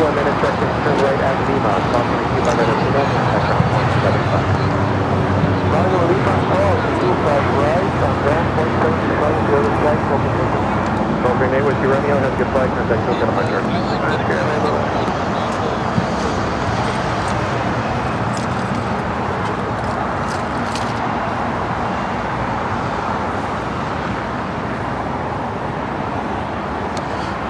intersection, turn right at Lima, crossing the 25 right at Lima, contact ground point 75. Bravo Lima, oh, 25 right, on ground point 75, the other flight, open. Over Nate with you, Romeo, has a good flight, contact Token 100.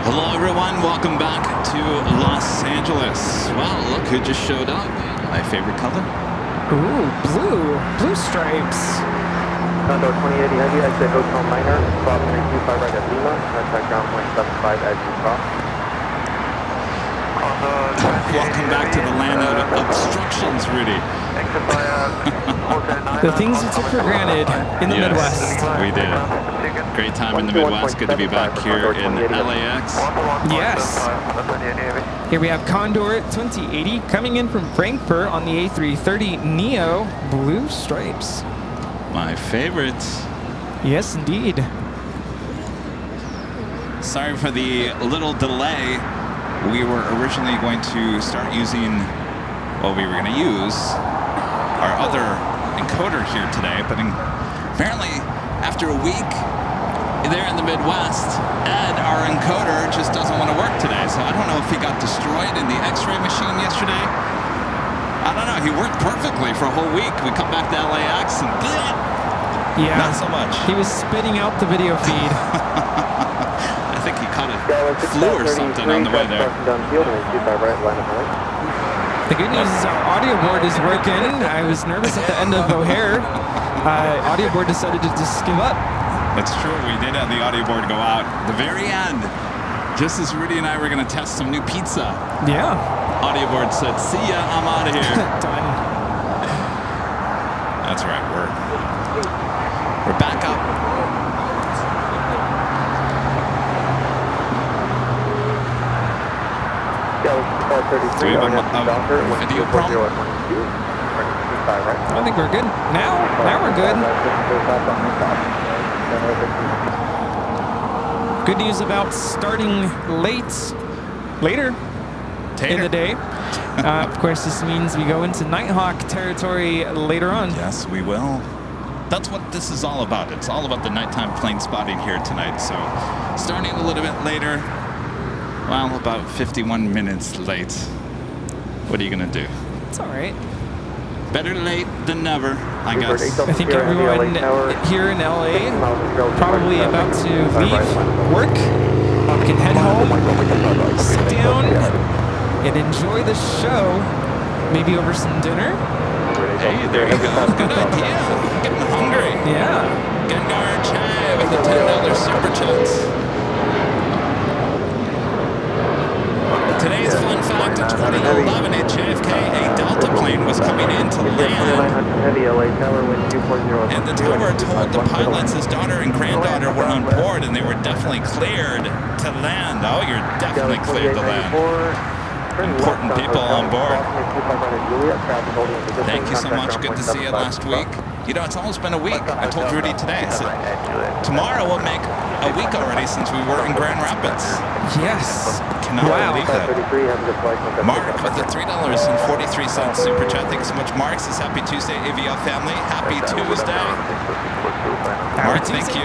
Hello everyone, welcome back to Los Angeles. Well, look who just showed up. My favorite color. Ooh, blue stripes. Condor 2080 Heavy, exit Hotel Minor, crossing 325 right at Lima, contact ground point 75 as you cross. Welcome back to the land of obstructions, Rudy. The things you took for granted in the Midwest. We did. Great time in the Midwest. Good to be back here in LAX. Yes. Here we have Condor 2080 coming in from Frankfurt on the A330 Neo, blue stripes. My favorites. Yes, indeed. Sorry for the little delay. We were originally going to start using, well, we were going to use our other encoder here today, but apparently after a week there in the Midwest, Ed, our encoder, just doesn't want to work today. So I don't know if he got destroyed in the X-ray machine yesterday. I don't know. He worked perfectly for a whole week. We come back to LAX and yeah, not so much. He was spitting out the video feed. I think he caught a flu or something on the way there. The good news is our audio board is working. I was nervous at the end of O'Hare. Audio board decided to just give up. That's true. We did have the audio board go out at the very end. Just as Rudy and I were going to test some new pizza. Yeah. Audio board said, see ya, I'm out of here. Done. That's right. We're back up. Do we have a video problem? I think we're good. Now we're good. Good news about starting later in the day. Of course, this means we go into Nighthawk territory later on. Yes, we will. That's what this is all about. It's all about the nighttime plane spotting here tonight. So starting a little bit later, well, about 51 minutes late. What are you going to do? It's all right. Better late than never, I guess. I think everyone here in LA probably about to leave work, can head home, sit down, and enjoy the show, maybe over some dinner. Hey, there you go. Good idea. Getting hungry. Yeah. Getting our chai with the $10 super chats. Today's fun fact, in 2011 at JFK, a Delta plane was coming in to land. And the tower told the pilots his daughter and granddaughter were on board and they were definitely cleared to land. Oh, you're definitely cleared to land. Important people on board. Thank you so much. Good to see you last week. You know, it's almost been a week. I told Rudy today. I said, tomorrow will make a week already since we were in Grand Rapids. Yes. Cannot believe that. Mark with the $3.43 super chat. Thanks so much, Mark. Says happy Tuesday, AVL family. Happy Tuesday. Mark, thank you.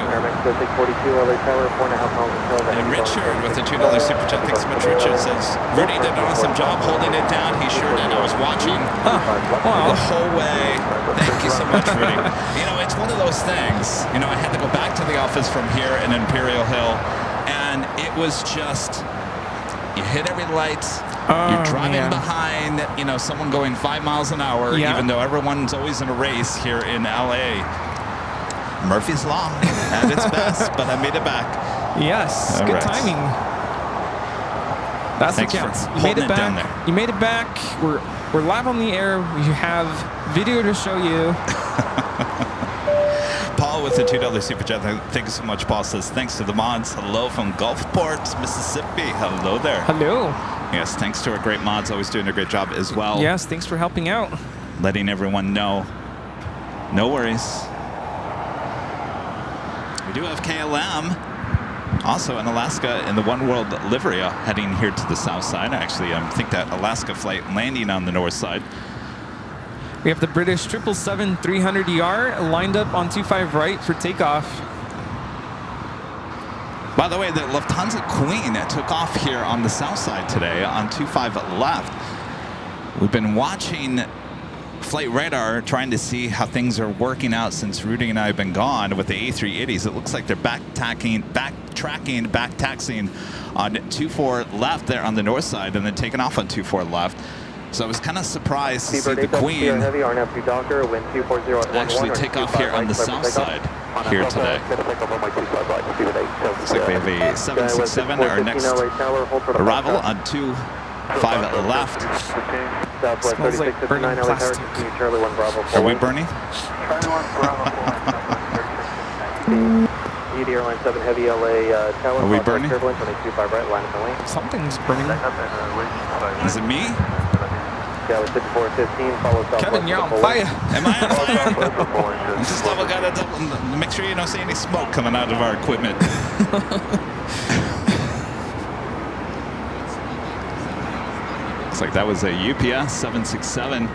And Richard with the $2 super chat. Thanks so much, Richard. Says Rudy did an awesome job holding it down. He sure did. I was watching the whole way. Thank you so much, Rudy. You know, it's one of those things. You know, I had to go back to the office from here in Imperial Hill, and it was just, you hit every light. You're driving behind, you know, someone going 5 miles an hour, even though everyone's always in a race here in LA. Murphy's Law at its best, but I made it back. Yes, all good right. timing. That's what counts. You made it back. Down there. You made it back. We're live on the air. We have video to show you. Paul with the $2 super chat. Thank you so much. Paul says thanks to the mods. Hello from Gulfport, Mississippi. Hello there. Hello. Yes, thanks to our great mods. Always doing a great job as well. Yes, thanks for helping out. Letting everyone know. No worries. We do have KLM Also in Alaska in the One World livery heading here to the south side. Actually, I think that Alaska flight landing on the north side. We have the British 777-300ER lined up on 25 right for takeoff. By the way, the Lufthansa Queen took off here on the south side today on 25 left. We've been watching flight radar trying to see how things are working out since Rudy and I have been gone with the A380s. It looks like they're backtaxing on 24 left there on the north side and then taking off on 24 left. So I was kind of surprised to see the Queen actually take off here on the south side here today. Looks like we have a 767, our next arrival on 25 left. Smells like burning plastic. Are we burning? Airline 7 Heavy LA Tower. Are we burning? Something's burning. Is it me? Kevin, you're on fire. Am I on fire? Just gotta make sure you don't see any smoke coming out of our equipment. Looks like that was a UPS 767,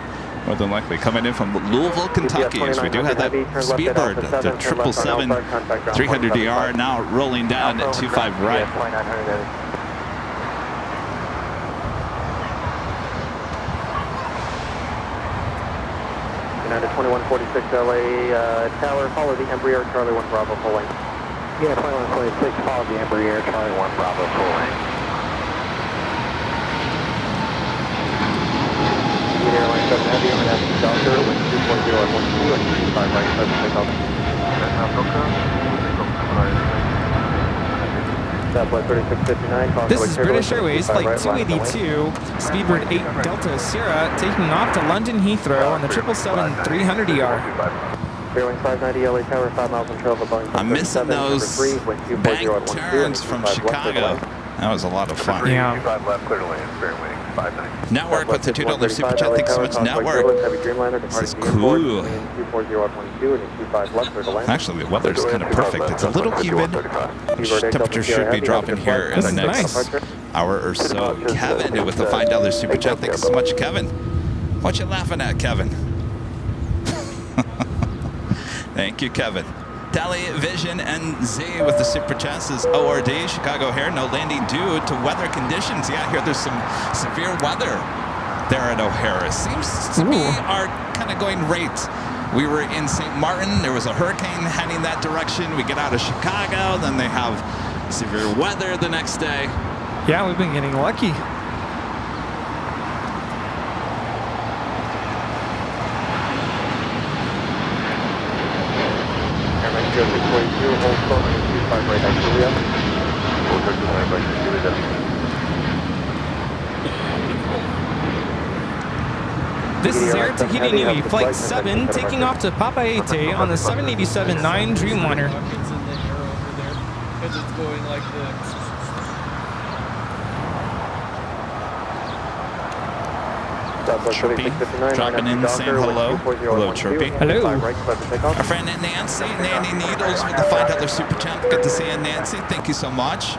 more than likely coming in from Louisville, Kentucky. As we do have that Speedbird, the 777-300ER now rolling down at 25 right. United 2146 LA Tower, follow the Embraer Charlie 1 Bravo full length. Yeah, 2126, follow the Embraer Charlie 1 Bravo full length. Airline 7 Heavy, international doctor, with 240 and 12 and 25 right, 7 takeoff. Southwest 3659. This is British Airways Flight 282, Speedbird 8 Delta Sierra, taking off to London Heathrow on the 777-300ER. Airline 590 LA Tower, 5 miles and 12 above. I'm missing those bank turns from Chicago. That was a lot of fun. Yeah. Network with the $2 super chat. Thanks so much, Network. This is cool. Actually, the weather's kind of perfect. It's a little humid. Temperature should be dropping here in the next hour or so. Kevin with the $5 super chat. Thanks so much, Kevin. What you laughing at, Kevin? Thank you, Kevin. Television NZ with the super chat says ORD, Chicago here, no landing due to weather conditions. Yeah, here there's some severe weather there at O'Hare. Seems to be our kind of going rate. We were in St. Martin, there was a hurricane heading that direction. We get out of Chicago, then they have severe weather the next day. Yeah, we've been getting lucky. This is Air Tahiti Nui, Flight 7, taking off to Papaete on the 787-9 Dreamliner. Because it's going like this. Chirpy, dropping in, saying hello. Hello, Chirpy. Hello. Our friend Nancy, Nanny Needles with the $5 super chat. Good to see you, Nancy. Thank you so much.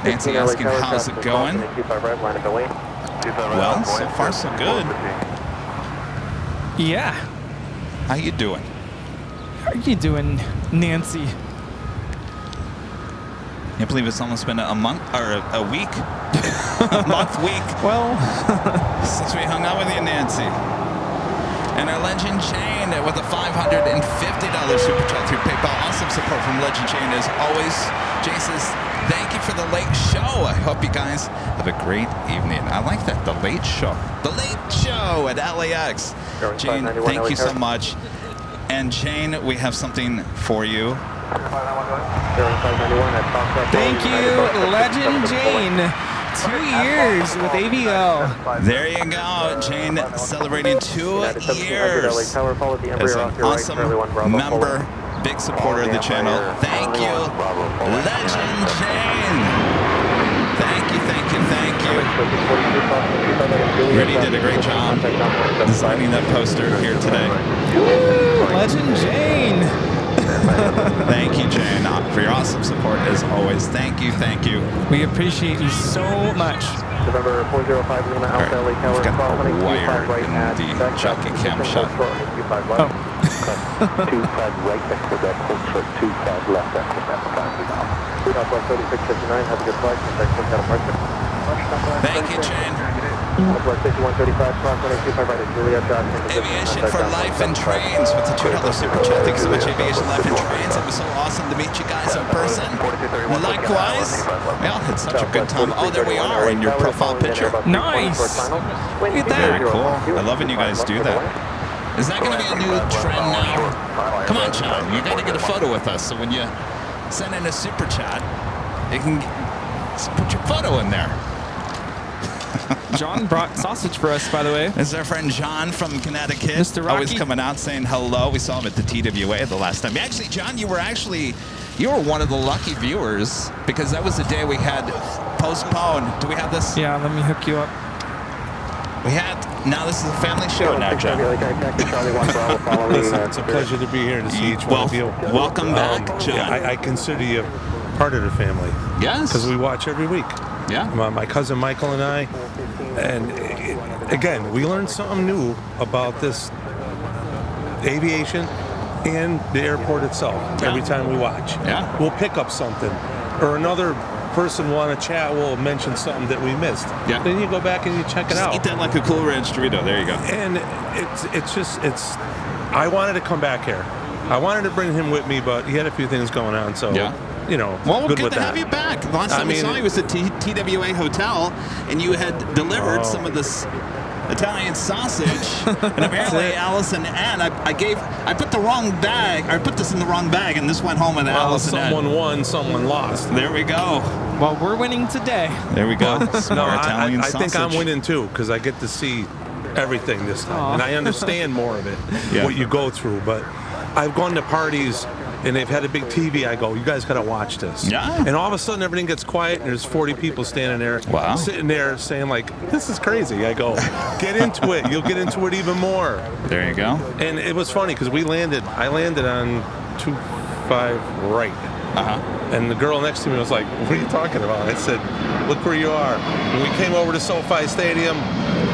Nancy asking, how's it going? Well, so far so good. Yeah. How you doing? How are you doing, Nancy? Can't believe it's almost been a month or a week. week. Well, since we hung out with you, Nancy. And our Legend Chain with a $550 super chat through PayPal. Awesome support from Legend Chain as always. Jay says, thank you for the late show. I hope you guys have a great evening. I like that, the late show. The late show at LAX. Jane, thank you so much. And Jane, we have something for you. Thank you, Legend Jane. 2 years with AVL. There you go, Jane, celebrating 2 years as an awesome member, big supporter of the channel. Thank you, Legend Jane. Thank you, thank you, thank you. Rudy did a great job designing that poster here today. Woo, Legend Jane. Thank you, Jane, for your awesome support as always. Thank you, thank you. We appreciate you so much. November 405 Lima Alpha LA Tower. We've got a crossing wire 25 right in at the back jockey up, cam shot. 25 left. 25 right, exit that hold short, 25 left, exit that 5 miles. Southwest 3659, have a good flight. Contact out of Market. Thank you, Jane. Southwest 6135, crossing 25 right at Juliet. Aviation for Life and Trains with the $2 super chat. Thanks so much, Aviation Life and Trains. It was so awesome to meet you guys in person. Likewise. Well, it's such a good time. Oh, there we are in your profile picture. Nice. Look at Very that. cool. I love when you guys do that. Is that going to be a new trend now? Come on, John. You got to get a photo with us. So when you send in a super chat, you can put your photo in there. John brought sausage for us, by the way. This is our friend John from Connecticut. Mr. Rocky. Always coming out saying hello. We saw him at the TWA the last time. Actually, John, you were one of the lucky viewers because that was the day we had postponed. Do we have this? Yeah, let me hook you up. Now this is a family show now, John. Listen, it's a pleasure to be here to see each one of you. Welcome back, John. Yeah, I consider you part of the family. Yes. Because we watch every week. Yeah. My cousin Michael and I. And again, we learn something new about this aviation and the airport itself every time we watch. Yeah. We'll pick up something. Or another person want to chat will mention something that we missed. Yeah. Then you go back and you check it out. Eat that like a Cool Ranch Dorito. There you go. And it's I wanted to come back here. I wanted to bring him with me, but he had a few things going on, so you know, well, good good with to that. have you back. The last time we saw you was at TWA Hotel, and you had delivered some of this Italian sausage, and apparently Alice and Ann, I put the wrong bag, I put this in the wrong bag, and this went home with Alice and Ann. Someone won, someone lost. There we go. Well, we're winning today. There we go. Some more Italian I think I'm sausage. winning too, because I get to see everything this time, and I understand more of it, what you go through. But I've gone to parties, and they've had a big TV. I go, you guys gotta watch this. Yeah. And all of a sudden, everything gets quiet, and there's 40 people standing there, sitting there, saying like, "This is crazy." I go, "Get into it. You'll get into it even more." There you go. And it was funny because I landed on 25 right. And the girl next to me was like, "What are you talking about?" I said, "Look where you are." When we came over to SoFi Stadium,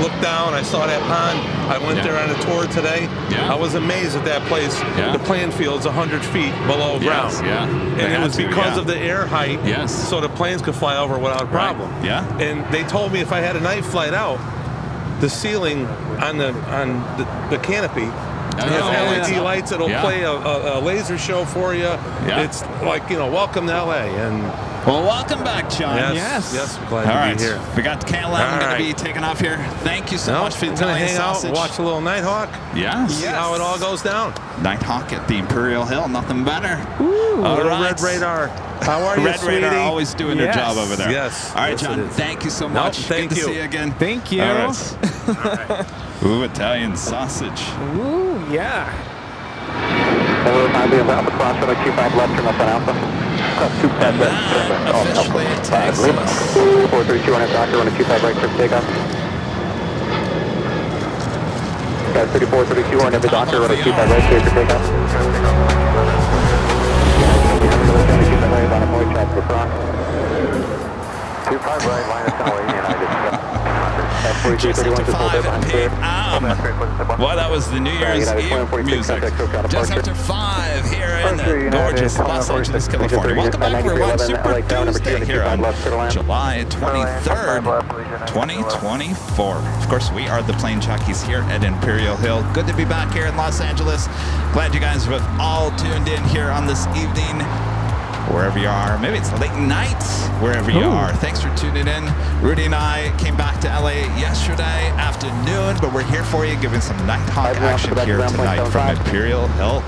looked down, I saw that pond. I went there on a tour today. I was amazed at that place. The playing field's 100 feet below ground. And it was because of the air height, so the planes could fly over without a problem. And they told me if I had a night flight out, the ceiling on the canopy has LED lights that'll play a laser show for you. It's like, you know, welcome to LA. And well, welcome back, John. Yes, I'm glad to be here. We got the KLM going to be taking off here. Thank you so much for the Italian hang sausage. Out, watch a little Nighthawk. See how it all goes down. Nighthawk at the Imperial Hill, nothing better. Ooh, all right. Red Radar. How are you, Red sweetie? Radar always doing their job over there. Yes. All right, John, thank you so much. Thank Good you. to see you again. Thank you. All right. Ooh, Italian sausage. Ooh, yeah. Hello, Alpha cross, 25 left, turn left on Alpha. And that officially takes us. 432 on a doctor, 125 right for takeoff. Guys, 3432 on every doctor, 125 right, clear for takeoff. 25 right, line of tower, United. Just after 5 p.m. Well, that was the New Year's Eve music. Just after 5 here in the gorgeous Los Angeles, California. Welcome back. We're watching Super Tuesday here on July 23rd, 2024. Of course, we are the Plane Jockeys here at Imperial Hill. Good to be back here in Los Angeles. Glad you guys have all tuned in here on this evening. Wherever you are, maybe it's late night, wherever you are. Thanks for tuning in. Rudy and I came back to LA yesterday afternoon, but we're here for you, giving some Nighthawk action here tonight from Imperial Hill.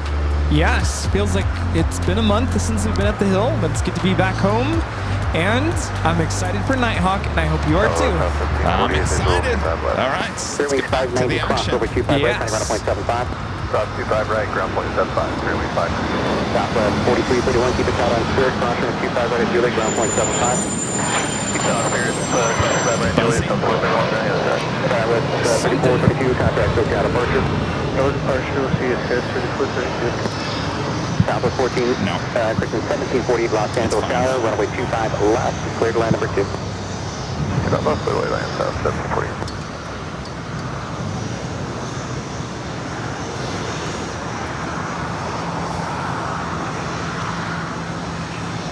Yes, feels like it's been a month since we've been at the Hill, but it's good to be back home. And I'm excited for Nighthawk, and I hope you are too. I'm excited. All right, let's get back to the action. Yes. 25 right, ground point 75, 3 5. Southwest 4331, keep it out on Spirit, crossing 25 right at Juliet, ground point 75. Keep it on Spirit, 25 right at Juliet, Southwest 3432, contact, okay, out of departure. No departure, we'll see you, Spirit 3432. Southwest 14, No. correction, 1748 Los Angeles Tower, runway 25 left, clear to land number 2. Get up, left, clear land south, 1748.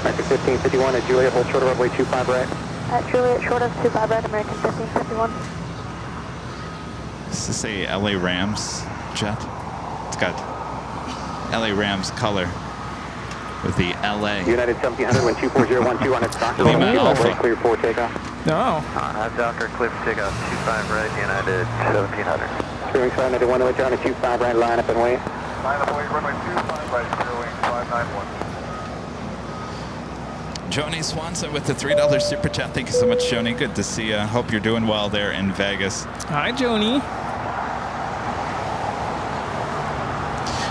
American 1551 at Juliet, hold short of runway 25 right. At Juliet, short of 25 right, American 1551. This is a LA Rams jet. It's got LA Rams color with the LA. United 1700, wind 24012 on its doctor. Lima Alpha. Clear for takeoff. No. Have Docker, clear for takeoff, 25 right, United 1700. Clearing 591, no on a 25 right, line up and wait. Line up and wait, runway 25 right, clear wing 591. Joni Swanson with the $3 super chat. Thank you so much, Joni. Good to see you. Hope you're doing well there in Vegas. Hi, Joni.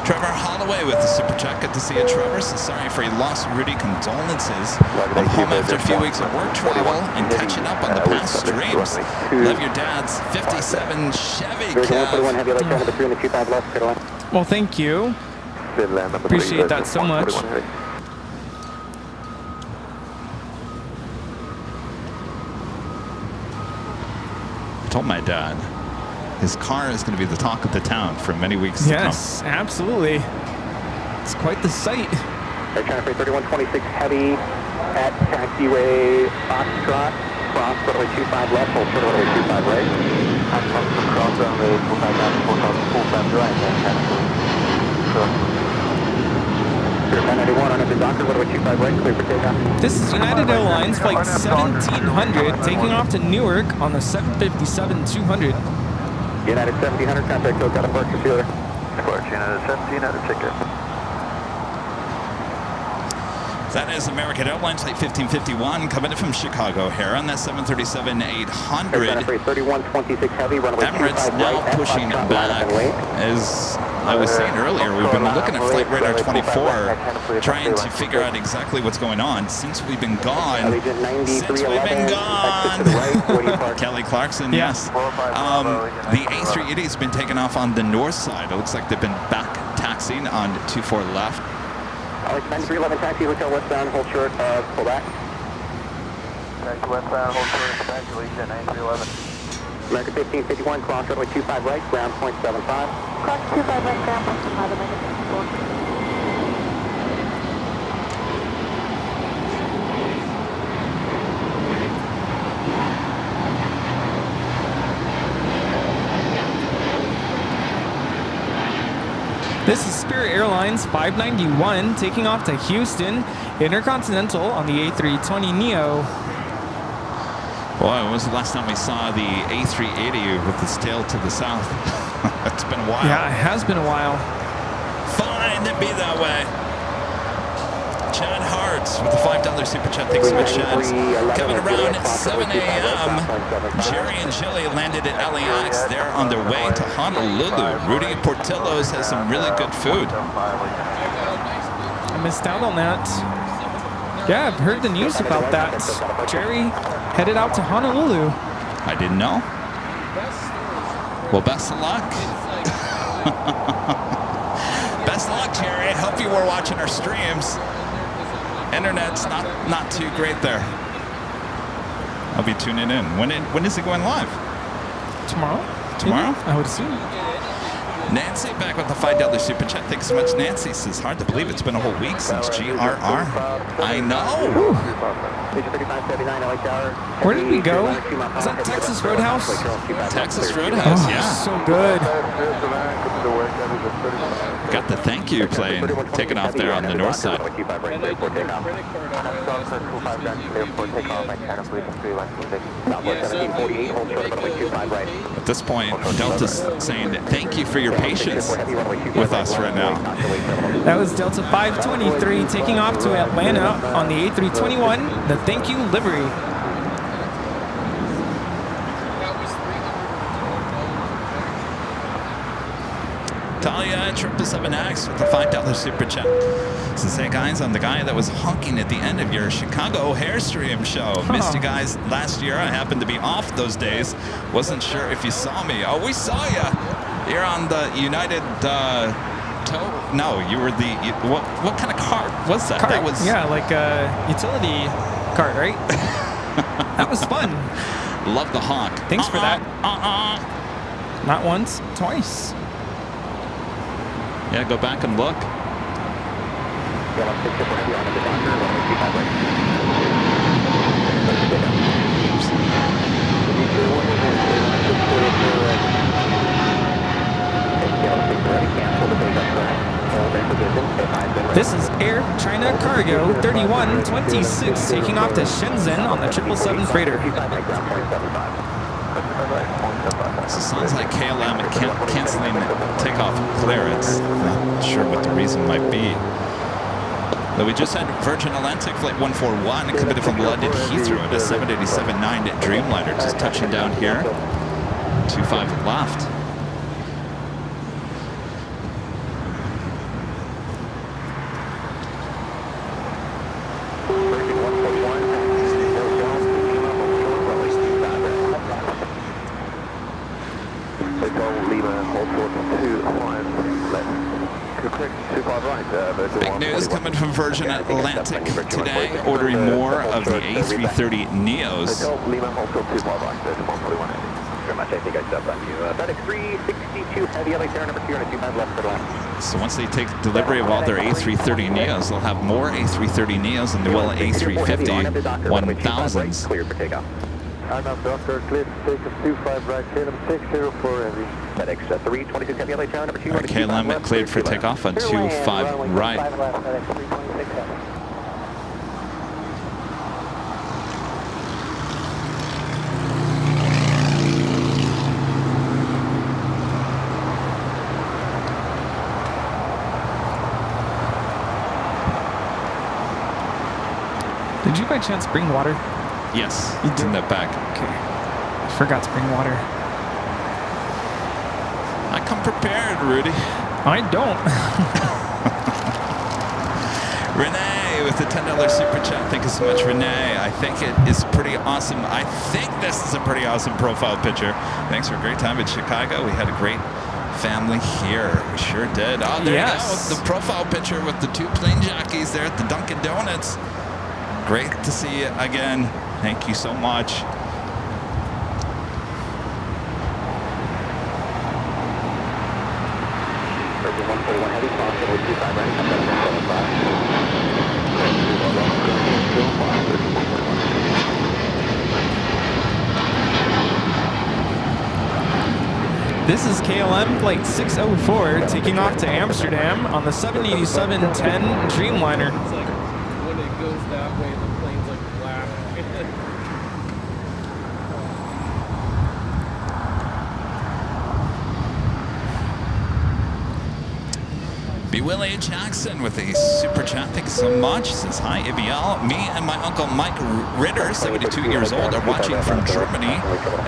Trevor Holloway with the super chat. Good to see you, Trevor. So sorry for your loss, Rudy. Condolences. I'm home after a few weeks of work travel and catching up on the past streams. Love your dad's 57 Chevy, Kev. Well, thank you. Appreciate that so much. I told my dad his car is going to be the talk of the town for many weeks to come. Yes, absolutely. It's quite the sight. Air China 3126 heavy at taxiway Foxtrot, cross runway 25 left, hold short runway 25 right. Cross runway 25 left, full left right, Clear 991 on the Docker, runway 25 right, clear for takeoff. This is United Airlines flight 1700 taking off to Newark on the 757-200. United 1700, contact code, got a park computer. Square United 1700, ticket. That is American Airlines flight 1551 coming in from Chicago here on that 737-800. 3126 heavy, runway Emirates 25 now right, pushing it back. As I was saying earlier, we've been looking at Flight Radar 24, trying to figure out exactly what's going on since we've been gone. Kelly Clarkson, yes. The A380 has been taken off on the north side. It looks like they've been back taxiing on 24 left. Alex 9311 taxi, hotel westbound, hold short, pull back. Taxi westbound, hold short, pull back, Legion 9311. American 1551, cross runway 25 right, ground point 75. Cross 25 right, ground point 75, American 54. This is Spirit Airlines 591 taking off to Houston Intercontinental on the A320neo. Boy, when was the last time we saw the A380 with its tail to the south? It's been a while. Yeah, it has been a while. Fine, it be that way. Chad Hartz with the $5 super chat. Thanks so much, Chad. Coming around at 7 a.m. Jerry and Jilly landed at LAX. They're on their way to Honolulu. Rudy Portillo's has some really good food. I missed out on that. Yeah, I've heard the news about that. Jerry headed out to Honolulu. I didn't know. Well, best of luck. Best of luck, Jerry. Hope you were watching our streams. Internet's not too great there. I'll be tuning in. When is it going live? Tomorrow? Tomorrow? I would assume. Nancy back with the $5 super chat. Thanks so much, Nancy. Says hard to believe it's been a whole week since GRR. I know. Where did we go? Is that Texas Roadhouse? Texas Roadhouse, yeah. So good. Got the thank you plane taking off there on the north side. At this point, Delta's saying thank you for your patience with us right now. That was Delta 523 taking off to Atlanta on the A321, the thank you livery. Talia, 777X with the $5 super chat. Says, hey guys, I'm the guy that was honking at the end of your Chicago Hairstream show. Missed you guys last year. I happened to be off those days. Wasn't sure if you saw me. Oh, we saw you. You're on the United No, you were the. What kind of car was that? Cart. That was. Yeah, like a utility cart, right? That was fun. Love the honk. Thanks for that. Not once, twice. Yeah, go back and look. This is Air China Cargo 3126 taking off to Shenzhen on the 777 freighter. So it sounds like KLM canceling takeoff clearance. Not sure what the reason might be. Though we just had Virgin Atlantic Flight 141 committed from London Heathrow at a 787-9 Dreamliner just touching down here. 25 left. Big news coming from Virgin Atlantic today, ordering more of the A330 Neos. So once they take delivery of all their A330 Neos, they'll have more A330 Neos than they will A350 1000s. $25 right, KLM 604 heavy. FedEx 326 heavy, LA tower number 2. KLM cleared for takeoff on 25 right. Did you by chance bring water? Yes, it's in the back. Okay. I forgot to bring water. I come prepared, Rudy. I don't. Renee with the $10 super chat. Thank you so much, Renee. I think it is pretty awesome. I think this is a pretty awesome profile picture. Thanks for a great time in Chicago. We had a great family here. We sure did. Oh, there you go. The profile picture with the two plane jockeys there at the Dunkin' Donuts. Great to see you again. Thank you so much. This is KLM Flight 604 taking off to Amsterdam on the 787-10 Dreamliner. It's like when it goes that way, the plane's like black. B. Willie Jackson with a super chat. Thank you so much. Says, hi, Ibial. Me and my uncle Mike Ritter, 72 years old, are watching from Germany.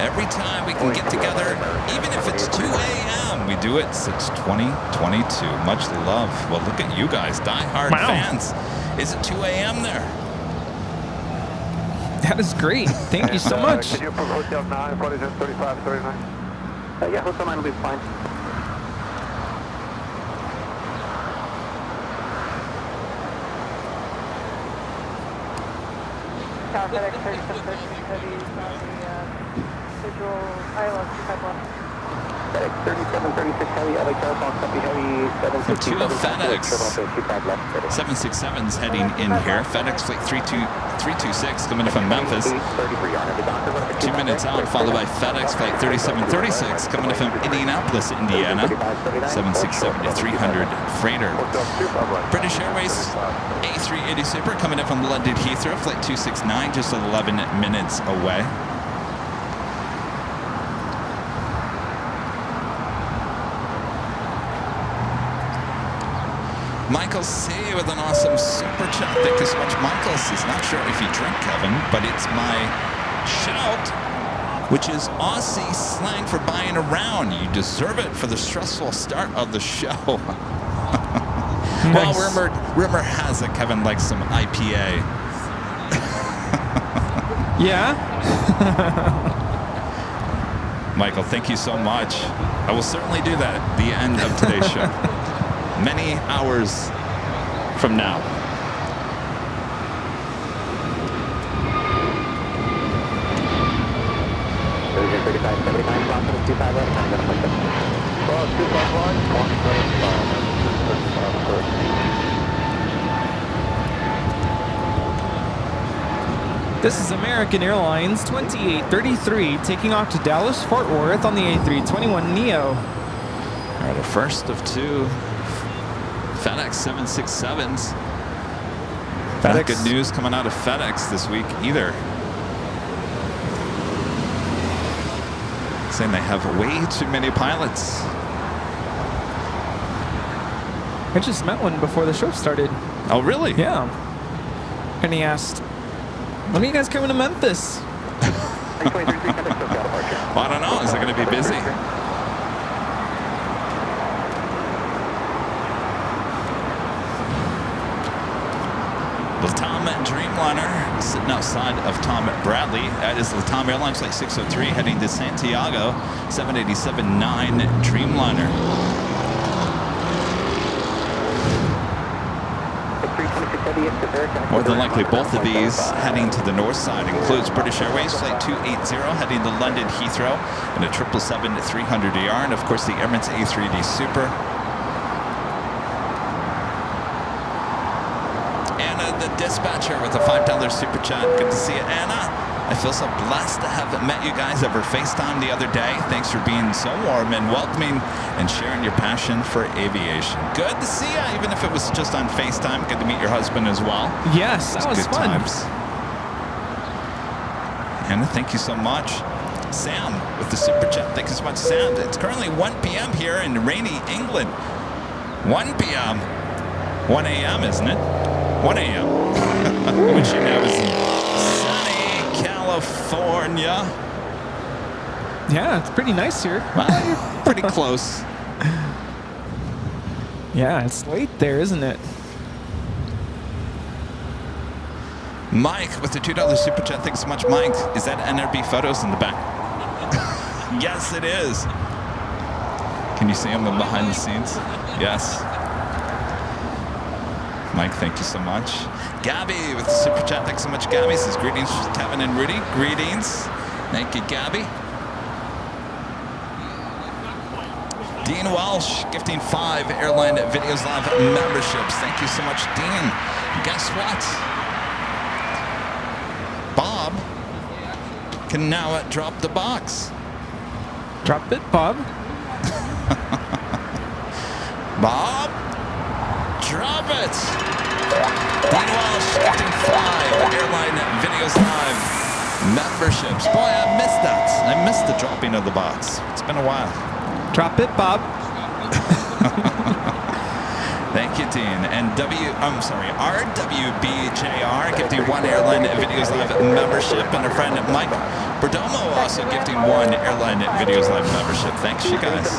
Every time we can get together, even if it's 2 a.m., we do it since 2022. Much love. Well, look at you guys, die-hard fans. Is it 2 a.m. there? That is great. Thank you so much. Can you approve Hotel 9, 35, 39? Yeah, Hotel 9 will be fine. Tower FedEx 3736 heavy on the visual ILS 25 left. FedEx 3736 heavy, LA tower box, copy heavy, 767. Two of FedEx 767s heading in here. FedEx Flight 326 coming from Memphis. 2 minutes out, followed by FedEx Flight 3736 coming from Indianapolis, Indiana. 767-300 freighter. British Airways A380 Super coming in from London Heathrow, Flight 269, just 11 minutes away. Michael C. with an awesome super chat. Thank you so much, Michael. He's not sure if you drink, Kevin, but it's my shout, which is Aussie slang for buying around. You deserve it for the stressful start of the show. Nice. Well, rumor has it Kevin likes some IPA. Yeah? Michael, thank you so much. I will certainly do that at the end of today's show. many hours from now. This is American Airlines 2833 taking off to Dallas Fort Worth on the A321neo. All right, a first of two FedEx 767s. Not good news coming out of FedEx this week either. Saying they have way too many pilots. I just met one before the show started. Oh, really? Yeah. And he asked, when are you guys coming to Memphis? Well, I don't know. Is it going to be busy? Latam Dreamliner sitting outside of Tom Bradley. That is Latam Airlines Flight 603 heading to Santiago. 787-9 Dreamliner. More than likely, both of these heading to the north side. Includes British Airways Flight 280 heading to London Heathrow and a 777-300ER, and of course the Emirates A380 Super. Anna, the dispatcher, with a $5 super chat. Good to see you, Anna. I feel so blessed to have met you guys over FaceTime the other day. Thanks for being so warm and welcoming and sharing your passion for aviation. Good to see you, even if it was just on FaceTime. Good to meet your husband as well. Yes, that was good fun. Times. Anna, thank you so much. Sam with the super chat. Thank you so much, Sam. It's currently 1 p.m. here in rainy England. 1 p.m. 1 a.m., isn't it? 1 a.m. Which you know is in California. Yeah, it's pretty nice here. Well, you're pretty close. Yeah, it's late there, isn't it? Mike with the $2 super chat. Thanks so much, Mike. Is that NRB photos in the back? Yes, it is. Can you see them behind the scenes? Yes. Mike, thank you so much. Gabby with the super chat. Thanks so much, Gabby. Says greetings, Kevin and Rudy. Greetings. Thank you, Gabby. Dean Welsh gifting 5 Airline Videos Live memberships. Thank you so much, Dean. Guess what? Bob can now drop the box. Drop it, Bob. Bob, drop it. Dean Welsh gifting 5 Airline Videos Live memberships. Boy, I missed that. I missed the dropping of the box. It's been a while. Drop it, Bob. Thank you, Dean. And RWBJR gifting 1 Airline Videos Live membership, and a friend Mike Perdomo also gifting 1 Airline Videos Live membership. Thanks, you guys.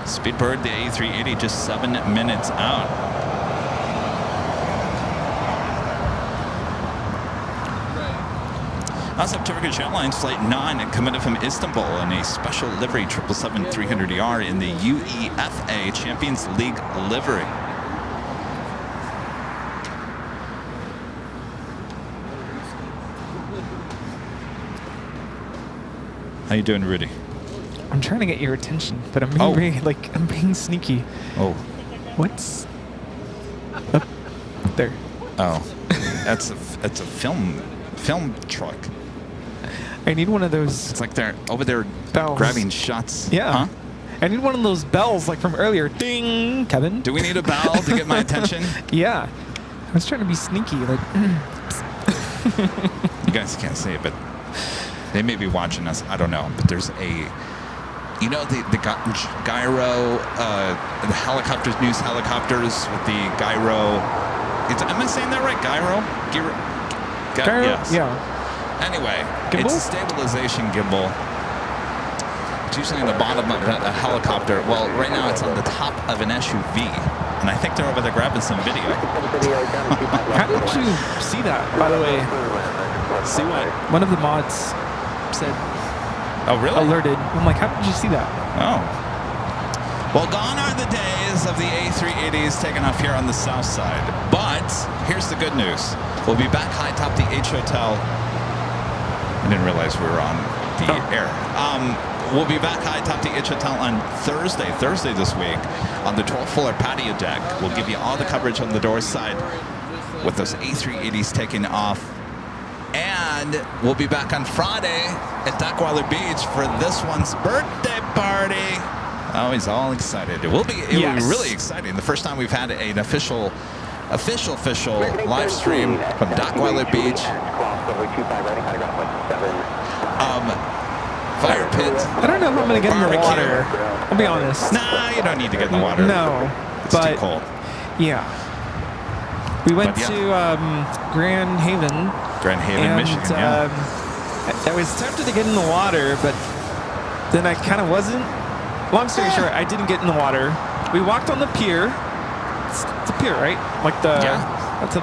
Speedbird, the A380, just 7 minutes out. Also, Turkish Airlines Flight 9 committed from Istanbul in a special livery 777-300ER in the UEFA Champions League livery. How you doing, Rudy? I'm trying to get your attention, but I'm being very, I'm being sneaky. Oh. What's up there? Oh, that's a film truck. I need one of those. It's like they're over there bells. Grabbing shots. Yeah. Huh? I need one of those bells like from earlier. Ding, Kevin. Do we need a bell to get my attention? Yeah. I was trying to be sneaky, like. You guys can't see it, but they may be watching us. I don't know, but there's a. You know the gyro, the helicopters, news helicopters with the gyro. Am I saying that right? Gyro? Gyro? Yes. Yeah. Anyway, Gimbal? it's a stabilization gimbal. It's usually on the bottom of a helicopter. Well, right now it's on the top of an SUV. And I think they're over there grabbing some video. How did you see that, by the way? See what? One of the mods said Oh, really? alerted. I'm like, how did you see that? Oh. Well, gone are the days of the A380s taking off here on the south side. But here's the good news. We'll be back high top the H Hotel. I didn't realize we were on the air. We'll be back high top the H Hotel on Thursday this week, on the 12th floor patio deck. We'll give you all the coverage on the door side with those A380s taking off. And we'll be back on Friday at Dockweiler Beach for this one's birthday party. Oh, he's all excited. It will be really exciting. The first time we've had an official live stream from Dockweiler Beach. Fire pit. I don't know if I'm going to get in the water. I'll be honest. Nah, you don't need to get in the water. No. It's too cold. Yeah. We went to Grand Haven. And, Michigan, yeah. I was tempted to get in the water, but then I kind of wasn't. Long story short, I didn't get in the water. We walked on the pier. It's a pier, right? Like that's the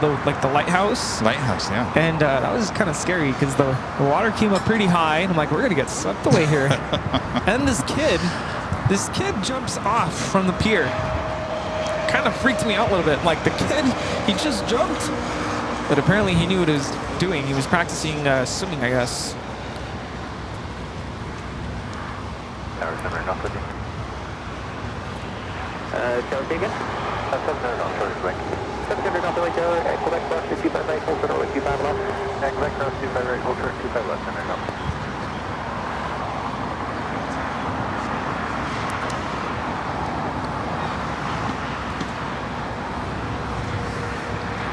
lighthouse. Lighthouse, yeah. And that was kind of scary because the water came up pretty high, and I'm like, we're gonna get swept away here. And this kid jumps off from the pier. Kind of freaked me out a little bit. Like the kid, he just jumped, but apparently he knew what he was doing. He was practicing swimming, I guess.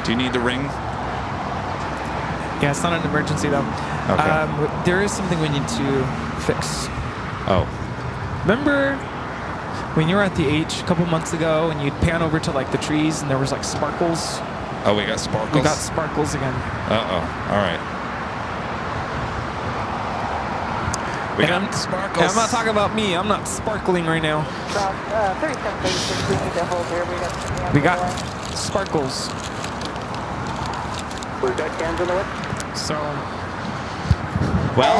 Do you need the ring? Yeah, it's not an emergency though. Okay. There is something we need to fix. Oh. Remember when you were at the H a couple months ago and you'd pan over to like the trees and there was like sparkles? Oh, we got sparkles? We got sparkles again. Uh-oh. All right. We got sparkles. And I'm not talking about me. I'm not sparkling right now. 37 we need to hold here. We got sparkles. We've got cans in the way. So, well,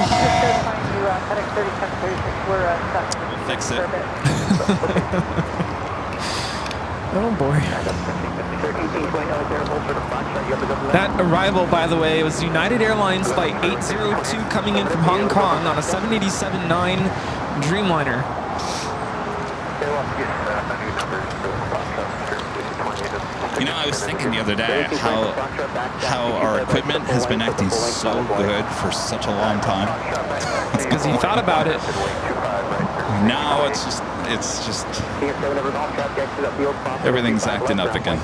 We're fix it. oh boy. That arrival, by the way, was United Airlines Flight 802 coming in from Hong Kong on a 787-9 Dreamliner. You know, I was thinking the other day how our equipment has been acting so good for such a long time. It's because you thought about it. Now it's just everything's acting up again.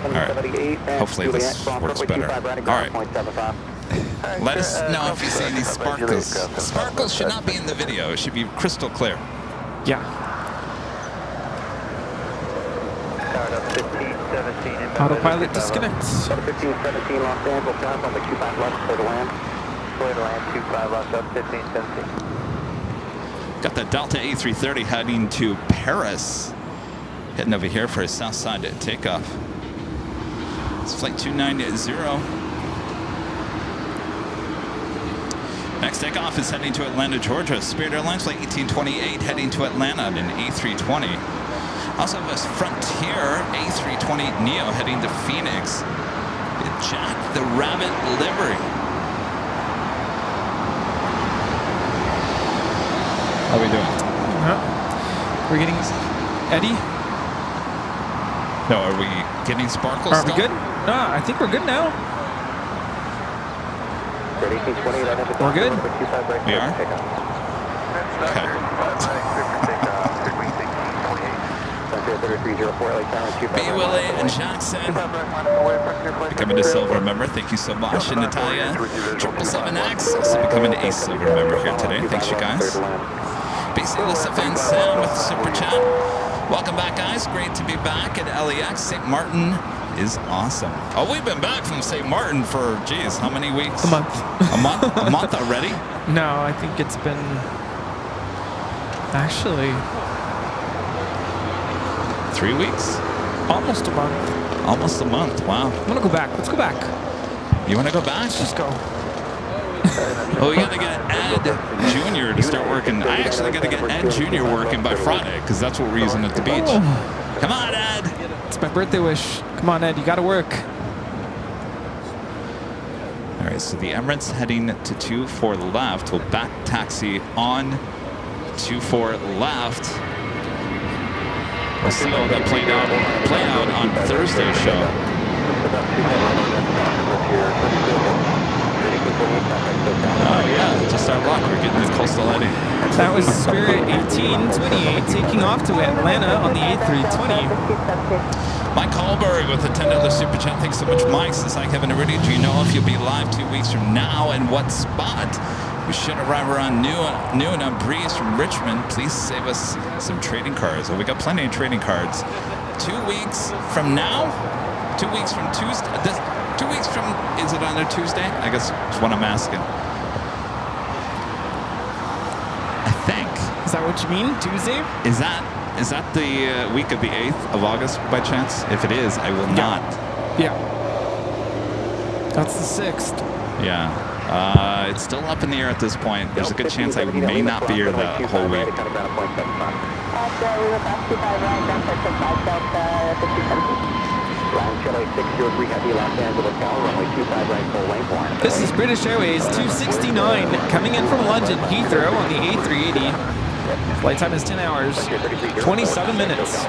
All right. Hopefully this works better. All right. Let us know if you see any sparkles. Sparkles should not be in the video. It should be crystal clear. Yeah. Autopilot disconnect. 1517 Los Angeles, south on the 25 left, clear to land. Clear to land, 25 left, up 1517. Got the Delta A330 heading to Paris. Heading over here for a south side takeoff. It's flight 290. Next takeoff is heading to Atlanta, Georgia. Spirit Airlines flight 1828 heading to Atlanta in an A320. Also have a Frontier A320 Neo heading to Phoenix. Jack the Rabbit livery. How are we doing? We're getting Eddie. No, are we getting sparkles? Are we good? No, I think we're good now. We're good. We are? Okay. B. Willie and Jackson becoming a silver member. Thank you so much. And Natalia, 777X, also becoming a silver member here today. Thanks, you guys. BC Lucif and Sam with the super chat. Welcome back, guys. Great to be back at LAX. St. Martin is awesome. Oh, we've been back from St. Martin for, geez, how many weeks? A month. A month? A month already? No, I think it's been actually 3 weeks? Almost a month. Almost a month. Wow. I'm gonna go back. Let's go back. You want to go back? Let's just go. Well, we got to get Ed Jr. to start working. I actually got to get Ed Jr. working by Friday because that's what we're using at the beach. Oh. Come on, Ed. It's my birthday wish. Come on, Ed. You got to work. All right, so the Emirates heading to 24 left. We'll back taxi on 24 left. We'll see all that play out on Thursday's show. Oh yeah, just our luck. We're getting the Coastal Eddy. That was Spirit 1828 taking off to Atlanta on the A320. Mike Hallberg with the $10 super chat. Thanks so much, Mike. Says hi, Kevin Rudy. Do you know if you'll be live 2 weeks from now and what spot? We should arrive around noon on Breeze from Richmond. Please save us some trading cards. Well, we got plenty of trading cards. 2 weeks from now? 2 weeks from Tuesday? 2 weeks from, is it on a Tuesday? I guess that's what I'm asking. I think. Is that what you mean? Tuesday? Is that the week of the 8th of August by chance? If it is, I will not. Yeah. That's the 6th. Yeah. It's still up in the air at this point. There's a good chance I may not be here that whole week. This is British Airways 269 coming in from London Heathrow on the A380. Flight time is 10 hours, 27 minutes.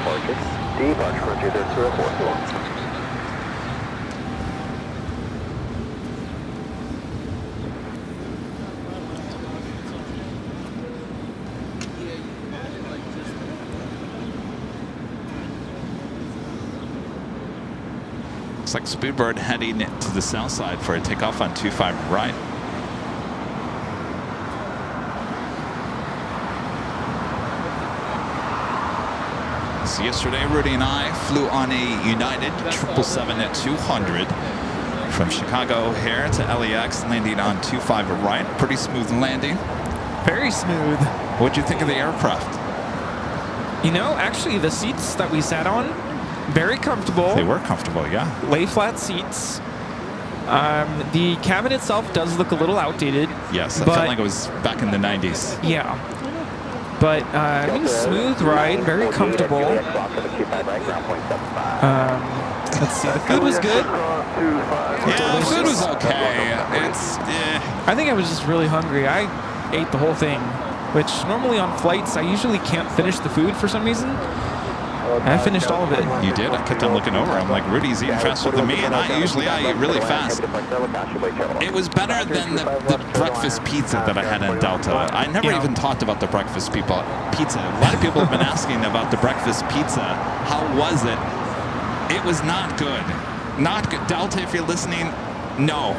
Looks like Spoonbird heading to the south side for a takeoff on 25 right. So yesterday, Rudy and I flew on a United 777-200 from Chicago O'Hare to LAX, landing on 25 right. Pretty smooth landing. Very smooth. What'd you think of the aircraft? You know, actually, the seats that we sat on, very comfortable. They were comfortable, yeah. Lay flat seats. The cabin itself does look a little outdated. Yes, I felt like it was back in the 90s. Yeah. But I mean, smooth ride, very comfortable. Let's see, the food was good. Yeah, the food was okay. I think I was just really hungry. I ate the whole thing, which normally on flights I usually can't finish the food for some reason. I finished all of it. You did? I kept on looking over. I'm like, Rudy's eating faster than me, and I eat really fast. It was better than the breakfast pizza that I had in Delta. I never even talked about the breakfast pizza. A lot of people have been asking about the breakfast pizza. How was it? It was not good. Not good. Delta, if you're listening, no.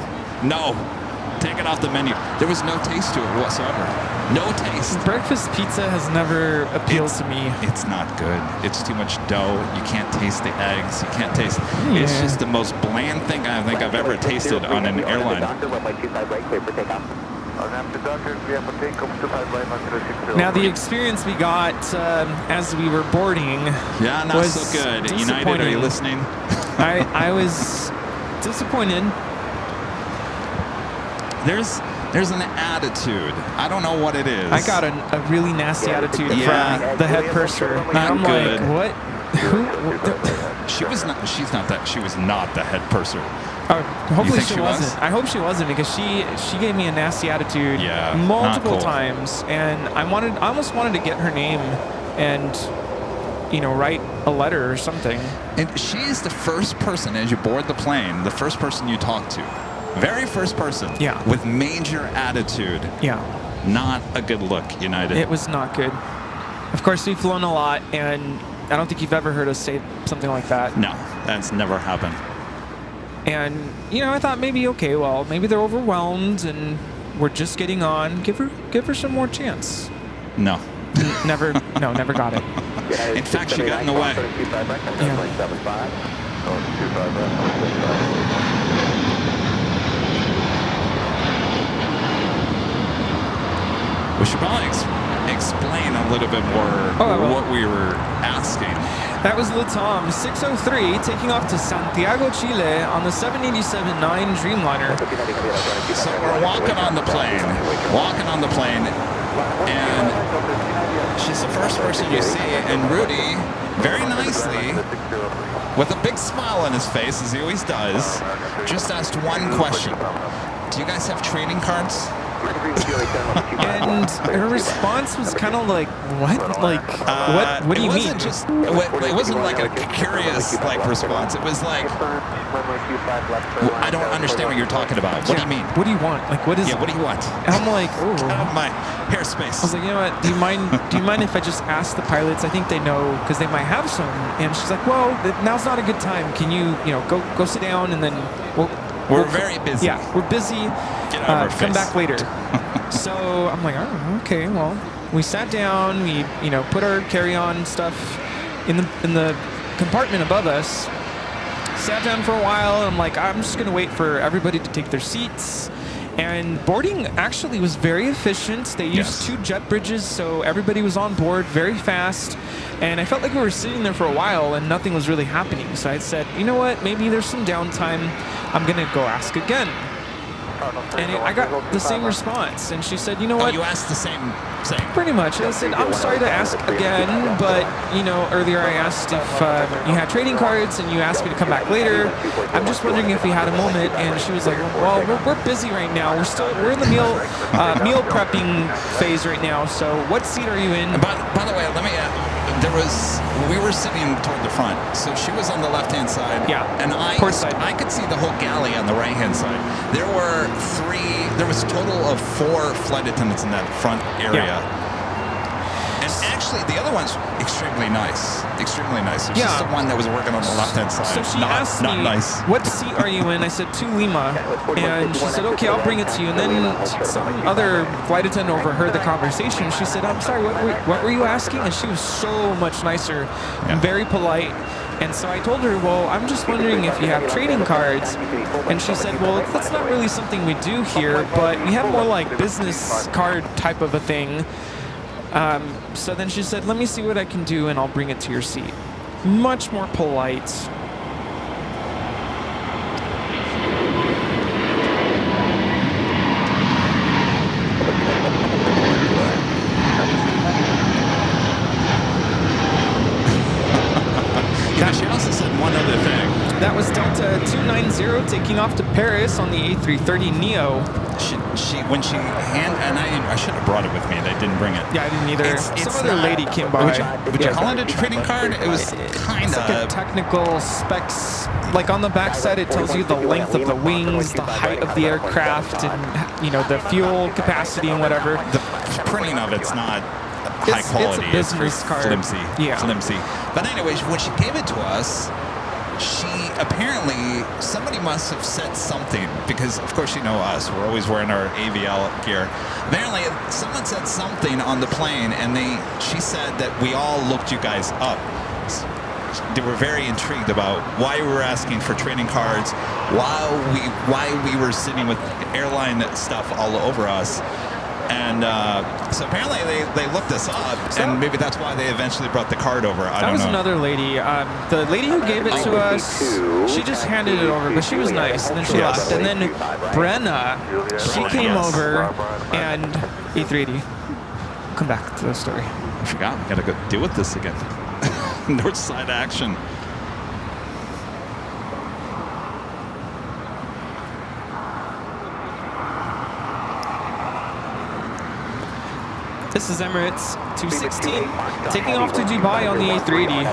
Take it off the menu. There was no taste to it whatsoever. No taste. Breakfast pizza has never appealed to me. It's not good. It's too much dough. You can't taste the eggs. You can't taste. It's just the most bland thing I think I've ever tasted on an airline. Now the experience we got as we were boarding was so good. United, are you listening? I was disappointed. There's an attitude. I don't know what it is. I got a really nasty attitude from the head purser. I'm good. like, what? Who? She was not the head purser. Hopefully she wasn't. I hope she wasn't, because she gave me a nasty attitude multiple times, and I almost wanted to get her name and write a letter or something. And she is the first person as you board the plane, the first person you talk to. Very first person. Yeah. With major attitude. Yeah. Not a good look, United. It was not good. Of course, we've flown a lot, and I don't think you've ever heard us say something like that. No, that's never happened. And, I thought maybe they're overwhelmed and we're just getting on. Give her some more chance. No. Never got it. In fact, she got in the way. We should probably explain a little bit more what we were asking. That was Latam 603 taking off to Santiago, Chile on the 787-9 Dreamliner. So we're walking on the plane, and she's the first person you see, and Rudy, very nicely, with a big smile on his face, as he always does, just asked one question. Do you guys have trading cards? And her response was kind of like, what? Like, what do you mean? It wasn't like a curious response. It was like, I don't understand what you're talking about. What do you mean? What do you want? Like, what is it? What do you want? And I'm like, oh. Get out of my hairspace. I was like, you know what? Do you mind if I just ask the pilots? I think they know because they might have some. And she's like, well, now's not a good time. Can you go sit down and then we're very busy. Yeah, we're busy. Get out of our come face. back later. So I'm like, oh, okay. Well, we sat down. We put our carry-on stuff in the compartment above us. Sat down for a while. And I'm like, I'm just gonna wait for everybody to take their seats. And boarding actually was very efficient. They used 2 jet bridges, so everybody was on board very fast. And I felt like we were sitting there for a while and nothing was really happening. So I said, you know what, maybe there's some downtime. I'm gonna go ask again. And I got the same response. And she said, you know what? Oh, you asked the same. Pretty much. I said, I'm sorry to ask again, but, earlier I asked if you had trading cards and you asked me to come back later. I'm just wondering if we had a moment. And she was like, well, we're busy right now. We're in the meal prepping phase right now. So what seat are you in? By the way, let me we were sitting toward the front, so she was on the left-hand side. Yeah. And I could see the whole galley on the right-hand side. There was a total of 4 flight attendants in that front area. Yeah. And actually, the other one's extremely nice. Extremely nice. It's just the one that was working on the left-hand side. So she asked me, nice. What seat are you in? I said, 2 Lima. And she said, okay, I'll bring it to you. And then some other flight attendant overheard the conversation. She said, I'm sorry, what were you asking? And she was so much nicer and very polite. And so I told her, well, I'm just wondering if you have trading cards. And she said, well, that's not really something we do here, but we have more like business card type of a thing. So then she said, let me see what I can do and I'll bring it to your seat. Much more polite. She also said one other thing. That was Delta 290 taking off to Paris on the A330neo. I should have brought it with me. I didn't bring it. Yeah, I didn't either. Some other lady came by. Would you call it a trading card? It was kind It's like a of technical specs. Like on the backside, it tells you the length of the wings, the height of the aircraft, and the fuel capacity and whatever. the printing of it's not high quality. It's a business card. Flimsy. Yeah. Flimsy. But anyways, when she gave it to us, somebody must have said something, because of course you know us, we're always wearing our AVL gear. Apparently someone said something on the plane, and she said that we all looked you guys up. They were very intrigued about why we were asking for trading cards, why we were sitting with airline stuff all over us. And so apparently they looked us up, and maybe that's why they eventually brought the card over. I don't know. That was another lady. The lady who gave it to us, she just handed it over, but she was nice, and then she left. And then Brenna, she came over, and A380. Come back to the story. I forgot. We gotta go deal with this again. North side action. This is Emirates 216 taking off to Dubai on the A380.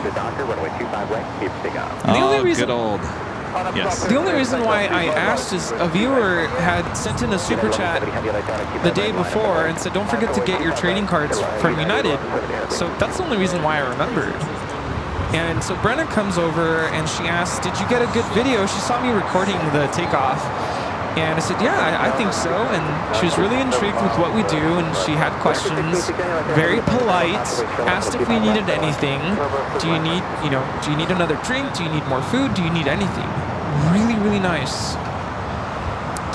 Yes. The only reason why I asked is a viewer had sent in a super chat the day before and said, don't forget to get your trading cards from United. So that's the only reason why I remembered. And so Brenna comes over and she asked, did you get a good video? She saw me recording the takeoff. And I said, yeah, I think so. And she was really intrigued with what we do, and she had questions. Very polite. Asked if we needed anything. Do you need another drink? Do you need more food? Do you need anything? Really, really nice.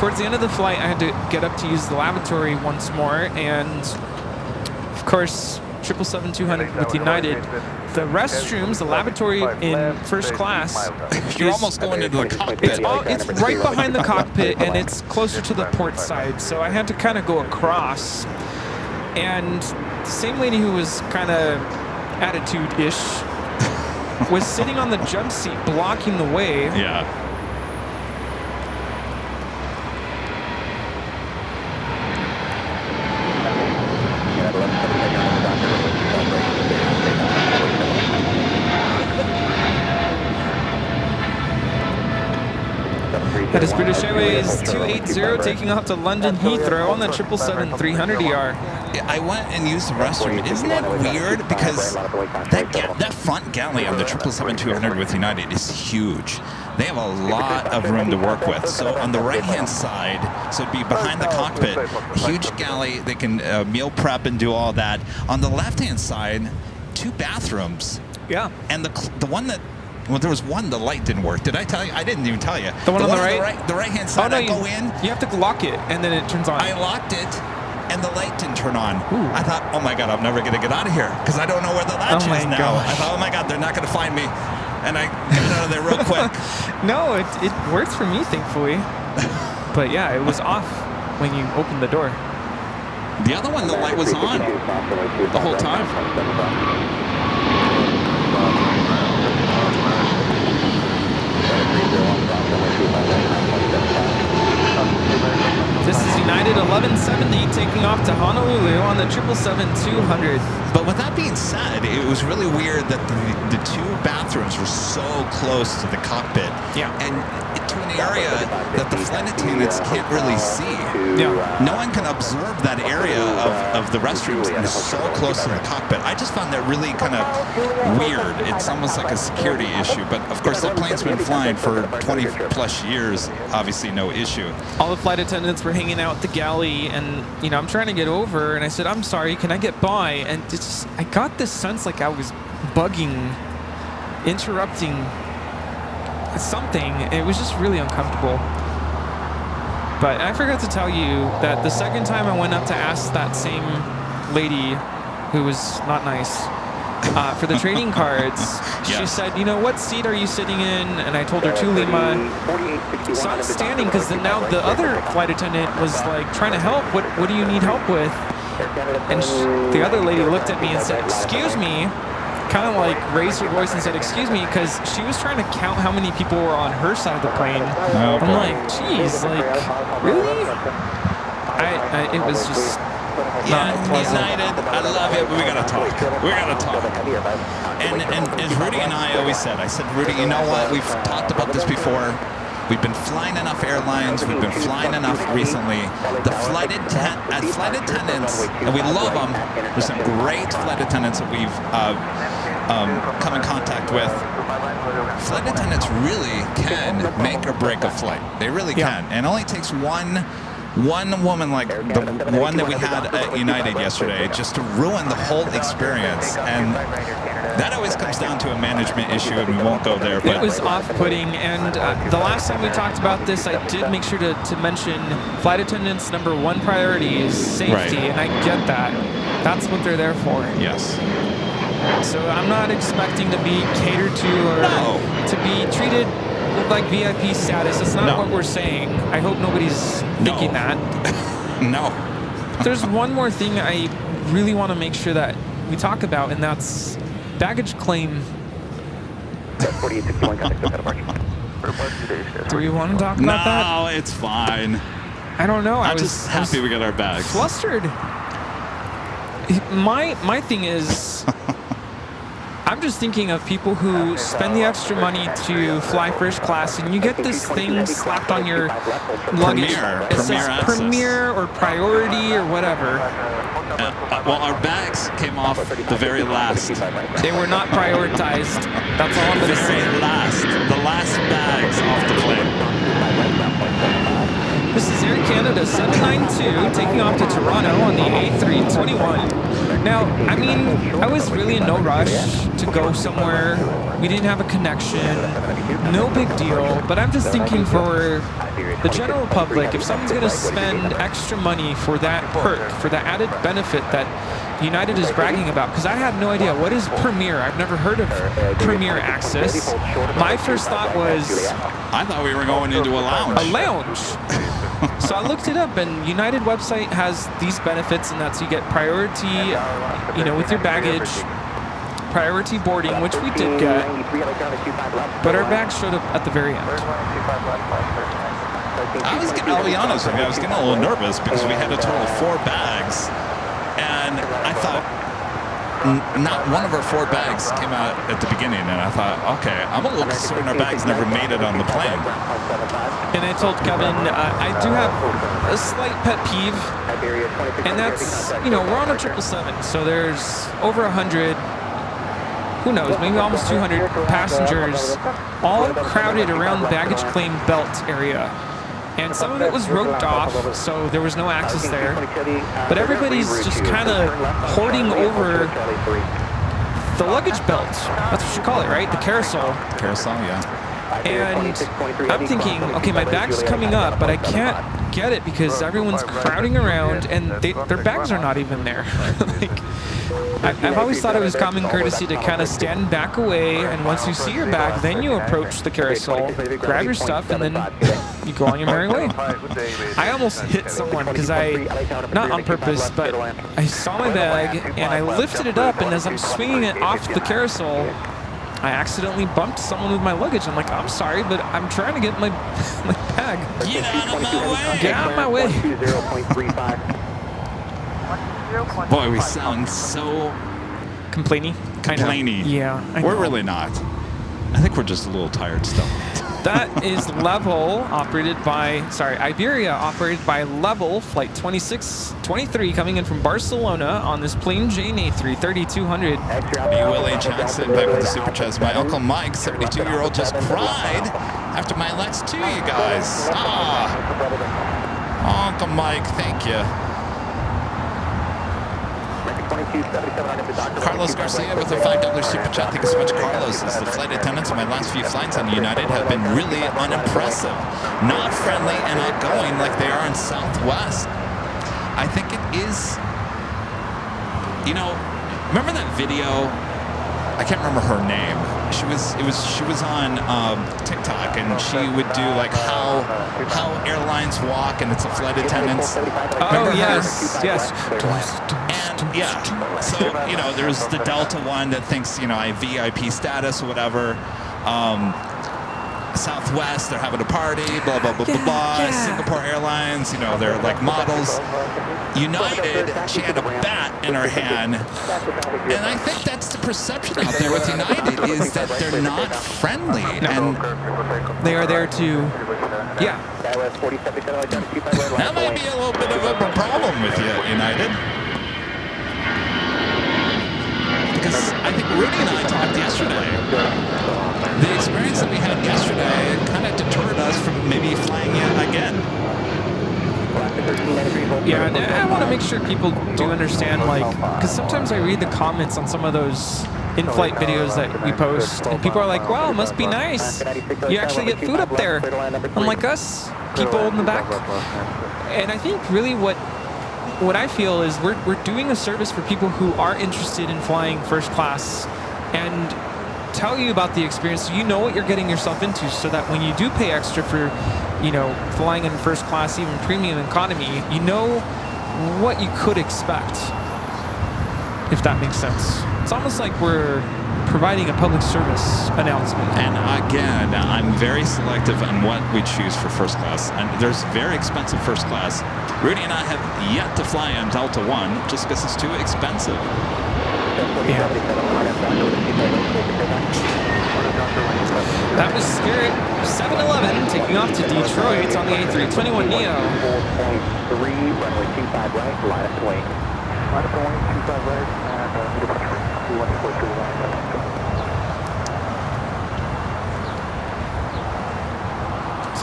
Towards the end of the flight, I had to get up to use the lavatory once more, and of course, 777-200 with United. The restrooms, the lavatory in first class, You're is- almost going into the cockpit. it's right behind the cockpit, and it's closer to the port side, so I had to kind of go across. And the same lady who was kind of attitude-ish was sitting on the jump seat blocking the way. Yeah. That is British Airways 280 taking off to London Heathrow on the 777-300ER. I went and used the restroom. Isn't it weird? Because that front galley on the 777-200 with United is huge. They have a lot of room to work with. So on the right-hand side, so it'd be behind the cockpit, huge galley. They can meal prep and do all that. On the left-hand side, 2 bathrooms. Yeah. And the one that, well, there was one, the light didn't work. Did I tell you? I didn't even tell you. The one on the right? The right-hand side, no, I go in. You have to lock it, and then it turns on. I locked it, and the light didn't turn on. Ooh. I thought, oh my God, I'm never going to get out of here because I don't know where the latch Oh my is now. gosh. I thought, oh my God, they're not going to find me. And I got out of there real quick. No, it worked for me, thankfully. But yeah, it was off when you opened the door. The other one, the light was on the whole time. This is United 1170 taking off to Honolulu on the 777-200. But with that being said, it was really weird that the 2 bathrooms were so close to the cockpit. Yeah. And to an area that the flight attendants can't really see. Yeah. No one can observe that area of the restrooms, and it's so close to the cockpit. I just found that really kind of weird. It's almost like a security issue. But of course, that plane's been flying for 20 plus years. Obviously, no issue. All the flight attendants were hanging out at the galley, and I'm trying to get over, and I said, I'm sorry, can I get by? And it's just, I got this sense like I was bugging, interrupting something. It was just really uncomfortable. But I forgot to tell you that the second time I went up to ask that same lady, who was not nice, for the trading cards, Yeah. she said, what seat are you sitting in? And I told her to Lima. So I'm standing because now the other flight attendant was like trying to help. What do you need help with? And the other lady looked at me and said, excuse me, kind of like raised her voice and said, excuse me, because she was trying to count how many people were on her side of the plane. Oh, I'm boy. like, geez, like, really? It was just not pleasant. United, I love it, but we gotta talk. We gotta talk. And as Rudy and I always said, I said, Rudy, you know what? We've talked about this before. We've been flying enough airlines. We've been flying enough recently. The flight attendants, and we love them. There's some great flight attendants that we've come in contact with. Flight attendants really can make or break a flight. They really can. And it only takes one woman like the one that we had at United yesterday just to ruin the whole experience. And that always comes down to a management issue, and we won't go there. But It was off-putting, and the last time we talked about this, I did make sure to mention flight attendants' #1 priority is safety, Right. and I get that. That's what they're there for. yes. So I'm not expecting to be catered to or No. to be treated like VIP status. That's not No. what we're saying. I hope nobody's thinking that. No. There's one more thing I really want to make sure that we talk about, and that's baggage claim. Do we want to talk about that? No, it's fine. I don't know. I'm just happy we got our bags. Flustered. My thing is, I'm just thinking of people who spend the extra money to fly first class, and you get this thing slapped on your luggage. It says Premier access. Premier or Priority or whatever. Well, our bags came off the very last. They were not prioritized. That's all I'm The going to say. very last. The last bags off the plane. This is Air Canada 792, taking off to Toronto on the A321. Now, I mean, I was really in no rush to go somewhere. We didn't have a connection. No big deal. But I'm just thinking for the general public, if someone's going to spend extra money for that perk, for the added benefit that United is bragging about, because I had no idea. What is Premier? I've never heard of Premier Access. My first thought was... I thought we were going into a lounge. A lounge. So I looked it up, and United website has these benefits, and that's you get priority, you know, with your baggage, priority boarding, which we did get, but our bags showed up at the very end. I'll be honest with you, I was getting a little nervous because we had a total of 4 bags, and I thought not one of our 4 bags came out at the beginning, and I thought, okay, I'm a little concerned our bags never made it on the plane. And I told Kevin, I do have a slight pet peeve, and that's, you know, we're on a 777, so there's over 100, who knows, maybe almost 200 passengers, all crowded around the baggage claim belt area. And some of it was roped off, so there was no access there. But everybody's just kind of hoarding over the luggage belt. That's what you call it, right? The carousel. Carousel, yeah. And I'm thinking, okay, my bag's coming up, but I can't get it because everyone's crowding around and their bags are not even there. Like, I've always thought it was common courtesy to kind of stand back away, and once you see your bag, then you approach the carousel, grab your stuff, and then you go on your merry way. I almost hit someone because not on purpose, but I saw my bag and I lifted it up, and as I'm swinging it off the carousel, I accidentally bumped someone with my luggage. I'm like, I'm sorry, but I'm trying to get my bag. Get out of my way! Get out of my way! Boy, we sound so Complainy? Kind of. complainy. Yeah. We're really not. I think we're just a little tired still. That is Iberia operated by Level Flight 2623 coming in from Barcelona on this Plane Jane A33200. Hey, Willie Jackson back with the Super Chats. My Uncle Mike, 72-year-old, just cried after my LAX 2, you guys. Uncle Mike, thank you. Carlos Garcia with a $5 super chat. Thank you so much, Carlos. As the flight attendants on my last few flights on United have been really unimpressive. Not friendly and outgoing like they are in Southwest. I think it is, you know, remember that video? I can't remember her name. She was on TikTok, and she would do like how airlines walk, and it's a flight attendants. Oh yes, yes. And yeah, so you know, there's the Delta one that thinks, you know, I have VIP status or whatever. Southwest, they're having a party, blah, blah, blah, blah, blah. Yeah. Singapore Airlines, you know, they're like models. United, she had a bat in her hand. And I think that's the perception out there with United, is that they're not friendly. And they are there to, yeah. That might be a little bit of a problem with you, United. Because I think Rudy and I talked yesterday. The experience that we had yesterday kind of deterred us from maybe flying it again. Yeah, and I want to make sure people do understand, like, because sometimes I read the comments on some of those in-flight videos that we post, and people are like, wow, it must be nice. You actually get food up there. Unlike us, people in the back. And I think really what I feel is we're doing a service for people who are interested in flying first class, and tell you about the experience so you know what you're getting yourself into, so that when you do pay extra for, you know, flying in first class, even premium economy, you know what you could expect, if that makes sense. It's almost like we're providing a public service announcement. And again, I'm very selective on what we choose for first class. And there's very expensive first class. Rudy and I have yet to fly on Delta One just because it's too expensive. Yeah. That was Spirit 711 taking off to Detroit on the A321 Neo.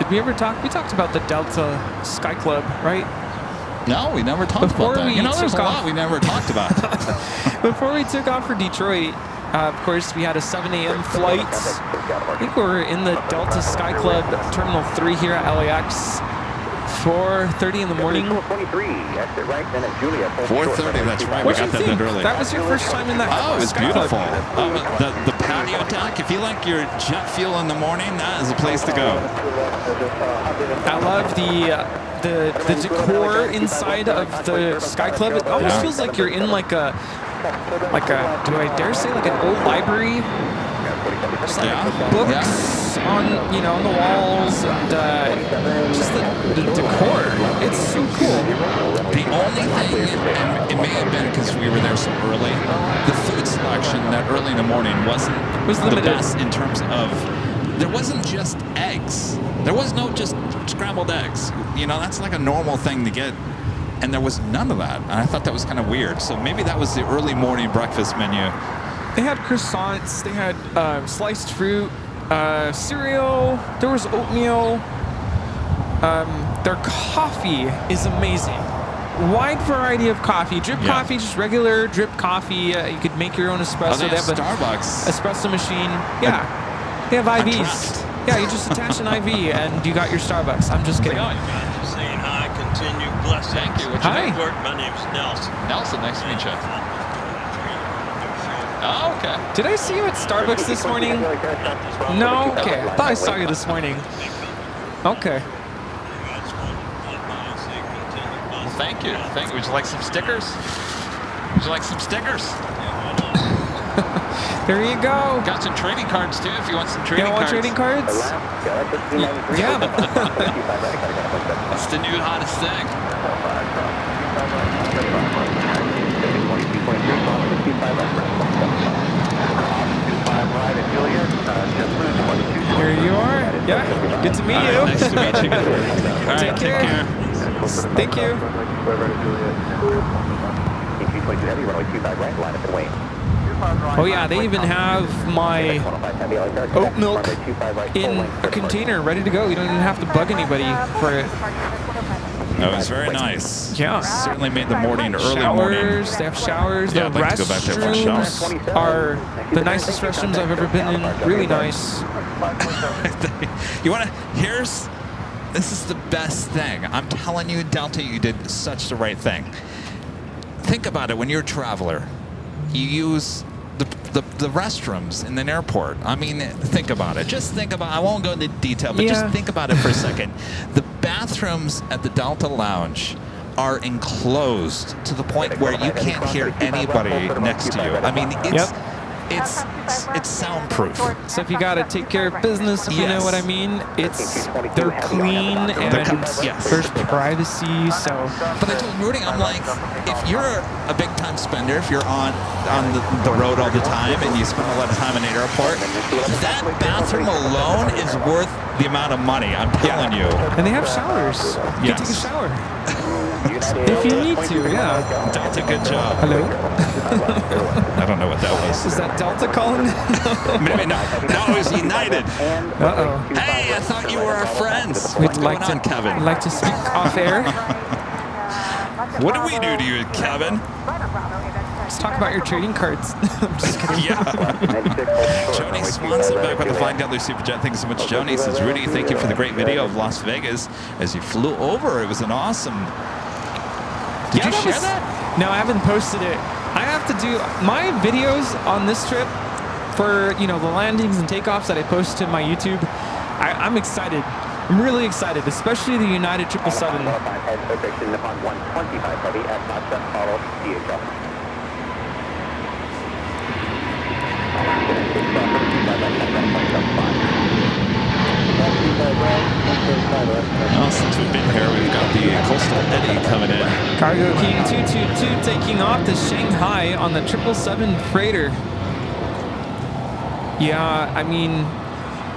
Did we ever talk? We talked about the Delta Sky Club, right? No, we never talked Before about that. we You know, there's a took lot off- we never talked about. Before we took off for Detroit, of course, we had a 7 a.m. flight. I think we're in the Delta Sky Club Terminal 3 here at LAX. 4:30 in the morning. 4:30, that's right. We What do got you that think? early. That was your first time in that Oh, it was Sky Club. beautiful. The patio deck, if you like your jet fuel in the morning, that is a place to go. I love the decor inside of the Sky Club. It almost Yeah. feels like you're in like a do I dare say like an old library? Just like Yeah. books on on the walls and just the decor. It's so cool. The only thing, and it may have been because we were there so early, the food selection that early in the morning wasn't the limited. best in terms of, there wasn't just eggs. There was no just scrambled eggs. That's like a normal thing to get. And there was none of that. And I thought that was kind of weird. So maybe that was the early morning breakfast menu. They had croissants. They had sliced fruit, cereal. There was oatmeal. Their coffee is amazing. Wide variety of coffee. Drip Yeah. coffee, just regular drip coffee. You could make your own espresso. Oh, they have a Starbucks. espresso machine. Yeah. They have IVs. draft. Yeah, you just attach an IV and you got your Starbucks. I'm just kidding. Just saying hi, continue blessings. Thank you. What's your Hi. name? My name's Nelson. Nelson, nice to meet you. Oh, okay. Did I see you at Starbucks this morning? No? Okay. I thought I saw you this morning. Okay. Well, thank you. Would you like some stickers? Would you like some stickers? There you go. Got some trading cards too if you want some You trading don't want cards. trading cards? Yeah. It's the new hottest thing. Here you are. Yeah. Good to meet you. Nice to meet you. All right, Take care. Thank you. Oh yeah, they even have my oat milk in a container ready to go. You don't even have to bug anybody for it. That was very nice. Yeah. Certainly made the morning early morning. Showers, they have showers. Yeah, The I'd like to go back there for a shower. restrooms are the nicest restrooms I've ever been in. Really nice. You want to? This is the best thing. I'm telling you, Delta, you did such the right thing. Think about it. When you're a traveler, you use the restrooms in an airport. I mean, think about it. Just think about. I won't go into detail, but just Yeah. think about it for a second. The bathrooms at the Delta Lounge are enclosed to the point where you can't hear anybody next to you. I mean, it's soundproof. So if you gotta take care of business, if you know what I mean, they're clean and yes. there's privacy. So But I told Rudy, I'm like, if you're a big time spender, if you're on the road all the time and you spend a lot of time in an airport, that bathroom alone is worth the amount of money. I'm telling you. and they have showers. You can take a Yes. shower if you need to. Yeah. Delta, good job. Hello. I don't know what that was. Is that Delta calling? Maybe no, it was United. Uh-oh. Hey, I thought you were our friends. We'd What's like going on, to Kevin? We'd like to speak off air. What do we do to you, Kevin? Let's talk about your trading cards. I'm just kidding. Yeah. Joni Swanson back with the Flying Delta Superjet. Thanks so much, Joni. Says, Rudy, thank you for the great video of Las Vegas as you flew over. It was an awesome. Did you share that? No, I haven't posted it. I have to do my videos on this trip for the landings and takeoffs that I post to my YouTube. I'm excited. I'm really excited, especially the United 777. Well, since we've been here, we've got the Coastal Eddie coming in. Cargo King 222 taking off to Shanghai on the 777 freighter. Yeah, I mean,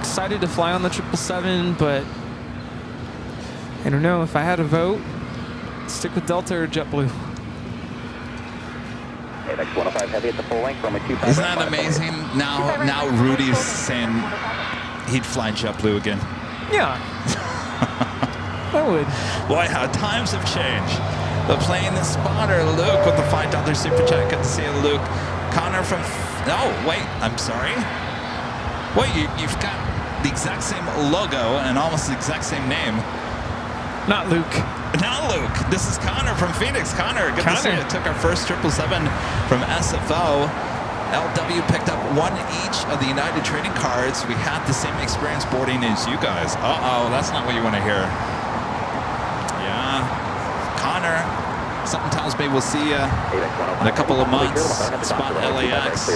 excited to fly on the 777, but I don't know if I had a vote. Stick with Delta or JetBlue. Isn't that amazing? Now Rudy's saying he'd fly JetBlue again. Yeah. That would. Boy, how times have changed. The plane spotter, Luke, with the $5 super chat. Good to see you, Luke. Connor from... Oh, wait, I'm sorry. Wait, you've got the exact same logo and almost the exact same name. Not Luke. Not Luke. This is Connor from Phoenix. Connor, good to see you. Took our first 777 from SFO. LW picked up one each of the United trading cards. We had the same experience boarding as you guys. Uh-oh, that's not what you want to hear. Yeah. Connor, something tells me we'll see you in a couple of months. Spot LAX.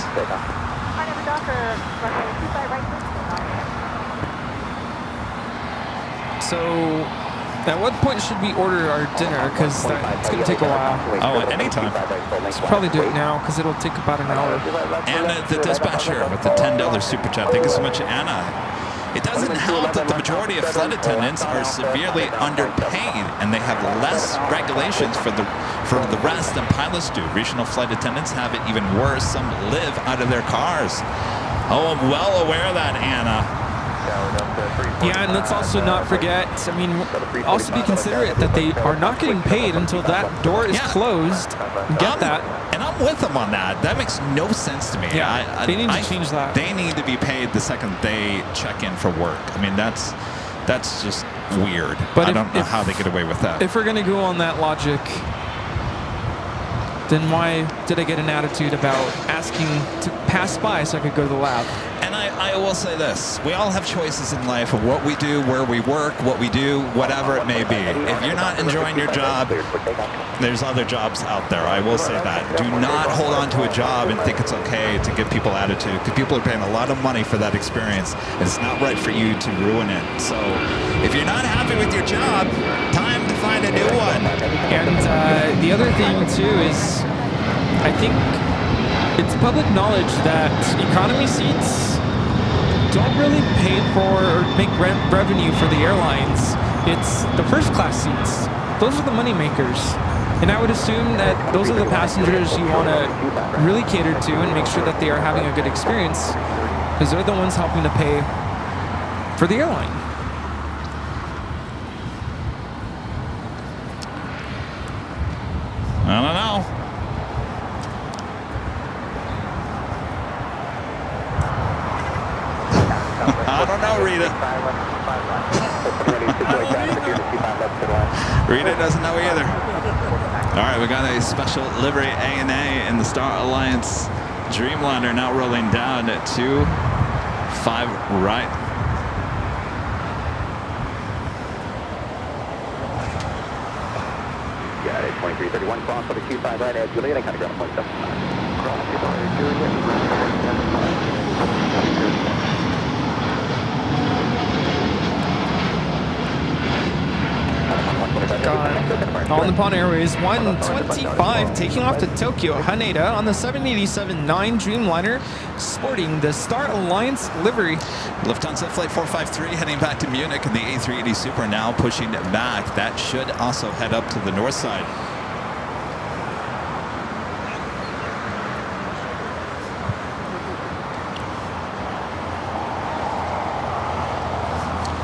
So, at what point should we order our dinner? Because it's going to take a while. Oh, at any time. Let's probably do it now because it'll take about an hour. Anna, the dispatcher, with the $10 super chat. Thank you so much, Anna. It doesn't help that the majority of flight attendants are severely underpaid, and they have less regulations for the rest than pilots do. Regional flight attendants have it even worse. Some live out of their cars. Oh, I'm well aware of that, Anna. Yeah, and let's also not forget, I mean, also be considerate that they are not getting paid until that door is closed. Get that. And I'm with them on that. That makes no sense to me. Yeah, they need to change that. They need to be paid the second they check in for work. I mean, that's just weird. But I don't know how they get away with that. If we're going to go on that logic, then why did I get an attitude about asking to pass by so I could go to the lab? And I will say this. We all have choices in life of what we do, where we work, what we do, whatever it may be. If you're not enjoying your job, there's other jobs out there. I will say that. Do not hold on to a job and think it's okay to give people attitude, because people are paying a lot of money for that experience. And it's not right for you to ruin it. So if you're not happy with your job, time to find a new one. And the other thing, too, is I think it's public knowledge that economy seats don't really pay for or make revenue for the airlines. It's the first class seats. Those are the money makers. And I would assume that those are the passengers you want to really cater to and make sure that they are having a good experience, because they're the ones helping to pay for the airline. I don't know. I don't know, Rita. Rita doesn't know either. All right, we got a special livery ANA in the Star Alliance Dreamliner now rolling down at 2-5 right. Got it, 2331 cross for the Q5 right as Juliet, and kind of ground point 7. Cross Juliet, All Nippon Airways 125 taking off to Tokyo Haneda on the 787-9 Dreamliner, sporting the Star Alliance livery. Lufthansa Flight 453 heading back to Munich, and the A380 Super now pushing back. That should also head up to the north side.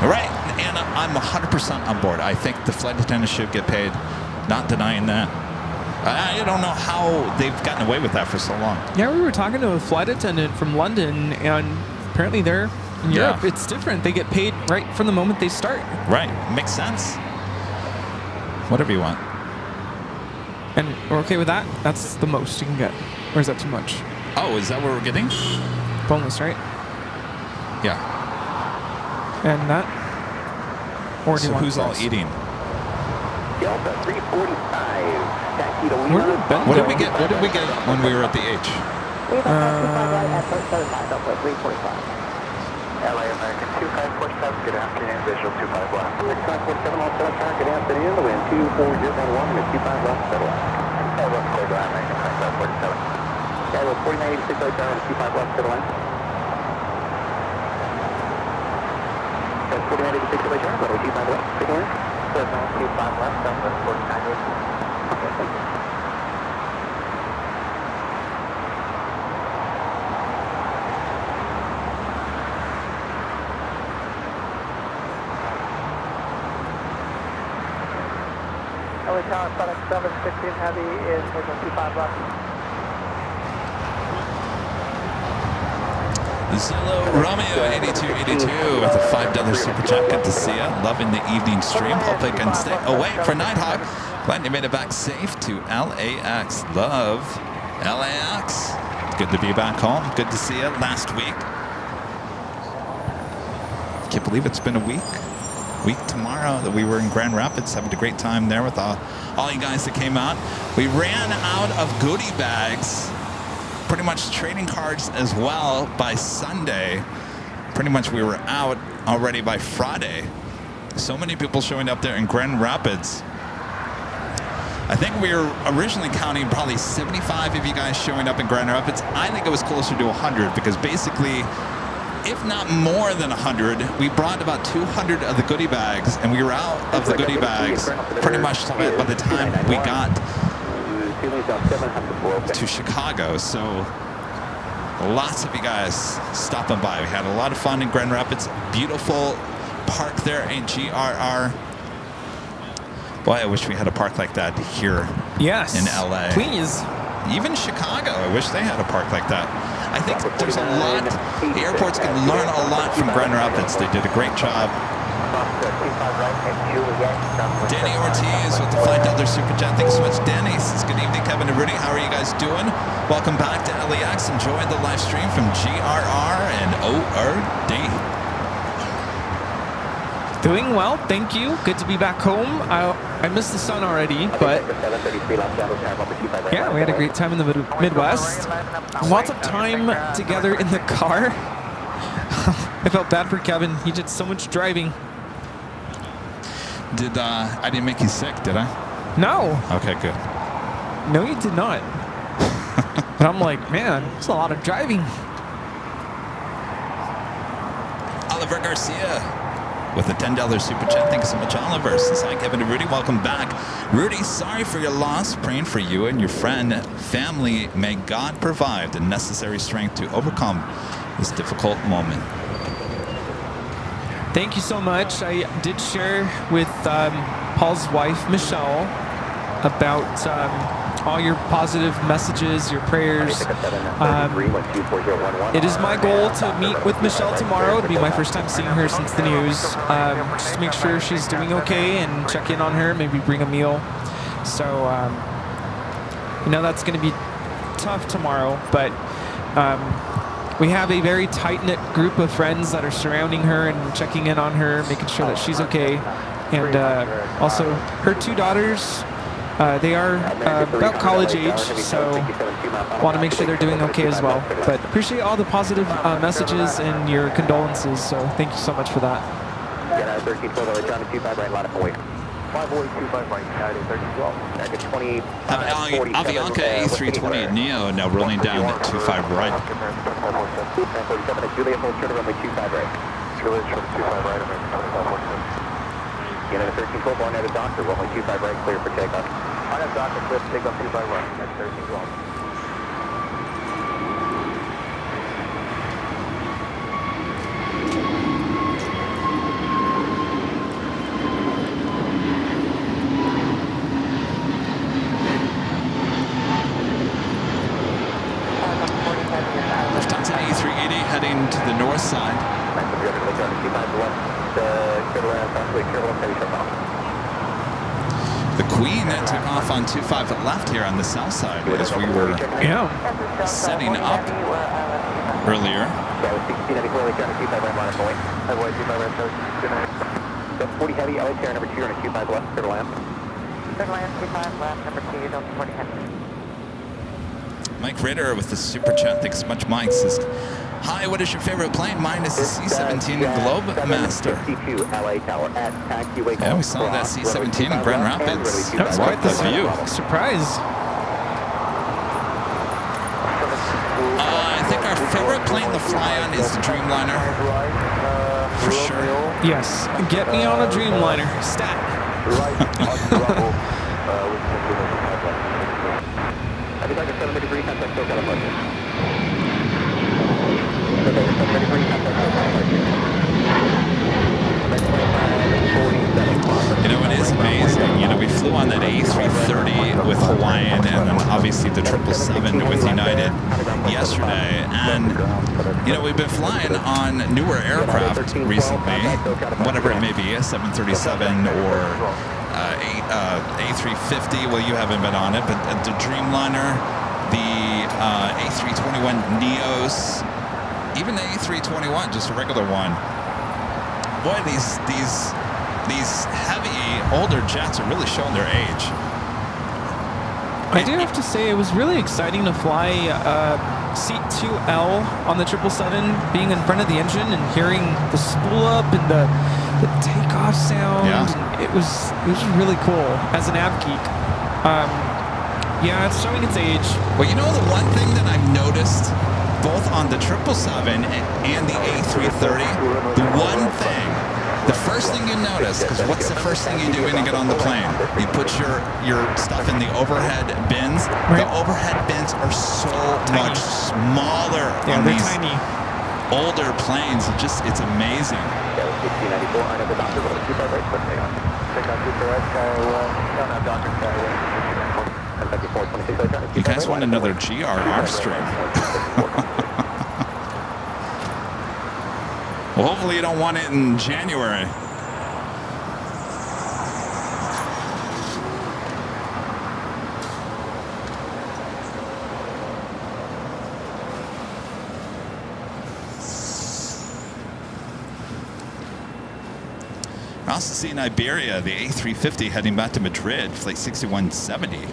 All right, and I'm 100% on board. I think the flight attendants should get paid. Not denying that. I don't know how they've gotten away with that for so long. Yeah, we were talking to a flight attendant from London, and apparently they're in Europe. It's different. They get paid right from the moment they start. Right. Makes sense. Whatever you want. And we're okay with that? That's the most you can get. Or is that too much? Oh, is that what we're getting? Boneless, right? Yeah. And that? Or do So you want who's all fries? eating? Delta 345, taxi to Where did Ben What go? did we get? What did we get when we were at the H? We have a 255 at 345. LA American 2547, good afternoon, visual 25 left. 6547, all set up, good afternoon, the wind 24011, with 25 left, settle out. 25 left, clear to American 2547. Yeah, with 4986 right there, with 25 left, settle out. 4986 right there, with 25 left, settle out. 25 left, down with 4986. Okay, thank you. Team Heavy is taking 25 left. Zillow Romeo 8282 with a $5 super chat. Good to see you. Loving the evening stream. Hope I can stay awake for Nighthawk. Glad you made it back safe to LAX. Love LAX. Good to be back home. Good to see you last week. Can't believe it's been a week tomorrow that we were in Grand Rapids, having a great time there with all you guys that came out. We ran out of goodie bags, pretty much trading cards as well by Sunday. Pretty much we were out already by Friday. So many people showing up there in Grand Rapids. I think we were originally counting probably 75 of you guys showing up in Grand Rapids. I think it was closer to 100 because basically, if not more than 100, we brought about 200 of the goodie bags, and we were out of the goodie bags pretty much by the time we got to Chicago. So lots of you guys stopping by. We had a lot of fun in Grand Rapids. Beautiful park there in GRR. Boy, I wish we had a park like that here in LA. Please. Even Chicago, I wish they had a park like that. I think there's a lot, the airports can learn a lot from Grand Rapids. They did a great job. Danny Ortiz with the $5 super chat. Thanks so much, Danny. Says, good evening, Kevin and Rudy. How are you guys doing? Welcome back to LAX. Enjoying the live stream from GRR and ORD. Doing well, thank you. Good to be back home. I missed the sun already, but yeah, we had a great time in the Midwest. Lots of time together in the car. I felt bad for Kevin. He did so much driving. I didn't make you sick, did I? No. Okay, good. No, you did not. But I'm like, man, it's a lot of driving. Oliver Garcia with a $10 super chat. Thanks so much, Oliver. Says, hi, Kevin and Rudy. Welcome back. Rudy, sorry for your loss. Praying for you and your friend, family. May God provide the necessary strength to overcome this difficult moment. Thank you so much. I did share with Paul's wife, Michelle, about all your positive messages, your prayers. It is my goal to meet with Michelle tomorrow. It'll be my first time seeing her since the news. Just to make sure she's doing okay and check in on her, maybe bring a meal. So, that's going to be tough tomorrow, but we have a very tight-knit group of friends that are surrounding her and checking in on her, making sure that she's okay. And also her two daughters, they are about college age, so want to make sure they're doing okay as well. But appreciate all the positive messages and your condolences, so thank you so much for that. Avianca A320 Neo now rolling down at 25 right. Unit 1312, on at a doctor, runway 25 right, clear for takeoff. On at doctor, clear for takeoff 25 right, that's 1312. Lufthansa A380 heading to the north side. The Queen took off on 25 left here on the south side as we were setting up earlier. The 40 heavy, LA Terra number 2 on a 25 left, clear to land. Clear to land, 25 left, number 2, don't 40 heavy. Mike Ritter with the super chat. Thanks so much, Mike. Says, hi, what is your favorite plane? Mine is the C-17 Globemaster. Yeah, we saw that C-17 in Grand Rapids. That was quite the view. Surprise. I think our favorite plane to fly on is the Dreamliner. For sure. Yes, get me on a Dreamliner. Stat. I think like a 70-degree contact still got a budget. It is amazing. We flew on that A330 A330 with Hawaiian, and then obviously the 777 with United yesterday. And, you know, we've been flying on newer aircraft recently, whatever it may be, a 737 or A350. Well, you haven't been on it, but the Dreamliner, the A321 Neos, even the A321, just a regular one. Boy, these heavy older jets are really showing their age. I do have to say it was really exciting to fly seat 2L on the 777, being in front of the engine and hearing the spool up and the takeoff sound. Yeah. It was really cool as an av geek. Yeah, it's showing its age. Well, you know, the one thing that I've noticed both on the 777 and the A330, the one thing, the first thing you notice, because what's the first thing you do when you get on the plane? You put your stuff in the overhead bins. Right. The overhead bins are so much smaller on they're these tiny. older planes. It's amazing. You guys want another GRR stream? Well, hopefully you don't want it in January. We're also seeing Iberia, the A350 heading back to Madrid, flight 6170.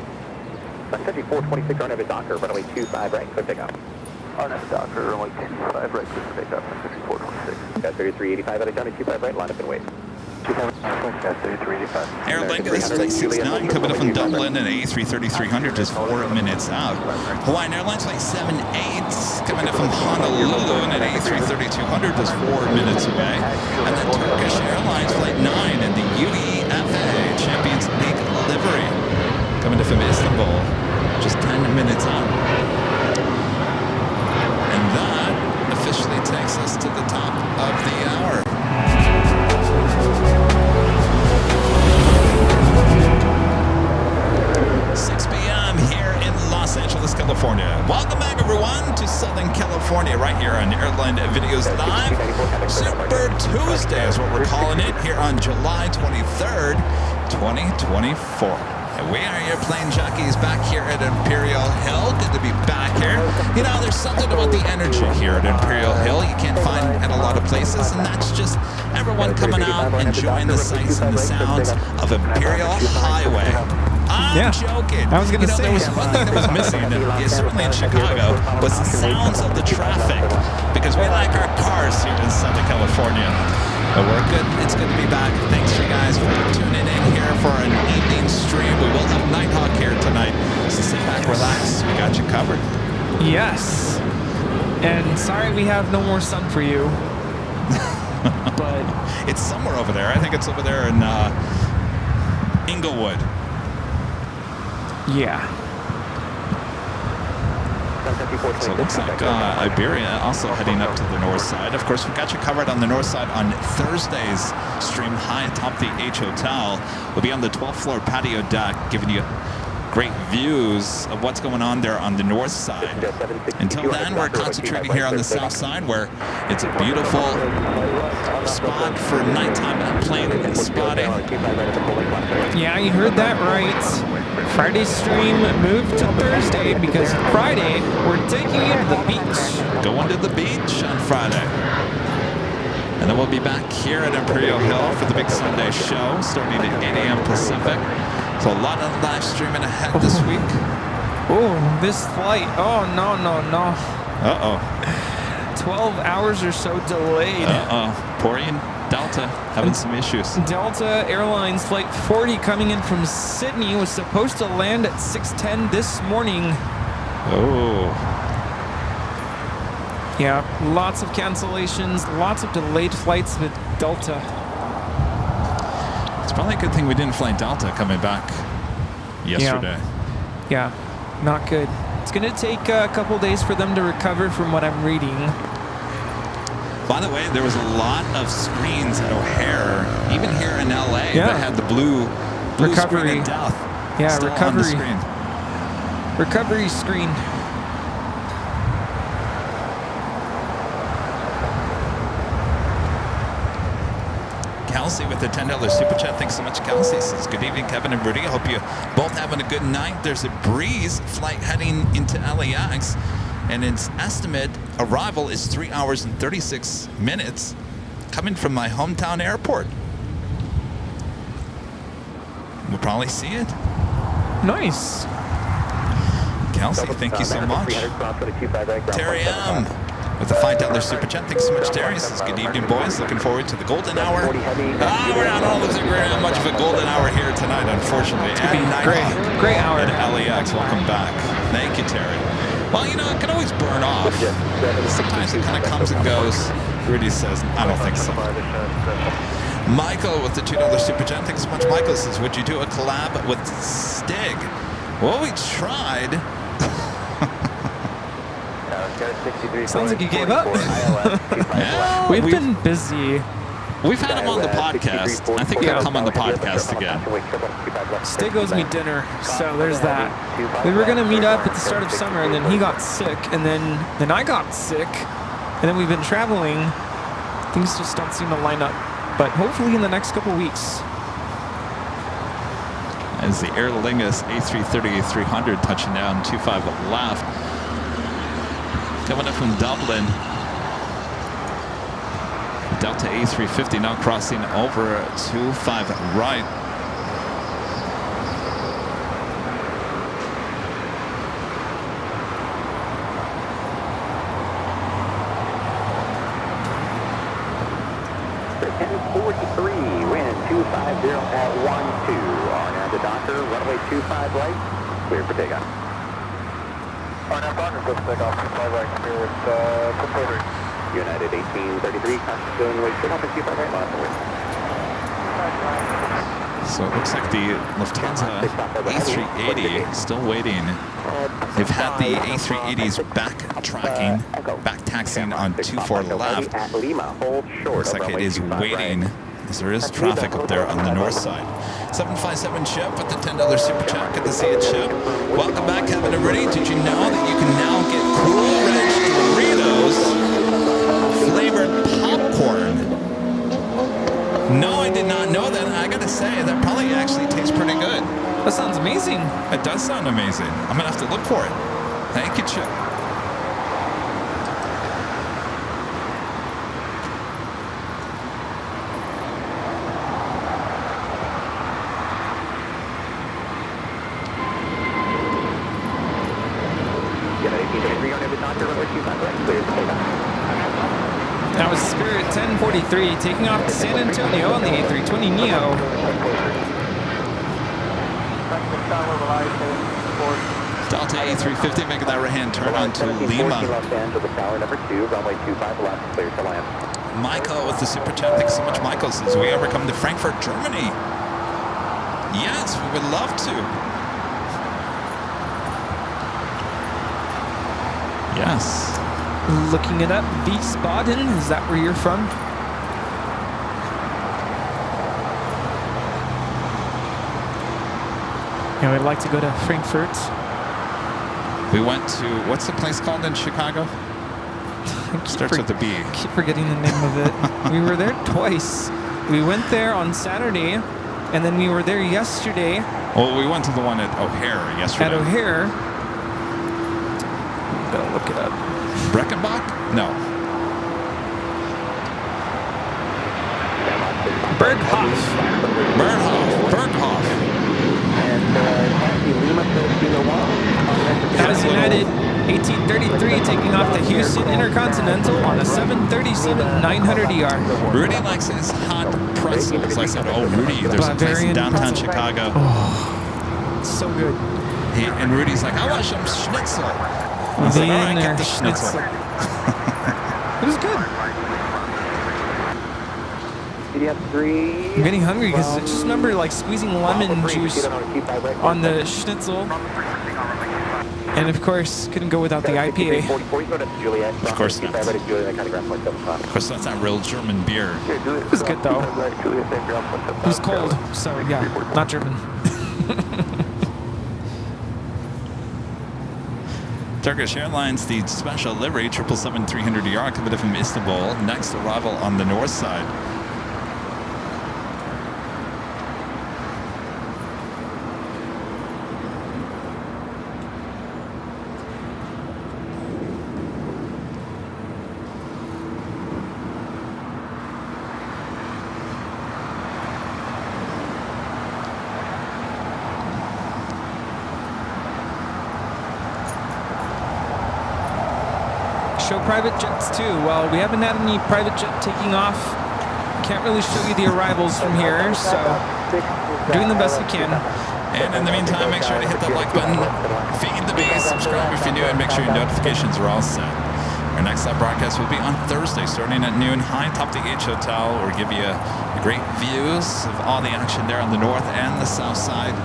426 runway Docker, runway 25 right, quick takeoff. RNF Docker, runway 25 right, quick takeoff, 426. Got 3385 out of Johnny, 25 right, line up and wait. Air Lingus, flight 69, coming up from Dublin, and A330-300 just 4 minutes out. Hawaiian Airlines, flight 78, coming up from Honolulu, and an A330-200 just 4 minutes away. And then Turkish Airlines, flight 9, and the UEFA Champions League livery, coming up from Istanbul, just 10 minutes out. And that officially takes us to the top of the hour. Here in Los Angeles, California. Welcome back, everyone, to Southern California, right here on Airline Videos Live. Super Tuesday is what we're calling it, here on July 23rd, 2024. And we are your plane jockeys back here at Imperial Hill. Good to be back here. You know, there's something about the energy here at Imperial Hill you can't find at a lot of places, and that's just everyone coming out, enjoying the sights and the sounds of Imperial Highway. I'm joking. I was going to say, there was one thing that was missing, certainly in Chicago, was the sounds of the traffic, because we like our cars here in Southern California. But we're good. It's good to be back. Thanks, you guys, for tuning in here for an evening stream. We will have Nighthawk here tonight, so sit back, relax. We got you covered. Yes. And sorry we have no more sun for you. But it's somewhere over there. I think it's over there in Inglewood. Yeah. So it looks like Iberia also heading up to the north side. Of course, we got you covered on the north side on Thursday's stream high atop the H Hotel. We'll be on the 12th floor patio deck, giving you great views of what's going on there on the north side. Until then, we're concentrating here on the south side, where it's a beautiful spot for nighttime plane spotting. Yeah, you heard that right. Friday's stream moved to Thursday because Friday we're taking you to the beach. Going to the beach on Friday. And then we'll be back here at Imperial Hill for the big Sunday show, starting at 8 a.m. Pacific. So a lot of live streaming ahead this week. Oh, this flight. Oh, no. Uh-oh. 12 hours or so delayed. Uh-oh. Pouring Delta having some issues. Delta Airlines Flight 40 coming in from Sydney was supposed to land at 6:10 this morning. Oh. Yeah, lots of cancellations, lots of delayed flights with Delta. It's probably a good thing we didn't fly Delta coming back yesterday. Yeah, not good. It's going to take a couple days for them to recover from what I'm reading. By the way, there was a lot of screens at O'Hare, even here in LA, that had the blue recovery screen of death. Yeah, Still on the screen. Recovery screen. Kelsey with the $10 super chat. Thanks so much, Kelsey. Says, good evening, Kevin and Rudy. I hope you both having a good night. There's a breeze flight heading into LAX, and its estimate arrival is 3 hours and 36 minutes coming from my hometown airport. We'll probably see it. Nice. Kelsey, thank you so much. Terry M. with the $5 super chat. Thanks so much, Terry. Says, good evening, boys. Looking forward to the golden hour. We're not all looking very much of a golden hour here tonight, unfortunately. Great hour. At LAX. Welcome back. Thank you, Terry. Well, you know, it can always burn off. Sometimes it kind of comes and goes. Rudy says, I don't think so. Michael with the $2 super chat. Thanks so much. Michael says, would you do a collab with Stig? Well, we tried. Sounds like you gave up. Yeah, we've been busy. We've had him on the podcast. I think he'll come on the podcast again. Stig owes me dinner, so there's that. We were gonna meet up at the start of summer, and then he got sick, and then I got sick, and then we've been traveling. Things just don't seem to line up, but hopefully in the next couple weeks. As the Aer Lingus A330-300 touching down 25 left. Coming up from Dublin. Delta A350 now crossing over 25 right. wind 250 at 12. On the Doctor, runway 25 right, clear for takeoff. On our Doctor, good takeoff, 25 right, clear with completed. United 1833, constant runway 25 right, last away. So it looks like the Lufthansa A380 still waiting. They've had the A380s back taxiing on 24 left. Looks like it is waiting, as there is traffic up there on the north side. 757 Chip with the $10 super chat. Good to see you, Chip. Welcome back, Kevin and Rudy. Did you know that you can now get Cool Ranch Doritos flavored popcorn? No, I did not know that. I gotta say, that probably actually tastes pretty good. That sounds amazing. It does sound amazing. I'm gonna have to look for it. Thank you, Chip. That was Spirit 1043 taking off to San Antonio on the A320neo. Delta A350 making that right-hand turn onto Lima. Michael with the super chat. Thanks so much, Michael. Says, we ever come to Frankfurt, Germany? Yes, we would love to. Yes. Looking it up, Wiesbaden, is that where you're from? Yeah, we'd like to go to Frankfurt. We went to, what's the place called in Chicago? Starts with a B. I keep forgetting the name of it. We were there twice. We went there on Saturday, and then we were there yesterday. Well, we went to the one at O'Hare yesterday. At O'Hare. I'm gonna look it up. Breckenbach? No. Berghoff. As United 1833 taking off the Houston Intercontinental on a 737-900ER. Rudy likes his hot pretzels. I said, oh, Rudy, there's a place in downtown Chicago. Oh, so good. And Rudy's like, I want some schnitzel. I was like, all right, get the schnitzel. It was good. I'm getting hungry because I just remember like squeezing lemon juice on the schnitzel. And of course, couldn't go without the IPA. Of course not. Of course, that's not real German beer. It was good though. It was cold, so yeah, not German. Turkish Airlines, the special livery 777-300ER coming from Istanbul. Next arrival on the north side. Show private jets too. Well, we haven't had any private jet taking off. Can't really show you the arrivals from here, so doing the best we can. And in the meantime, make sure to hit that like button, feed the base, subscribe if you're new, and make sure your notifications are all set. Our next live broadcast will be on Thursday, starting at noon, high atop the H Hotel. We'll give you great views of all the action there on the north and the south side.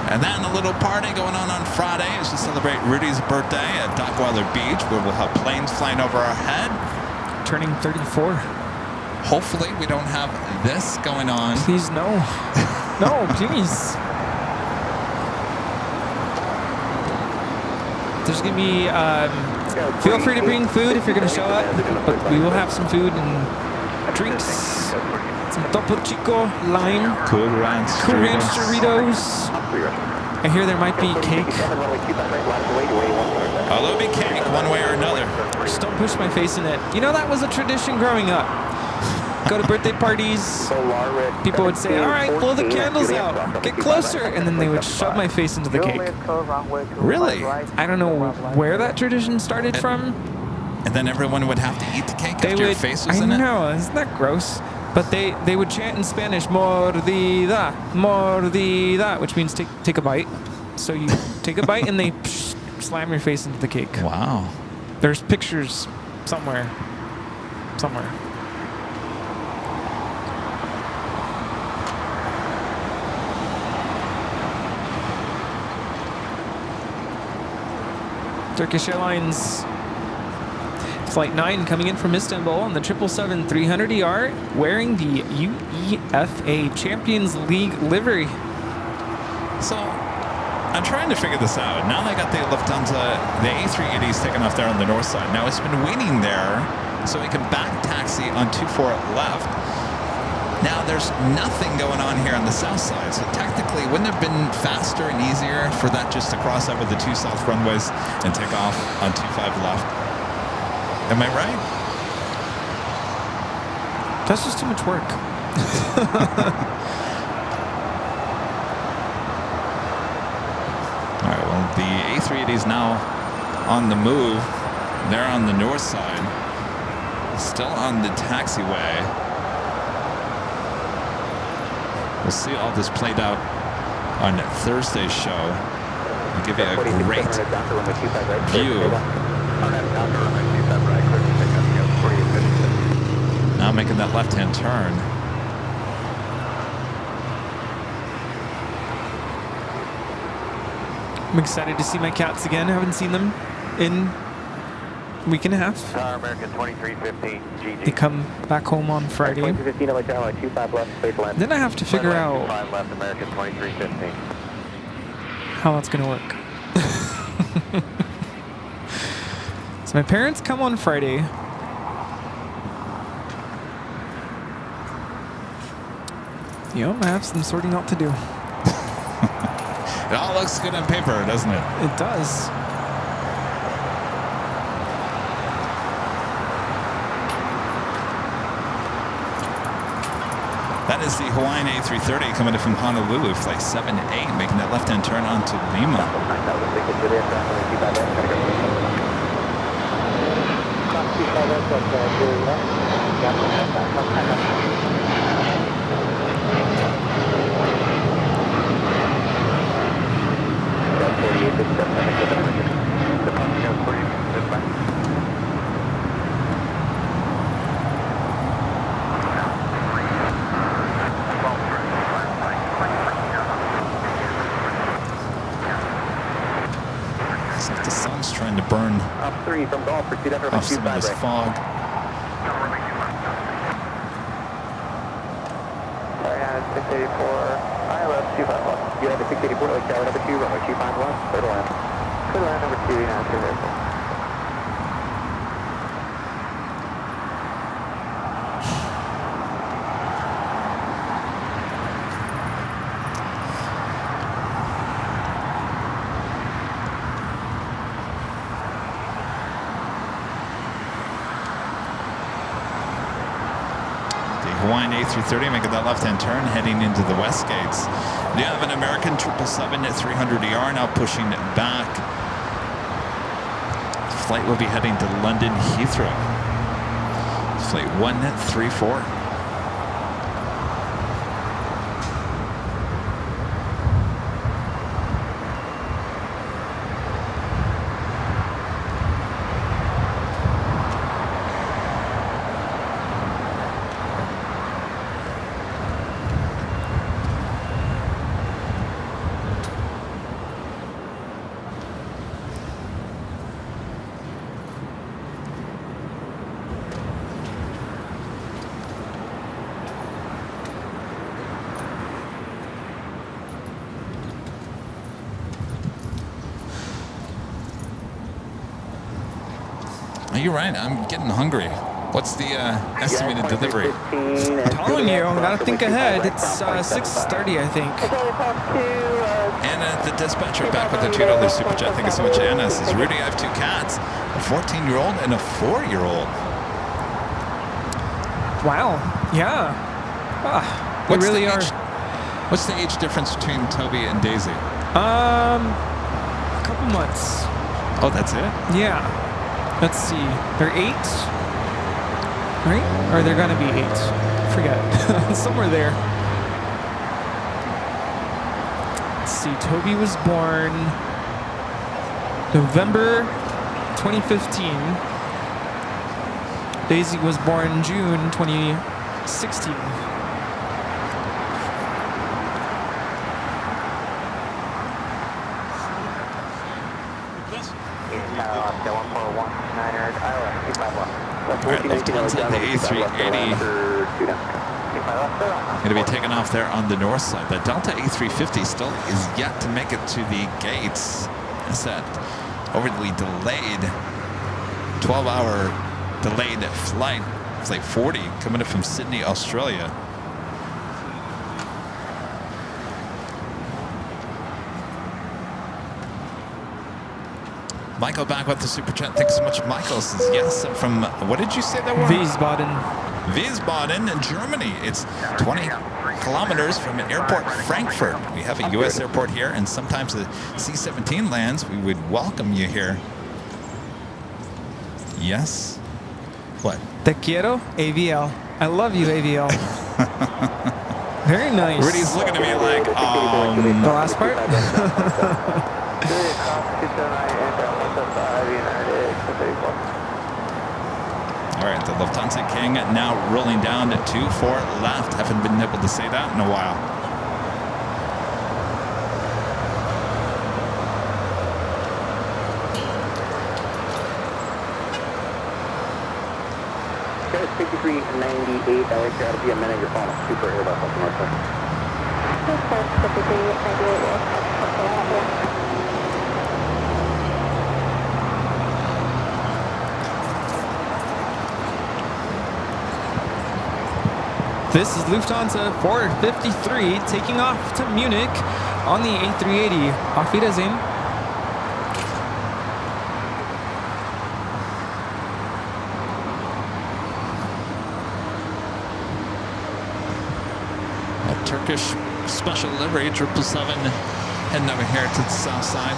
And then a little party going on Friday as we celebrate Rudy's birthday at Dockweiler Beach, where we'll have planes flying over our head. Turning 34. Hopefully we don't have this going on. Please, no. No, please. There's going to be, feel free to bring food if you're going to show up, but we will have some food and drinks. Some Topo Chico, lime, Cool Ranch Doritos. I hear there might be cake. Oh, there'll be cake one way or another. Just don't push my face in it. You know, that was a tradition growing up. Go to birthday parties. People would say, all right, blow the candles out. Get closer. And then they would shove my face into the cake. Really? I don't know where that tradition started from. And then everyone would have to eat the cake They after your would, face was I in it? know, isn't that gross? But they would chant in Spanish, mordida, mordida, which means take a bite. So you take a bite and they slam your face into the cake. Wow. There's pictures somewhere. Turkish Airlines Flight 9 coming in from Istanbul on the 777-300ER wearing the UEFA Champions League livery. So, I'm trying to figure this out. Now they got the Lufthansa, the A380s taken off there on the north side. Now it's been waiting there so we can back taxi on 24 left. Now there's nothing going on here on the south side. So technically, wouldn't it have been faster and easier for that just to cross over the 2 south runways and take off on 25 left? Am I right? That's just too much work. All right, well, the A380 is now on the move. They're on the north side. Still on the taxiway. We'll see all this played out on Thursday's show. We'll give you a great view. Now making that left-hand turn. I'm excited to see my cats again. I haven't seen them in a week and a half. American 2315, GG. They come back home on Friday. 2315, LA Tower, 25 left, space land. Then I have to figure out 25 left, American 2315. how that's going to work. So my parents come on Friday. Yep, I have some sorting out to do. It all looks good on paper, doesn't it? It does. That is the Hawaiian A330 coming in from Honolulu, flight 78, making that left-hand turn onto Lima. Looks like the sun's trying to burn Up 3 from Golf, proceed under off some of this fog. Sorry, 684, I left 25 left. You have a 684, like tower number 2, runway 25 left, clear to land. line number 2, now to airport. Hawaiian A330 making that left-hand turn, heading into the west gates. We have an American 777 at 300ER now pushing back. The flight will be heading to London Heathrow. Flight 134. You're right. I'm getting hungry. What's the estimated delivery? I'm telling you, gotta think ahead. It's 6:30, I think. Anna, the dispatcher, back with a $2 super chat. Thank you so much, Anna. Says, Rudy, I have 2 cats, a 14-year-old and a 4-year-old. Wow. Yeah. They really are. What's the age difference between Toby and Daisy? A couple months. Oh, that's it? Yeah. Let's see. They're 8, right? Or they're gonna be 8. Forget. Somewhere there. Let's see. Toby was born November 2015. Daisy was born June 2016. Alright, Lufthansa, the A380 going to be taken off there on the north side. The Delta A350 still is yet to make it to the gates. It's that overly delayed 12-hour delayed flight. It's like 40 coming in from Sydney, Australia. Michael back with the super chat. Thanks so much, Michael. Says yes from, what did you say that were? Wiesbaden. Wiesbaden in Germany. It's 20 kilometers from an airport, Frankfurt. We have a U.S. airport here, and sometimes the C-17 lands. We would welcome you here. Yes? What? Te quiero, AVL. I love you, AVL. Very nice. Rudy's looking at me like, The last part? All right, the Lufthansa King now rolling down to 2-4 left. Haven't been able to say that in a while. Okay, 5398, I like to be a minute, your phone, super Airbus up north side. 5398, This is Lufthansa 453 taking off to Munich on the A380. Auf Wiedersehen. A Turkish special livery 777 heading over here to the south side.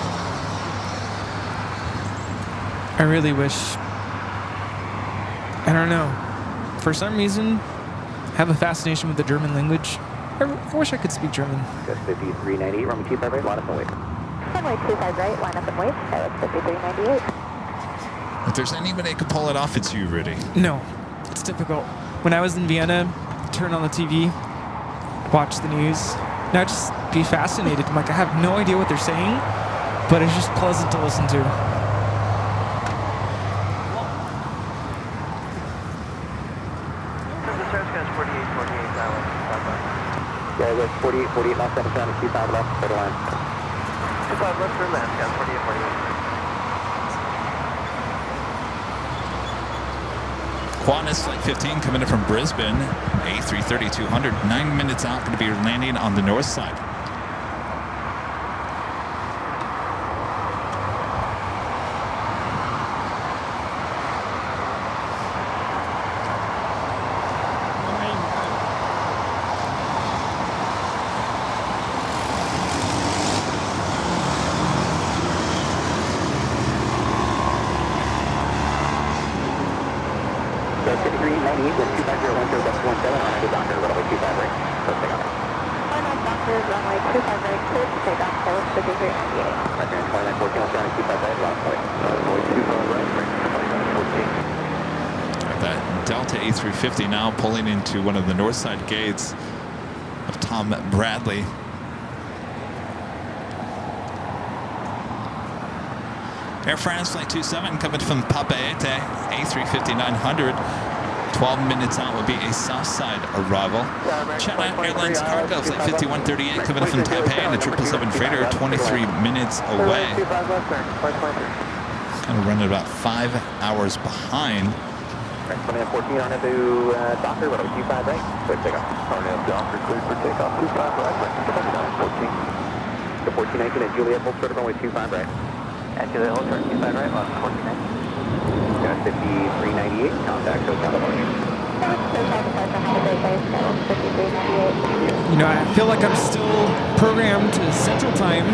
I really wish, I don't know, for some reason, I have a fascination with the German language. I wish I could speak German. Just 5398, runway 25 right, line up and wait. Runway 25 right, line up and wait. Pilot 5398. If there's anybody who could pull it off, it's you, Rudy. No, it's difficult. When I was in Vienna, turn on the TV, watch the news, and I'd just be fascinated. I'm like, I have no idea what they're saying, but it's just pleasant to listen to. Yeah, that's 48, 48, left 7, 25 left, clear line. 25 left for land, 48, 48. Qantas Flight 15 coming in from Brisbane, A330-200, 9 minutes out, going to be landing on the north side. Delta A350 now pulling into one of the north side gates of Tom Bradley. Air France Flight 27 coming from Papeete, A350-900. 12 minutes out will be a south side arrival. China Airlines Cargo Flight 5138 coming in from Taipei and the 777 freighter, 23 minutes away. Kind of running about 5 hours behind. 14 on into Docker, runway 25 right, clear takeoff. Docker, clear for takeoff, 25 right, 14. 1419 at Juliet, hold short of runway 25 right. At Juliet, hold short, 25 right, 1419. Got 5398, contact hotel departure. You know, I feel like I'm still programmed to Central Time.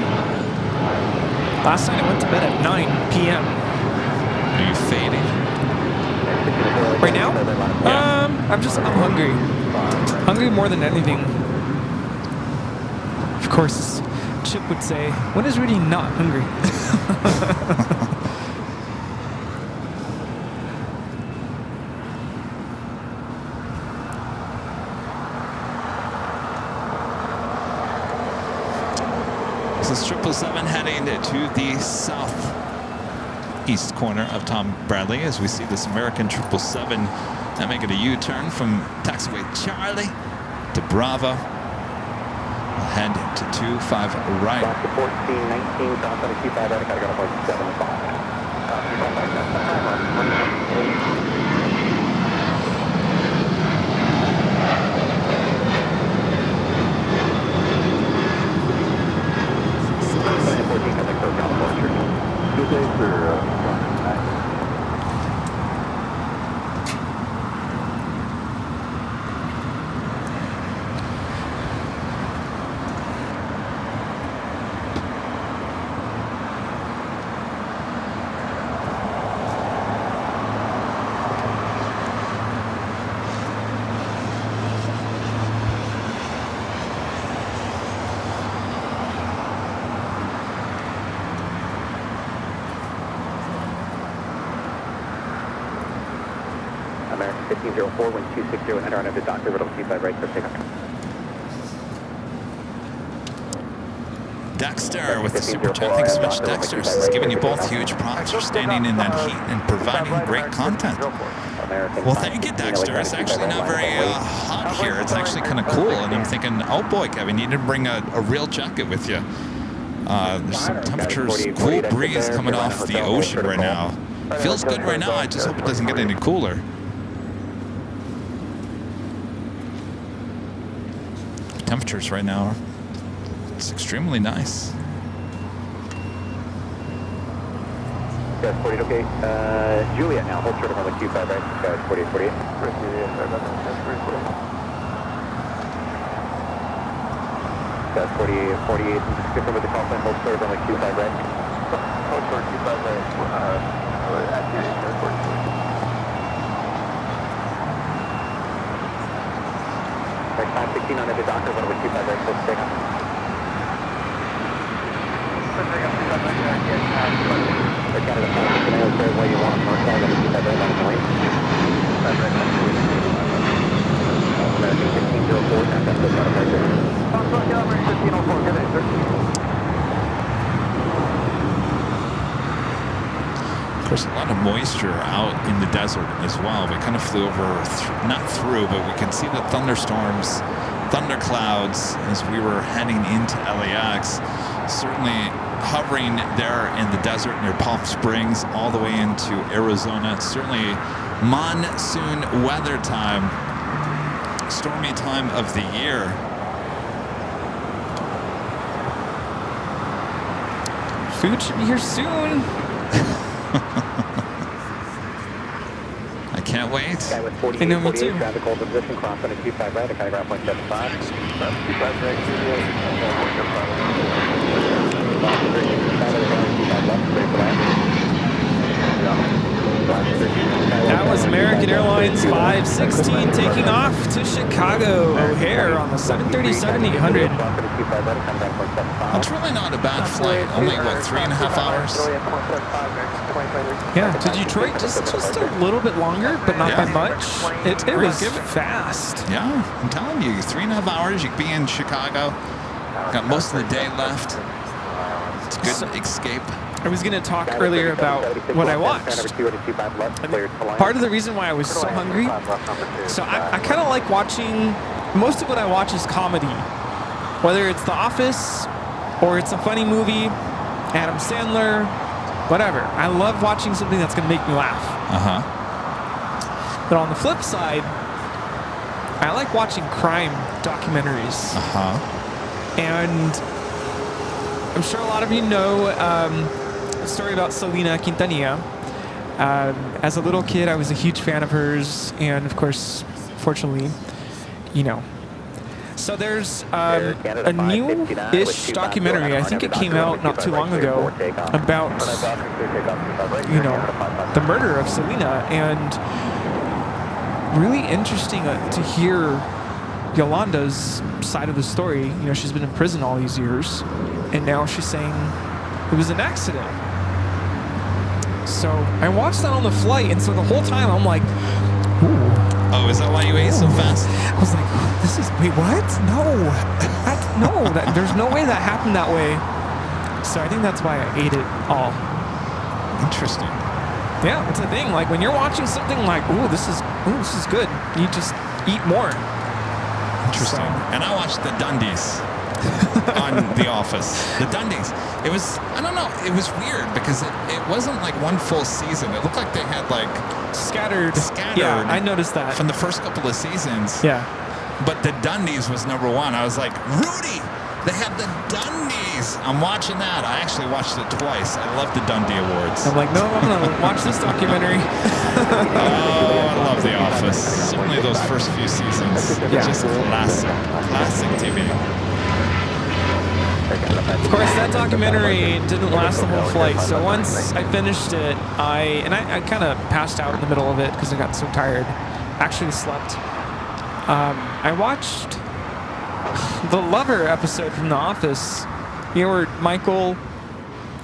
Last night I went to bed at 9 p.m. Are you fading? Right now? Yeah. I'm hungry. Hungry more than anything. Of course, Chip would say, when is Rudy not hungry? This is 777 heading to the southeast corner of Tom Bradley as we see this American 777 now making a U-turn from taxiway Charlie to Bravo. We'll head to 25 right. 1419, cross on 25 right, gotta go to point 75. Good day, sir. American 1504, wind 260, and enter on into Doctor, runway 25 right, clear takeoff. Dexter with the super chat. Thanks so much, Dexter. This is giving you both huge props for standing in that heat and providing great content. Well, thank you, Dexter. It's actually not very hot here. It's actually kind of cool. And I'm thinking, oh boy, Kevin, you need to bring a real jacket with you. There's some temperatures, cool breeze coming off the ocean right now. Feels good right now. I just hope it doesn't get any cooler. Temperatures right now, it's extremely nice. Guys, 48, okay. Juliet now, hold short of runway 25 right. Guys, 48, 48. Guys, 48, 48. Just confirm with the call sign, hold short of runway 25 right. Hold short 25 right. Activity, 48. Right, 516 on into Doctor, runway 25 right, close to takeoff. Canada 516, I'll say where you want, north side, runway 25 right, on the way. American 1504, contact with American 1504, good day, sir. Of course, a lot of moisture out in the desert as well. We kind of flew over, not through, but we can see the thunderstorms, thunderclouds as we were heading into LAX. Certainly hovering there in the desert near Palm Springs all the way into Arizona. Certainly monsoon weather time, stormy time of the year. Food should be here soon. I can't wait. Guy with I know, me 48, too. traffic hold position, cross on a 25 right, at kilogram 0.75. 25 right, 0.75. That was American Airlines 516 taking off to Chicago O'Hare on the 737-800. It's really not a bad flight. Only, what, 3.5 hours? Yeah, to Detroit, just a little bit longer, but not by much. It was fast. Yeah, I'm telling you, 3.5 hours, you could be in Chicago. Got most of the day left. It's a good escape. I was going to talk earlier about what I watched. Part of the reason why I was so hungry, so I kind of like watching, most of what I watch is comedy. Whether it's The Office or it's a funny movie, Adam Sandler, whatever. I love watching something that's going to make me laugh. Uh-huh. But on the flip side, I like watching crime documentaries. Uh-huh. And I'm sure a lot of you know a story about Selena Quintanilla. As a little kid, I was a huge fan of hers. And of course, fortunately, you know. So there's a new-ish documentary, I think it came out not too long ago, about, you know, the murder of Selena. And really interesting to hear Yolanda's side of the story. You know, she's been in prison all these years, and now she's saying it was an accident. So I watched that on the flight, and so the whole time I'm like, ooh. Oh, is that why you ate so fast? I was like, this is, wait, what? No, there's no way that happened that way. So I think that's why I ate it all. Interesting. Yeah, it's a thing. Like when you're watching something like, this is good. You just eat more. Interesting. And I watched the Dundies on The Office. The Dundies. It was, I don't know, it was weird because it wasn't like one full season. It looked like they had like Scattered. Yeah, I noticed that. From the first couple of seasons. Yeah. But the Dundies was number one. I was like, Rudy, they had the Dundies. I'm watching that. I actually watched it twice. I love the Dundee Awards. I'm like, no, I'm going to watch this documentary. Oh, I love The Office. Certainly those first few seasons. Yeah. Just classic TV. Of course, that documentary didn't last the whole flight. So once I finished it, I kind of passed out in the middle of it because I got so tired. Actually slept. I watched the Lover episode from The Office. You know where Michael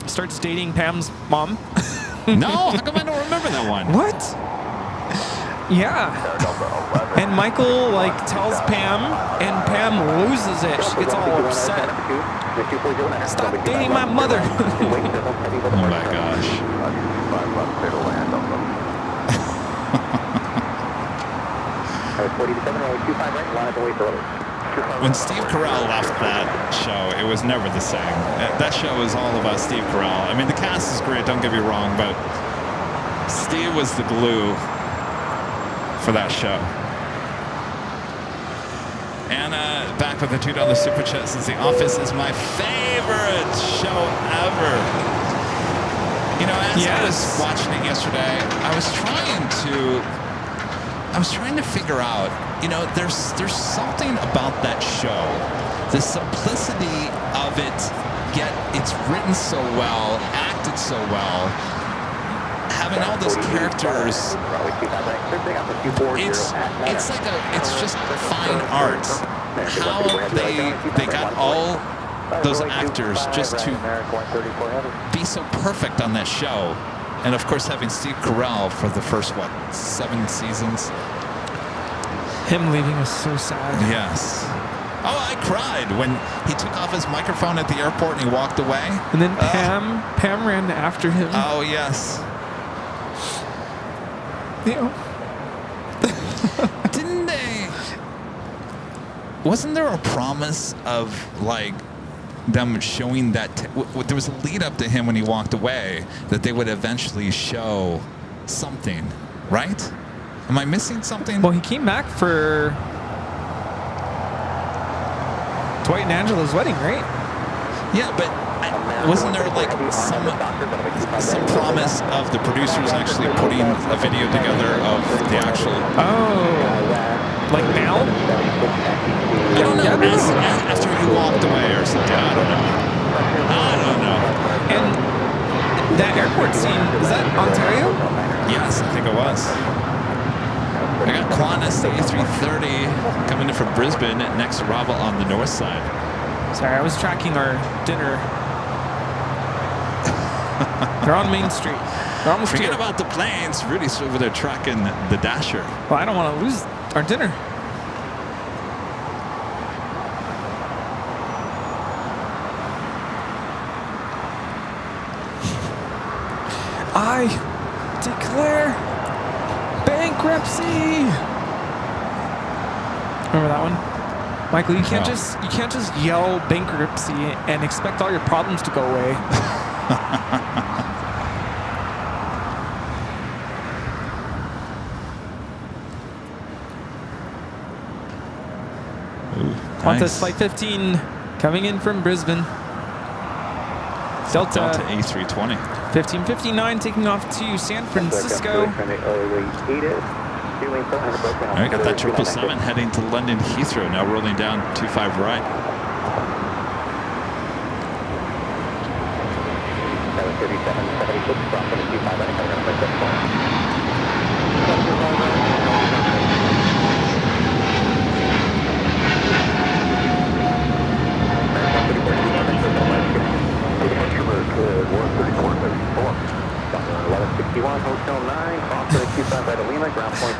starts dating Pam's mom? No, how come I don't remember that one? What? Yeah. And Michael like tells Pam, and Pam loses it. She gets all upset. Stop dating my mother. Oh my gosh. When Steve Carell left that show, it was never the same. That show was all about Steve Carell. I mean, the cast is great, don't get me wrong, but Steve was the glue for that show. Anna, back with the $2 super chat, says The Office is my favorite show ever. You know, as I was watching it yesterday, I was trying to figure out, you know, there's something about that show, the simplicity of it, yet it's written so well, acted so well, having all those characters, it's just fine art. How they got all those actors just to be so perfect on that show. And of course, having Steve Carell for the first, 7 seasons? Him leaving was so sad. Yes. Oh, I cried when he took off his microphone at the airport and he walked away. And then Pam ran after him. Oh, yes. You know. Didn't they? Wasn't there a promise of, like, them showing that there was a lead up to him when he walked away that they would eventually show something, right? Am I missing something? Well, he came back for Dwight and Angela's wedding, right? Yeah, but wasn't there like some promise of the producers actually putting a video together of the actual? Oh, like now? I don't know. After he walked away or something. I don't know. And that airport scene, is that Ontario? Yes, I think it was. I got Qantas, the A330, coming in from Brisbane, next arrival on the north side. Sorry, I was tracking our dinner. They're on Main Street. They're almost Forget here. about the planes. Rudy's over there tracking the Dasher. Well, I don't want to lose our dinner. I declare bankruptcy. Remember that one? Michael, you can't just yell bankruptcy and expect all your problems to go away. Qantas Flight 15 coming in from Brisbane. Delta A320. 1559 taking off to San Francisco. All right, got that 777 heading to London Heathrow, now rolling down 25 right.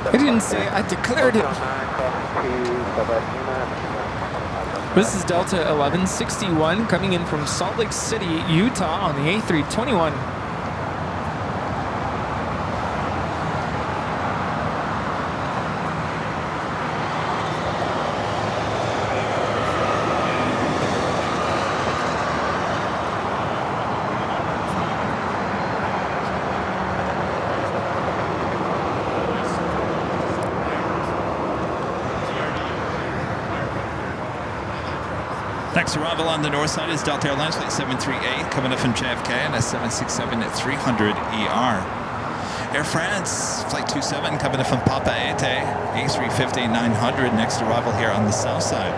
I didn't say I declared it. This is Delta 1161 coming in from Salt Lake City, Utah on the A321. Next arrival on the north side is Delta Airlines Flight 738 coming up from JFK and a 767-300ER. Air France Flight 27 coming up from Papa Ete, A350-900 next arrival here on the south side.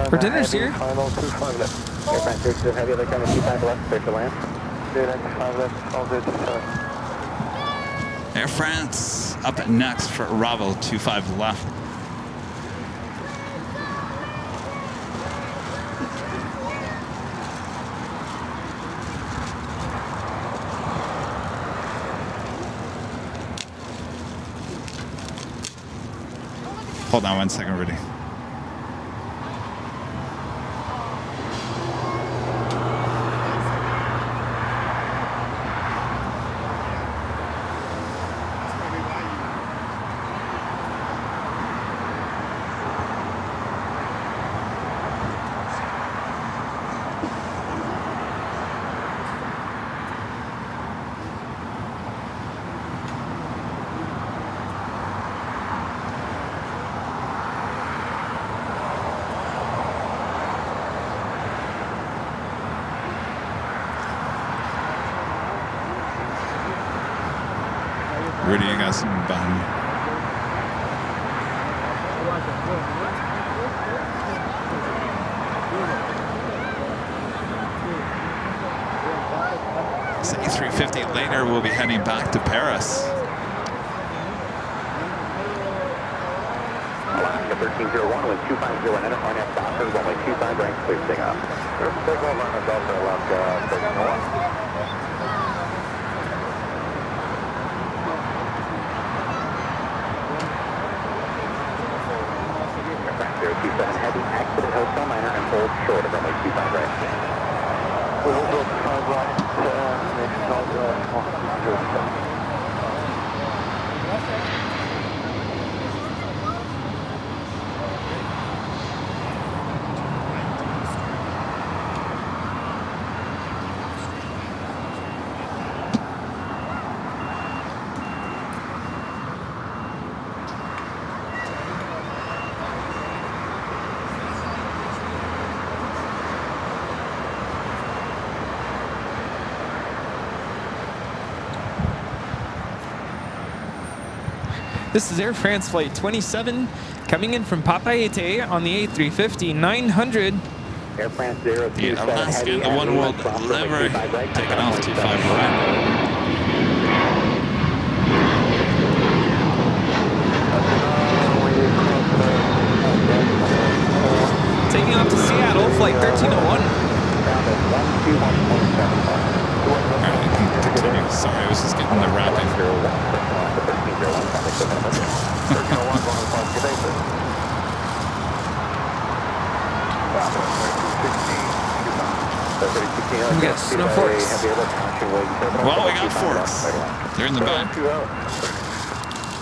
For dinner's here. Air France up next for arrival 25 left. Hold on 1 second, Rudy. Rudy, I got something behind me. This A350 later will be heading back to Paris. 1301, wind 250 and enter RNF Docker, runway 25 right, clear to take off. Take off on the Delta left, 1301. 027 heavy, accident hotel minor and hold short of runway 25 right. We hold short 5 right, next call, This is Air France Flight 27 coming in from Papeete on the A350 900. Air France 027 The Alaska, the one world lever, taking off 25 right. Taking off to Seattle, flight 1301. Alright, continue. Sorry, I was just getting the wrapping. We got snow forks. Well, we got forks. They're in the back.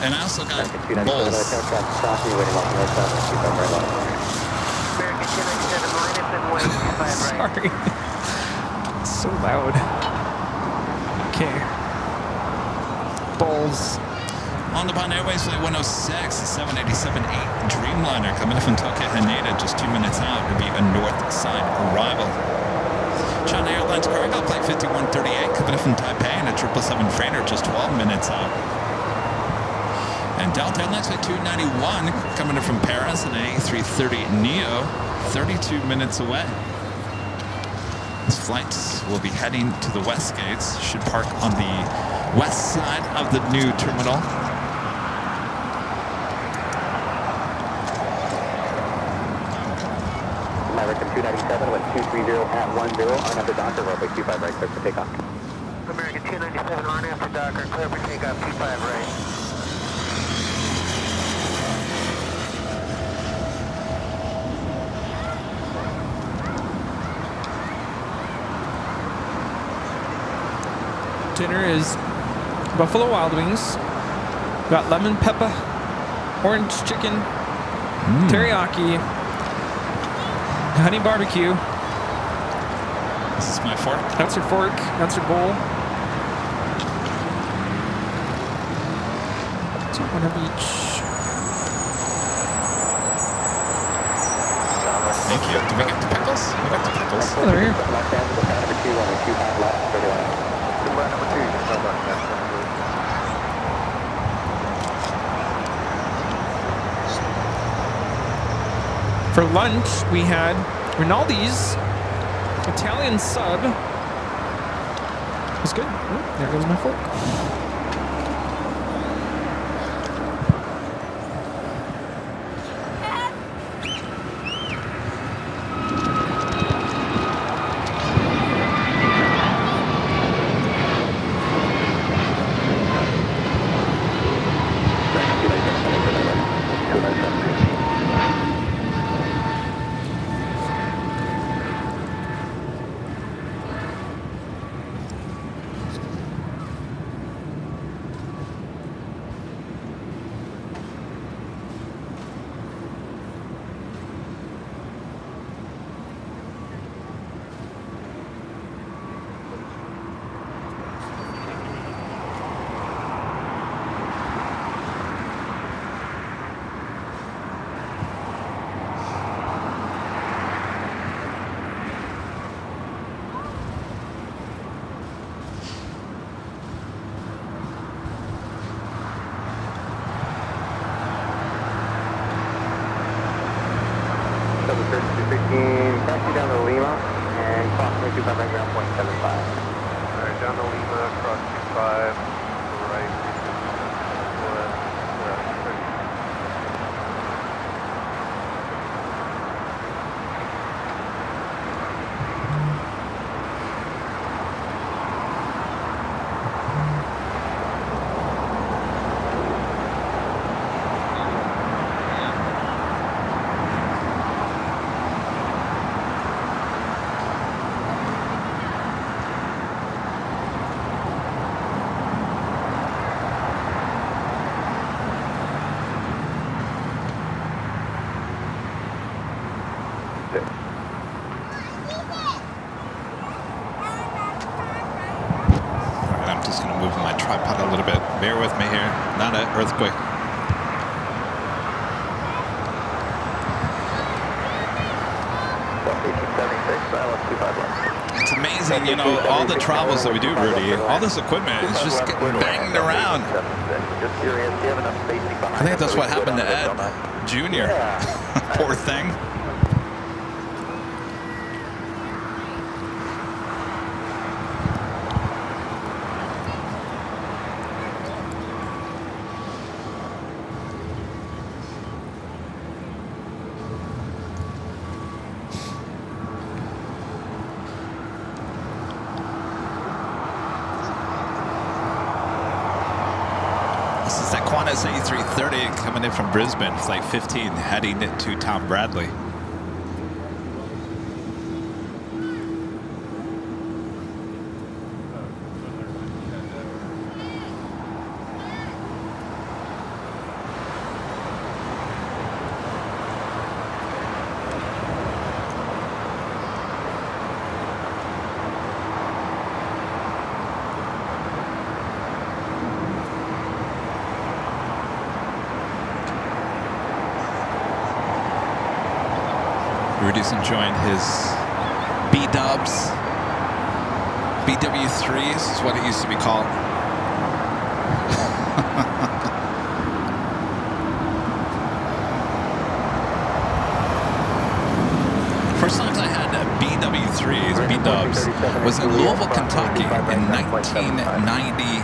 And I also got bowls. Sorry. It's so loud. Okay. Bowls. On the Bond Airways Flight 106, 787-8 Dreamliner coming in from Tokyo Haneda, just 2 minutes out to be a north side arrival. China Airlines cargo flight 5138 coming in from Taipei and a 777 freighter, just 12 minutes out. And Delta Airlines flight 291 coming in from Paris and an A330 Neo, 32 minutes away. These flights will be heading to the west gates, should park on the west side of the new terminal. American 297, wind 230 at 10, on after Docker, runway 25 right, clear for takeoff. American 297, on after Docker, clear for takeoff, 25 right. Dinner is Buffalo Wild Wings. Got lemon pepper, orange chicken, teriyaki, honey barbecue. This is my fork. That's your fork. That's your bowl. So one of each. Thank you. Do we get the pickles? We got the pickles. Oh, they're here. Left hand, number 2, runway 25 left, 31. Number 2, just not left. For lunch, we had Rinaldi's Italian sub. It was good. Oh, there goes my fork. just going to move my tripod a little bit. Bear with me here. Not an earthquake. It's amazing, you know, all the travels that we do, Rudy, all this equipment is just getting banged around. I think that's what happened to Ed Jr. Poor thing. This is that Qantas A330 coming in from Brisbane, flight 15, heading to Tom Bradley. Rudy's enjoying his B-dubs. BW3s is what it used to be called. First times I had BW3s, B-dubs, was in Louisville, Kentucky in 1998.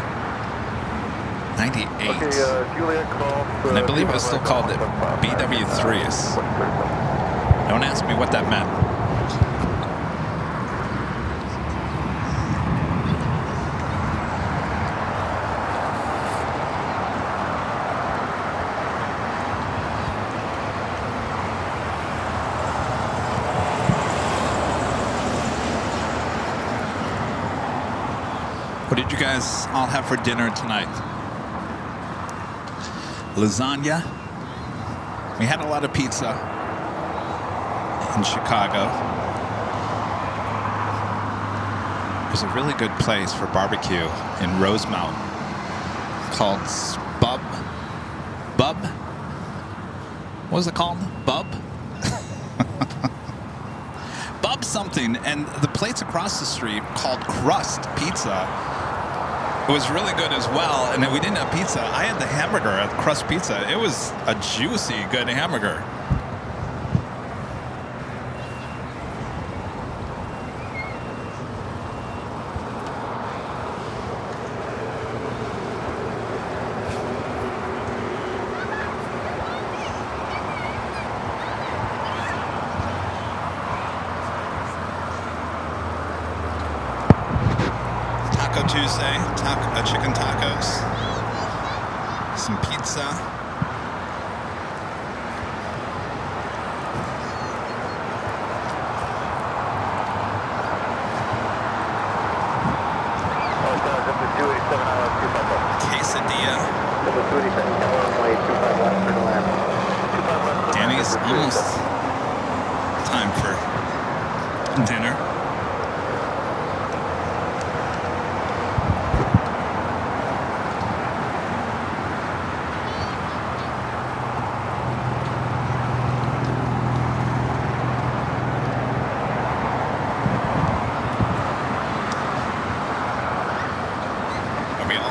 And I believe it was still called BW3s. Don't ask me what that meant. What did you guys all have for dinner tonight? Lasagna. We had a lot of pizza in Chicago. There's a really good place for barbecue in Rosemount called Bub. What was it called? Bub something, and the place across the street called Crust Pizza. It was really good as well, and we didn't have pizza. I had the hamburger at Crust Pizza. It was a juicy, good hamburger. Tuesday, chicken tacos, some pizza, quesadilla. Danny's almost time for dinner.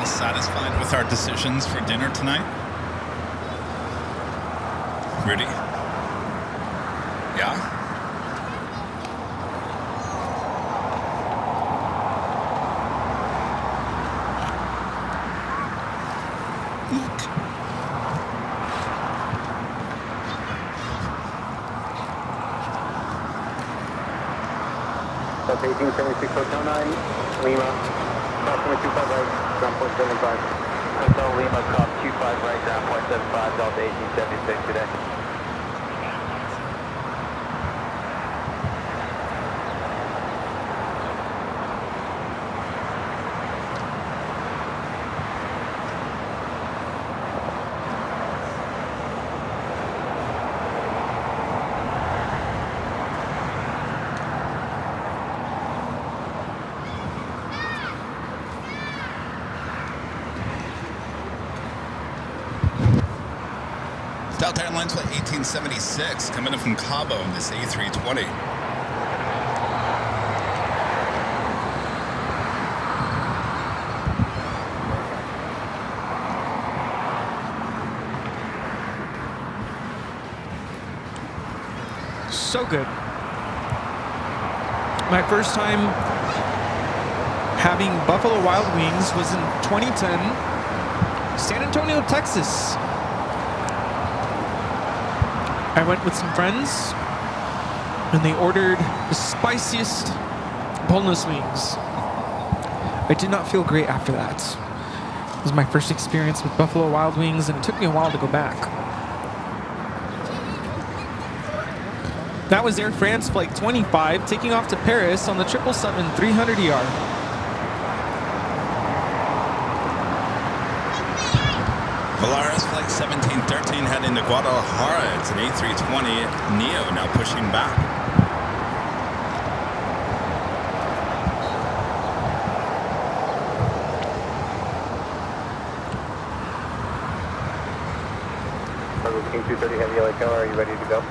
Satisfied with our decisions for dinner tonight? Rudy? Yeah? Look. That's 1876 Hotel 9, Lima. Crossing 25 right, ground point 75. Hotel Lima, cross 25 right, ground point 75, Delta 1876 today. Delta Airlines flight 1876 coming in from Cabo in this A320. So good. My first time having Buffalo Wild Wings was in 2010, San Antonio, Texas. I went with some friends and they ordered the spiciest boneless wings. I did not feel great after that. It was my first experience with Buffalo Wild Wings and it took me a while to go back. That was Air France Flight 25 taking off to Paris on the 777-300ER. Volaris Flight 1713 heading to Guadalajara. It's an A320 Neo now pushing back. King 230 Heavy LA Tower, are you ready to go?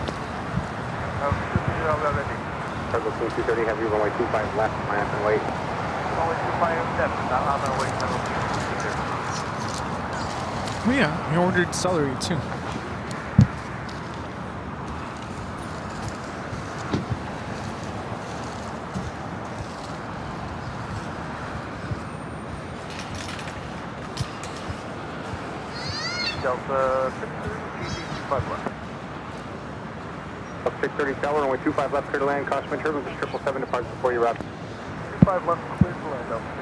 Cargo King 230 Heavy, runway 25 left, land and wait. Runway 25 left, land and wait, Cargo King 230. Oh yeah, we ordered celery too. Delta 630 left. Up 630 Tower, runway 25 left, clear to land, caution wind turbulence, 777 departs before you wrap. 25 left, clear to land, Delta 630.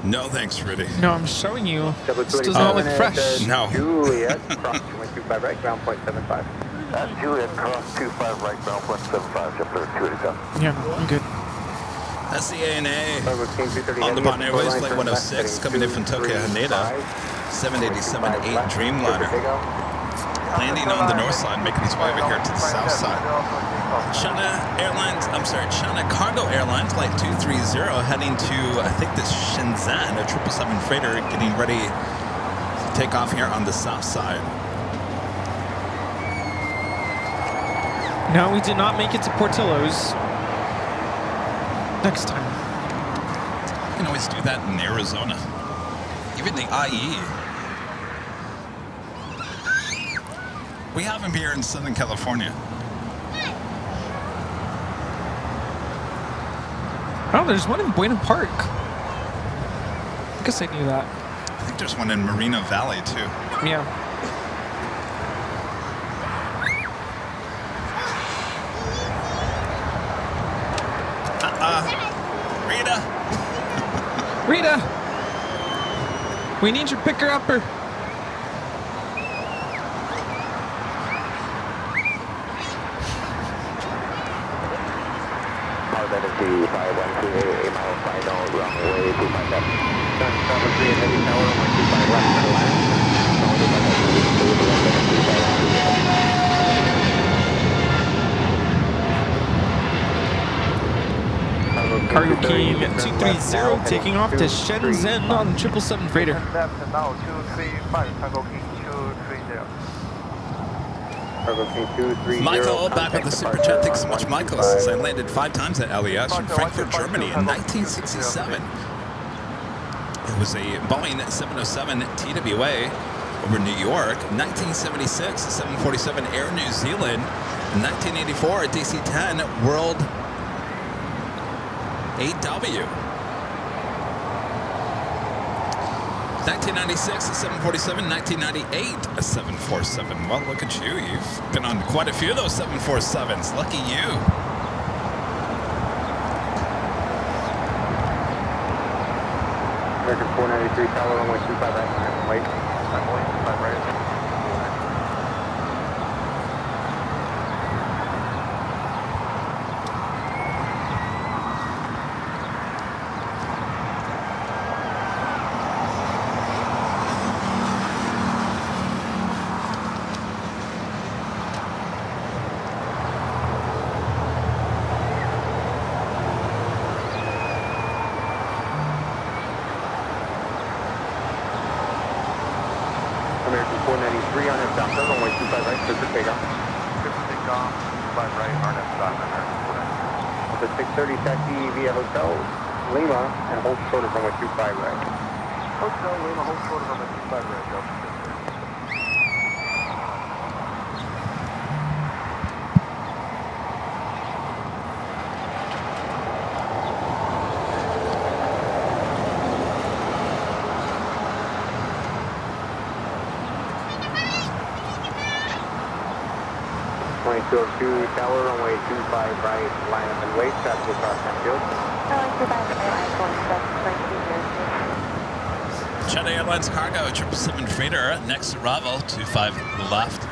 No thanks, Rudy. No, I'm showing you. This does not look fresh. No. Juliet, cross 25 right, ground point 75. Juliet, cross 25 right, ground point 75, Jet 280. Yeah, I'm good. That's the ANA on the Bon Airways Flight 106 coming in from Tokyo Haneda. 787-8 Dreamliner. Landing on the north side, making its way over here to the south side. China Cargo Airlines Flight 230 heading to, I think, this Shenzhen, a 777 freighter getting ready to take off here on the south side. No, we did not make it to Portillo's. Next time. You can always do that in Arizona. Even the IE. We have them here in Southern California. Oh, there's one in Buena Park. I guess I knew that. I think there's one in Moreno Valley, too. Yeah. Rita! We need your picker-upper. That is the 5138, 8 mile final, runway 25 left. 773 Heavy Tower, runway 25 left, clear to land. Cargo King 230 taking off to Shenzhen on 777 freighter. Now 235, Cargo King 230. Cargo King 230. Michael, back with the Super Chat. Thanks so much, Michael. Since I landed 5 times at LAX from Frankfurt, Germany in 1967. It was a Boeing 707 TWA over New York. 1976, 747 Air New Zealand. 1984, DC-10 World AW. 1996, a 747. 1998, a 747. Well, look at you. You've been on quite a few of those 747s. Lucky you. American 493 Tower, runway 25 right, wait. Runway 25 right. 613 on that Docker, runway 25 right, clear for takeoff. Clear for takeoff, 5 right, RNF Docker, American Flight. The 630 taxi via Hotel Lima and hold short of runway 25 right. Hotel Lima, hold short of runway 25 right, Delta 2202 tower, runway 25 right, line up and wait, traffic across Sanfield. Airline 25 Airline 47, China Airlines cargo, 777 freighter, next arrival, 25 left.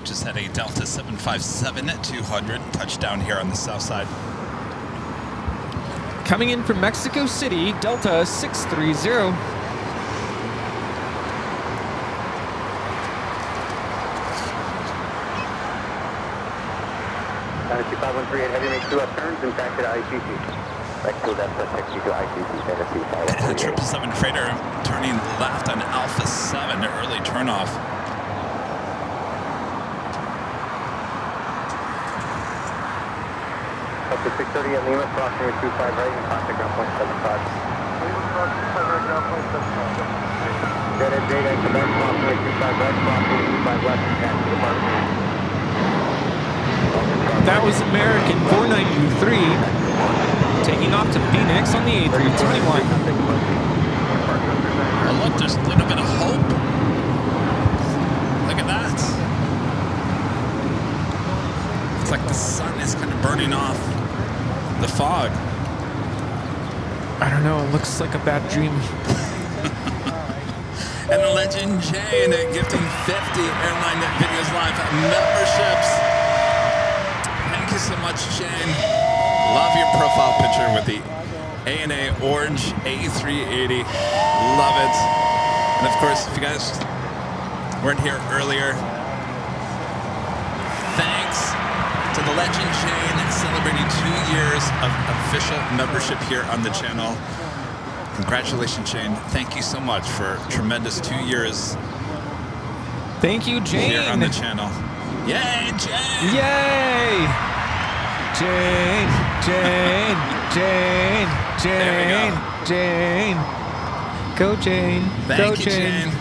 Just had a Delta 757 at 200 touchdown here on the south side. Coming in from Mexico City, Delta 630. Tennessee 5138 heavy, make 2 left turns and back to ICC. Back to Delta 62 ICC, Tennessee 5138. 777 freighter turning left on Alpha 7, early turnoff. Up to 630 at Lima, crossing with 25 right and contact ground point 75. Lima, cross 25 right, ground point 75. Dead at Jade, exit back, crossing with 25 right, crossing with 25 left and taxi to Martin. That was American 493 taking off to Phoenix on the A321. Oh, look, there's a little bit of hope. Look at that. It's like the sun is kind of burning off the fog. I don't know, it looks like a bad dream. And the legend Jane gifting 50 Airline Videos Live memberships. Thank you so much, Jane. Love your profile picture with the ANA orange A380. Love it. And of course, if you guys weren't here earlier, thanks to the legend Jane celebrating 2 years of official membership here on the channel. Congratulations, Jane. Thank you so much for tremendous 2 years. Thank you, Jane. Here on the channel. Yay, Jane! Yay! Jane, Jane, Jane, Jane, Jane. Go, Jane. Thank Go, you, Jane. Go,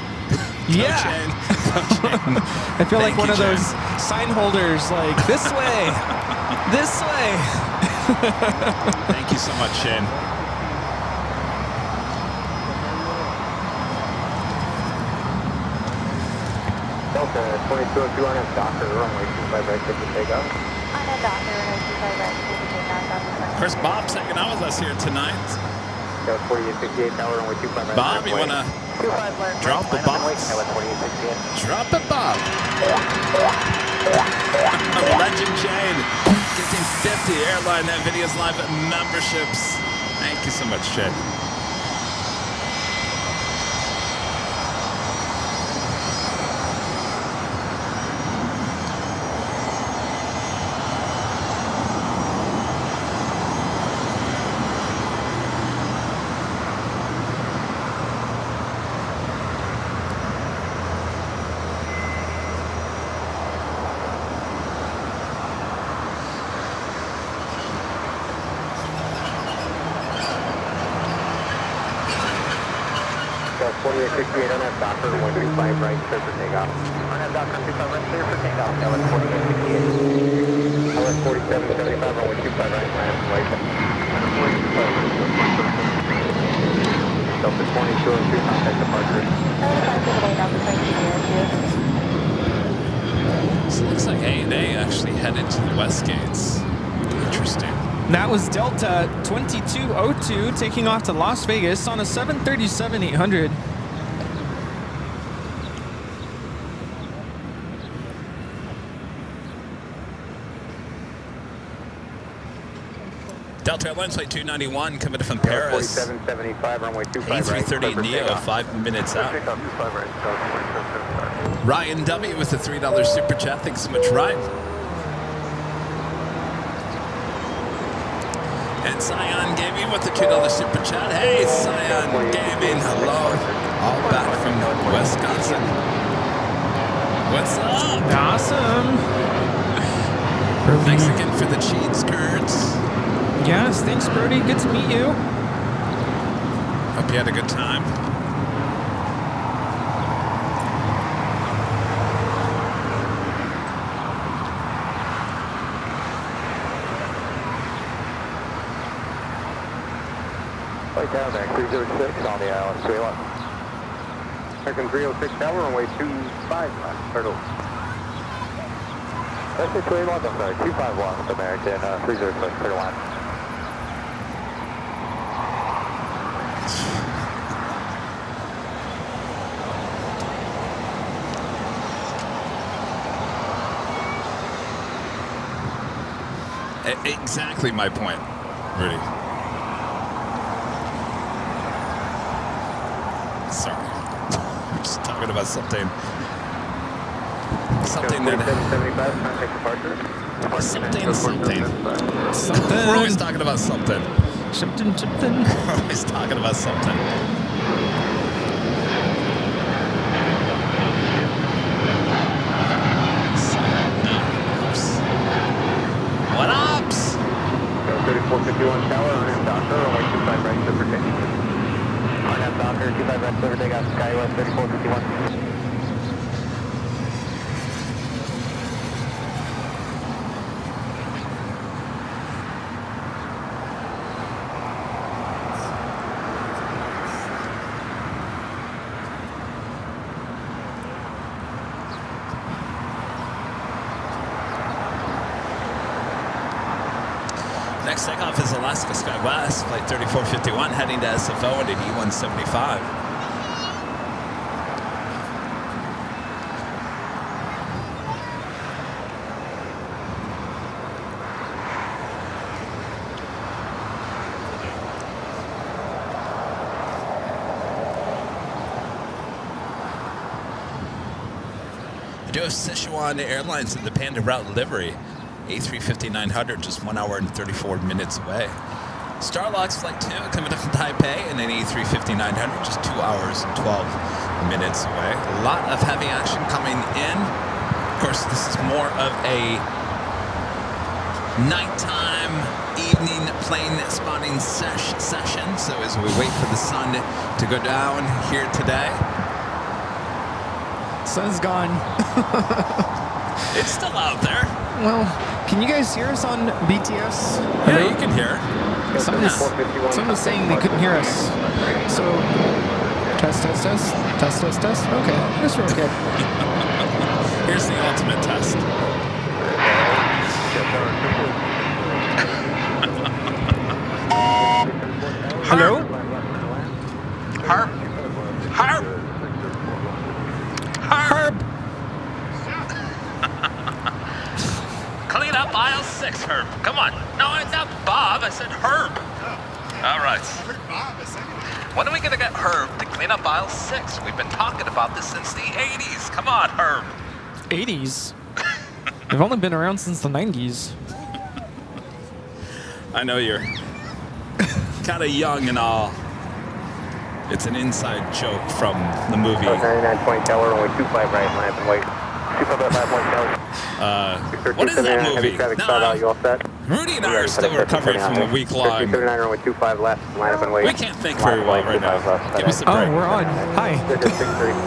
Yeah. Jane. Go, Jane. I feel like Thank one you, of those sign holders, like, this way, this way. Thank you so much, Shane. Delta 2202 on that Docker, runway 25 right, clear for takeoff. On that Docker, runway 25 right, clear for takeoff, Delta 20. Of course, Bob's hanging out with us here tonight. Delta 4868 tower, runway 25 right. Bob, you want to 25 left, drop the line up and wait, box? tower 4868. Drop it, Bob. Legend Jane gifting 50 Airline Videos Live memberships. Thank you so much, Jane. Delta 4868 on that Docker, runway 25 right, clear for takeoff. On that Docker, 25 right, clear for takeoff, Delta 4868. Tower 4775, runway 25 right, line up and wait. Delta 2202, contact departure. Delta 2202. So it looks like A&A actually headed to the West Gates. Interesting. That was Delta 2202 taking off to Las Vegas on a 737-800. Delta Airlines Flight 291 coming from Paris. 4775, runway 25 right. A330 Neo, 5 minutes out. Takeoff 25 right. South 47. Ryan W. with the $3 super chat. Thanks so much, Ryan. And Scion Gaming with the $2 super chat. Hey, Scion Gaming, hello. All back from Wisconsin. What's up? Awesome. Thanks again for the cheese skirts. Yes, thanks, Brody. Good to meet you. Hope you had a good time. Right down there, 306 on the ILS 311. American 306 tower, runway 25 left, turtle. That's the 311, I'm sorry, 25 left, American 306, turtle line. Exactly my point, Rudy. Sorry. We're just talking about something. Something that. 4775, Something. Something. We're always talking about something. Something. We're always talking about something. What ups? 3451 tower, RNF Docker, runway 25 right, clear for takeoff. RNF Docker, 25 right, clear for takeoff, SkyWest 3451. Next takeoff is Alaska SkyWest, flight 3451, heading to SFO and at E175. I do have Sichuan Airlines in the Panda Route livery. A350-900, just 1 hour and 34 minutes away. Starlux Flight 2 coming up from Taipei, and then A350-900, just 2 hours and 12 minutes away. A lot of heavy action coming in. Of course, this is more of a nighttime, evening plane spotting session. So as we wait for the sun to go down here today. Sun's gone. It's still out there. Well, can you guys hear us on BTS? Yeah, you can hear. Someone was saying they couldn't hear us. So, test. Okay, I guess we're okay. Here's the ultimate test. Hello? Harp. Clean up aisle 6, Herb. Come on. No, it's not Bob. I said Herb. All right. When are we going to get Herb to clean up aisle 6? We've been talking about this since the 80s. Come on, Herb. 80s? They've only been around since the 90s. I know you're kind of young and all. It's an inside joke from the movie. 9920 tower, only 25 right, line up and wait. 25 right, 5 tower. What is that movie? You all set? Rudy and I are still recovering from a week-long. 39 runway 25 left, line up and wait. We can't think very well right now. Give us a break. Oh, we're on. Hi.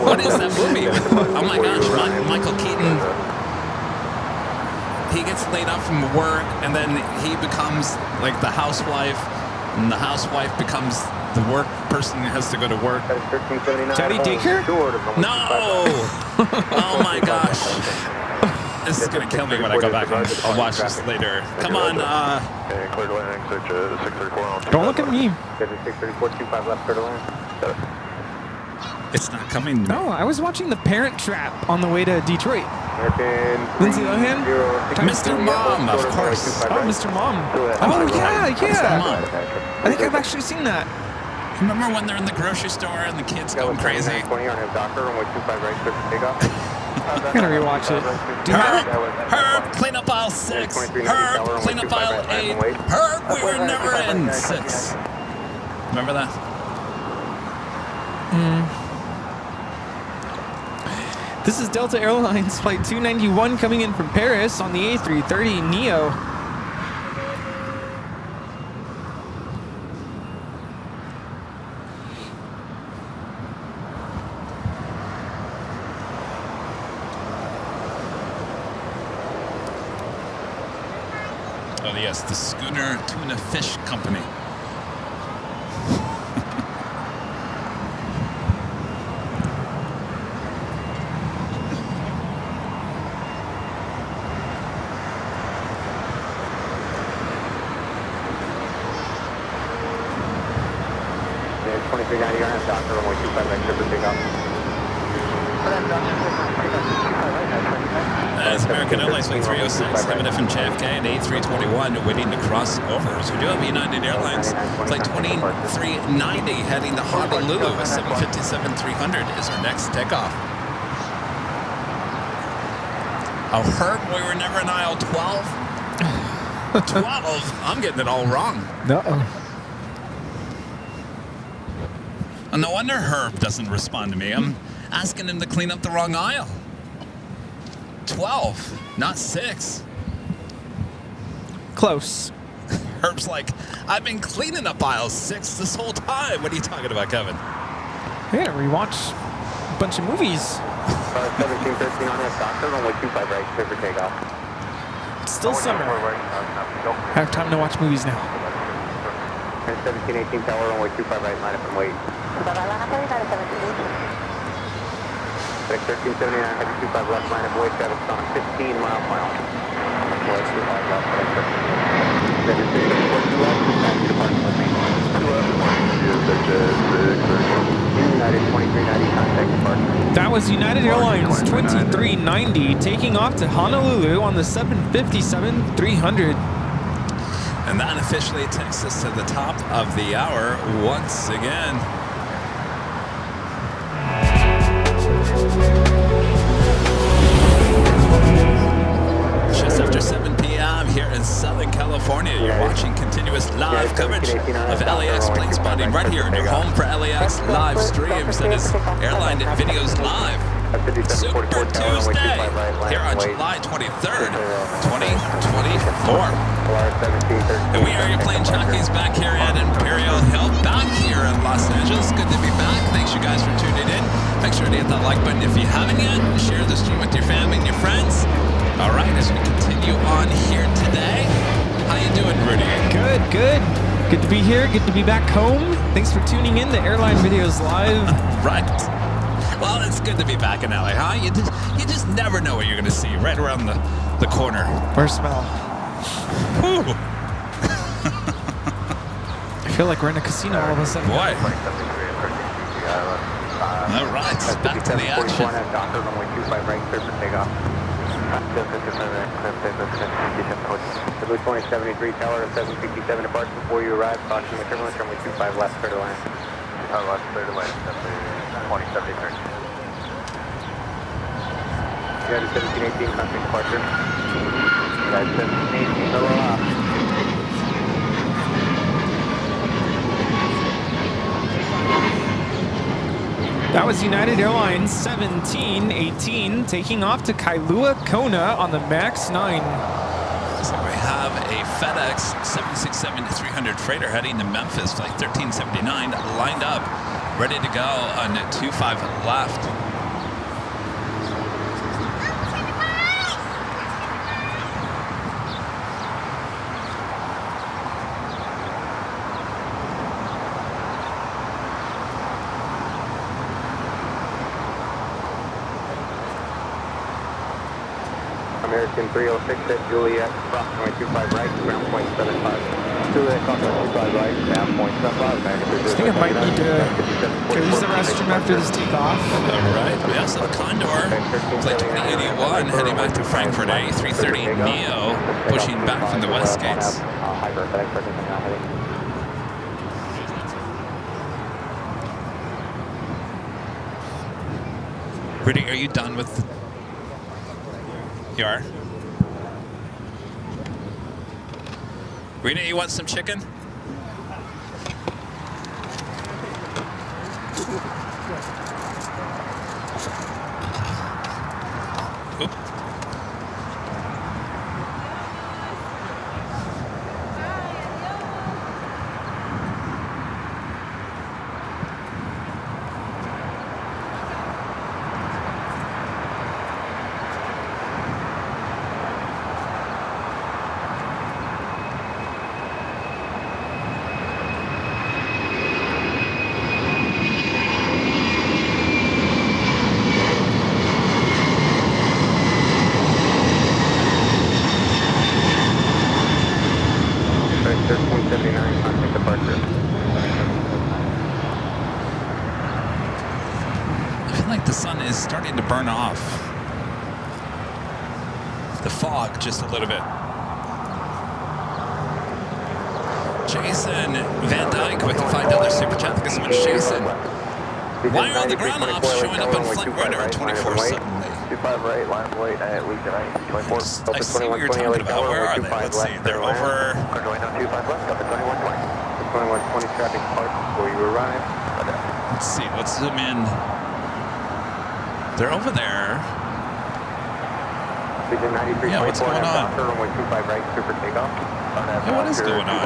What is that movie? Oh my gosh, Michael Keaton. He gets laid off from work, and then he becomes like the housewife, and the housewife becomes the work person who has to go to work. Daddy Daycare? No! Oh my gosh. This is going to kill me when I go back and I'll watch this later. Come on, Don't look at me. 634, 25 left, clear to land. It's not coming. No, I was watching The Parent Trap on the way to Detroit. American Lindsay Lohan? Mr. Mom, of course. Oh, Mr. Mom. Oh, Oh, yeah, Mr. yeah. Mom. I think I've actually seen that. Remember when they're in the grocery store and the kids going crazy? 20 on his doctor, runway 25 right, clear for takeoff. I'm gonna rewatch it. Do you have it? Herb, clean up aisle 6. Herb, clean up aisle 8. Herb, we were never in 6. Remember that? This is Delta Airlines Flight 291 coming in from Paris on the A330neo. Oh, yes, the Schooner Tuna Fish Company. That's American Airlines Flight 306, coming in from JFK and A321, waiting to cross over. So we do have United Airlines Flight 2390 heading to Honolulu with 757-300 is our next takeoff. Oh, Herb, we were never in aisle 12? 12? I'm getting it all wrong. Uh-oh. No wonder Herb doesn't respond to me. I'm asking him to clean up the wrong aisle. 12, not 6. Close. Herb's like, I've been cleaning up aisle 6 this whole time. What are you talking about, Kevin? I gotta rewatch a bunch of movies. 1713 on his doctor, runway 25 right, clear for takeoff. It's still summer. I have time to watch movies now. 1718 tower, runway 25 right, line up and wait. 1379, heavy 25 left, line up, wait, traffic on 15 mile per hour. Boys, 25 left, then it's 6 left, passenger parking with me. 2 left, 1, 2, United 2390, contact departure. That was United Airlines 2390 taking off to Honolulu on the 757-300. And that officially takes us to the top of the hour once again. Just after 7 p.m. here in Southern California, you're watching continuous live coverage of LAX Plane Spotting right here in your home for LAX live streams. That is Airline Videos Live. Super Tuesday here on July 23rd, 2024. And we are your plane jockeys back here at Imperial Hill, back here in Los Angeles. Good to be back. Thanks you guys for tuning in. Make sure to hit that like button if you haven't yet. Share the stream with your family and your friends. All right, as we continue on here today. How you doing, Rudy? Good, good. Good to be here. Good to be back home. Thanks for tuning in to Airline Videos Live. Right. Well, it's good to be back in LA, huh? You just never know what you're going to see right around the corner. Or smell. Ooh. I feel like we're in a casino all of a sudden. Boy. All right, back to the action. Blue 2073 tower, 757 departs before you arrive. Caution the turbulence, runway 25 left, clear to land. Left, clear to land, 2073. United 1718, country departure. United 1718, aloha. That was United Airlines 1718 taking off to Kailua Kona on the MAX 9. So we have a FedEx 767-300 freighter heading to Memphis, flight 1379, lined up, ready to go on 25 left. American 306 at Juliet, runway 25 right, ground point 75. Juliet, Foxtrot 25 right, ground point 75. I think I might need to go use the restroom after this takeoff. All right, we also have Condor, flight 2081, heading back to Frankfurt, A330 Neo, pushing back from the west gates. Rudy, are you done with... You are? Rita, you want some chicken? Oop. Starting to burn off the fog just a little bit. Jason Van Dyke with the $5 super chat. Thank you so much, Jason. Why are all the ground ops showing up on flight radar 24 suddenly? 25 right, line of weight at least right, 24. I see what you're talking about. Where are they? Let's see. They're over. Going on 25 left, up at 2120. 2120 traffic park before you arrive. Let's see. Let's zoom in. They're over there. Yeah, what's going on? Yeah, what is going on?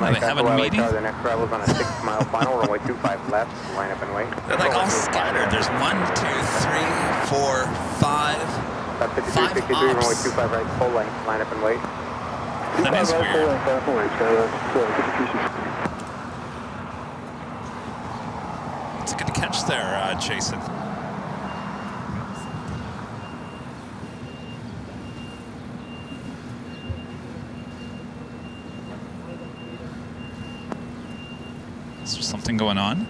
Are they having a meeting? The next travel is on a 6-mile final, runway 25 left, line up and wait. They're like all scattered. There's 1, 2, 3, 4, 5. 5363, runway 25 right, full length, line up and wait. That is weird. It's a good catch there, Jason. Is there something going on?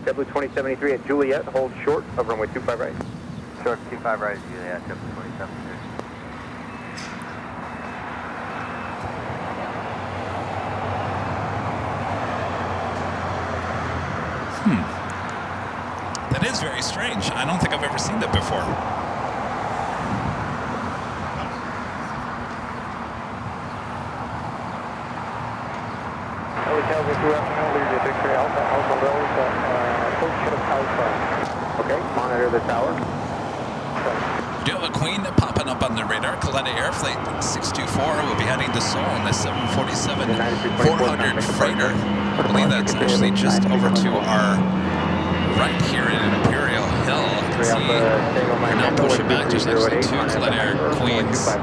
JetBlue 2073 at Juliet, hold short of runway 25 right. Short 25 right, Juliet, JetBlue 2073. That is very strange. I don't think I've ever seen that before. Okay, monitor the tower. We do have a Queen popping up on the radar. Kaleta Air Flight 624 will be heading to Seoul on the 747-400 freighter. I believe that's actually just over to our right here in Imperial Hill. You can see we're now pushing back. There's actually 2 Kaleta Air Queens. You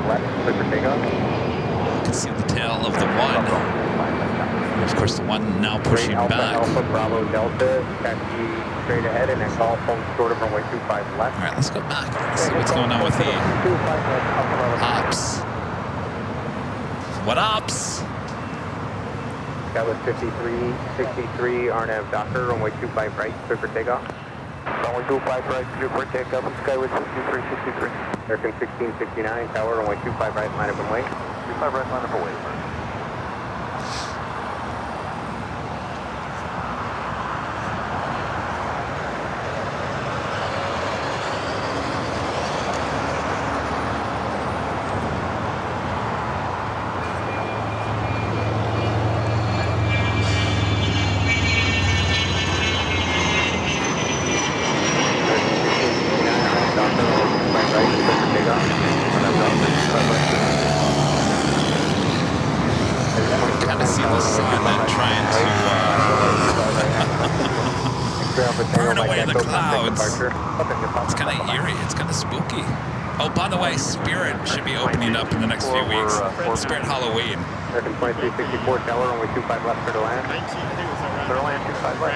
can see the tail of the one. And of course, the one now pushing back. Alpha Bravo Delta, taxi straight ahead, and then call phone short of runway 25 left. All right, let's go back. Let's see what's going on with the ops. What ops? That was 5363, Arnav Docker, runway 25 right, clear for takeoff. Runway 25 right, clear for takeoff, Skyway 5363. American 1669, tower, runway 25 right, line up and wait. 25 right, line up and wait. Burn away the clouds. It's kind of eerie. It's kind of spooky. Oh, by the way, Spirit should be opening up in the next few weeks. Spirit Halloween. American 2364 tower, runway 25 left, clear to land. Clear to land, 25 left.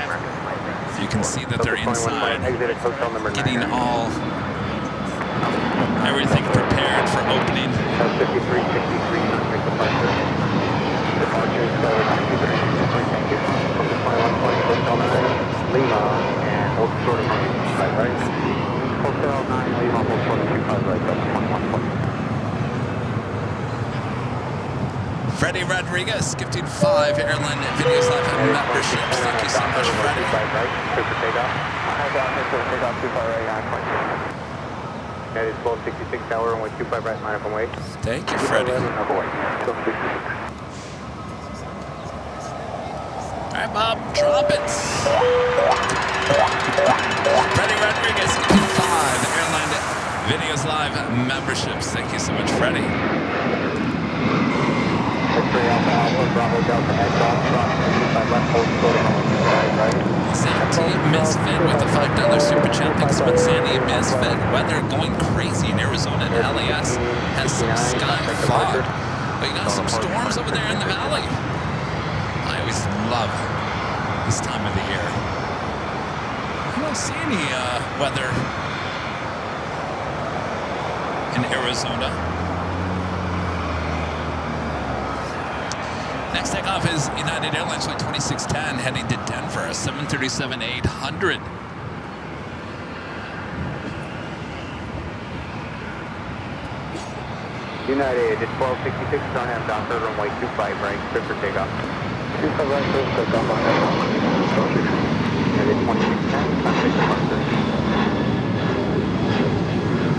You can see that they're inside, Exited hotel number 9. getting everything prepared for opening. 5363, traffic departure. Departure is 93, thank you. Focus 2120, hotel 9, Lima, and hold short of 25 right. Hotel 9, Lima, hold short of 25 right, that's 2120. Freddie Rodriguez gifting 5 Airline Videos Live memberships. Thank you so much, Freddie. That is 1266 tower, runway 25 right, line up and wait. Thank you, Freddie. All right, Bob, drop it. Freddie Rodriguez gifting 5 Airline Videos Live memberships. Thank you so much, Freddie. Sandy Misfit with a $5 super chat. Thanks so much, Sandy Misfit. Weather going crazy in Arizona and LAX. Has some sky fog. But you got some storms over there in the valley. I always love this time of the year. I don't see any weather in Arizona. Next takeoff is United Airlines flight 2610 heading to Denver, a 737-800. United, it's 1266, don't have down third runway 25 right, clear for takeoff. 25 right, clear for takeoff on that. United 2610, traffic departure.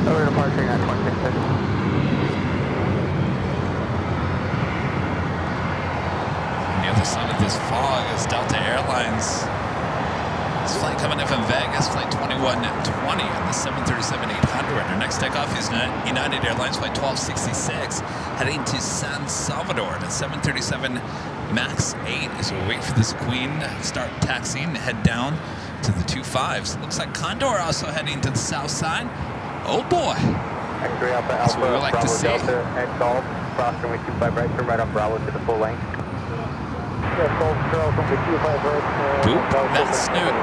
Over departure, United 2610. The other side of this fog is Delta Airlines. This flight coming in from Vegas, flight 2120 on the 737-800. Our next takeoff is United Airlines flight 1266, heading to San Salvador. The 737 MAX 8 as we wait for this Queen to start taxiing and head down to the 25s. Looks like Condor also heading to the south side. Oh boy. X-ray Alpha, That's what we like Bravo to see. Delta, X-Golf, cross runway 25 right, turn right on Bravo to the full length. Boop, that's Snoot.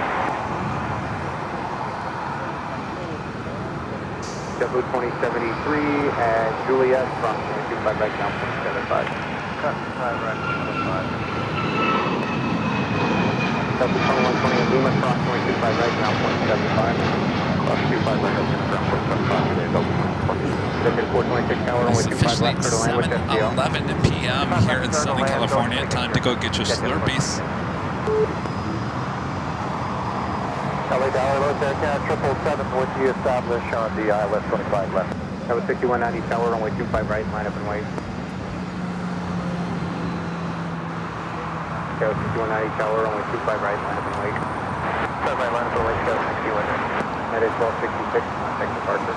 JetBlue 2073 at Juliet from 25 right down 0.75. Cut 5 right 25. JetBlue 2120 Lima cross 25 right down 0.75. Cross 25 right up around 0.75. Ticket 426 tower runway 25 left for the land with FTL. 7:11 p.m. here in Southern California. Time to go get your Slurpees. LA Dollar, Los Aircraft 777 with you established on the ILS 25 left. That was 6190 tower, runway 25 right, line up and wait. That was 6190 tower, runway 25 right, line up and wait. 25 right, line up and wait, Scout 61. That is 1266, contact departure.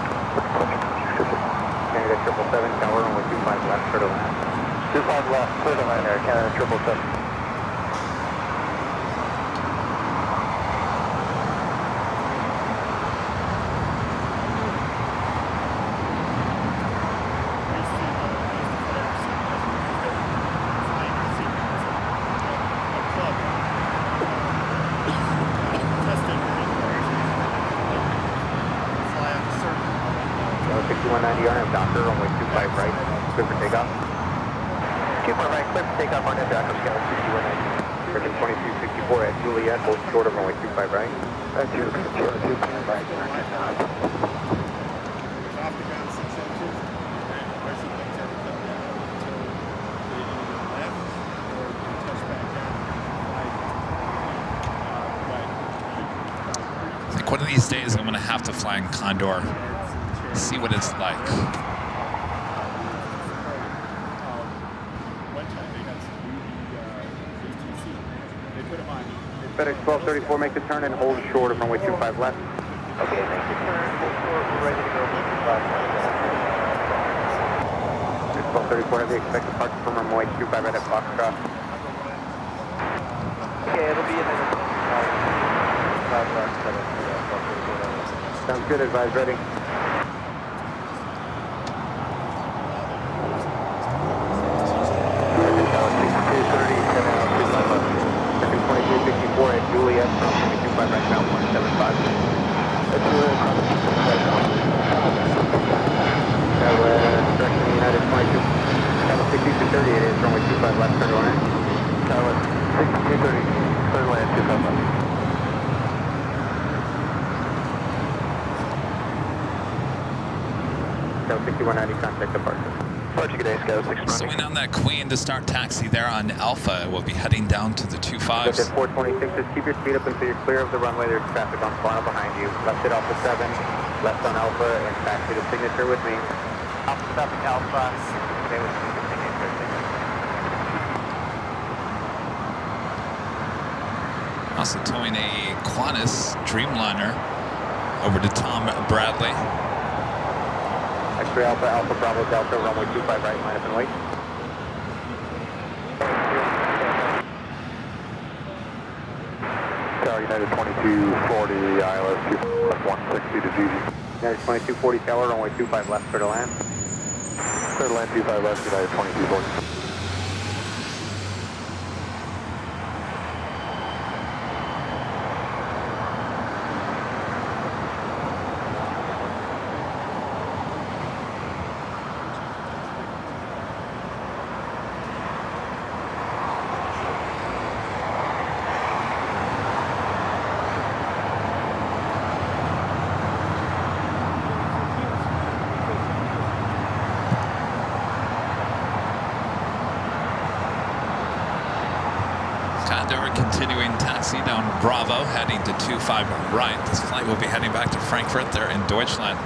Canada 777 tower, runway 25 left, clear to land. 25 left, clear to land there, Canada 777. Doctor, runway 25 right, clear for takeoff. 25 right, clear for takeoff on Doctor, Scout 6190. American 2264 at Juliet, hold short of runway 25 right. At Juliet, 25 right. I think one of these days I'm going to have to fly in Condor. See what it's like. FedEx 1234, make the turn and hold short of runway 25 left. Okay, make the turn, hold short, we're ready to go, 25 left. 1234, have the expected departure from runway 25 right at Foxtrot. Okay, it'll be a minute. Sounds good, advise ready. Juliet from 25 right now. Direction United 22. Southwest 6230, it is runway 25 left, turn to land. Southwest 6230, turn to land, 25 left. Scout 6190, contact departure. Departure, good day, Scout 6. Slowing down that Queen to start taxi there on Alpha. We'll be heading down to the 25s. At 426, just keep your speed up until you're clear of the runway. There's traffic on final behind you. Left at Alpha 7, left on Alpha, and taxi to signature with me. Alpha stopping Alpha, stay with me to signature. Also towing a Qantas Dreamliner over to Tom Bradley. X-ray Alpha, Alpha Bravo Delta, runway 25 right, line up and wait. Tower United 2240, ILS 160 to GG. United 2240 Tower, runway 25 left, clear to land. Clear to land 25 left, United 2240. Continuing taxi down Bravo, heading to 25 right. This flight will be heading back to Frankfurt there in Deutschland.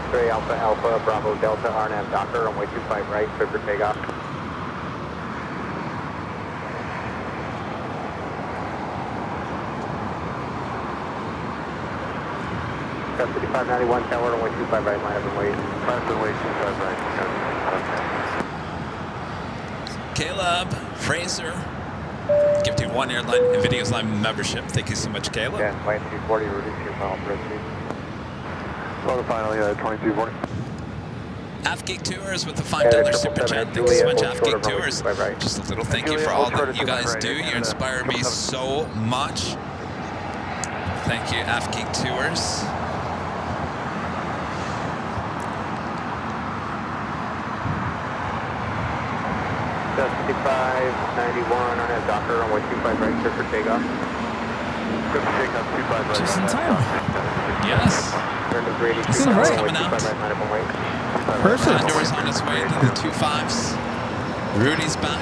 X-ray Alpha, Alpha, Bravo, Delta, RNAV Docker, runway 25 right, clear for takeoff. Got 5591 Tower, runway 25 right, line up and wait. Line up and wait, 25 right. Caleb Fraser, gifting one Airline Videos Line membership. Thank you so much, Caleb. Yeah, line 240, reduce your final proceed. Well, the final, 2240. AFGeek Tours with the $5 super chat. Thank you so much, AFGeek Tours. Just a little thank you for all that you guys do. You inspire me so much. Thank you, AFGeek Tours. Just 5591 on a Docker, runway 25 right, clear for takeoff. Clear for takeoff, 25 right. Just in time. Yes. Turn to Grady, This is right. Coming out. Perfect. Condor's on its way to the 25s. Rudy's back.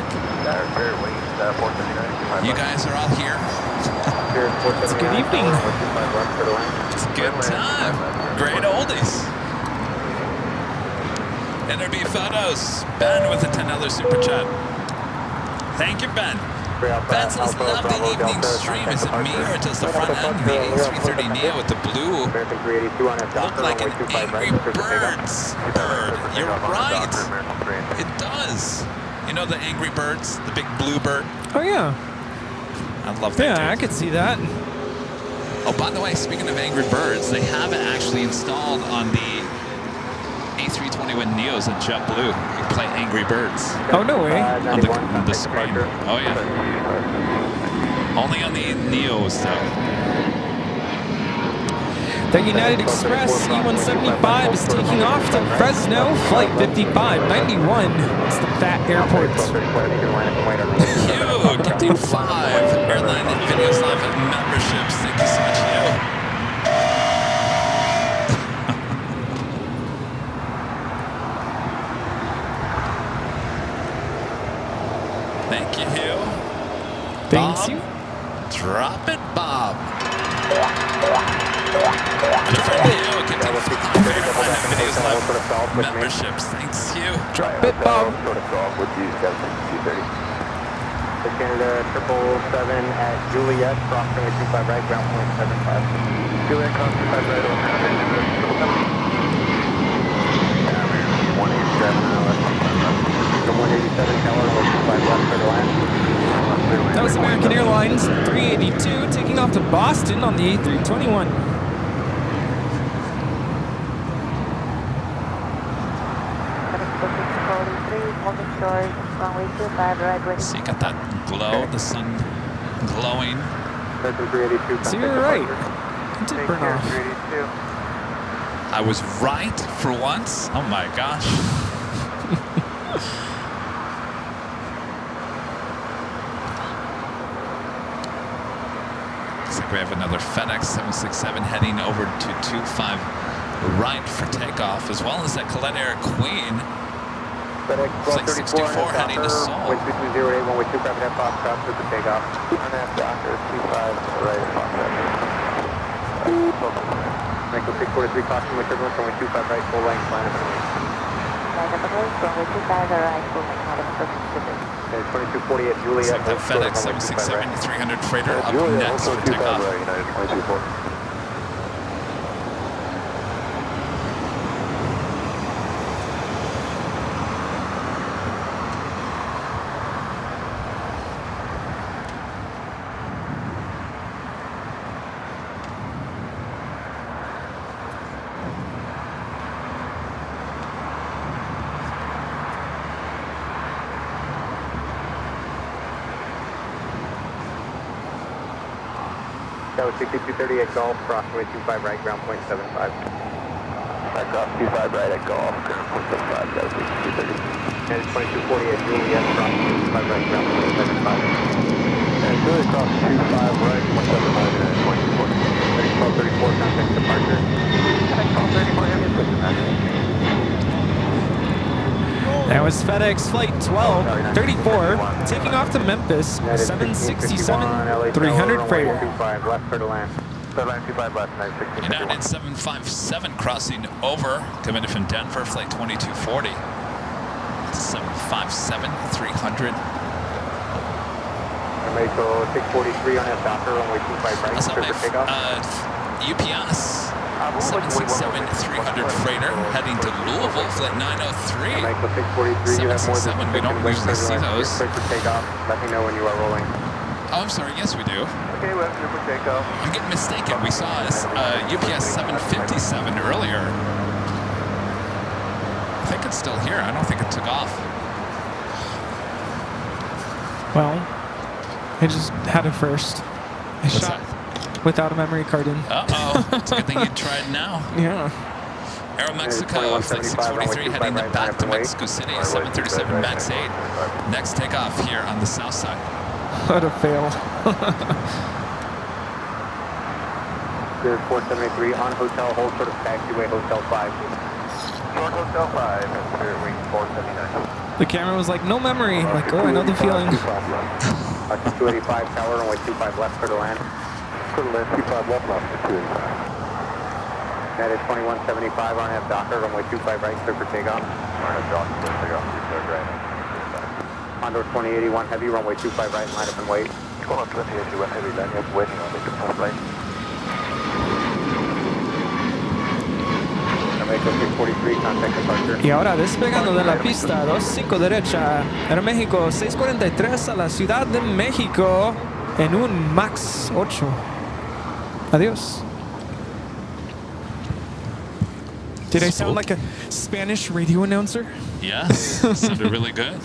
You guys are all here. It's a good evening. It's a good time. Great oldies. NRB Photos. Ben with a $10 super chat. Thank you, Ben. Ben says, love the evening stream. Is it me or does the front end, the A330neo with the blue, look like an Angry Birds bird? You're right. It does. You know the Angry Birds, the big blue bird? Oh, yeah. I love that. Yeah, I could see that. Oh, by the way, speaking of Angry Birds, they have it actually installed on the A321neos in JetBlue. You play Angry Birds. Oh, no way. On the screen. Oh, yeah. Only on the Neos, though. The United Express E-175 is taking off to Fresno, flight 5591. It's the Fat Airport. Hugh, gifting 5 Airline Videos Live memberships. Thank you so much, Hugh. Thank you, Hugh. Thanks, Bob, you. drop it, Bob. And a friend Hugh, gifting 5 Airline Videos Live memberships. Thanks, Hugh. Drop it, Bob. Canada 777 at Juliet, crossing at 25 right, ground point 75. Juliet, cross 25 right, over 187, Keller, 25 left, clear to land. That was American Airlines 382 taking off to Boston on the A321. Quality 3, doors, runway 25 right, waiting. So you got that glow, the sun glowing. So you're right. It did burn off. I was right for once. Oh my gosh. Looks like we have another FedEx 767 heading over to 25 right for takeoff, as well as that Colette Air Queen. Flight 64 heading to Seoul. Wind 2208, runway 25 at Foxtrot, for the takeoff. On that Docker, 25 right at Foxtrot. Michael 643, caution with turbulence, runway 25 right, full length, line up and wait. Line up and wait, runway 25 right, full length, line up and wait. 2248, Juliet. Looks like the FedEx 767-300 freighter up next for takeoff. United 2240. That was 6238 Golf, crossway 25 right, ground point 75. Cross 25 right at Golf, ground point 75, that was 6230. And it's 2248 Juliet, cross 25 right, ground point 75. And Juliet, cross 25 right, 175, and 2240. 1234, contact departure. 1234, heavy equipment. That was FedEx Flight 1234 taking off to Memphis, 767-300 freighter. 25 left for the land. Third line 25 left, 960. United 757 crossing over, coming in from Denver, flight 2240. 757-300. Mexico 643 on that Docker, runway 25 right, What's up, clear for takeoff. UPS 767-300 freighter heading to Louisville, flight 903. Mexico 643, you have more than 767, we don't usually see those. Clear for takeoff. Let me know when you are rolling. Oh, I'm sorry, yes we do. Okay, we're clear for takeoff. I'm getting mistaken. We saw UPS 757 earlier. I think it's still here. I don't think it took off. Well, I just had it first. I What's shot that? without a memory card in. Uh-oh. It's a good thing you tried now. Yeah. Aeromexico, flight 643 heading back to Mexico City, 737 MAX 8. Next takeoff here on the south side. What a fail. There's 473 on hotel, hold short of taxiway, hotel 5. Short hotel 5, and clear wing 479. The camera was like, no memory. I'm like, oh, I know the feeling. 285 tower, runway 25 left for the land. For the land, 25 left, 285. That is 2175 on F Docker, runway 25 right, clear for takeoff. RNF Docker, clear for takeoff, 25 right. Condor 2081 heavy, runway 25 right, line up and wait. Condor 2081 heavy, line up, waiting on the top right. Mexico 643, contact departure. Y ahora despegando de la pista 25 derecha, Aeroméxico 643 a la Ciudad de México en un MAX 8. Adiós. Did I sound like a Spanish radio announcer? Yes, sounded really good.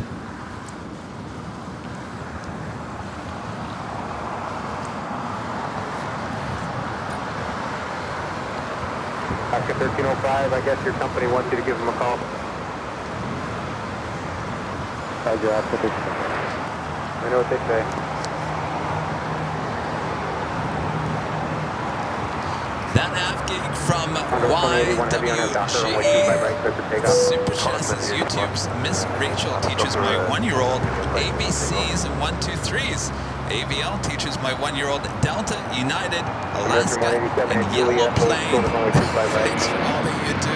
Oscar 1305, I guess your company wants you to give them a call. Roger, Oscar 1305. I know what they say. That nav gig from YWG Super Chassis YouTube's Miss Rachel teaches my 1-year-old ABCs and 1, 2, 3s. AVL teaches my 1-year-old Delta, United, Alaska, and Yellow Plane. Thanks for all that you do.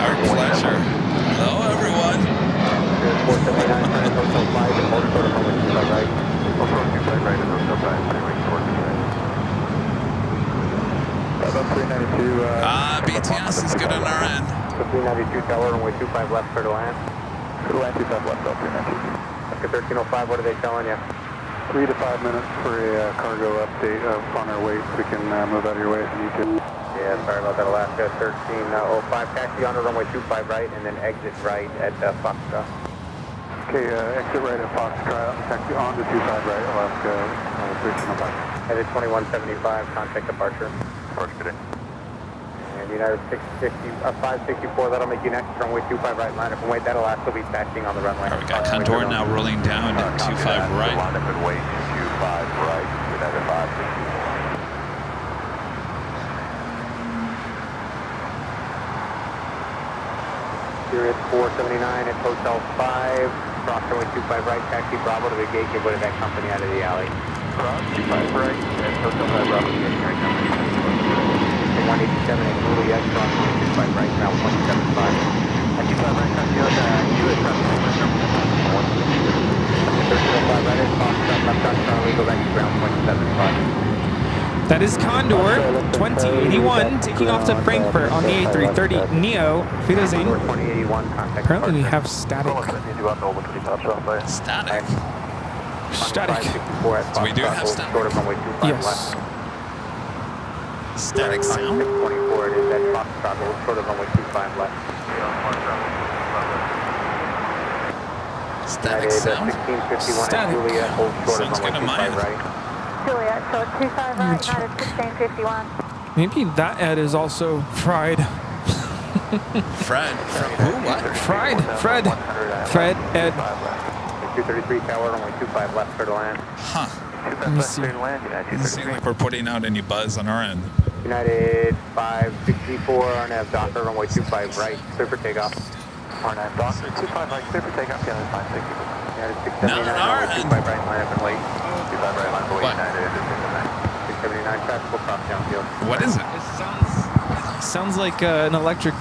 Our pleasure. Hello, everyone. BTS is good on our end. 392 tower, runway 25 left for the land. For the land, 25 left, 392. Oscar 1305, what are they telling you? 3 to 5 minutes for a cargo update on our way, so we can move out of your way if you need to. Yeah, sorry about that, Alaska 1305. Taxi on the runway 25 right, and then exit right at Foxtrot. Okay, exit right at Foxtrot, taxi on to 25 right, Alaska, station number. Headed 2175, contact departure. First good day. And United 564, that'll make you next, runway 25 right, line up and wait, that'll also be taxiing on the runway. All right, we got Condor now rolling down at 25 right. Line up and wait, 25 right, United 564. Sirius 479 at Hotel 5, cross runway 25 right, taxi Bravo to the gate, give way to that company out of the alley. Cross 25 right, at Hotel 5 Bravo, get right company. 187 at Juliet, cross runway 25 right, ground 175. At 25 right, taxi on US cross runway 1305 right at Foxtrot, left on Charlie, go back to ground 175. That is Condor 2081 taking off to Frankfurt on the A330 Neo. Wiedersehen. 2081, contact Apparently we have static. Static. Static. So we do have static. Yes. Static sound. 624, it is at Foxtrot, short of runway 25 left. Static sound. 1651 Static. at Juliet, hold short of Sounds runway good to 25 mine. right. Juliet, so 25 right, United 1651. Maybe that Ed is also fried. Fred. Who? What? Fried. Fred. Fred. Ed. 233 tower, runway 25 left, clear to land. Huh. Let me see. Doesn't seem like we're putting out any buzz on our end. United 564, RNAV Docker, runway 25 right, clear for takeoff. RNAV Docker, 25 right, clear for takeoff, United 564. United Not 679, on our runway end. 25 right, line up and wait. 25 right, line for What? United, 679, traffic will cross downfield. What is it? Sounds like an electric,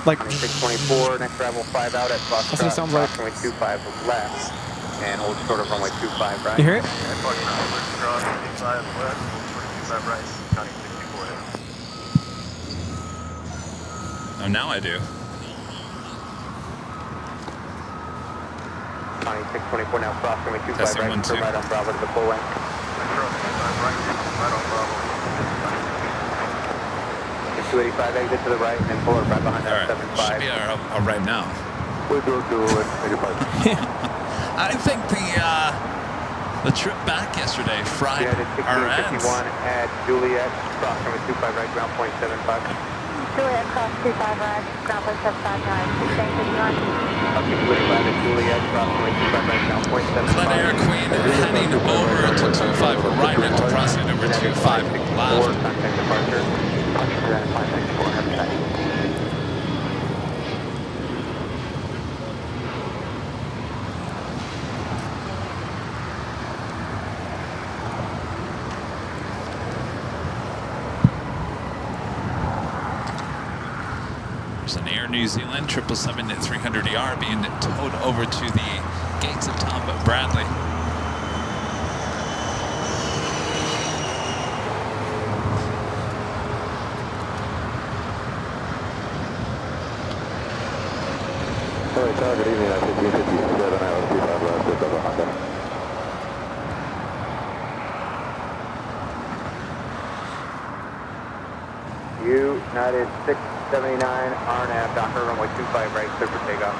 like 624, next travel 5 out at Foxtrot. That's what it sounds like. Runway 25 left, and hold short of runway 25 right. you hear it? Cross 25 left, 25 right, county 64. Oh, now I do. County 624 now cross runway 25 Testing right, 1, turn 2. right on Bravo to the full length. Cross 25 right, right on Bravo. 285 exit to the right, and then pull it right behind All right. that Should 75. be all right now. We'll do 85. I think the trip back yesterday fried United our ends. 1651 at Juliet, cross runway 25 right, ground point 75. Juliet, cross 25 right, ground point 759, 1651. Up to 285 at Juliet, cross runway 25 right, ground point 75. Flight Air Queen heading over to 25 right after crossing over 25 left. Contact departure. United 564, have a night. There's an Air New Zealand 777 at 300ER being towed over to the gates of Tom Bradley. Sorry, tower, good evening, 1557, Island 25 left, just over Honda. United 679, RNAV, Docker, runway 25 right, clear for takeoff.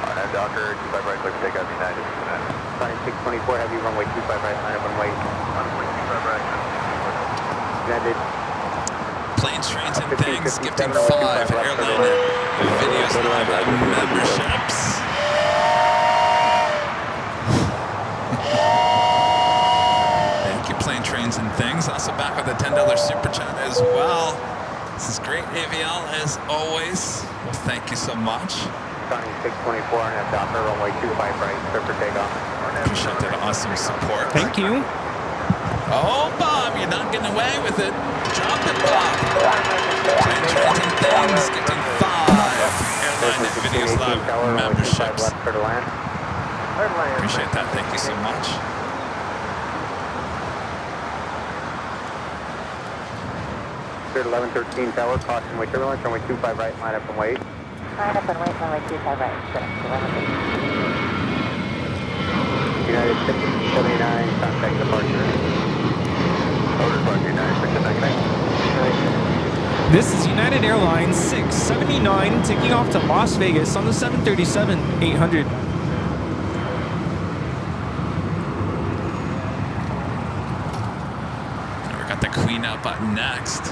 RNAV Docker, 25 right, clear for takeoff, United. Flight 624, heavy, runway 25 right, line up and wait. Runway 25 right. United Planes, Trains, and Things gifting 5 Airline Videos Live memberships. Thank you, Plane, Trains, and Things. Also back with a $10 super chat as well. This is great, AVL, as always. Well, thank you so much. County 624, RNAV, Docker, runway 25 right, clear for takeoff. Appreciate that awesome support. Thank you. Oh, Bob, you're not getting away with it. Drop it, Bob. Plane, Trains, and Things gifting 5 Airline Videos Live memberships. Left for the land. Appreciate that. Thank you so much. Cleared 1113 tower, caution, wait turbulence, runway 25 right, line up and wait. Line up and wait, runway 25 right, United 679, contact departure. This is United Airlines 679 taking off to Las Vegas on the 737-800. Queen up next.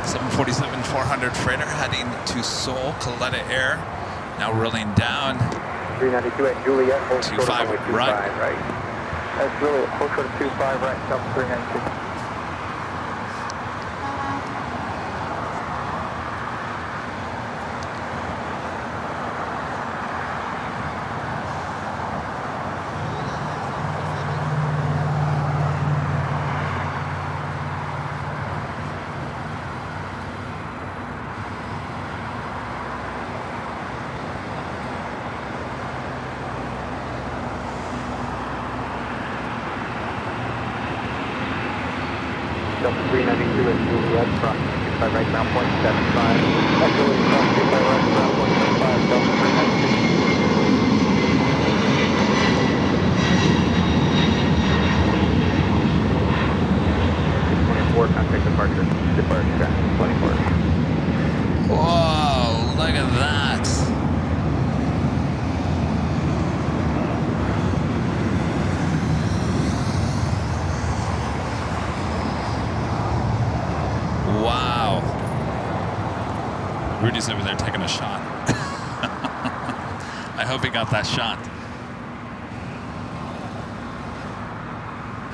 747-400 freighter heading to Seoul, Kaleta Air. Now rolling down. 392 at Juliet, hold short of 25 runway 25 right. right. That's Juliet, hold short of 25 right, south 392. Delta 392 at Juliet, cross 25 right, ground point 75. That's Juliet, cross 25 right, ground point 75, Delta 392. 24, contact departure, track 24. Whoa, look at that. Wow. Rudy's over there taking a shot. I hope he got that shot.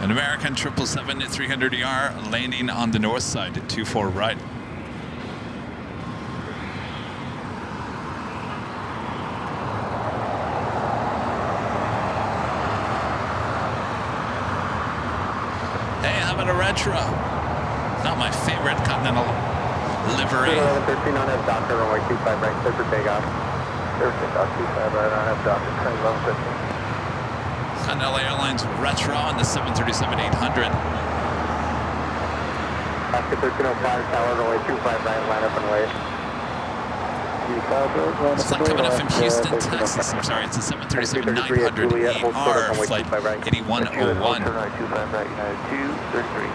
An American 777-300ER landing on the north side, 24 right. Hey, how about a retro? Not my favorite Continental livery. 13 on F, Doctor, runway 25 right, clear for takeoff. Clear for takeoff, 25 right on F, Doctor, turn 1115. Continental Airlines retro on the 737-800. Oscar 1305, tower, runway 25 right, line up and wait. It's like coming up from Houston, Texas. I'm sorry, it's a 737-900ER, flight 8101. Turn right, 25 right, United 233.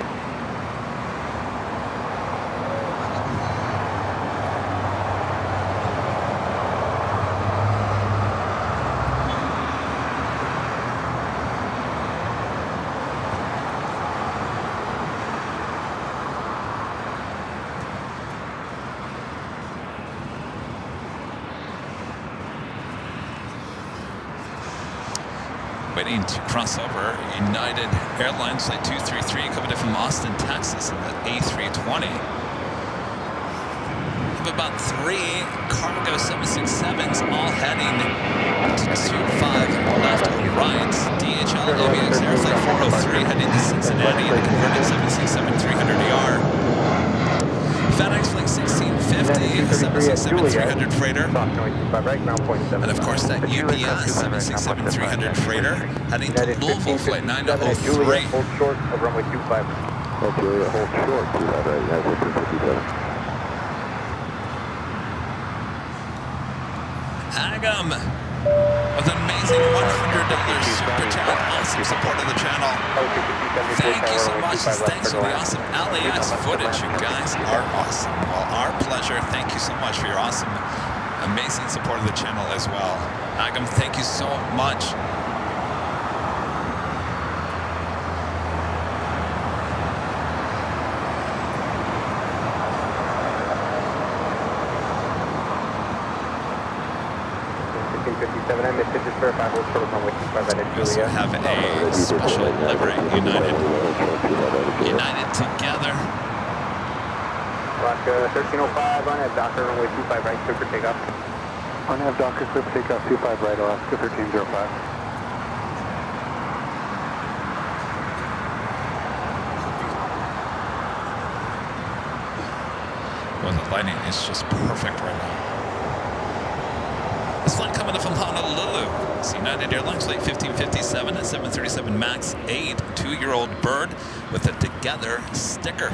Waiting to cross over. United Airlines Flight 233 coming in from Austin, Texas, in the A320. Have about 3 cargo 767s all heading to 25 left or right. DHL AVX Air Flight 403 heading to Cincinnati in the converted 767-300ER. FedEx Flight 1650, 767-300 freighter. And of course that UPS 767-300 freighter heading to Louisville Flight 903. Hold short of runway 25. Okay, hold short 25 right, United 257. Agam with an amazing $100 super chat. Awesome support of the channel. Thank you so much. Thanks for the awesome LAX footage. You guys are awesome. Well, our pleasure. Thank you so much for your awesome, amazing support of the channel as well. Agam, thank you so much. We also have a special livery, United together. Alaska 1305 on F, Doctor, runway 25 right, clear for takeoff. On F, Doctor, clear for takeoff, 25 right, Alaska 1305. Well, the lighting is just perfect right now. This flight coming up from Honolulu. It's United Airlines Flight 1557 at 737 MAX 8, 2-year-old bird with a together sticker.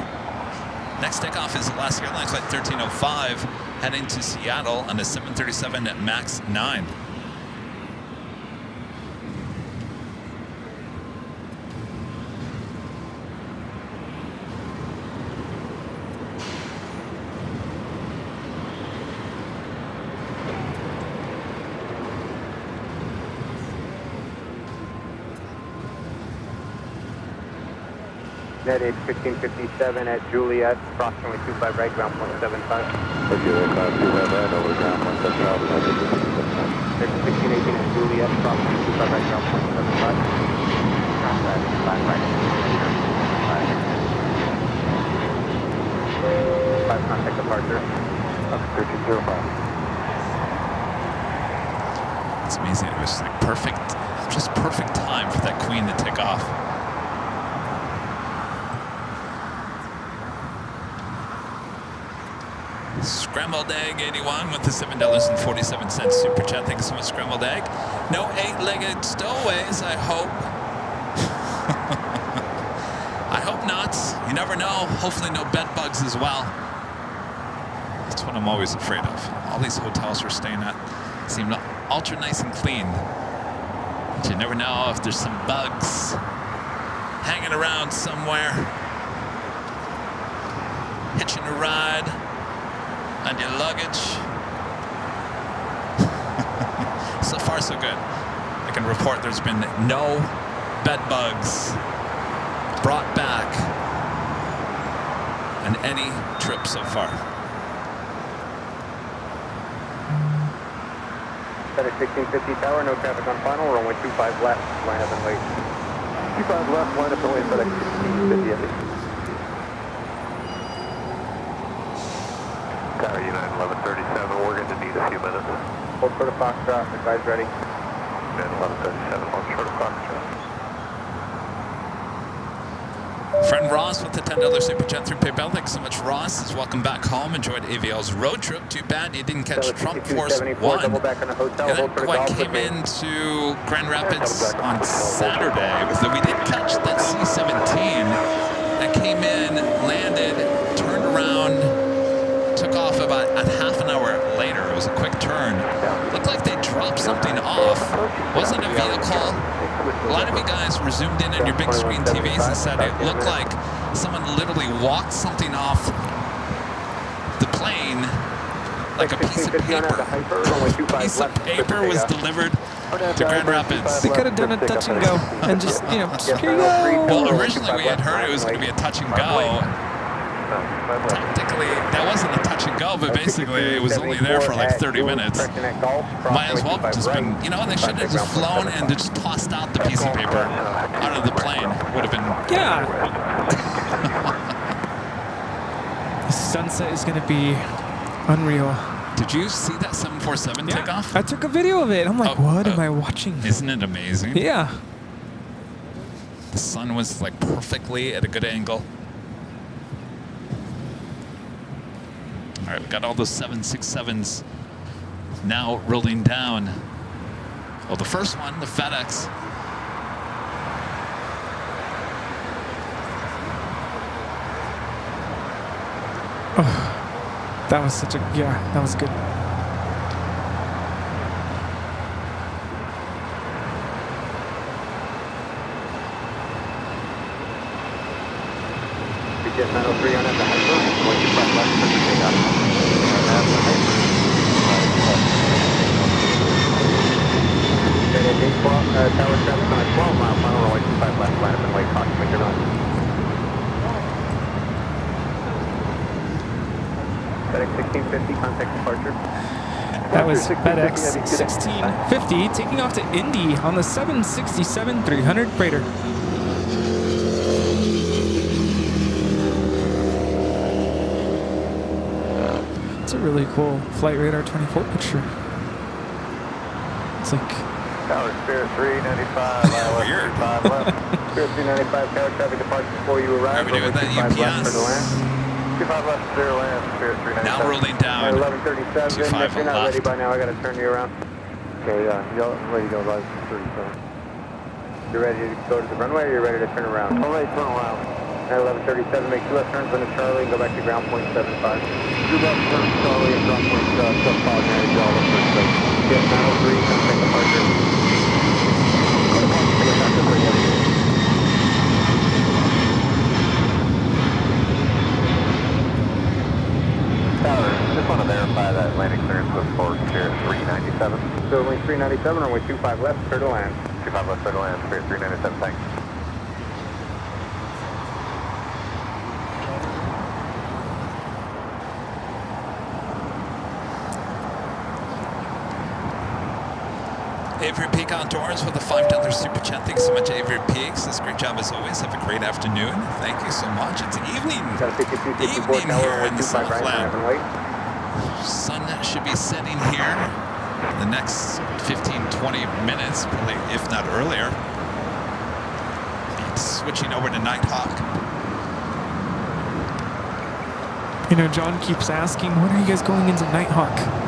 Next takeoff is Alaska Airlines Flight 1305 heading to Seattle on a 737 at MAX 9. Net 1657 at Juliet, approximately 25 right, ground 175. For Juliet, 25 right, over ground 175. 1618 at Juliet, approximately 25 right, ground 175. Contact, 5 right. 5 contact departure. 1305. It's amazing. It was like perfect, just perfect time for that Queen to take off. Scrambled Egg 81 with the $7.47 super chat. Thank you so much, Scrambled Egg. No 8-legged stowaways, I hope. I hope not. You never know. Hopefully no bed bugs as well. That's what I'm always afraid of. All these hotels we're staying at seem ultra nice and clean. But you never know if there's some bugs hanging around somewhere. Hitching a ride on your luggage. So far, so good. I can report there's been no bed bugs brought back on any trip so far. At 1650 tower, no traffic on final, runway 25 left, line up and wait. 25 left, line up and wait for the 1650 at least. Tower United 1137, we're going to need a few minutes. Hold for the Foxtrot, advise ready. United 1137, hold short of Foxtrot. Friend Ross with the $10 super chat through PayPal. Thanks so much, Ross. Welcome back home. Enjoyed AVL's road trip. Too bad you didn't catch Trump Force 1. That quite came into Grand Rapids on Saturday. So we did catch that C-17 that came in, landed, turned around, took off about a half an hour later. It was a quick turn. Looked like they dropped something off. Wasn't a vehicle. A lot of you guys were zoomed in on your big screen TVs and said it looked like someone literally walked something off the plane, like a piece of paper. A piece of paper was delivered to Grand Rapids. They could have done a touch and go and just, you know, just here you go. Well, originally we had heard it was going to be a touch and go. Technically, that wasn't a touch and go, but basically it was only there for like 30 minutes. Might as well have just been, you know, they should have just flown and just tossed out the piece of paper out of the plane. Would have been... Yeah. The sunset is going to be unreal. Did you see that 747 take off? I took a video of it. I'm like, what am I watching? Isn't it amazing? Yeah. The sun was like perfectly at a good angle. All right, we got all those 767s now rolling down. Well, the first one, the FedEx. Oh, that was such a, yeah, that was good. Get 903 on at the hyper, going to front left for the takeoff. Tower traffic on a 12-mile final, runway 25 left, line up and wait, caution, make your run. FedEx 1650, contact departure. That was FedEx 1650 taking off to Indy on the 767-300 freighter. It's a really cool Flight Radar 24 picture. It's like... Tower Spirit 395, Weird. 5 left. Spirit 395, tower traffic departure before you arrive. Are we doing that UPS? 25 left, clear land, Spirit 395. Now rolling down. 1137, 25 if you're not ready left. by now, I gotta turn you around. Okay, y'all ready to go by 37. You're ready to go to the runway or you're ready to turn around? All right, turn around. At 1137, make 2 left turns on the Charlie and go back to ground point 75. 2 left, turn Charlie and drop point sub 5 Mary, y'all look for space. Get 903, contact departure. Go to point 3, Dr. 3. Tower, just want to verify that landing clearance was for Spirit 397. So lane 397, runway 25 left, clear to land. 25 left, clear to land, Spirit 397, thanks. Avery Peak Outdoors with a $5 super chat. Thanks so much, Avery Peaks. This great job as always. Have a great afternoon. Thank you so much. It's evening. Evening here in Southland. Sun should be setting here the next 15-20 minutes, probably, if not earlier. It's switching over to Nighthawk. You know, John keeps asking, when are you guys going into Nighthawk?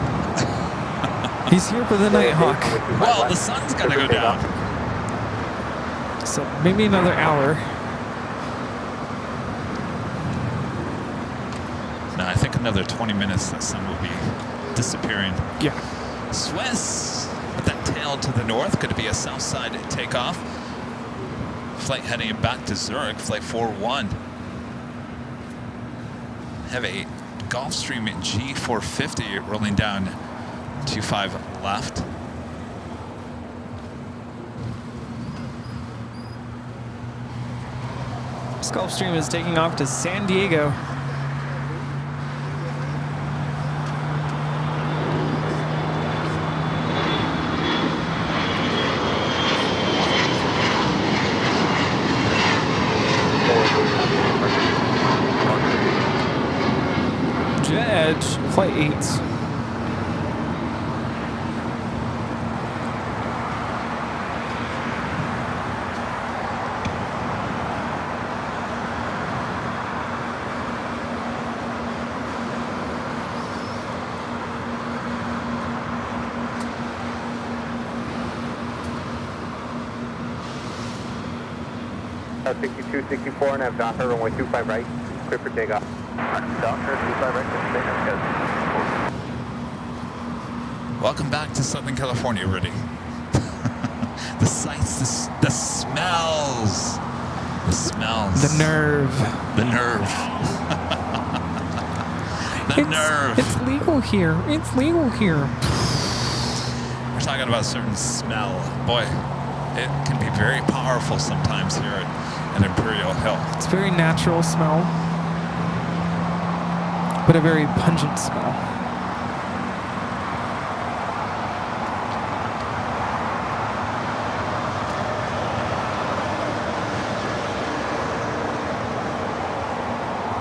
He's here for the Nighthawk. Well, the sun's gonna go down. So maybe another hour. No, I think another 20 minutes the sun will be disappearing. Yeah. Swiss with that tail to the north. Could it be a south side takeoff? Flight heading back to Zurich, flight 41. Have a Gulfstream G450 rolling down 25 left. This Gulfstream is taking off to San Diego. Jet Edge, flight 8. Uh, 62, 64, and have Docker runway 25 right, clear for takeoff. Docker 25 right, clear for takeoff. Welcome back to Southern California, Rudy. The sights, the smells. The smells. The nerve. The nerve. The nerve. It's legal here. It's legal here. We're talking about a certain smell. Boy, it can be very powerful sometimes here at Imperial Hill. It's a very natural smell, but a very pungent smell.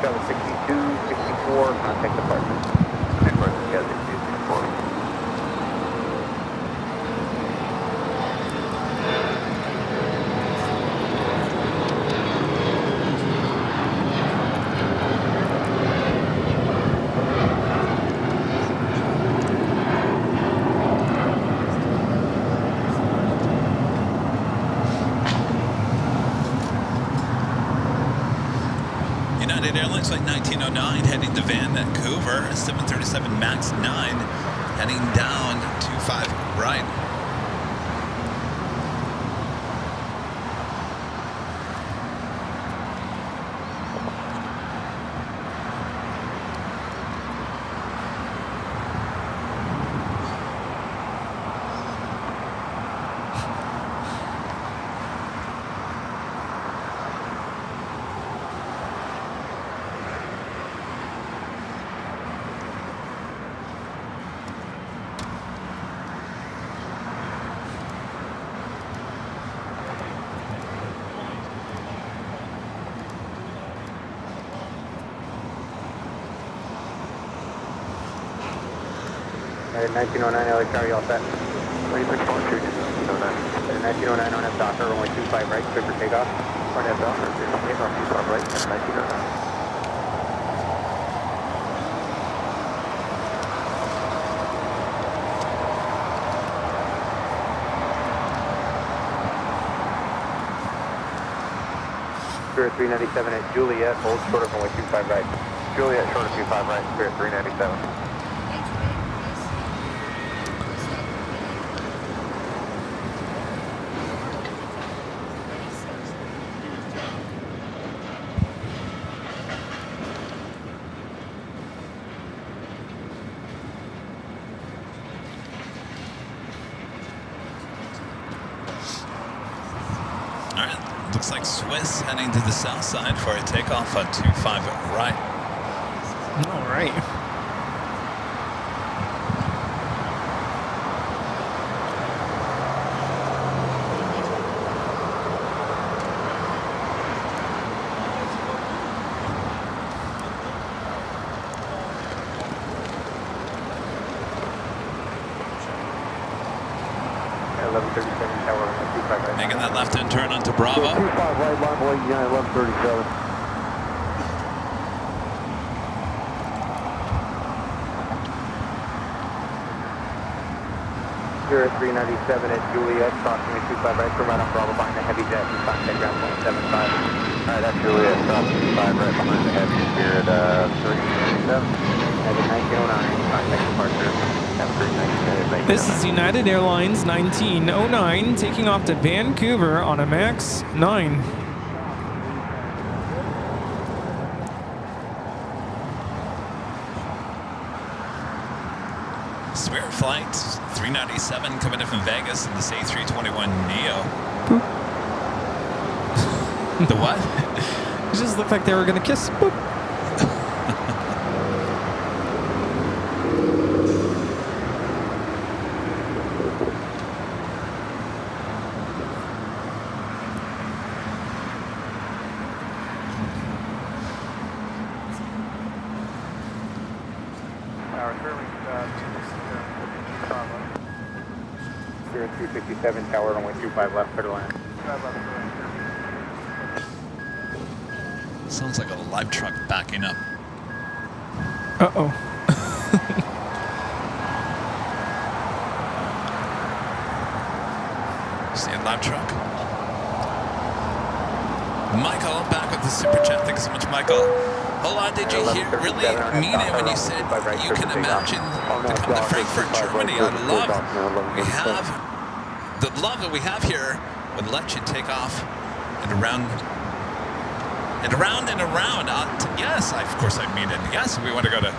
Got a 62, 64, contact department. Department, got 62, 64. United Airlines Flight 1909 heading to Vancouver, 737 MAX 9 heading down 25 right. At 1909 LA Charlie, all set. Ready for departure, 1909. At 1909 on F Docker, runway 25 right, clear for takeoff. On F Docker, clear for takeoff, 25 right, at 1909. Spirit 397 at Juliet, hold short of runway 25 right. Juliet, short of 25 right, Spirit 397. Looks like Swiss heading to the south side for a takeoff on 25 right. All right. 1137 tower, runway 25 right. Making that left-hand turn onto Bravo. 25 right, line boy, United 1137. You're at 397 at Juliet, crossing me 25 right, turn right on Bravo behind the heavy jet, and contact ground 175. Alright, that's Juliet, crossing 25 right behind the heavy, you're at 397. At 1909, contact departure, at 397. This is United Airlines 1909 taking off to Vancouver on a MAX 9. Spirit Flight 397 coming in from Vegas in this A321 Neo. The what? It just looked like they were going to kiss. Boop. You're at 357 tower, runway 25 left, clear to land. Sounds like a live truck backing up. Uh-oh. See a live truck? Michael, back with the super chat. Thanks so much, Michael. Hold on, did you really mean it when you said you can imagine to come to Frankfurt, Germany? I love the love that we have here would let you take off and around and around and around. Yes, of course I mean it. Yes, we want to go to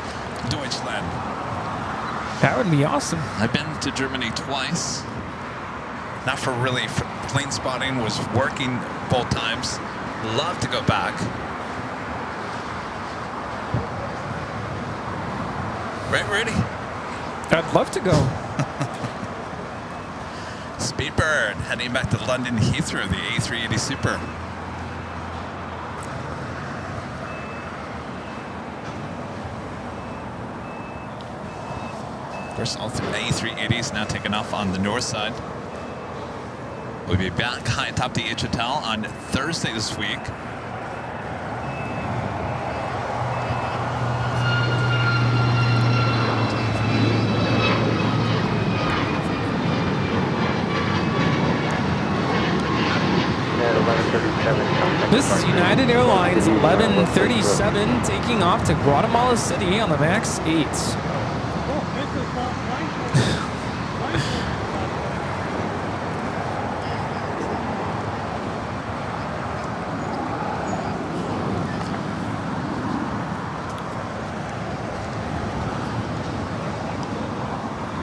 Deutschland. That would be awesome. I've been to Germany twice. Not for really plane spotting, was working both times. Love to go back. Right, Rudy? I'd love to go. Speedbird heading back to London Heathrow, the A380 Super. Of course, all three A380s now taking off on the north side. We'll be back high atop the H Hotel on Thursday this week. This is United Airlines 1137 taking off to Guatemala City on the MAX 8.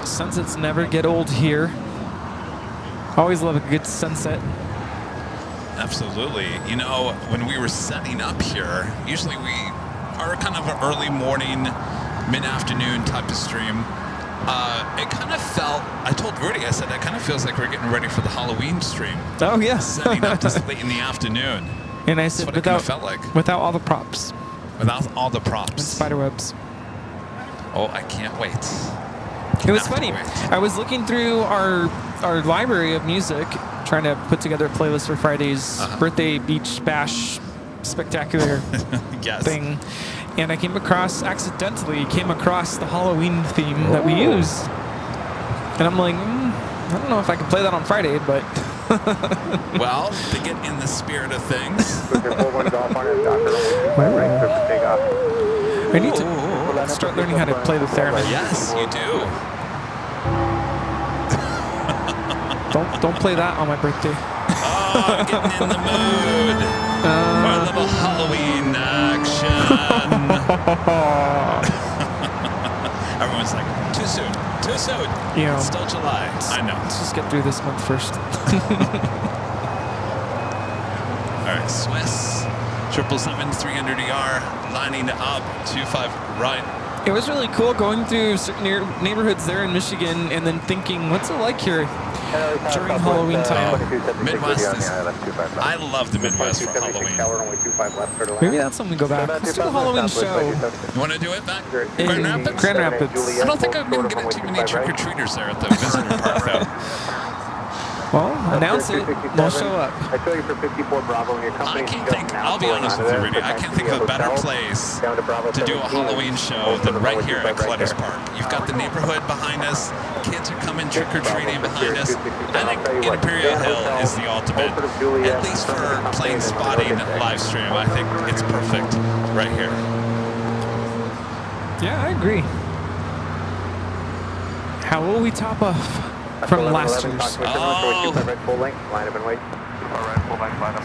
Sunsets never get old here. Always love a good sunset. Absolutely. You know, when we were setting up here, usually we are kind of an early morning, mid-afternoon type of stream. It kind of felt, I told Rudy, I said, it kind of feels like we're getting ready for the Halloween stream. Oh, yeah. Setting up just late in the afternoon. And I That's said, what it kind of felt like. without all the props. Without all the props. And spider webs. Oh, I can't wait. It was funny. I was looking through our library of music, trying to put together a playlist for Friday's birthday beach bash spectacular thing, and I accidentally came across the Halloween theme that we use, and I'm like, I don't know if I can play that on Friday, but well, to get in the spirit of things. I need to start learning how to play the theremin. Yes, you do. Don't play that on my birthday. Oh, I'm getting in the mood for a little Halloween action. Everyone's like, too soon. You know, It's still July. I know. Let's just get through this month first. All right, Swiss 777-300ER lining up 25 right. It was really cool going through certain neighborhoods there in Michigan and then thinking, what's it like here during Halloween time? Midwest is, I love the Midwest for Halloween. Maybe that's something to go back. Let's do the Halloween show. You want to do it back? In Grand Rapids? Grand Rapids. I don't think I'm going to get too many trick-or-treaters there at the visitor park, though. Well, announce it. We'll show up. I show you for 54 Bravo and your I company. can't think, I'll be honest with you, Rudy, I can't think of a better place to do a Halloween show than right here at Clutters Park. You've got the neighborhood behind us, kids are coming trick-or-treating behind us. I think Imperial Hill is the ultimate, at least for plane spotting live stream. I think it's perfect right here. Yeah, I agree. How will we top off from last year's? Oh.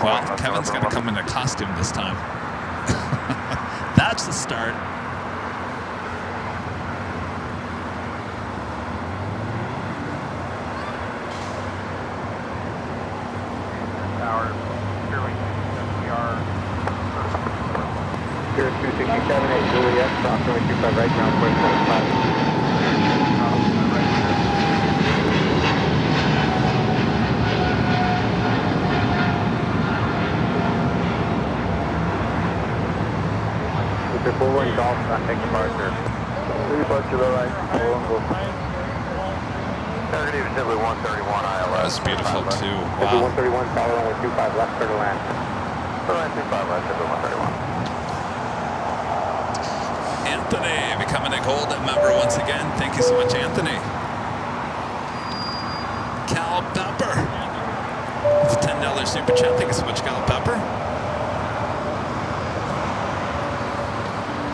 Well, Kevin's going to come in a costume this time. That's the start. Here 267 at Juliet, approximately 25 right, ground point 75. Mr. Fuller and Golf, contact departure. 3 departure, low right, full and go. Negative, simply 131 ILS. That was beautiful too. Wow. Wow. 131, follow on with 25 left, turn to land. Turn line 25 left, simply 131. Anthony becoming a gold member once again. Thank you so much, Anthony. Cal Pepper with a $10 super chat. Thank you so much, Cal Pepper.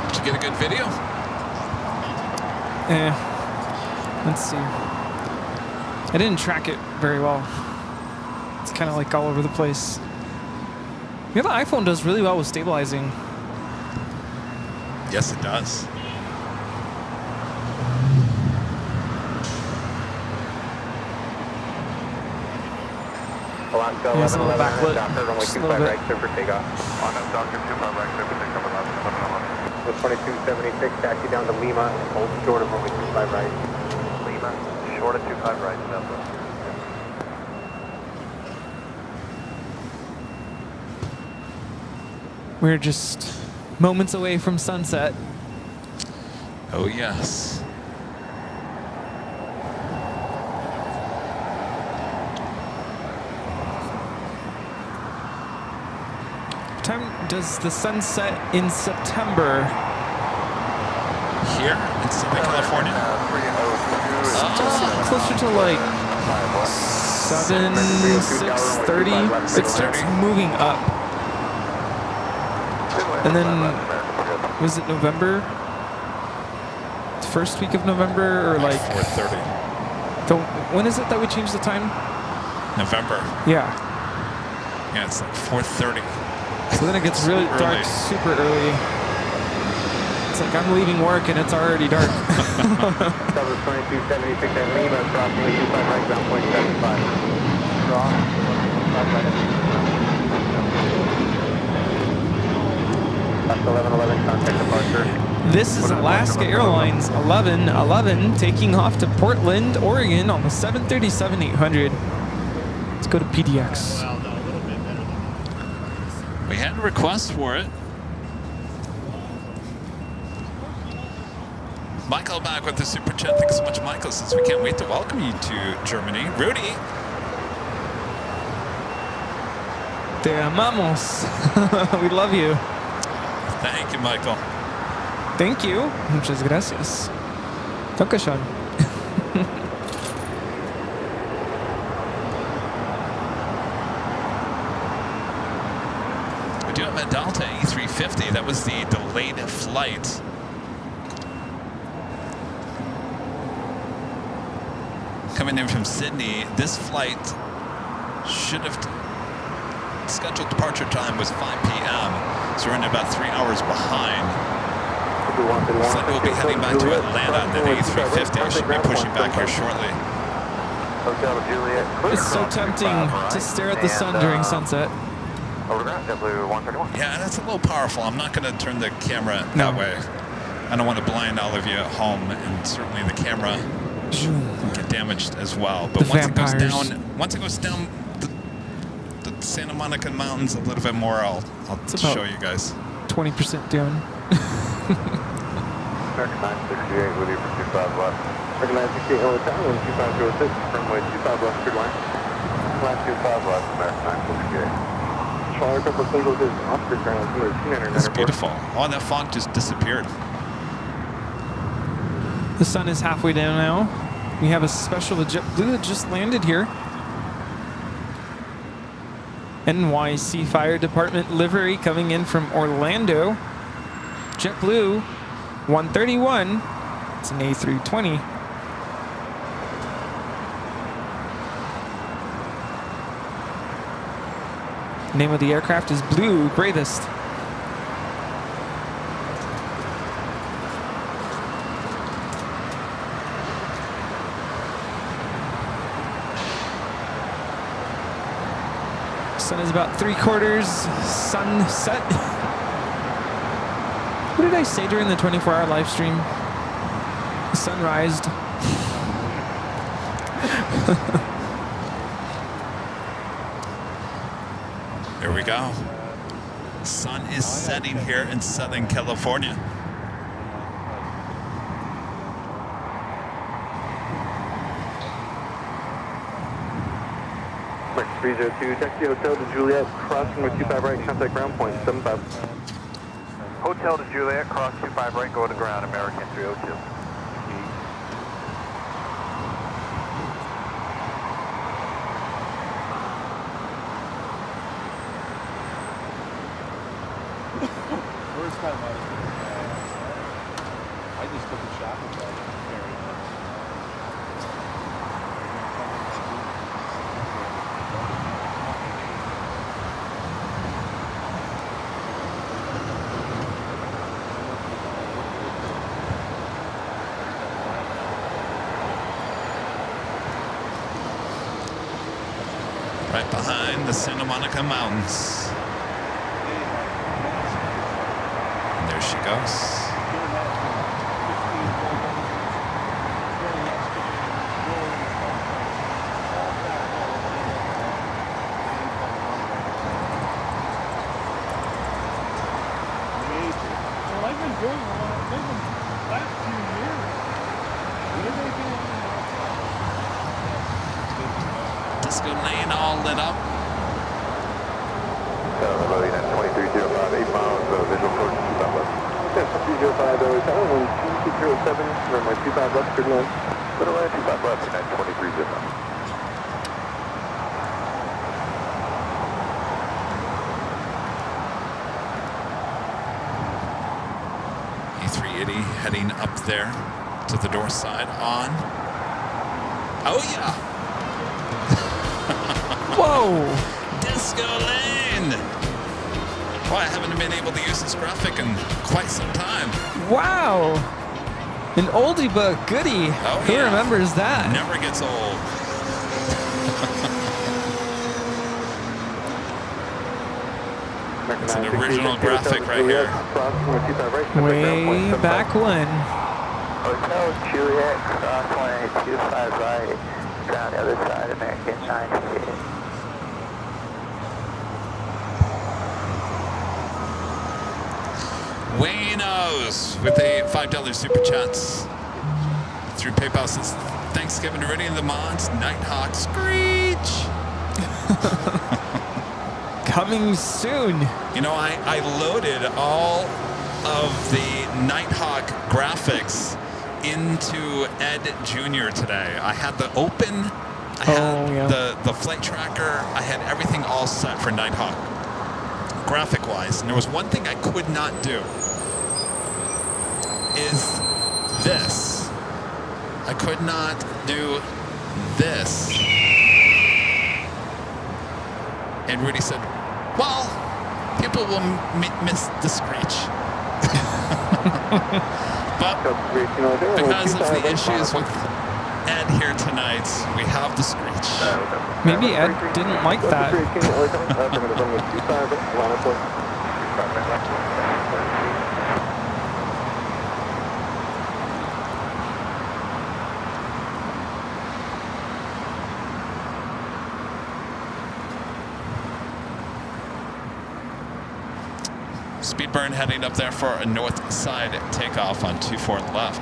Did you get a good video? Let's see. I didn't track it very well. It's kind of like all over the place. Yeah, the iPhone does really well with stabilizing. Yes, it does. Alaska Yeah, it's a 11, little 11, backlit. Doctor, runway Just a 25 little bit. right, clear for takeoff. On up, Doctor, 25 right, clear for takeoff, 11, 2276, taxi down to Lima, hold short of runway 25 right. Lima, short of 25 right, Southwest. We're just moments away from sunset. Oh, yes. What time does the sun set in September? Here in Southern California? Closer to like 7, 6:30. It starts moving up. And then, was it November? First week of November, or like 4:30. When is it that we change the time? November. Yeah. Yeah, it's like 4:30. So then it gets really dark super early. It's like I'm leaving work and it's already dark. Cover 2276 at Lima, approximately 25 right, ground point 75. Draw, 25 right. 1111, contact departure. This is Alaska Airlines 1111 taking off to Portland, Oregon on the 737-800. Let's go to PDX. We had a request for it. Michael back with the super chat. Thanks so much, Michael. Says we can't wait to welcome you to Germany. Rudy. Te amamos. We love you. Thank you, Michael. Thank you. Muchas gracias. Dankeschön. We do have a Delta A350. That was the delayed flight. Coming in from Sydney, this flight should have scheduled departure time was 5 p.m. So we're in about 3 hours behind. Looks like we'll be heading back to Atlanta on the A350. Should be pushing back here shortly. It's so tempting to stare at the sun during sunset. Yeah, that's a little powerful. I'm not going to turn the camera that way. I don't want to blind all of you at home, and certainly the camera will get damaged as well. But once it goes down the Santa Monica Mountains a little bit more, I'll show you guys. 20% down. American 968 with you for 25 left. American 968 Hotel, 12506, runway 25 left, good line. Last 25 left, American 948. Charlie Pepper Plane Jockeys Oscar ground, number 294. It's beautiful. Oh, that fog just disappeared. The sun is halfway down now. We have a special JetBlue that just landed here. NYC Fire Department livery coming in from Orlando. JetBlue 131. It's an A320. Name of the aircraft is Blue Bravest. Sun is about 3/4 sunset. What did I say during the 24-hour live stream? Sunrised. Here we go. Sun is setting here in Southern California. Mark 302, taxi Hotel to Juliet, crossing with 25 right, contact ground point 75. Hotel to Juliet, cross 25 right, go to ground, American 302. First time I just took a shot with that. Right behind the Santa Monica Mountains. And there she goes. Well, I've been doing a lot. They've been last few years. Disco lane all lit up. Loading at 2305, 8 miles, visual approach to 25 left. 305, Tower 1207, runway 25 left, turn left. Runway 25 left, and at 2305. A380 heading up there to the door side on. Oh yeah! Whoa! Disco lane! Boy, I haven't been able to use this graphic in quite some time. Wow! An oldie but goodie. Oh, Who yeah. remembers that? Never gets old. It's an original graphic right here. Way back when. Hotel Juliet, cross 125 right, ground the other side, American 948. Waynos with a $5 super chats through PayPal says, thanks Kevin Rudy and the mods, Nighthawk Screech. Coming soon. You know, I loaded all of the Nighthawk graphics into Ed Jr. today. I had the open, I had the flight tracker, I had everything all set for Nighthawk, graphic-wise. And there was one thing I could not do, is this. I could not do this. And Rudy said, well, people will miss the screech. But because of the issues with Ed here tonight, we have the screech. Maybe Ed didn't like that. Speedburn heading up there for a north side takeoff on 24 left.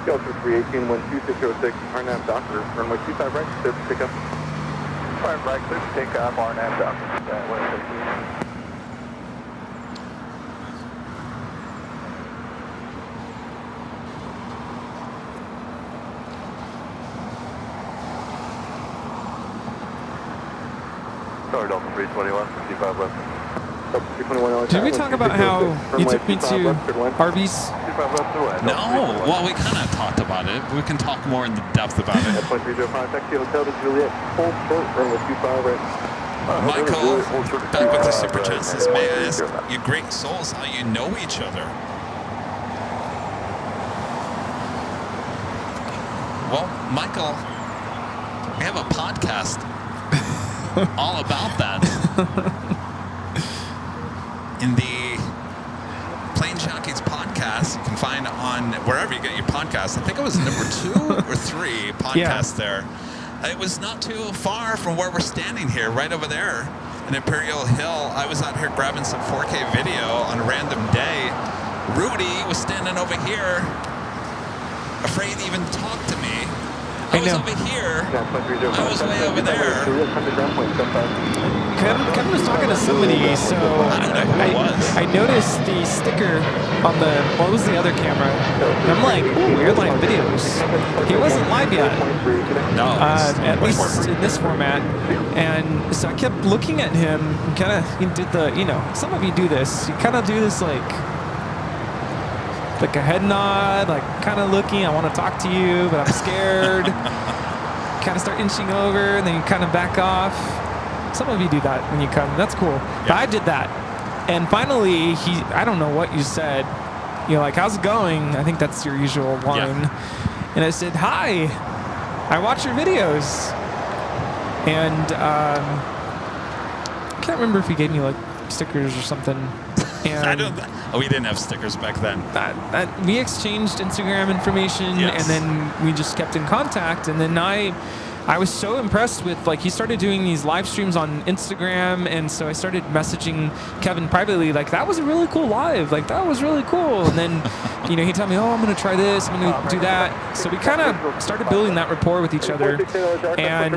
Delta 318, 12606, RNAV Docker, runway 25 right, clear for pickup. 5 right, clear for takeoff, RNAV Docker. Sorry, Delta 321, 55 left. Did we talk about how you took me to Arby's? No. Well, we kind of talked about it. We can talk more in depth about it. Taxi Hotel to Juliet, full short, runway 25 right. Michael, back with the Super Chat says, may I ask you great souls how you know each other? Well, Michael, we have a podcast all about that. In the Plane Jockeys podcast, you can find on wherever you get your podcasts. I think it was number 2 or 3 podcast there. It was not too far from where we're standing here, right over there in Imperial Hill. I was out here grabbing some 4K video on a random day. Rudy was standing over here, afraid to even talk to me. I was over here. I was way over there. Kevin was talking to somebody, so I don't know who it was. I noticed the sticker on the, what was the other camera? And I'm like, ooh, Airline videos. He wasn't live yet. No. At least in this format. And so I kept looking at him and kind of, he did the, you know, some of you do this. You kind of do this like a head nod, like kind of looking, I want to talk to you, but I'm scared. Kind of start inching over, and then you kind of back off. Some of you do that when you come. That's cool. Yeah. But I did that. And finally, I don't know what you said. You're like, how's it going? I think that's your usual line. Yeah. And I said, hi, I watch your videos. And I can't remember if he gave me like stickers or something. And we didn't have stickers back then. We exchanged Instagram information, yes. And then we just kept in contact. And then I was so impressed with, like, he started doing these live streams on Instagram, and so I started messaging Kevin privately, like, that was a really cool live, like, that was really cool. And then, you know, he told me, oh, I'm going to try this, I'm going to do that. So we kind of started building that rapport with each other. And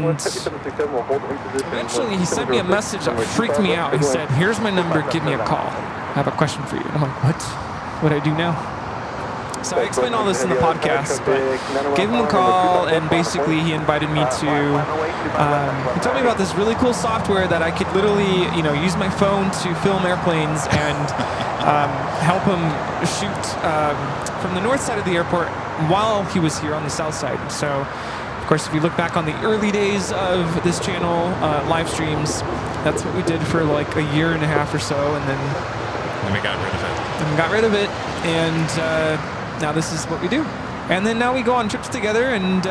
eventually he sent me a message that freaked me out. He said, here's my number, give me a call. I have a question for you. And I'm like, what? What do I do now? So I explained all this in the podcast, but gave him a call, and basically he invited me to, he told me about this really cool software that I could literally, you know, use my phone to film airplanes and help him shoot from the north side of the airport while he was here on the south side. So, of course, if you look back on the early days of this channel, live streams, that's what we did for like a year and a half or so, and then we got rid of it. And got rid of it, and now this is what we do. And then now we go on trips together and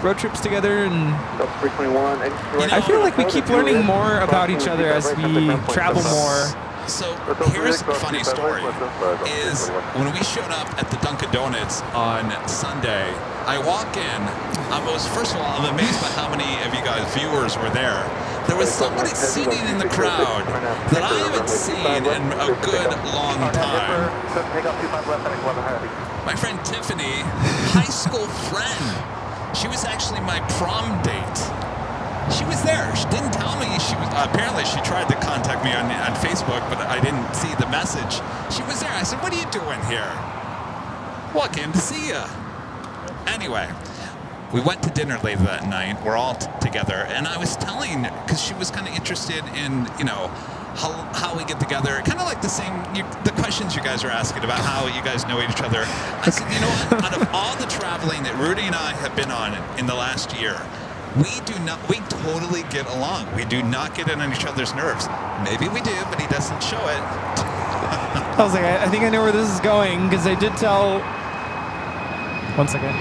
road trips together, and I feel like we keep learning more about each other as we travel more. So here's a funny story, is when we showed up at the Dunkin' Donuts on Sunday, I walk in, first of all, I'm amazed by how many of you guys viewers were there. There was somebody sitting in the crowd that I haven't seen in a good long time. My friend Tiffany, high school friend. She was actually my prom date. She was there. She didn't tell me she was. Apparently, she tried to contact me on Facebook, but I didn't see the message. She was there. I said, "What are you doing here?" "Well, I came to see you." Anyway, we went to dinner later that night. We're all together, and I was telling, because she was kind of interested in, you know, how we get together, kind of like the questions you guys are asking about how you guys know each other. I said, you know what? Out of all the traveling that Rudy and I have been on in the last year, we totally get along. We do not get on each other's nerves. Maybe we do, but he doesn't show it. I was like, I think I know where this is going, because I did tell. One second.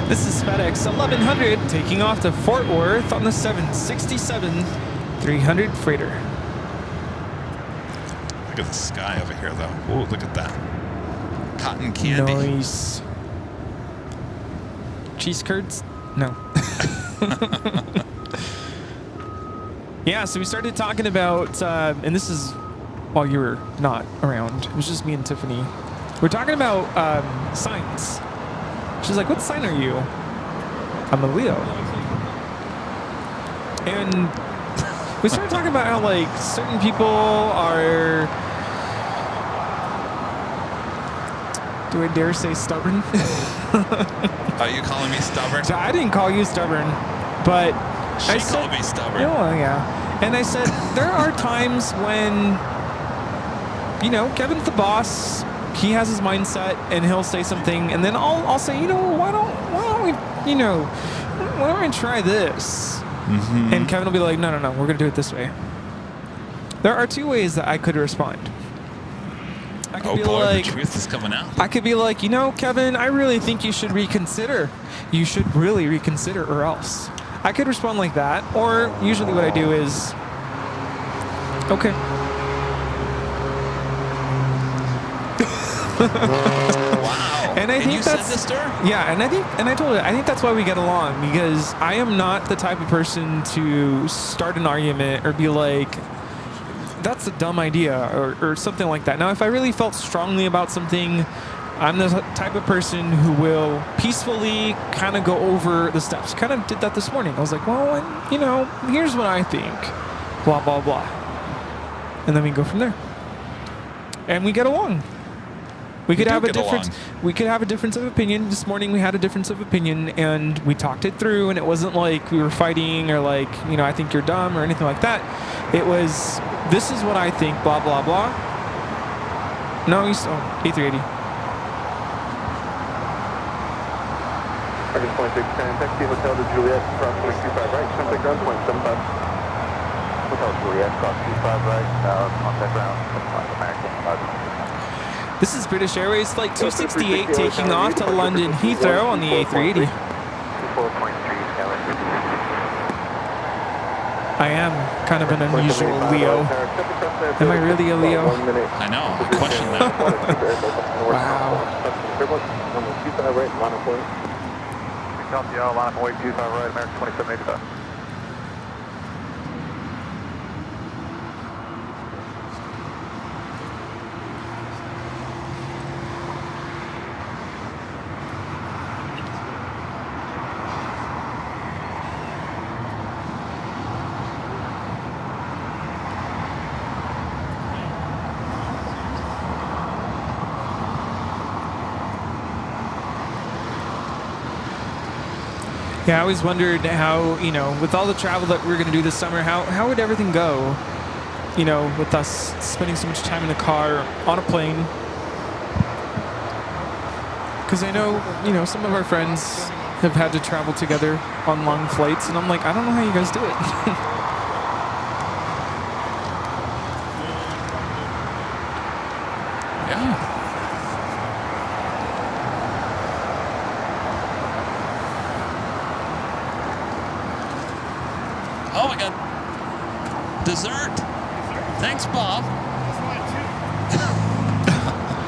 This is FedEx 1100 taking off to Fort Worth on the 767-300 freighter. Look at the sky over here, though. Whoa, look at that. Cotton candy. Nice. Cheese curds? No. Yeah, so we started talking about, and this is while you were not around. It was just me and Tiffany. We're talking about signs. She's like, what sign are you? I'm a Leo. And we started talking about how, like, certain people are, do I dare say stubborn? Are you calling me stubborn? So I didn't call you stubborn, but She called me stubborn. Oh, yeah. And I said, there are times when, you know, Kevin's the boss. He has his mindset, and he'll say something, and then I'll say, you know, why don't we, you know, why don't we try this? Mm-hmm. And Kevin will be like, no, we're going to do it this way. There are two ways that I could respond. I could be like, the truth is coming out. I could be like, you know, Kevin, I really think you should reconsider. You should really reconsider, or else. I could respond like that, or usually what I do is, okay. Wow. And I think you that's, said this to her? yeah, and I told her, I think that's why we get along, because I am not the type of person to start an argument or be like, that's a dumb idea, or something like that. Now, if I really felt strongly about something, I'm the type of person who will peacefully kind of go over the steps. Kind of did that this morning. I was like, well, you know, here's what I think. Blah, blah, blah. And then we go from there. And we get along. We could have a difference. We could have a difference of opinion. This morning we had a difference of opinion, and we talked it through, and it wasn't like we were fighting or like, you know, I think you're dumb or anything like that. It was, this is what I think, blah, blah, blah. No, he's, A380. Target point 6, taxi Hotel de Juliet, cross 25 right, contact ground 175. Hotel Juliet, cross 25 right, contact ground, American. This is British Airways Flight 268 taking off to London Heathrow on the A380. 4.3, I am kind of an unusual Leo. Am I really a Leo? I know. I question that. Wow. Copy, line up, 25 right, American 2785. Yeah, I always wondered how, you know, with all the travel that we're going to do this summer, how would everything go, you know, with us spending so much time in the car, on a plane. Because I know, you know, some of our friends have had to travel together on long flights, and I'm like, I don't know how you guys do it. Oh, I got dessert. Thanks, Bob.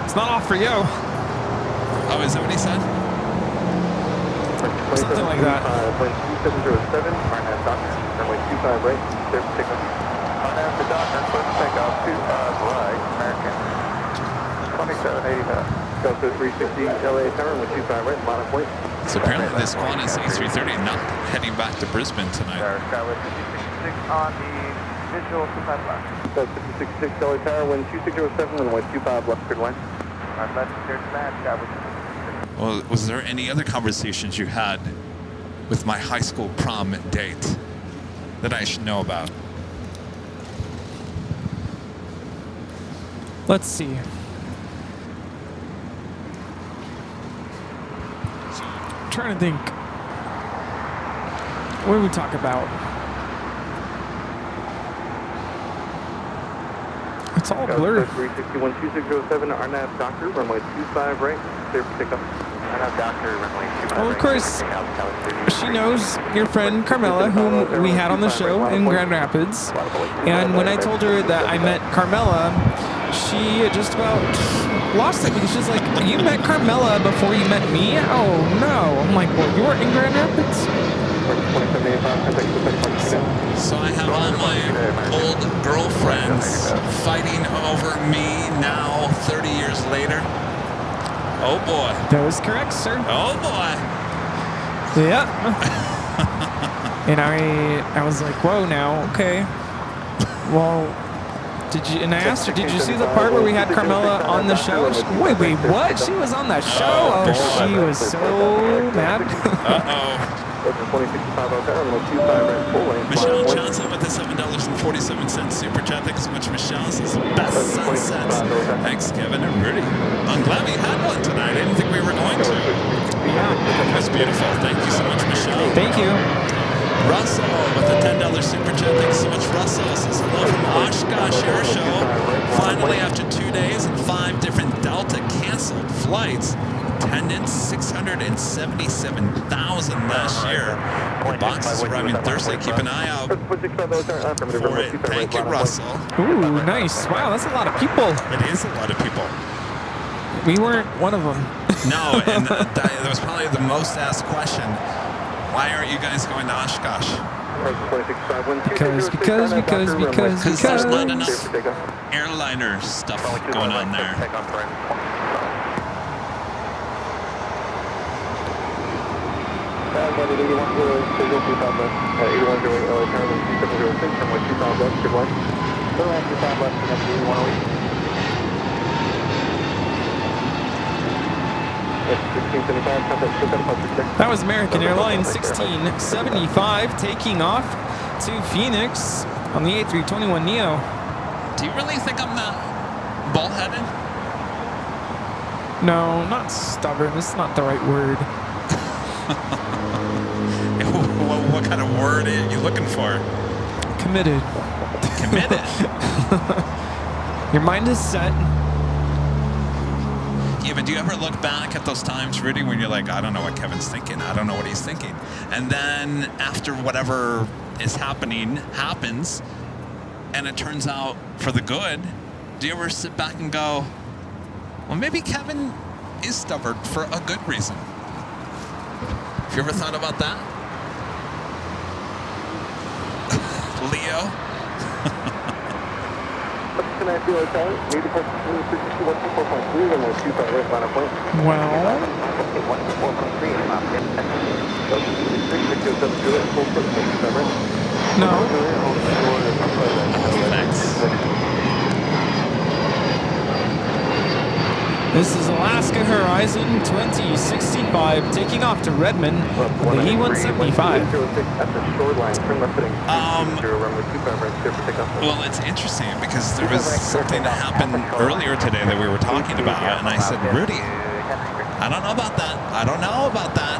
It's not off for you. Oh, is that what he said? Something like that. Plane 2707, RNAV Doctor, runway 25 right, clear for takeoff. RNAV to Doctor, clear for takeoff, 25 right, American 2785. Delta 360 LA tower, runway 25 right, line of point. So apparently this Qantas A330 not heading back to Brisbane tonight. Skyway 266 on the visual 25 left. Delta 266 LA tower, wind 2607, runway 25 left, good line. I'm left, clear to land, Skyway 266. Well, was there any other conversations you had with my high school prom date that I should know about? Let's see. I'm trying to think. What did we talk about? It's all blurred. 361 2607, RNAV Doctor, runway 25 right, clear for takeoff. RNAV Doctor, runway 25 Well, of course, she knows your friend Carmela, whom we had on the show in Grand Rapids. And when I told her that I met Carmela, she just about lost it because she's like, you met Carmela before you met me? Oh no. I'm like, well, you were in Grand Rapids? So I have all my old girlfriends fighting over me now, 30 years later. Oh boy. That was correct, sir. Oh boy. Yeah. And I was like, whoa now, okay. Well, and I asked her, did you see the part where we had Carmela on the show? She, wait, what? She was on that show? Oh, she was so mad. Uh-oh. Michelle Johnson with the $7.47 super chat. Thanks so much, Michelle. Says best sunsets. Thanks, Kevin and Rudy. I'm glad we had one tonight. I didn't think we were going to. Yeah. That's beautiful. Thank you so much, Michelle. Thank you. Russell with the $10 super chat. Thanks so much, Russell. Says hello from Oshkosh Air Show. Finally, after 2 days and 5 different Delta canceled flights, attendance 677,000 last year. The box is arriving Thursday. Keep an eye out for it. Thank you, Russell. Ooh, nice. Wow, that's a lot of people. It is a lot of people. We weren't one of them. No, and that was probably the most asked question. Why aren't you guys going to Oshkosh? Because there's not enough airliner stuff going on there. That was American Airlines 1675 taking off to Phoenix on the A321neo. Do you really think I'm that bullheaded? No, not stubborn. It's not the right word. What kind of word are you looking for? Committed. Committed? Your mind is set. Yeah, but do you ever look back at those times, Rudy, when you're like, I don't know what Kevin's thinking. I don't know what he's thinking. And then after whatever is happening happens, and it turns out for the good, do you ever sit back and go, well, maybe Kevin is stubborn for a good reason? Have you ever thought about that? Leo? Well, no. Thanks. This is Alaska Horizon 2065 taking off to Redmond on the E175. Well, it's interesting because there was something that happened earlier today that we were talking about, and I said, Rudy, I don't know about that. I don't know about that.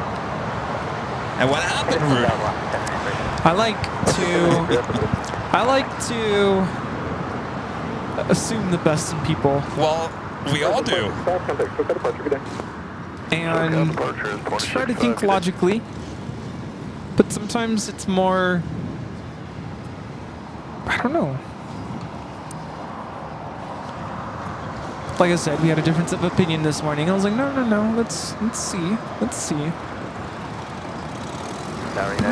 And what happened, Rudy? I like to assume the best in people. Well, we all do. And try to think logically. But sometimes it's more, I don't know. Like I said, we had a difference of opinion this morning. I was like, no, let's see.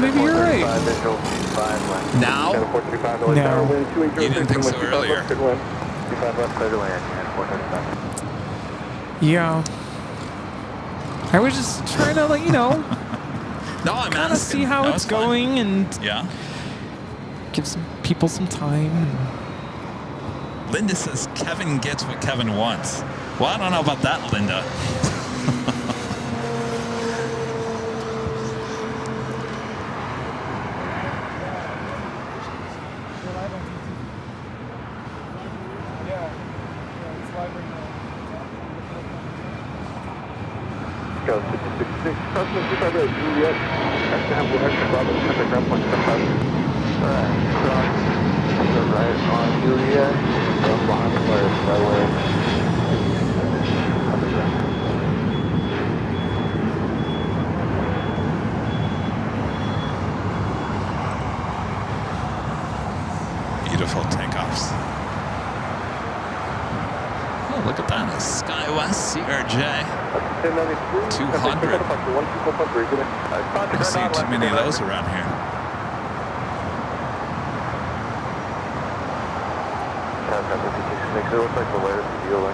Maybe you're right. Now? No. You didn't think so earlier. Yeah. I was just trying to, No, I'm kind of see how it's going and give some people some time. Linda says Kevin gets what Kevin wants. Well, I don't know about that, Linda. Oh, Look at that. SkyWest CRJ 200. Don't see too many of those around here. It looks like the latest deal.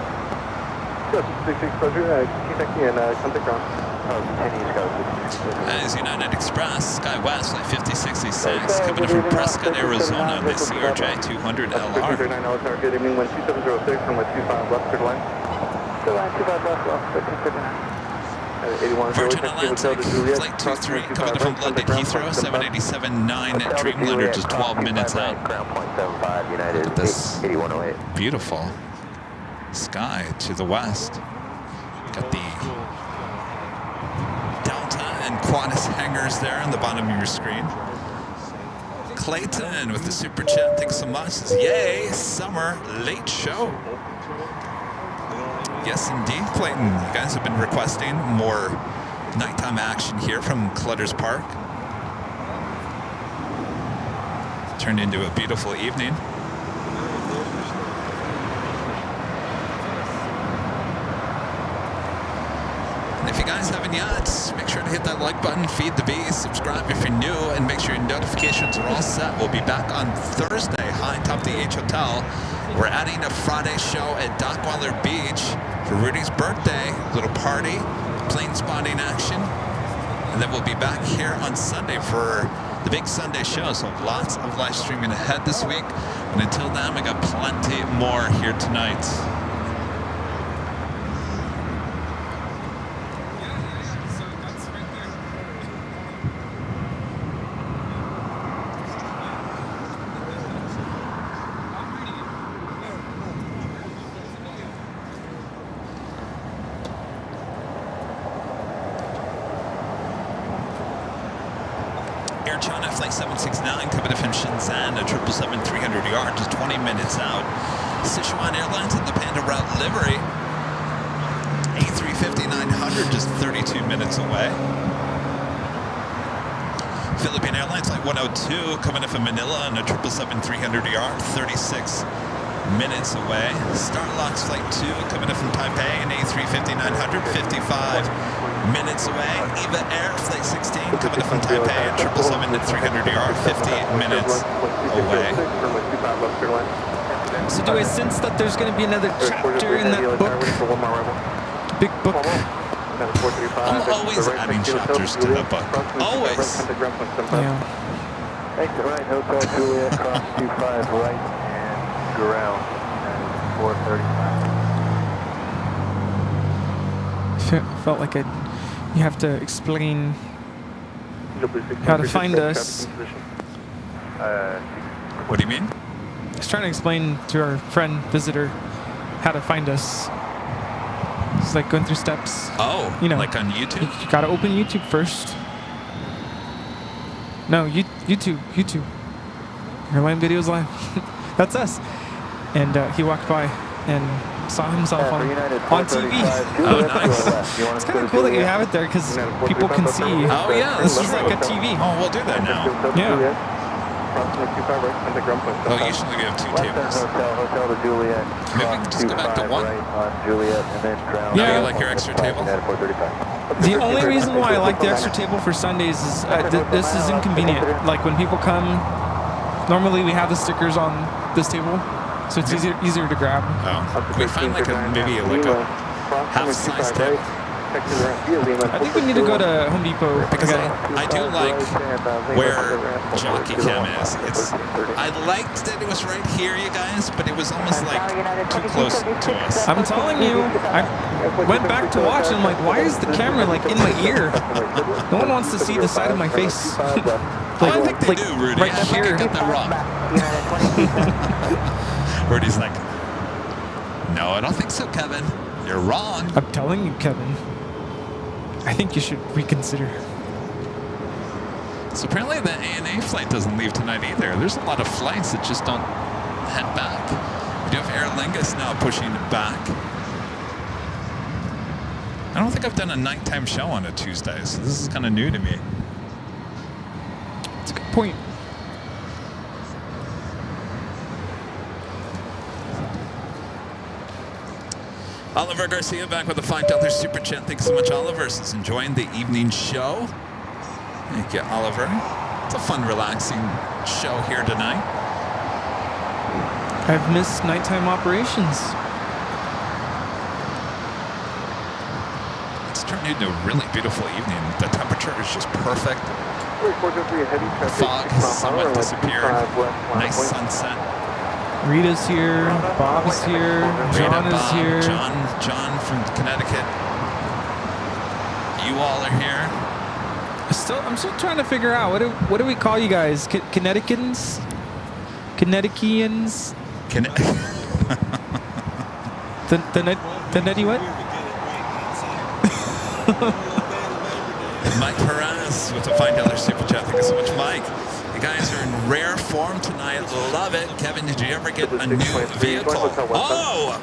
Yes, 66 pleasure. Kentucky and contact ground. That is United Express, SkyWest, like 5066, coming in from Prescott, Arizona, the CRJ 200 LR. Good evening, 2706 from 25 left, clear line. Clear line, 25 left, 81. Virgin Atlantic, Flight 23, coming in from London Heathrow, 787-9 Dreamliner, just 12 minutes out. Look at this beautiful sky to the west. Got the Delta and Qantas hangars there on the bottom of your screen. Clayton with the super chat, thanks so much. Says, yay, summer late show. Yes, indeed, Clayton. You guys have been requesting more nighttime action here from Clutter's Park. Turned into a beautiful evening. And if you guys haven't yet, make sure to hit that like button, feed the beast, subscribe if you're new, and make sure your notifications are all set. We'll be back on Thursday, high top the H Hotel. We're adding a Friday show at Dockweiler Beach for Rudy's birthday, little party, plane spotting action. And then we'll be back here on Sunday for the big Sunday show. So lots of live streaming ahead this week. And until then, we got plenty more here tonight. Air China Flight 769 coming in from Shenzhen, a 777-300ER, just 20 minutes out. Sichuan Airlines at the Panda Route livery. A350-900, just 32 minutes away. Philippine Airlines Flight 102 coming in from Manila on a 777-300ER, 36 minutes away. Starlux Flight 2 coming in from Taipei, an A350-900, 55 minutes away. EVA Air Flight 16 coming in from Taipei, a 777-300ER, 50 minutes away. So do I sense that there's going to be another chapter in that book? Big book. I'm always adding chapters to the book. Always. Yeah. Exit right, Hotel Juliet, cross 25 right, and ground, and 435. Felt like you have to explain how to find us. What do you mean? I was trying to explain to our friend visitor how to find us. It's like going through steps. Oh, you know, like on YouTube? You gotta open YouTube first. No, YouTube. Airline Videos Live. That's us. And he walked by and saw himself on TV. Oh, nice. It's kind of cool that you have it there because people can see. Oh, yeah. This is like a TV. Oh, we'll do that now. Yeah. Oh, usually we have two tables. Hotel to Juliet. Maybe we can just go back to one. Juliet and then ground. Yeah. You like your extra table? The only reason why I like the extra table for Sundays is this is inconvenient. Like when people come, normally we have the stickers on this table, so it's easier to grab. Oh, we find like maybe a half-size table. I think we need to go to Home Depot Because I do like where Jockey Cam is. I liked that it was right here, you guys, but it was almost like too close to us. I'm telling you, I went back to watch and I'm like, why is the camera like in my ear? No one wants to see the side of my face. I think they do, Rudy. Right I think here. I got that wrong. Rudy's like, no, I don't think so, Kevin. You're wrong. I'm telling you, Kevin. I think you should reconsider. So apparently the ANA flight doesn't leave tonight either. There's a lot of flights that just don't head back. We do have Aer Lingus now pushing back. I don't think I've done a nighttime show on a Tuesday, so this is kind of new to me. That's a good point. Oliver Garcia back with a $5 super chat. Thanks so much, Oliver. Is enjoying the evening show. Thank you, Oliver. It's a fun, relaxing show here tonight. I've missed nighttime operations. It's turned into a really beautiful evening. The temperature is just perfect. Fog has somewhat disappeared. Nice sunset. Rita's here. Bob's here. John Rita, is Bob, here. John from Connecticut. You all are here. I'm still trying to figure out what do we call you guys? Connecticutans? Connecticutians? The nutty what? Mike Perez with a $5 super chat. Thank you so much, Mike. You guys are in rare form tonight. Love it. Kevin, did you ever get a new vehicle? Oh!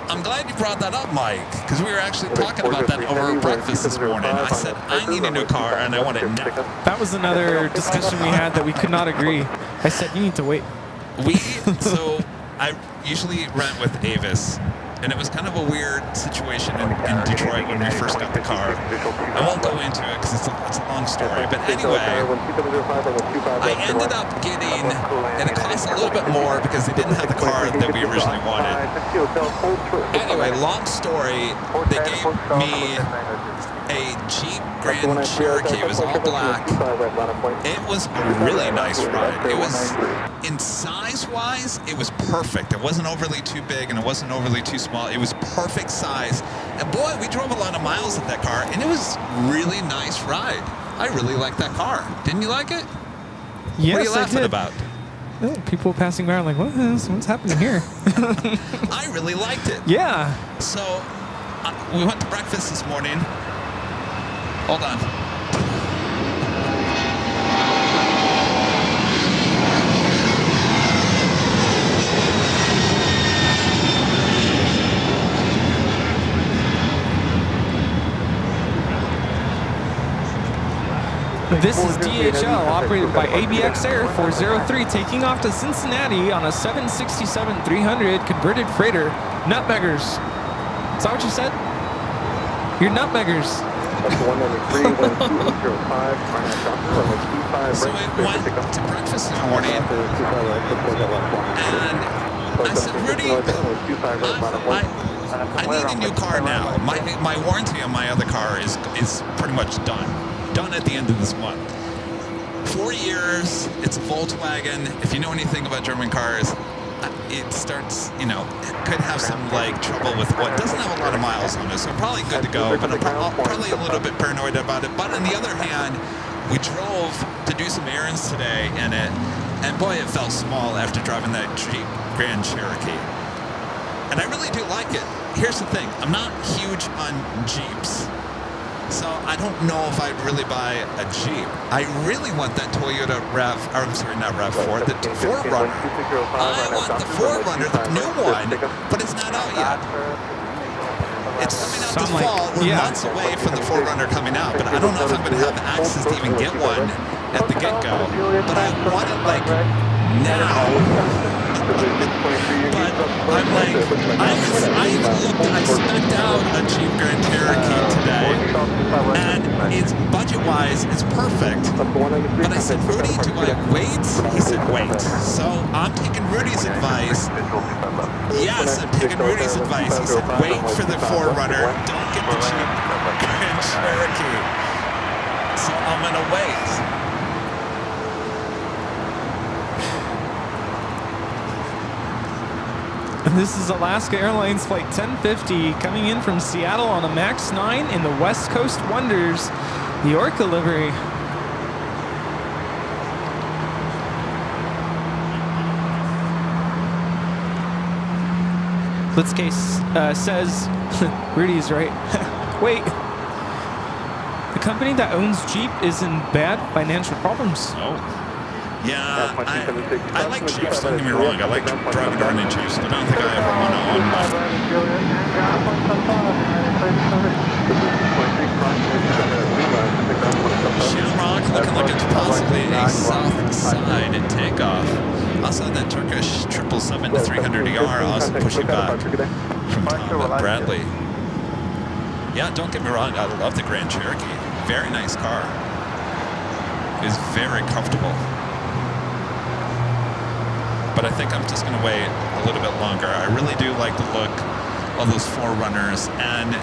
I'm glad you brought that up, Mike, because we were actually talking about that over breakfast this morning. I said, I need a new car, and I want it now. That was another discussion we had that we could not agree. I said, you need to wait. So I usually rent with Avis, and it was kind of a weird situation in Detroit when we first got the car. I won't go into it because it's a long story. But anyway, I ended up getting, and it cost a little bit more because they didn't have the car that we originally wanted. Anyway, long story, they gave me a Jeep Grand Cherokee. It was all black. It was a really nice ride. It was, in size-wise, it was perfect. It wasn't overly too big and it wasn't overly too small. It was perfect size. And boy, we drove a lot of miles with that car, and it was really nice ride. I really liked that car. Didn't you like it? Yes, what are you laughing I did. about? Oh, people passing by are like, what's happening here? I really liked it. Yeah. So we went to breakfast this morning. Hold on. This is DHL, operated by ABX Air 403, taking off to Cincinnati on a 767-300 converted freighter. Nutmeggers. Is that what you said? You're nutmeggers. So we went to breakfast this morning, and I said, Rudy, I need a new car now. My warranty on my other car is pretty much done at the end of this month. 4 years, it's a Volkswagen. If you know anything about German cars, it starts, it could have some trouble with what doesn't have a lot of miles on it, so probably good to go, but I'm probably a little bit paranoid about it. But on the other hand, we drove to do some errands today in it, and boy, it felt small after driving that Jeep Grand Cherokee. And I really do like it. Here's the thing, I'm not huge on Jeeps, so I don't know if I'd really buy a Jeep. I really want that Toyota RAV4, the 4Runner. I want the 4Runner, the new one, but it's not out yet. It's coming out this fall. We're months away from the 4Runner coming out, but I don't know if I'm going to have access to even get one at the get-go. But I want it now. But I'm I even looked, I spec'd out a Jeep Grand Cherokee today, and it's budget-wise, it's perfect. But I said, Rudy, do I wait? He said, wait. So I'm taking Rudy's advice. Yes, I'm taking Rudy's advice. He said, wait for the 4Runner. Don't get the Jeep Grand Cherokee. So I'm going to wait. This is Alaska Airlines Flight 1050 coming in from Seattle on a MAX 9 in the West Coast Wonders, the Orca livery. Blitzcase says, Rudy's right. Wait, the company that owns Jeep is in bad financial problems. Oh. Yeah, I like Jeeps, don't get me wrong. I like driving around in Jeeps, but I don't think I ever want to own one. Shamrock looking like it's possibly a south side takeoff. Also, that Turkish 777-300ER also pushing back. from Tom at Bradley. Yeah, don't get me wrong, I love the Grand Cherokee. Very nice car. It's very comfortable. But I think I'm just going to wait a little bit longer. I really do like the look of those 4Runners, and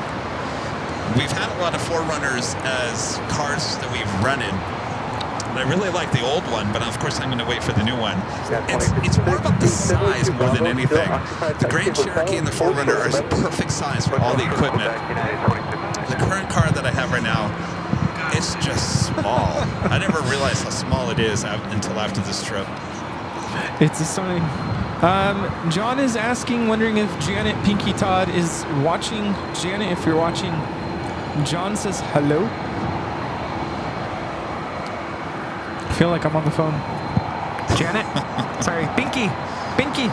we've had a lot of 4Runners as cars that we've rented. And I really like the old one, but of course I'm going to wait for the new one. It's more about the size more than anything. The Grand Cherokee and the 4Runner are the perfect size for all the equipment. The current car that I have right now, it's just small. I never realized how small it is until after this trip. It's a sign. John is asking, wondering if Janet Pinky Todd is watching. Janet, if you're watching, John says hello. I feel like I'm on the phone. Janet? Sorry, Pinky. Pinky.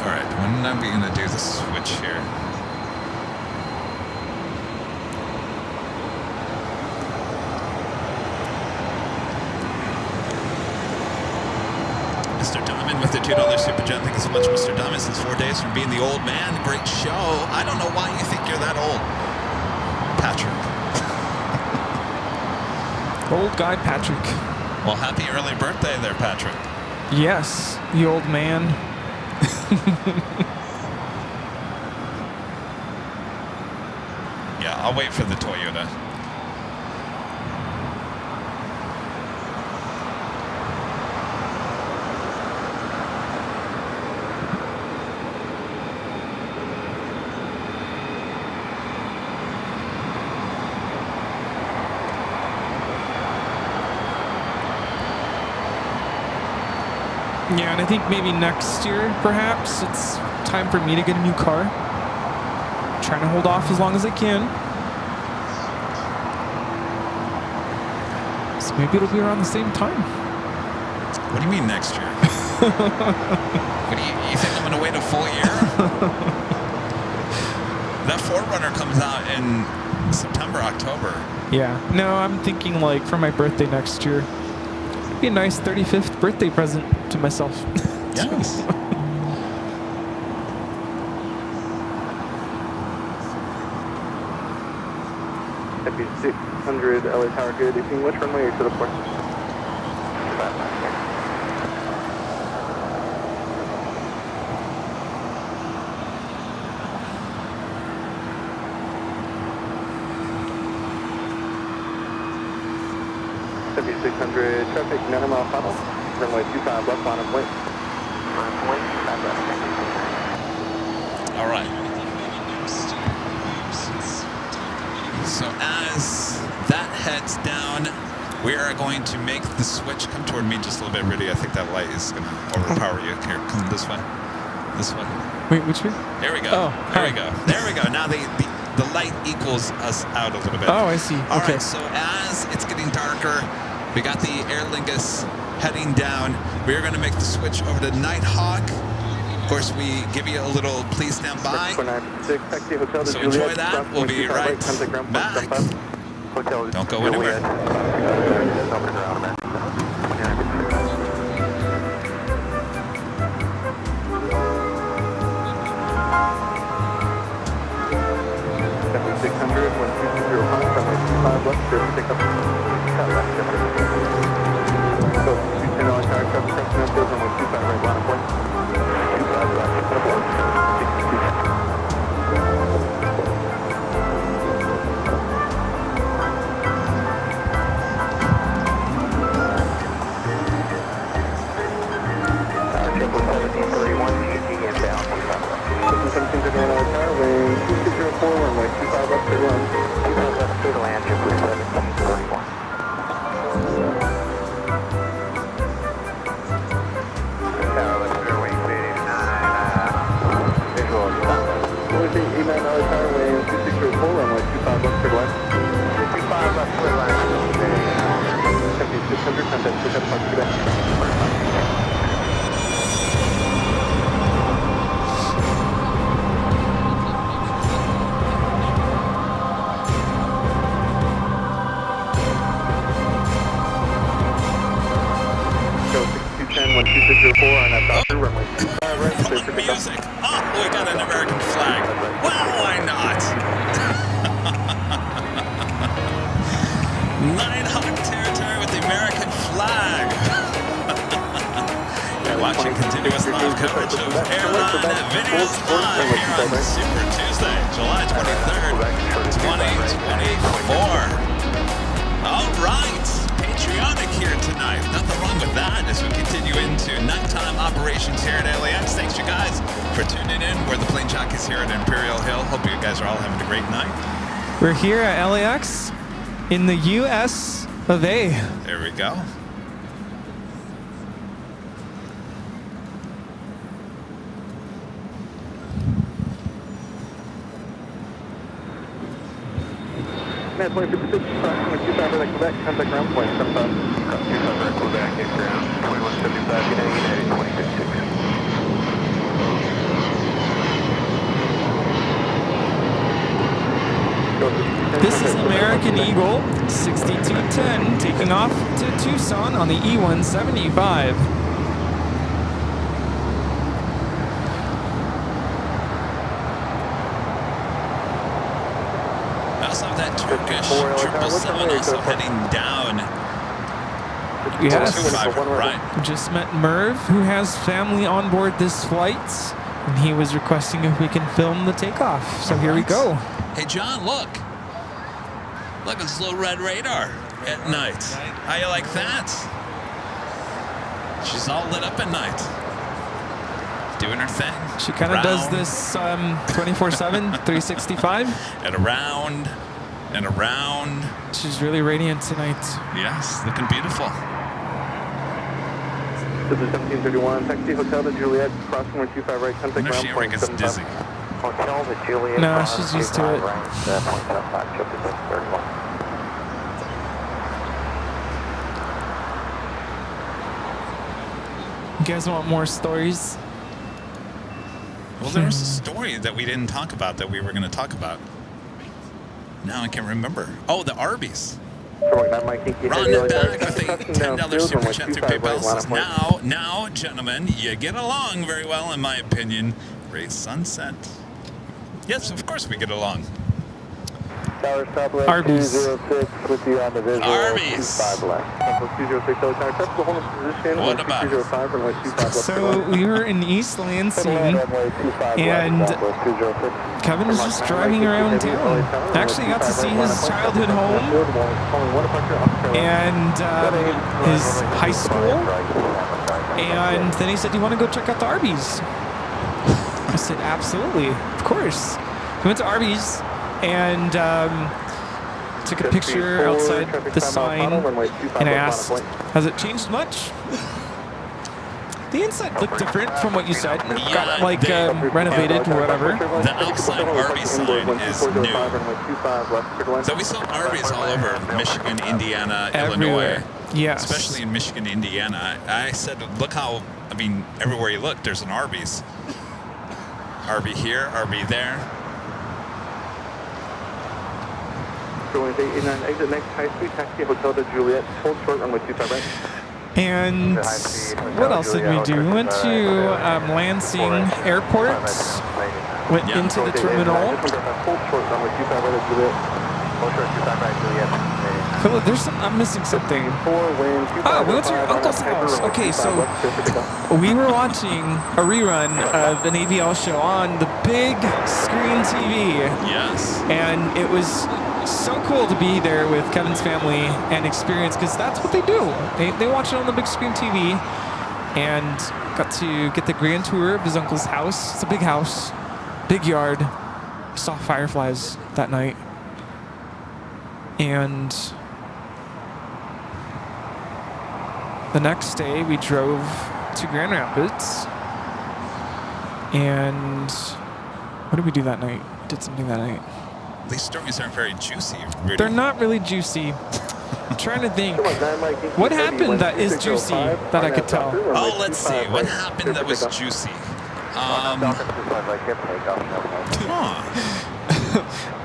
All right, when are we going to do the switch here? Mr. Diamond with the $2 super chat. Thank you so much, Mr. Diamond. Since 4 days from being the old man. Great show. I don't know why you think you're that old. Patrick. Old guy Patrick. Well, happy early birthday there, Patrick. Yes, the old man. Yeah, I'll wait for the Toyota. Yeah, and I think maybe next year, perhaps, it's time for me to get a new car. Trying to hold off as long as I can. So maybe it'll be around the same time. What do you mean next year? What do you think I'm going to wait a full year? That 4Runner comes out in September, October. Yeah. No, I'm thinking like for my birthday next year. Be a nice 35th birthday present to myself. Yes. FB600 LA Tower, good evening. Which runway are you to the port? FB600 traffic, 9 mile final. Runway 25 left on point. All right. So as that heads down, we are going to make the switch. Come toward me just a little bit, Rudy. I think that light is going to overpower you. Here, come this way. This way. Wait, which way? There we go. Oh, there we go. There we go. Now the light equals us out a little bit. Oh, I see. All okay. right, so as it's getting darker, we got the Aer Lingus heading down. We are going to make the switch over to Nighthawk. Of course, we give you a little please stand by. So enjoy that. We'll be right back. Don't go anywhere. 1204 on that Dr. runway 25 right. Wrong music. Oh, we got an American flag. Well, why not? Nighthawk territory with the American flag. You're watching continuous live coverage of Airline Videos Live here on Super Tuesday, July 23rd, 2024. All right, patriotic here tonight. Nothing wrong with that as we continue into nighttime operations here at LAX. Thanks, you guys, for tuning in. We're the Plane Jockeys here at Imperial Hill. Hope you guys are all having a great night. We're here at LAX in the US of A. There we go. Man, 2056, approximately 25 right Quebec, contact ground point 75. 25 right Quebec, get ground, 2175, United 2056. This is American Eagle 6210 taking off to Tucson on the E175. I also have that Turkish 777 also heading down. Yes. 25, right. We just met Merv, who has family on board this flight, and he was requesting if we can film the takeoff. So here we go. Hey, John, look. Look at this little red radar at night. How you like that? She's all lit up at night. Doing her thing. She kind of does this 24/7, 365. And around and around. She's really radiant tonight. Yes, looking beautiful. This is 1731, taxi Hotel to Juliet, crossing 125 right, contact Wonder if ground she ever point gets 75. dizzy. Hotel to Juliet. No, she's used to it. You guys want more stories? Well, there was a story that we didn't talk about that we were going to talk about. Now I can't remember. Oh, the Arby's. Ron back with a $10 super chat through PayPal says, now, gentlemen, you get along very well, in my opinion. Great sunset. Yes, of course we get along. Arby's. Arby's. What about it? So we were in East Lansing, and Kevin was just driving around town. Actually got to see his childhood home and his high school. And then he said, "Do you want to go check out the Arby's?" I said, "Absolutely, of course." We went to Arby's and took a picture outside the sign, and I asked, "Has it changed much?" The inside looked different from what you said. It got like renovated or whatever. The outside Arby's sign is new. So we saw Arby's all over Michigan, Indiana, Everywhere. Illinois. Yes. Especially in Michigan, Indiana. I said, look how, I mean, everywhere you look, there's an Arby's. Arby here, Arby there. Exit next high street, taxi Hotel de Juliet, hold short runway 25 right. And what else did we do? We went to Lansing Airport, went into the terminal. Philip, I'm missing something. Oh, we went to your uncle's house. Okay, so we were watching a rerun of an AVL show on the big screen TV. Yes. And it was so cool to be there with Kevin's family and experience, because that's what they do. They watch it on the big screen TV, and got to get the grand tour of his uncle's house. It's a big house, big yard. I saw fireflies that night. And the next day we drove to Grand Rapids. And what did we do that night? We did something that night. These stories aren't very juicy, Rudy. They're not really juicy. I'm trying to think. What happened that is juicy that I could tell? Oh, let's see. What happened that was juicy?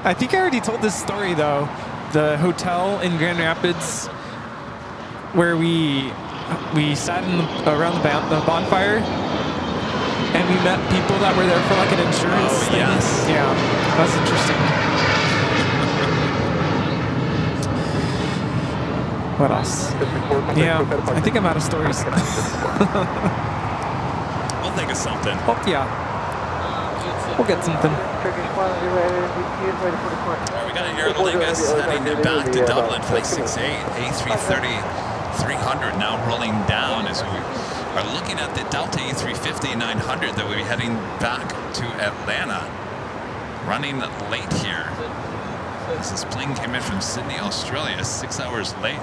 I think I already told this story, though. The hotel in Grand Rapids where we we sat around the bonfire, and we met people that were there for like an insurance thing. Yes. Yeah, that's interesting. What else? Yeah, I think I'm out of stories. We'll think of something. Oh, yeah. We'll get something. Turkish 1, you ready? VP is ready for deployment. We got Aer Lingus heading back to Dublin, flight 68, A330 300 now rolling down as we are looking at the Delta A350-900 that will be heading back to Atlanta. Running late here. As this plane came in from Sydney, Australia, 6 hours late.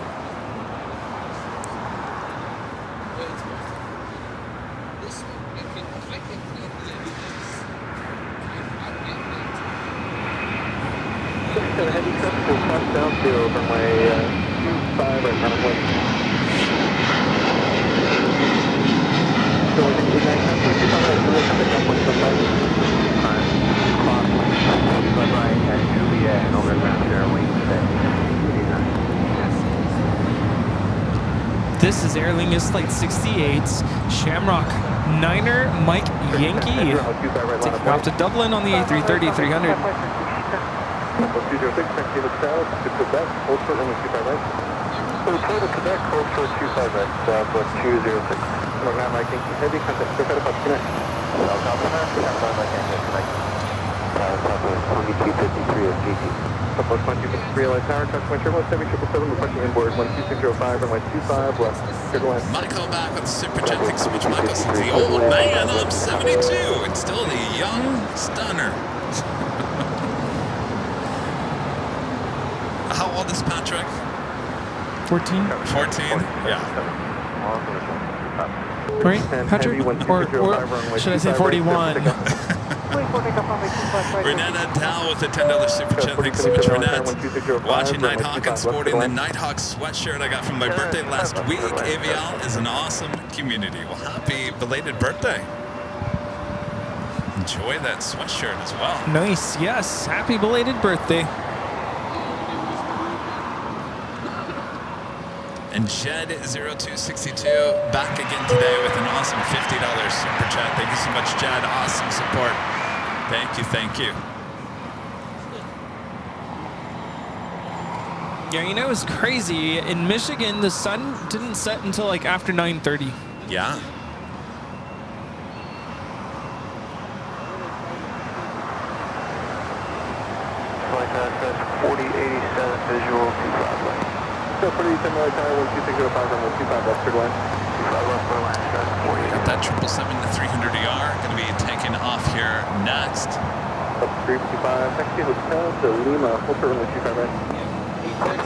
Heavy truck will cross down to runway 25 right runway. So I think 900, we'll come to jump with somebody. Clock, right at Juliet and overground Airline today. This is Aer Lingus Flight 68, Shamrock 9er Mike Yankee. Taking off to Dublin on the A330-300. 206, taxi to south to Quebec, hold short runway 25 right. So return to Quebec, hold short 25 right, southwest 206. Northbound Mike Yankee Heavy, contact Quebec about connect. Southbound Mike Yankee connect. Southwest 2253 of GT. Southwest 1253 LA Tower, touchpoint Turbo 7777, requesting inboard 12605, runway 25 left. Michael back with Superjet Thinks so much. Michael says the old man, I'm 72, and still the young stunner. How old is Patrick? 14. 14? Yeah. Right, Patrick? Or should I say 41? Renetta Dow with the $10 Super Chat. Thanks so much, Renette. Watching Nighthawk and sporting the Nighthawk sweatshirt I got from my birthday last week. AVL is an awesome community. Well, happy belated birthday. Enjoy that sweatshirt as well. Nice, yes. Happy belated birthday. And Jed0262 back again today with an awesome $50 Super Chat. Thank you so much, Jed. Awesome support. Thank you, thank you. Yeah, you know, it's crazy. In Michigan, the sun didn't set until like after 9:30. Yeah. Flight access 4087 visual 25 left. So pretty similar tower 12605 runway 25 left, third line. 25 left for line start 40. Got that 777-300ER going to be taking off here next. Up 355, taxi hotel to Lima, hold short runway 25 right.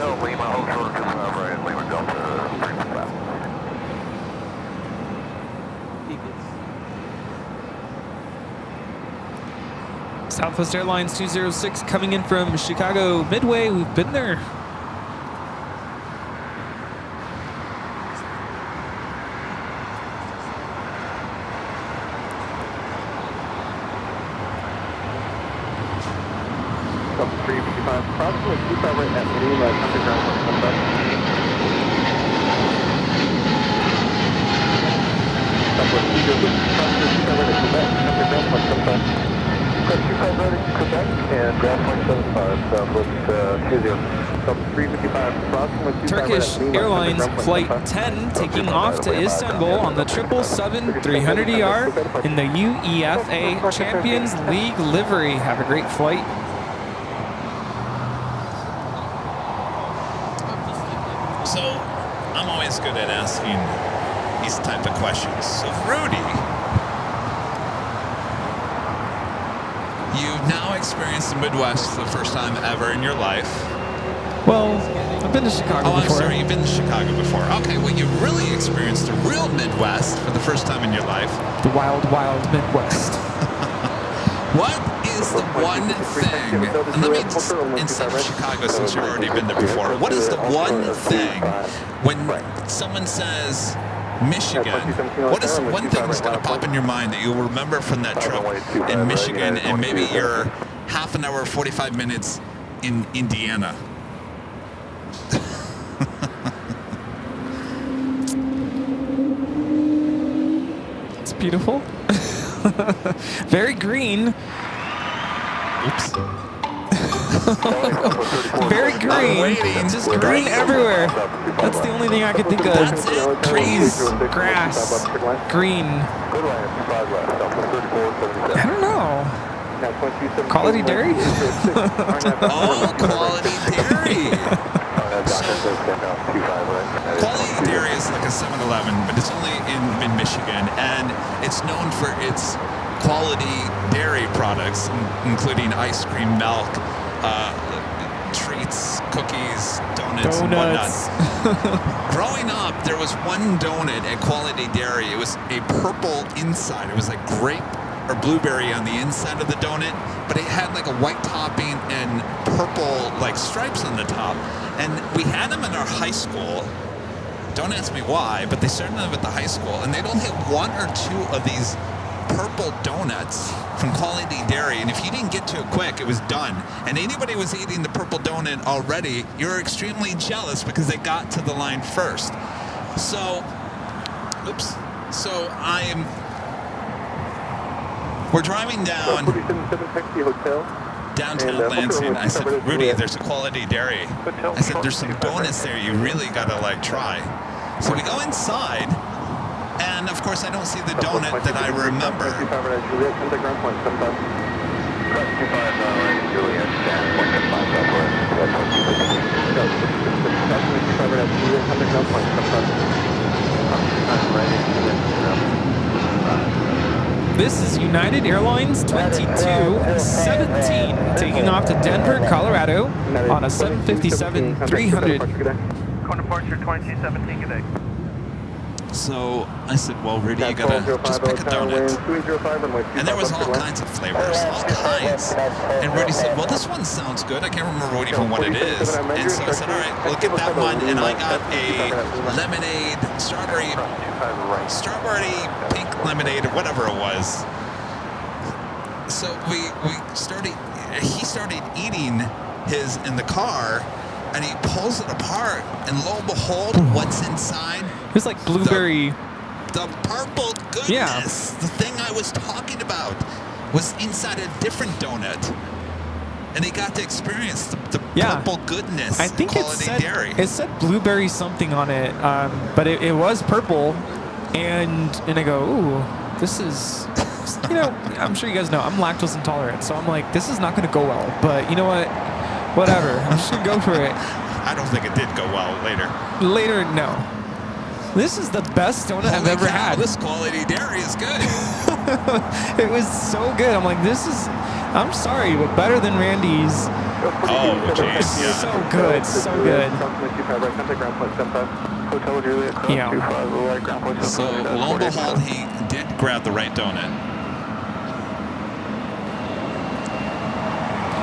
No, Lima, hold short 25 right, Lima Delta 355. Southwest Airlines 206 coming in from Chicago Midway. We've been there. Up 355, approximately 25 right at Lima, underground 125. Southwest 206, approximately 25 right at Quebec, underground 125. 25 right at Quebec and ground 175, southwest 20. Up 355, approximately 25 Turkish right at Lima, Airlines underground Flight 125. 10 taking off to Istanbul on the 777-300ER in the UEFA Champions League livery. Have a great flight. So, I'm always good at asking these type of questions. So, Rudy, you've now experienced the Midwest for the first time ever in your life. Well, I've been to Chicago Oh, I'm before. sorry, you've been to Chicago before. Okay, well, you really experienced the real Midwest for the first time in your life. The wild, wild Midwest. What is the one thing, and let me just, instead of Chicago, since you've already been there before, what is the one thing when someone says Michigan, what is one thing that's going to pop in your mind that you'll remember from that trip in Michigan and maybe your half an hour, 45 minutes in Indiana? Beautiful. Very green. Oops. Very green. waiting. Just green everywhere. That's the only thing I could think of. That's it. Trees, grass, green. I don't know. Quality dairy? Oh, quality dairy. Quality dairy is like a 7-Eleven, but it's only in Michigan, and it's known for its quality dairy products, including ice cream, milk, treats, cookies, donuts, and whatnot. Growing up, there was one donut at Quality Dairy. It was a purple inside. It was like grape or blueberry on the inside of the donut, but it had like a white topping and purple like stripes on the top. And we had them in our high school. Don't ask me why, but they started them at the high school, and they'd only have one or two of these purple donuts from Quality Dairy, and if you didn't get to it quick, it was done. And anybody was eating the purple donut already, you're extremely jealous because they got to the line first. So, oops. So we're driving down downtown Lansing. I said, Rudy, there's a Quality Dairy. I said, there's some donuts there you really gotta like try. So we go inside, and of course I don't see the donut that I remember. This is United Airlines 2217 taking off to Denver, Colorado on a 757-300. Departure 2217, good day. So I said, well, Rudy, you gotta just pick a donut. And there was all kinds of flavors, all kinds. And Rudy said, well, this one sounds good. I can't remember even what it is. And so I said, all right, we'll get that one. And I got a lemonade, strawberry pink lemonade or whatever it was. So he started eating his in the car, and he pulls it apart, and lo and behold, what's inside? It was like blueberry. The purple goodness, yeah. The thing I was talking about, was inside a different donut. And he got to experience the purple goodness. I think Dairy. It said blueberry something on it, but it was purple. And I go, ooh, this is, you know, I'm sure you guys know, I'm lactose intolerant. So I'm like, this is not going to go well. But you know what? Whatever. I'm just going to go for it. I don't think it did go well later. Later, no. This is the best donut I've ever had. This Quality Dairy is good. It was so good. I'm like, I'm sorry, but better than Randy's. Oh, jeez, yeah. So good, so good. Yeah. So, lo and behold, he did grab the right donut.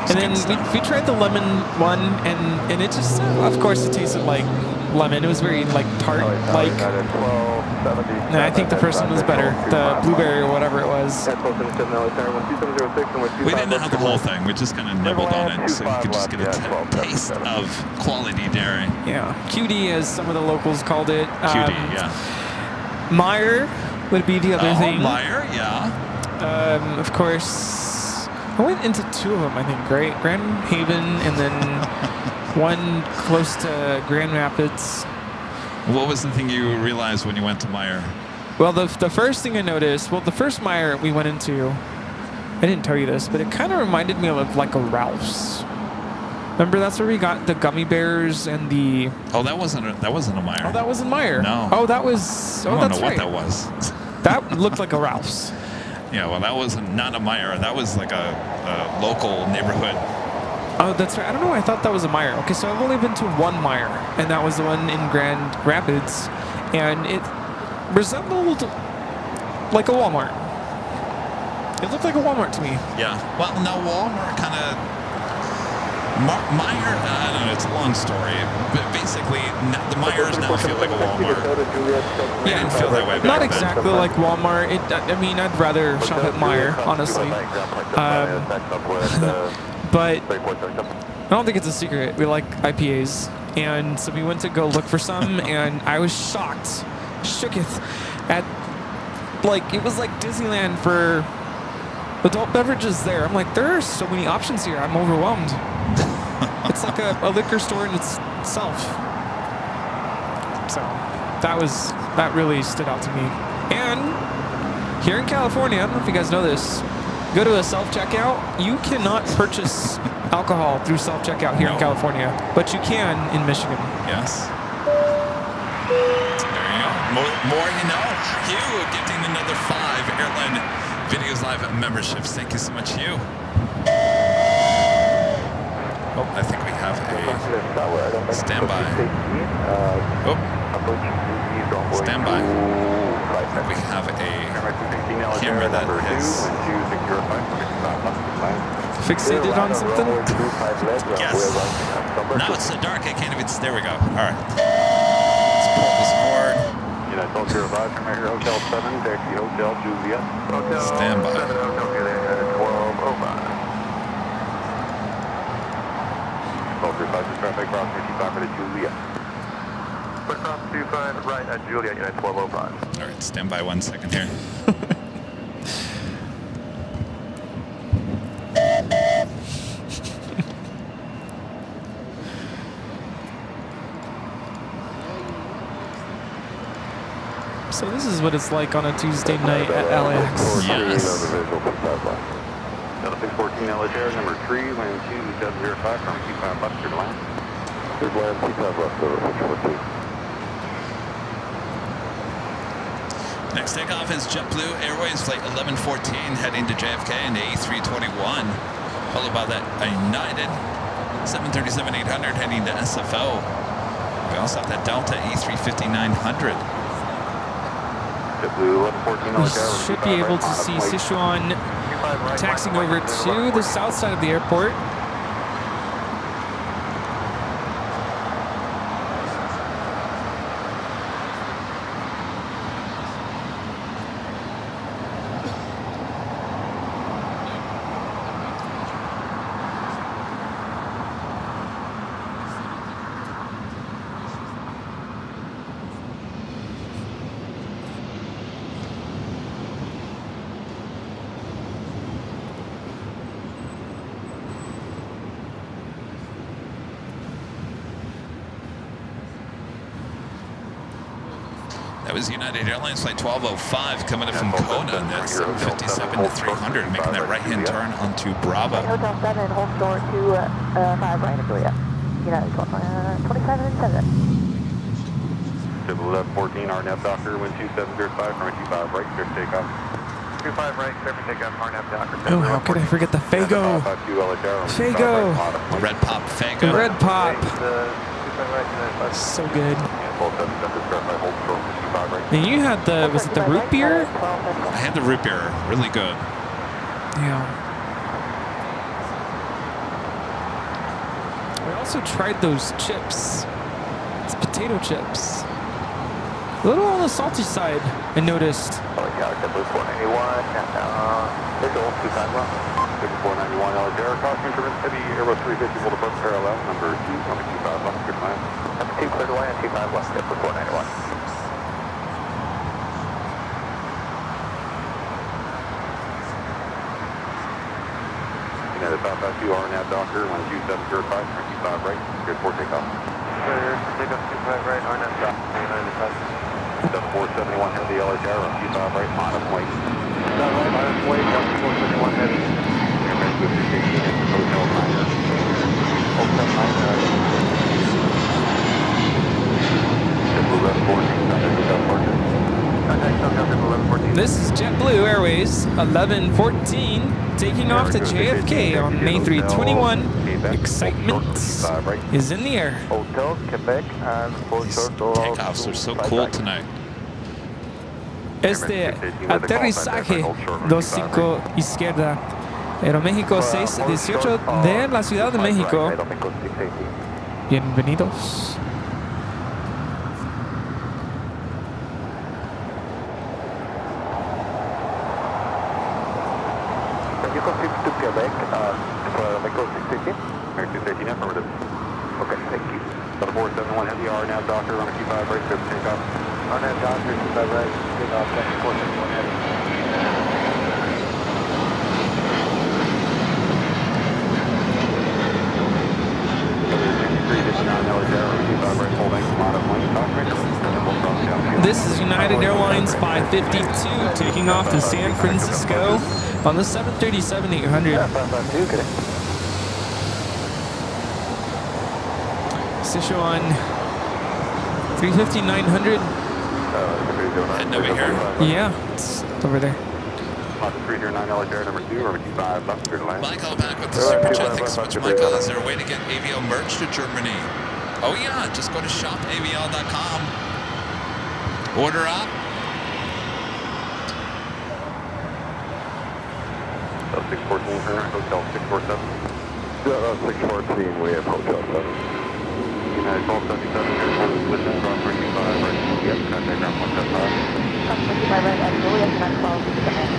And then we tried the lemon one, and it just, of course, it tasted like lemon. It was very like tart-like. And I think the first one was better, the blueberry or whatever it was. We didn't have the whole thing. We just kind of nibbled on it, so you could just get a taste of Quality Dairy. Yeah, QD, as some of the locals called it. QD, yeah. Meyer would be the other thing. Meyer, yeah. Of course. I went into two of them, I think. Grand Haven, and then one close to Grand Rapids. What was the thing you realized when you went to Meyer? Well, the first thing I noticed, the first Meyer we went into, I didn't tell you this, but it kind of reminded me of like a Ralph's. Remember, that's where we got the gummy bears and the... Oh, that wasn't a Meyer. Oh, that wasn't Meyer. No. Oh, that was... Oh, I don't that's know right. what that was. That looked like a Ralph's. Yeah, well, that was not a Meyer. That was like a local neighborhood. Oh, that's right. I don't know. I thought that was a Meyer. Okay, so I've only been to one Meyer, and that was the one in Grand Rapids, and it resembled like a Walmart. It looked like a Walmart to me. Yeah. Well, no, Walmart kind of... Meyer, I don't know, it's a long story. But basically, the Meyers now feel like a Walmart. It didn't feel that way back Not then. exactly like Walmart. I mean, I'd rather shop at Meyer, honestly. But I don't think it's a secret. We like IPAs. And so we went to go look for some, and I was shooketh at like it was like Disneyland for adult beverages there. I'm like, there are so many options here. I'm overwhelmed. It's like a liquor store in itself. So that really stood out to me. And here in California, I don't know if you guys know this, go to a self-checkout. You cannot purchase alcohol through self-checkout here in California, but you can in Michigan. Yes. There you go. More you know. Hugh getting another 5 Airline Videos Live memberships. Thank you so much, Hugh. Oh, I think we have a standby. Oh, standby. We have a camera that is fixated on something? Yes. Now it's so dark I can't even. There we go. All right. Let's pull this cord. Hotel 05 from here, Hotel 7, taxi Hotel Juliet. Hotel Standby. 7, Hotel Juliet, 1205. Hotel 5 to traffic, cross 55 for the Juliet. Put cross 25 right at Juliet, United 1205. All right, stand by 1 second here. So this is what it's like on a Tuesday night at LAX. Yes. 614 LHR, number 3, land 2705 from 25 left to land. There's land 25 left over 614. Next takeoff is JetBlue Airways Flight 1114 heading to JFK and A321. Followed by that United 737-800 heading to SFO. We also have that Delta A350-900. We should be able to see Sichuan taxiing over to the south side of the airport. That was United Airlines Flight 1205 coming in from Kona. That's 757 to 300, making that right-hand turn onto Bravo. Hotel 7, hold store 5 right at Julia. United 27 and 7. Civil 1114, RNAV Docker, wind 2705 from 25 right, clear for takeoff. 25 right, clear for takeoff, RNAV Docker. Oh, how could I forget the Fago? Fago! Red Pop Fago. Red Pop. So good. And you had the, was it the root beer? I had the root beer. Really good. Yeah. We also tried those chips. It's potato chips. A little on the salty side, I noticed. There's old 2 time left. 5491 LHR, cross instruments, heavy Airbus 350 full above parallel, number 2, coming 25 left, good plan. Number 2 clear to land, 25 left, step for 491. United South 2, RNAV Docker, 12705, 25 right, good for takeoff. Clear, takeoff 25 right, RNAV Docker, United South. 7471 heavy LHR, 25 right, minus weight. Minus weight, 7471 heavy. Hotel 9. Hotel 9. This is JetBlue Airways 1114 taking off to JFK on May 321. Excitement is in the air. Hotel Quebec and These takeoffs are so cool tonight. Este aterrizaje 25 izquierda. Aeroméxico 618 de la Ciudad de México. Bienvenidos. You confirm to Quebec, Mexico 618? American 618, affirmative. Okay, thank you. 471 heavy RNAV Docker, runner 25 right, clear for takeoff. On that Dodger, 25 right, take off, 461 heading. This is United Airlines 552 taking off to San Francisco on the 737-800. Sichuan 350-900. Heading over here. Yeah, it's over there. Michael back with the super chat. Thanks so much, Michael. Is there a way to get AVL merch to Germany? Oh yeah, just go to shopavl.com. Order up. So 614 here, Hotel 647. Yeah, 614, we have Hotel 7. United 1277 here, switch and cross 35, right, yep, contact ground 175. Cross 35 right, at Juliet, and 12, United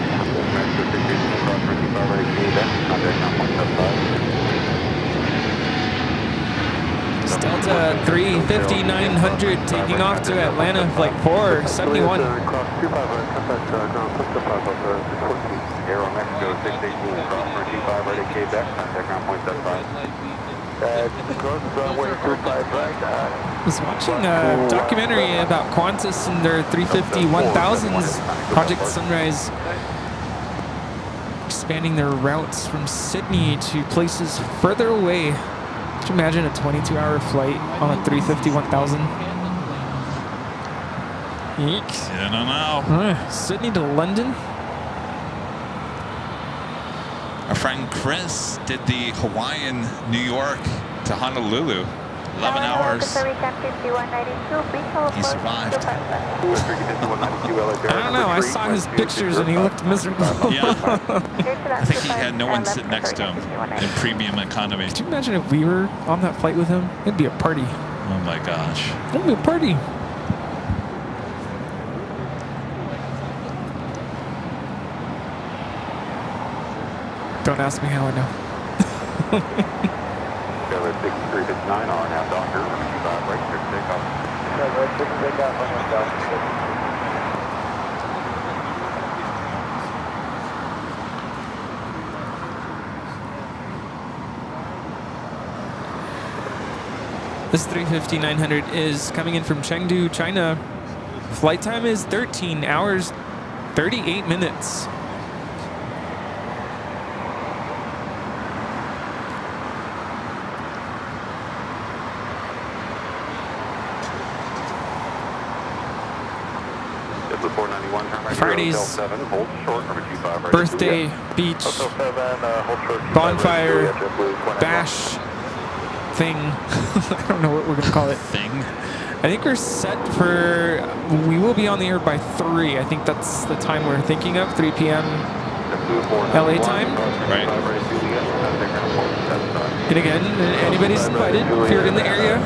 618, cross 35 right, Quebec, contact ground 175. Delta 350-900 taking off to Atlanta, flight 471. Cross 25 right, contact ground 175, Aero Mexico 618, cross 35 right, at Quebec, contact ground 175. I was watching a documentary about Qantas and their 350-1000s, Project Sunrise, expanding their routes from Sydney to places further away. Could you imagine a 22-hour flight on a 350-1000? Eek. I don't know. Sydney to London. Our friend Chris did the Hawaiian New York to Honolulu. 11 hours. He survived. I don't know. I saw his pictures and he looked miserable. Yeah. I think he had no one sit next to him in premium economy. Could you imagine if we were on that flight with him? It'd be a party. Oh my gosh. It'd be a party. Don't ask me how I know. 6359 on now, Doctor. 25 right, 6 takeoff. Right, 6 takeoff on that, Doctor. This 350-900 is coming in from Chengdu, China. Flight time is 13 hours, 38 minutes. Friday's birthday beach bonfire bash thing. I don't know what we're gonna call it. Thing. I think we're set for. We will be on the air by 3. I think that's the time we're thinking of. 3 p.m. LA time. Right. And again, anybody's invited. If you're in the area,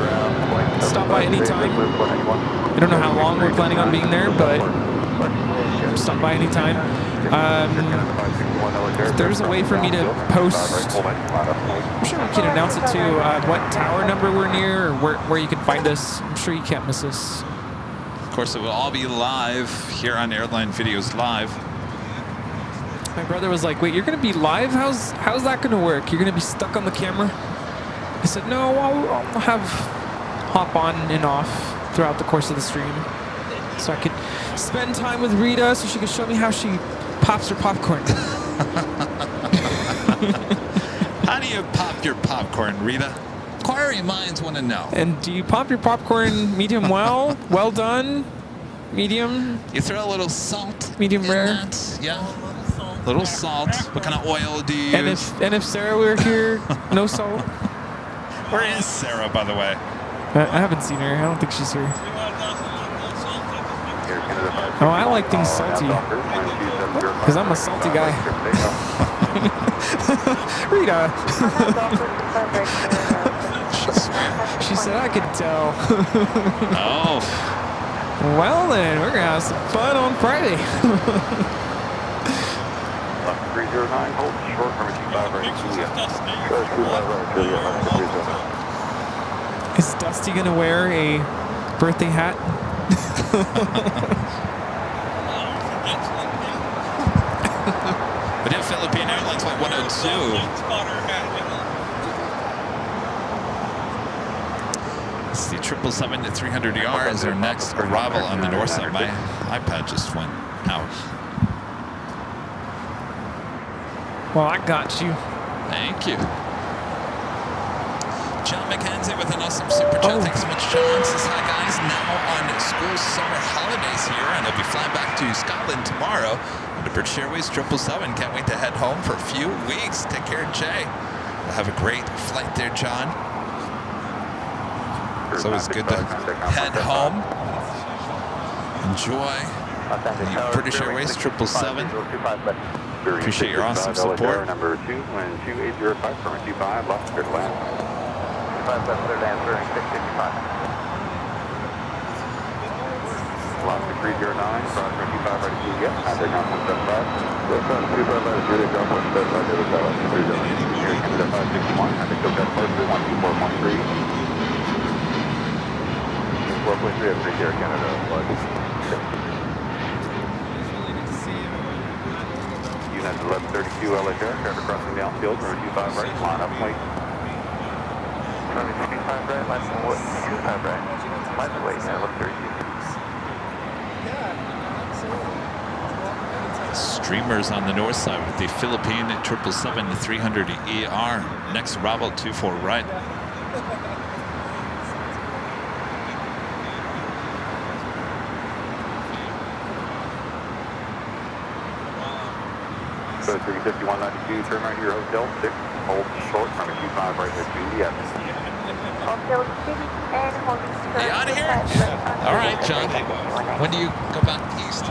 stop by anytime. I don't know how long we're planning on being there, but stop by anytime. If there's a way for me to post, I'm sure we can announce it too, what tower number we're near or where you can find us. I'm sure you can't miss us. Of course, it will all be live here on Airline Videos Live. My brother was like, wait, you're going to be live? How's that going to work? You're going to be stuck on the camera? I said, no, I'll have hop on and off throughout the course of the stream. So I could spend time with Rita so she could show me how she pops her popcorn. How do you pop your popcorn, Rita? Inquiry minds want to know. And do you pop your popcorn medium well, well done, medium? You throw a little salt. Medium rare. That. Yeah. Little salt. What kind of oil do you use? And if Sarah were here, no salt. Where is Sarah, by the way? I haven't seen her. I don't think she's here. Oh, I like things salty. Because I'm a salty guy. Rita. She said I could tell. Oh. Well then, we're going to have some fun on Friday. 309, hold short from 25 right, Julia. Is Dusty going to wear a birthday hat But yeah, Philippine Airlines went 102. It's the 777-300ER as our next arrival on the north side. My iPad just went out. Well, I got you. Thank you. John McKenzie with an awesome super chat. Thanks so much, John. Says, hi, guys. Now on school summer holidays here, and I'll be flying back to Scotland tomorrow on the British Airways 777. Can't wait to head home for a few weeks. Take care, Jay. Have a great flight there, John. It's always good to head home. Enjoy the British Airways 777. Appreciate your awesome support. Number 2, when 2805, permit 25, lost clear to land. 25 left clear to land, bearing 655. Lost to 309, cross 25 right to yes, contact now 175. West on 25 left, Julia, drop 175, the other side, 30. Here comes at 561, contact Quebec Parker, 12413. 4.3 at 3 Air Canada, flight 6. Unit 1132 LA traffic crossing downfield, road 25 right, line up, wait. Traffic 25 right, line 25 right, line wait, now 1132. Streamers on the north side with the Philippine 777-300ER. Next arrival 24 right. So 35192, turn right here, Hotel 6, hold short, running 25 right at Juliet. Hotel 6 and holding short. Are you out of here? All right, John. When do you go back east?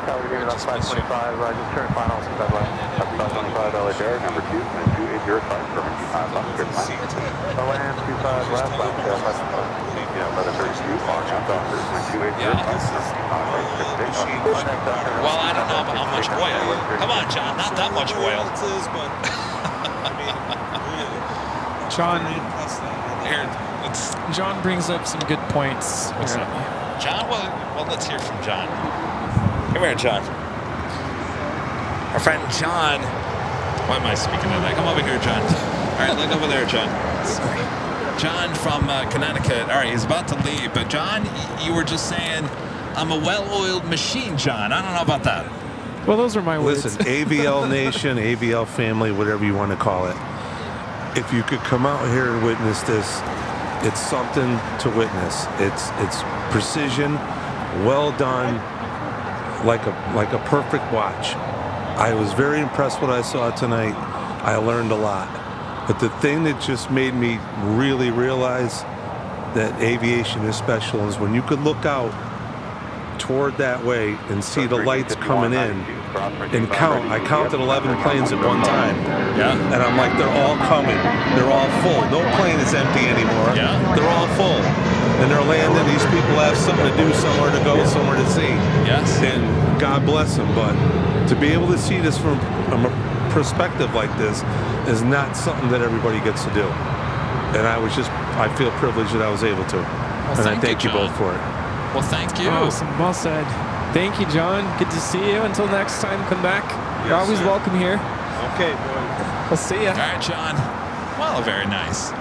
Tower here about 525, just turn final, 525 LHR, number 2, and 2805, permit 25, lost clear to land. LAM 25 left, left, 525. Yeah, 1132, long out doctors, 2805, Well, I don't know about how much oil. Come on, John, not that much oil. John, Here, John brings up some good points. what's up? John? Well, let's hear from John. Come here, John. Our friend John. Why am I speaking of that? Come over here, John. All right, look over there, John. Sorry. John from Connecticut. All right, he's about to leave. But, John, you were just saying, I'm a well-oiled machine, John. I don't know about that. Well, those are my words. Listen, AVL Nation, AVL family, whatever you want to call it. If you could come out here and witness this, it's something to witness. It's precision, well done, like a perfect watch. I was very impressed with what I saw tonight. I learned a lot. But the thing that just made me really realize that aviation is special is when you could look out toward that way and see the lights coming in and count. I counted 11 planes at one time. Yeah. And I'm like, they're all coming. They're all full. No plane is empty anymore. Yeah. They're all full. And they're landing. These people have something to do, somewhere to go, somewhere to see. Yes. And God bless them. But to be able to see this from a perspective like this is not something that everybody gets to do. And I feel privileged that I was able to. Well, and I thank you both for it. Well, thank you. Awesome. Well said. Thank you, John. Good to see you. Until next time, come back. You're Yes, always sir. welcome here. Okay, boys. We'll see ya. All right, John. Well, very nice.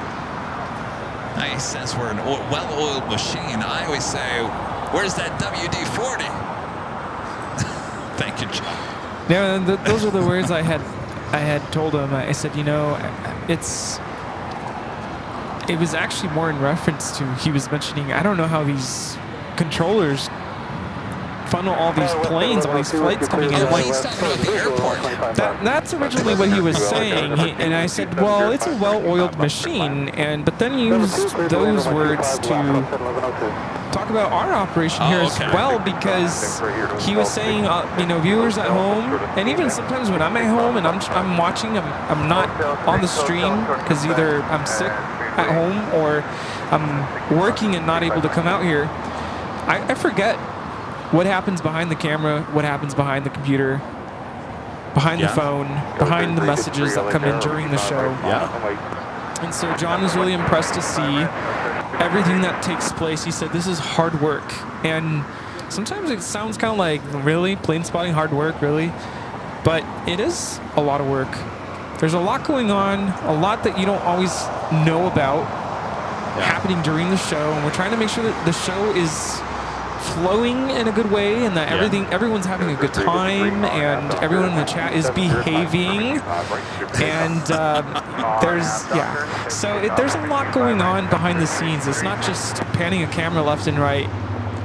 He says we're a well-oiled machine. I always say, where's that WD-40? Thank you, John. Yeah, those are the words I had told him. I said, it was actually more in reference to, he was mentioning, I don't know how these controllers funnel all these planes, all these flights coming in. Oh, Like, he's talking about the airport. that's originally what he was saying. And I said, well, it's a well-oiled machine. But then he used those words to talk about our operation here as well, because he was saying, viewers at home, and even sometimes when I'm at home and I'm watching, I'm not on the stream because either I'm sick at home or I'm working and not able to come out here. I forget what happens behind the camera, what happens behind the computer, behind the phone, behind the messages that come in during the show. Yeah. And so John was really impressed to see everything that takes place. He said, this is hard work. And sometimes it sounds kind of like, really? Plane spotting, hard work, really? But it is a lot of work. There's a lot going on, a lot that you don't always know about happening during the show. And we're trying to make sure that the show is flowing in a good way and that everyone's having a good time and everyone in the chat is behaving. And there's a lot going on behind the scenes. It's not just panning a camera left and right.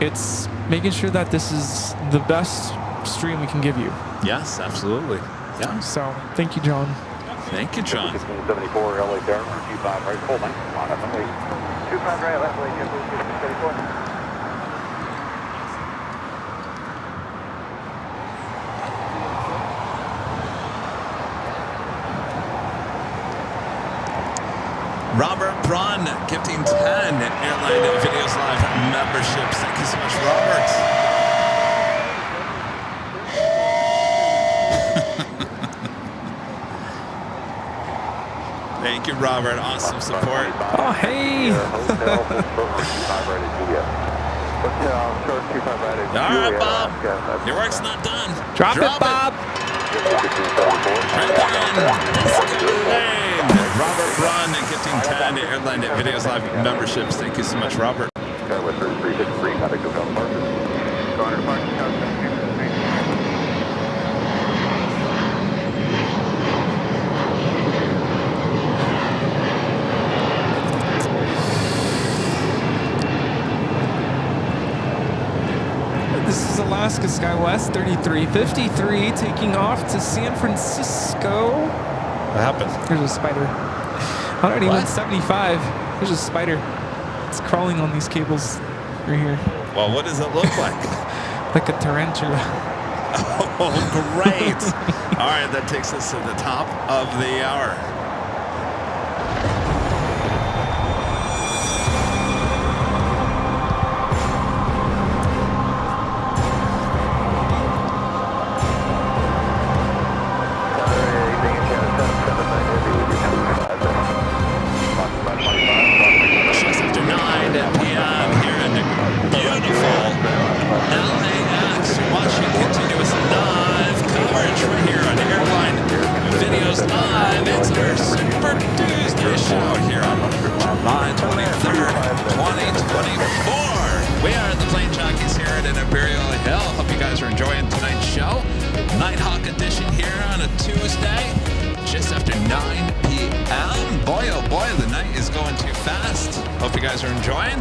It's making sure that this is the best stream we can give you. Yes, absolutely. Yeah. So thank you, John. Thank you, John. 74 LA Tower, 25 right, full length, line up and wait. 25 right, left lane, 74. Robert Braun gifting 10 Airline Videos Live memberships. Thank you so much, Robert. Thank you, Robert. Awesome support. Oh, hey. All right, Bob. Your work's not done. Drop it, Bob. Robert Braun gifting 10 Airline Videos Live memberships. Thank you so much, Robert. This is Alaska SkyWest 3353 taking off to San Francisco. What happened? There's a spider. 175. There's a spider. It's crawling on these cables right here. Well, what does it look like? Like a tarantula. Oh, great. All right, that takes us to the top of the hour. We are the Plane Jockeys here at Imperial Hill. Hope you guys are enjoying tonight's show. Nighthawk edition here on a Tuesday, just after 9 p.m. Boy, oh boy, the night is going too fast. Hope you guys are enjoying.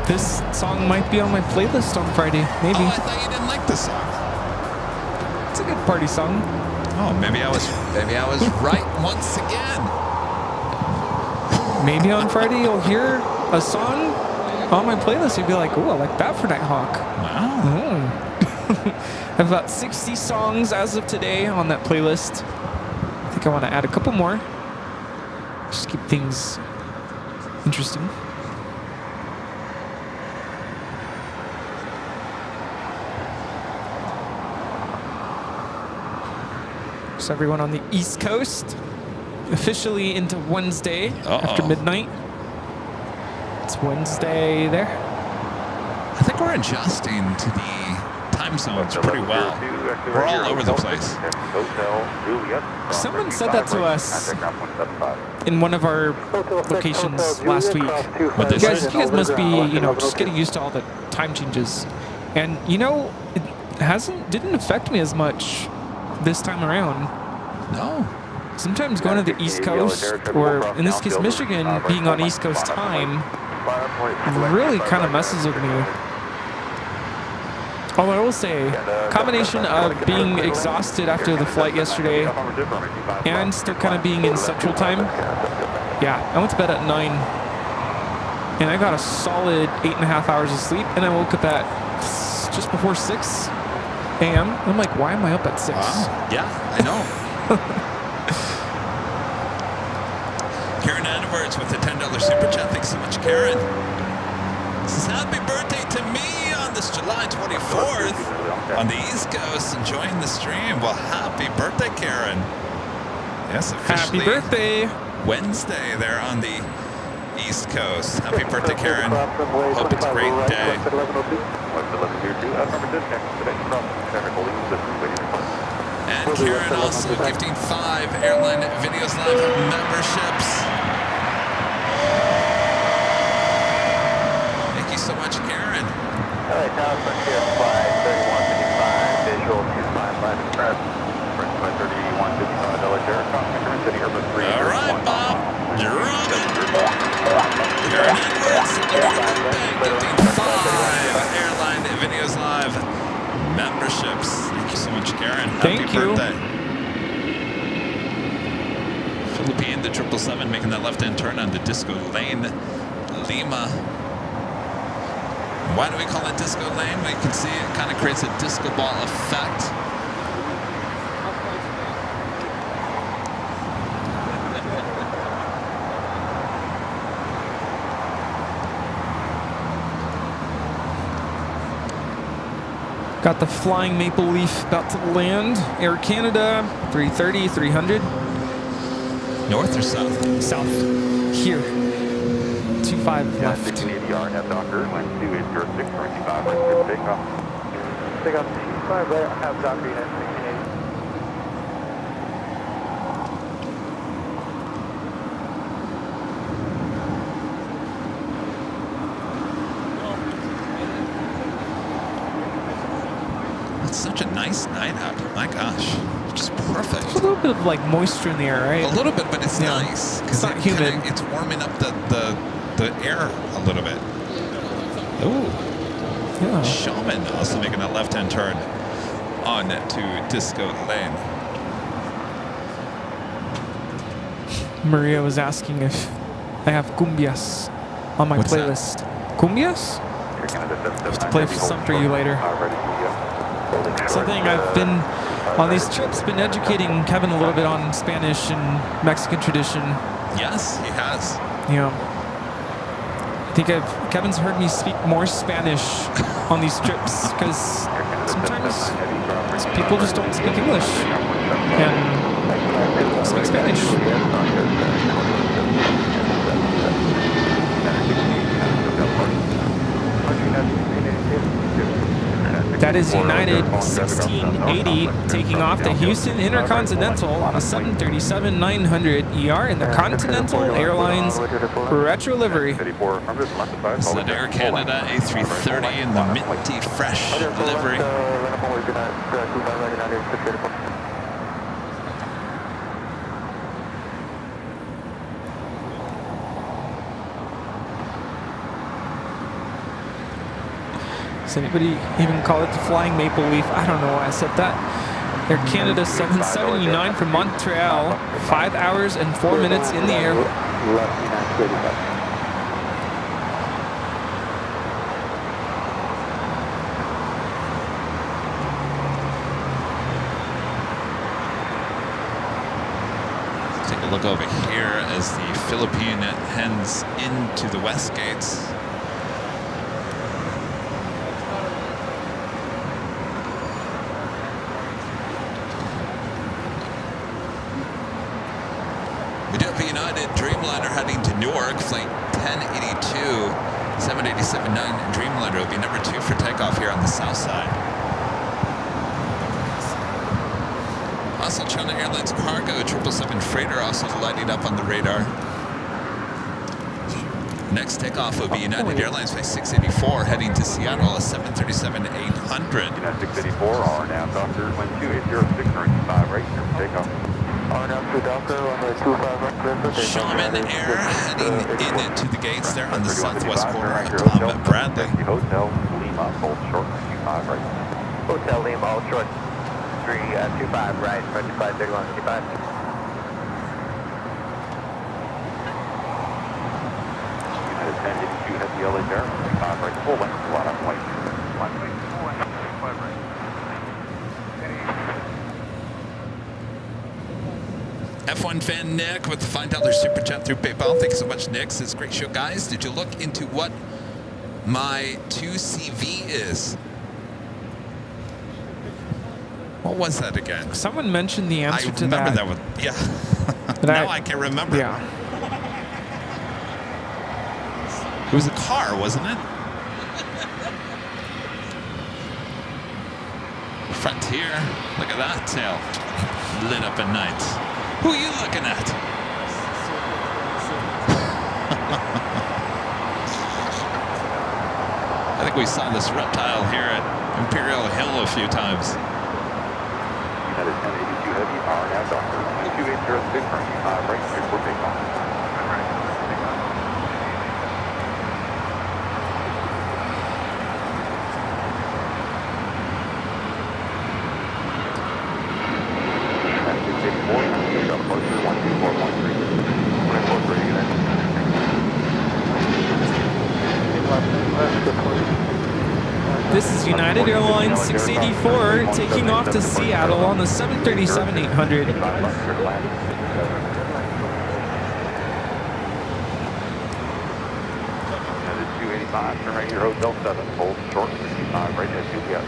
This song might be on my playlist on Friday, maybe. Oh, I thought you didn't like this song. It's a good party song. Oh, maybe I was right once again. Maybe on Friday you'll hear a song on my playlist. You'll be like, oh, I like that for Nighthawk. Wow. I have about 60 songs as of today on that playlist. I think I want to add a couple more. Just keep things interesting. So everyone on the East Coast, officially into Wednesday after midnight. It's Wednesday there. I think we're adjusting to the time zones pretty well. We're all over the place. Someone said that to us in one of our locations last week. What they You guys must be, just getting used to all the time changes. And it didn't affect me as much this time around. No. Sometimes going to the East Coast, or in this case Michigan, being on East Coast time, really kind of messes with me. Although I will say, combination of being exhausted after the flight yesterday and still kind of being in Central Time. Yeah, I went to bed at 9 and I got a solid 8.5 hours of sleep, and I woke up at just before 6 a.m. I'm like, why am I up at 6? Wow. Yeah, I know. Karen Edwards with a $10 super chat. Thanks so much, Karen. Says happy birthday to me on this July 24th on the East Coast, enjoying the stream. Well, happy birthday, Karen. Yes, officially. Happy birthday. Wednesday there on the East Coast. Happy birthday, Karen. Hope it's a great day. And Karen also gifting 5 Airline Videos Live memberships. Thank you so much, Karen. All right, now Frontier Flight 3155, visual 25 left express. Frontier 3155, LAX aircraft, current city Urban 3. All right, Bob. You're on it. Karen Edwards, gifting 5 Airline Videos Live memberships. Thank you so much, Karen. Happy birthday. Philippine, the 777 making that left-hand turn on the disco lane. Lima. Why do we call it disco lane? We can see it kind of creates a disco ball effect. Got the Flying Maple Leaf about to land. Air Canada, 330, 300. North or south? South. Here. 25 left. 1680R, have Docker, line 2806, 25, right, good takeoff. Take off 25, right, have Docker, unit 1680. It's such a nice night out. My gosh. Just perfect. There's a little bit of like moisture in the air, right? A little bit, but it's nice. It's not humid. It's warming up the air a little bit. Ooh. Yeah. Shaman also making a left-hand turn on to Disco Lane. Maria was asking if I have cumbias on my What's playlist. That? Cumbias? I have to play some for you later. Something I've been, on these trips, been educating Kevin a little bit on Spanish and Mexican tradition. Yes, he has. Yeah. I think Kevin's heard me speak more Spanish on these trips because sometimes people just don't speak English and speak Spanish. That is United 1680 taking off the Houston Intercontinental on a 737-900 ER in the Continental Airlines retro livery. So the Air Canada A330 in the minty fresh livery. Does anybody even call it the Flying Maple Leaf? I don't know why I said that. Air Canada 779 from Montreal. 5 hours and 4 minutes in the air. Take a look over here as the Philippine heads into the west gates. We do have a United Dreamliner heading to Newark, flight 1082, 787-9 Dreamliner will be number 2 for takeoff here on the south side. Also, China Airlines Cargo 777 Freighter also lighting up on the radar. Next takeoff will be United Airlines flight 684 heading to Seattle, a 737-800. United 684, R now, Doctor, 1280, right, here for takeoff. Shaman Air heading into the gates there on the southwest corner of Tom Bradley. Hotel Lima, hold short, 25 right. Hotel Lima, hold short, 325 right, 25, 31, 55. United 1082 has the LA there, 25 right, full length, a lot of white. 1 way, 5 right. F1 fan Nick with the $5 super chat through PayPal. Thank you so much, Nick. Says great show, guys. Did you look into what my 2CV is? What was that again? Someone mentioned the answer to that. I remember that one. Yeah. Now I can remember. Yeah. It was a car, wasn't it? Frontier. Look at that tail. Lit up at night. Who are you looking at? I think we saw this reptile here at Imperial Hill a few times. United 1082 Heavy, now Doctor 2806, runway 5 right, clear for takeoff. This is United Airlines 684 taking off to Seattle on the 737-800. 285, turn right here, Hotel 7, hold short, 55, right at UPS.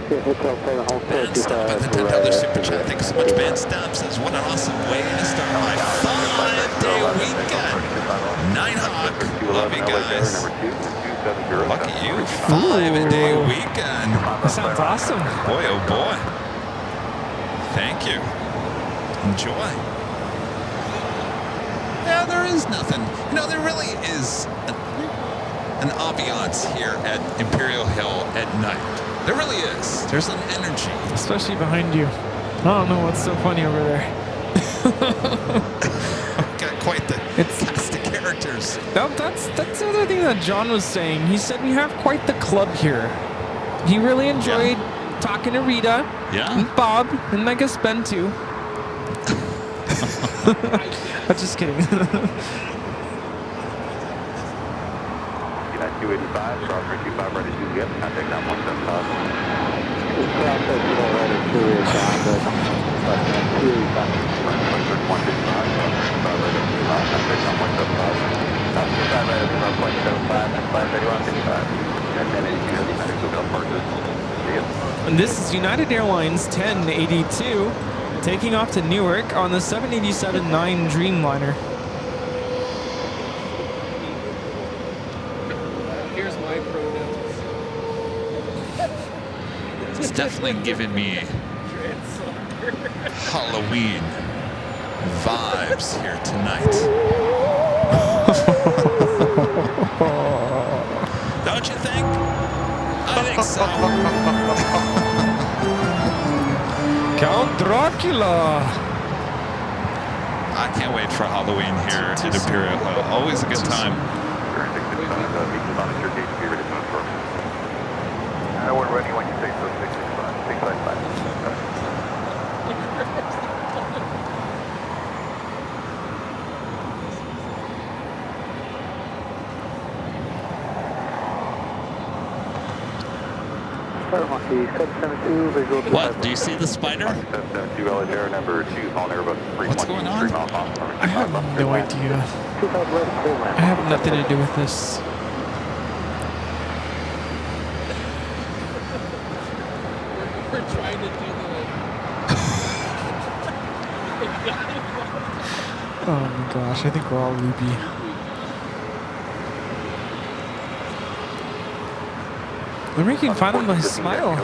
Band Stump at the $10 super chat. Thanks so much, Band Stump. Says, what an awesome way to start my 5-day weekend. Nighthawk. Love you guys. Look at you. 5-day weekend. That sounds awesome. Boy, oh boy. Thank you. Enjoy. Yeah, there is nothing. You know, there really is an ambiance here at Imperial Hill at night. There really is. There's an energy. Especially behind you. I don't know what's so funny over there. Got quite the cast of characters. That's the other thing that John was saying. He said we have quite the club here. He really enjoyed talking to Rita and Bob, and I guess Ben too. I'm just kidding. 285, cross 325, ready to get, contact down 175. And this is United Airlines 1082 taking off to Newark on the 787-9 Dreamliner. Here's my pronouns. It's definitely giving me Halloween vibes here tonight. Don't you think? I think so. Count Dracula. I can't wait for Halloween here at Imperial Hill. Always a good time. We're ready when you say so. 665. What? Do you see the spider? 772 LA number 2, calling Airbus 312. What's going on? I have no idea. I have nothing to do with this. We're trying to do Oh my gosh, I think we're all loopy. They're making fun of my smile.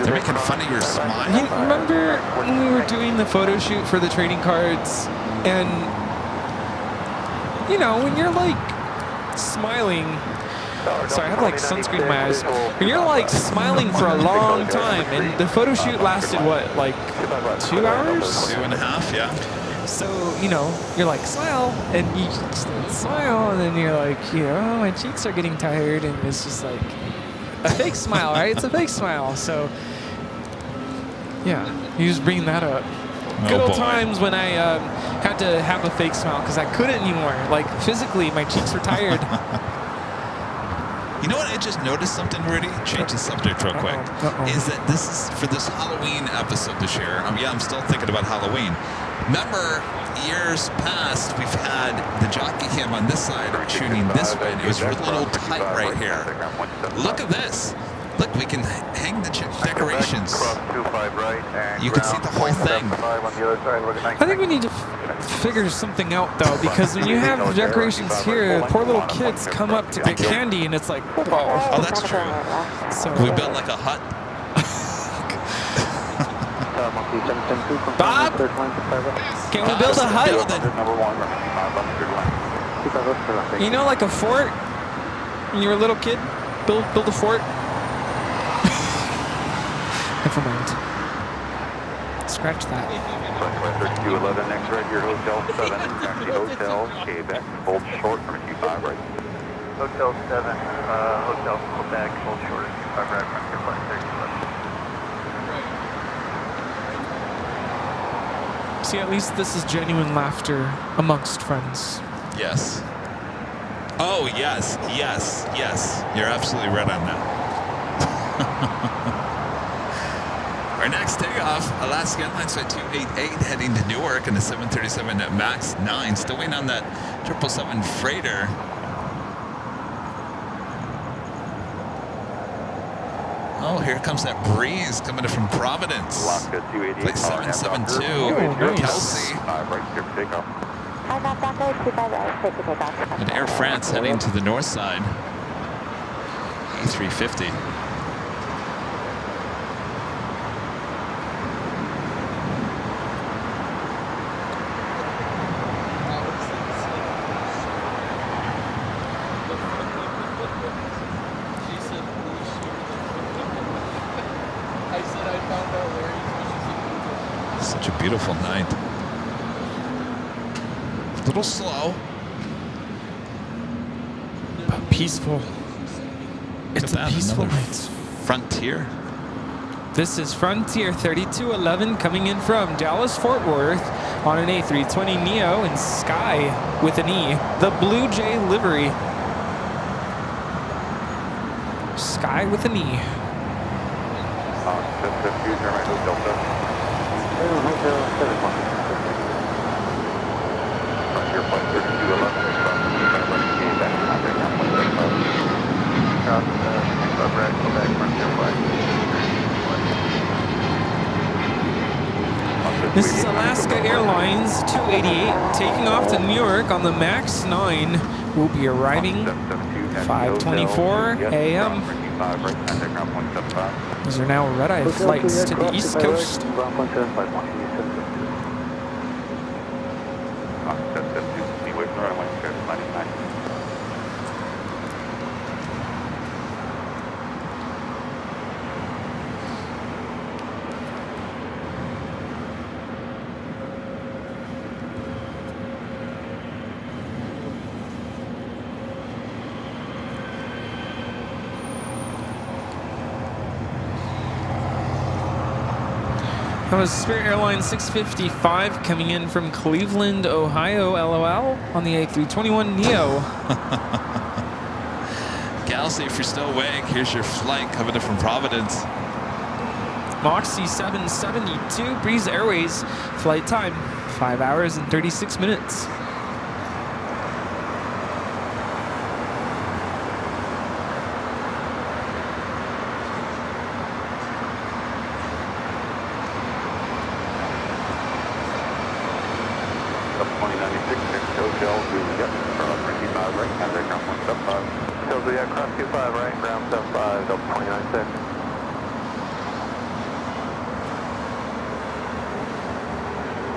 They're making fun of your smile? You remember when we were doing the photo shoot for the trading cards, and you know, when you're like smiling, sorry, I have like sunscreen in my eyes. When you're like smiling for a long time, and the photo shoot lasted what, like 2 hours? 2.5, yeah. So, you know, you're like, smile, and you just smile, and then you're like, you know, oh, my cheeks are getting tired, and it's just like a fake smile, right? It's a fake smile. So, yeah, you just bring that up. Good old times when I had to have a fake smile because I couldn't anymore. Like, physically, my cheeks were tired. You know what? I just noticed something, Rudy. Change the subject real quick. Is that this is for this Halloween episode this year? Yeah, I'm still thinking about Halloween. Remember, years past, we've had the jockey cam on this side shooting this way, and it was a little tight right here. Look at this. Look, we can hang the decorations. Cross 25 right and You can see the whole thing. 5 on the other side, looking I think we need to figure something out though, because when you have decorations here, poor little kids come up to get candy and it's like, whoa. Oh, that's true. So, We built like a hut. Bob, can we build a hut? Build it. Number 1, runway 25 on the third line. You know, like a fort? When you were a little kid, build a fort. Never mind. Scratch that. 3211, next right here, Hotel 7, taxi Hotel, Quebec, hold short from 25 right. Hotel 7, Hotel Quebec, hold short at 25 right, from your flight 3211. See, at least this is genuine laughter amongst friends. Yes. Oh, yes, yes, yes. You're absolutely right on that. Our next takeoff, Alaska Airlines Flight 288 heading to Newark in the 737 at MAX 9. Still waiting on that 777 freighter. Oh, here comes that breeze coming in from Providence. Alaska 288. Flight 772, nice. Kelsey. 5 right, clear for takeoff. And Air France heading to the north side. A350. Such a beautiful night. A little slow. But peaceful. It's a peaceful night. Frontier. This is Frontier 3211 coming in from Dallas Fort Worth on an A320neo in Sky with an E. The Blue Jay livery. Sky with an E. Frontier flight 3211, cross 25 right, Quebec, contact airplane 75. Cross 25 right, Quebec, Frontier flight. This is Alaska Airlines 288 taking off to Newark on the MAX 9. We'll be arriving 5:24 a.m. These are now red-eye flights to the East Coast. That was Spirit Airlines 655 coming in from Cleveland, Ohio, LOL, on the A321neo. Kelsey, if you're still awake, here's your flight coming in from Providence. Moxie 772, Breeze Airways, flight time, 5 hours and 36 minutes.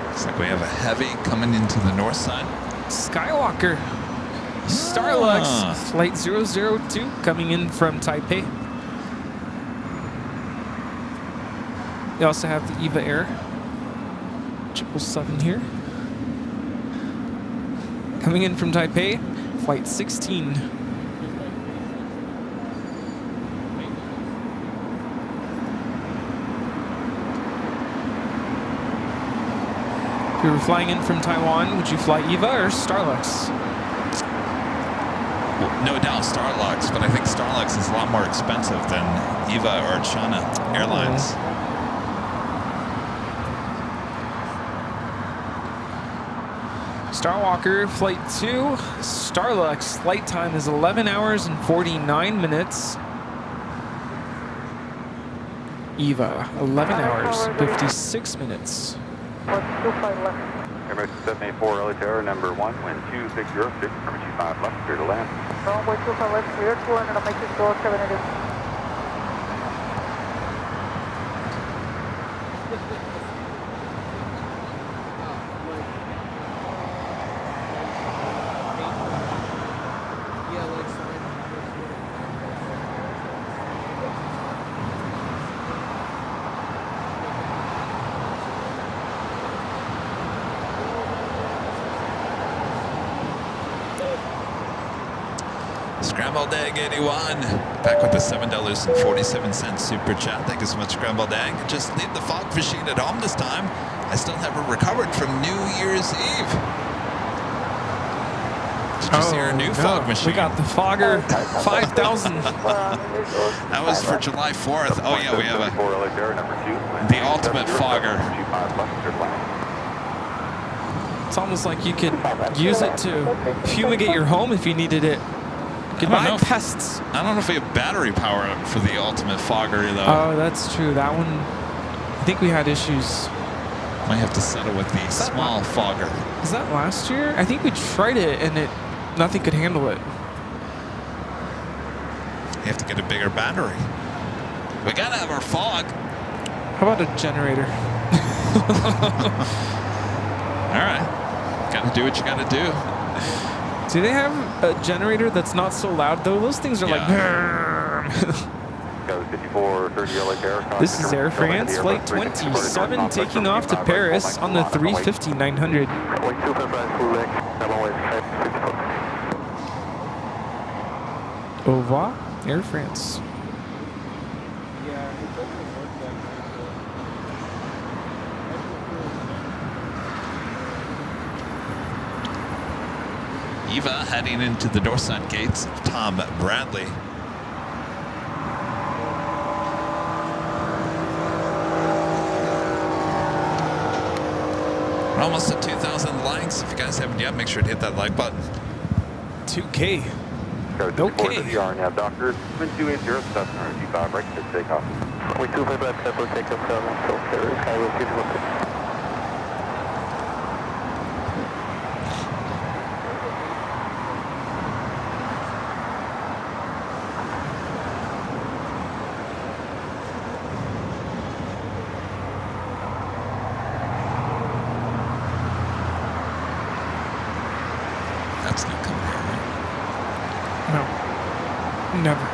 Looks like we have a heavy coming into the north side. Skywalker, Starlux, flight 002 coming in from Taipei. We also have the EVA Air 777 here. Coming in from Taipei, flight 16. If you were flying in from Taiwan, would you fly EVA or Starlux? No doubt Starlux, but I think Starlux is a lot more expensive than EVA or China Airlines. Starwalker, flight 2, Starlux, flight time is 11 hours and 49 minutes. Eva, 11 hours, 56 minutes. 125 left. Airmax 784 LA Tower, number 1, wind 2606, permit you 5 left, clear to land. Runway 25 left, clear to land, and I'll make this go 7 it is. Scrambled Egg 81, back with the $7.47 super chat. Thank you so much, Scrambled Egg. Just leave the fog machine at home this time. I still haven't recovered from New Year's Eve. Did you see our new fog machine? We got the Fogger 5000. That was for July 4th. Oh yeah, we have the ultimate fogger. It's almost like you could use it to fumigate your home if you needed it. Goodbye, pests. I don't know if we have battery power for the ultimate fogger though. Oh, that's true. That one, I think we had issues. Might have to settle with the small fogger. Is that last year? I think we tried it and nothing could handle it. You have to get a bigger battery. We gotta have our fog. How about a generator? All right, gotta do what you gotta do. Do they have a generator that's not so loud though? Those things are like. This is Air France, flight 27, taking off to Paris on the 350-900. Au revoir, Air France. Eva heading into the Dorsett gates of Tom Bradley. We're almost at 2,000 likes. If you guys haven't yet, make sure to hit that like button. 2K. Okay. You are now Doctor 280 Cessna 25 right to take off. 25 left, tempo take up 7, so Paris, Cairo, beautiful. That's not coming here, right? No. Never.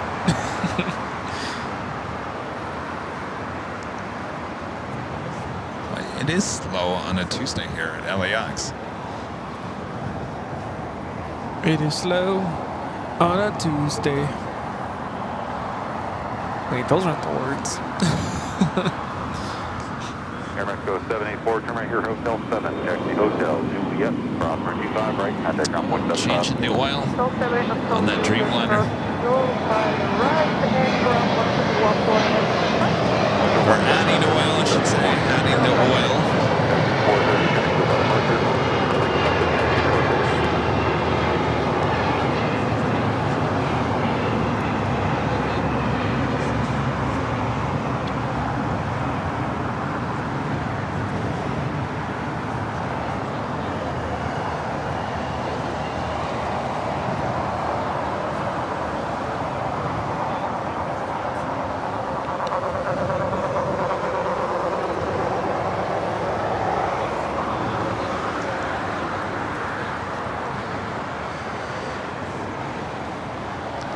It is slow on a Tuesday here at LAX. It is slow on a Tuesday. Wait, those aren't the words. Airmax go 784, turn right here, Hotel 7, taxi Hotel Juliet, cross 25 right, contact ground 175. Changing the oil on that Dreamliner. We're adding oil, I should say. Adding the oil.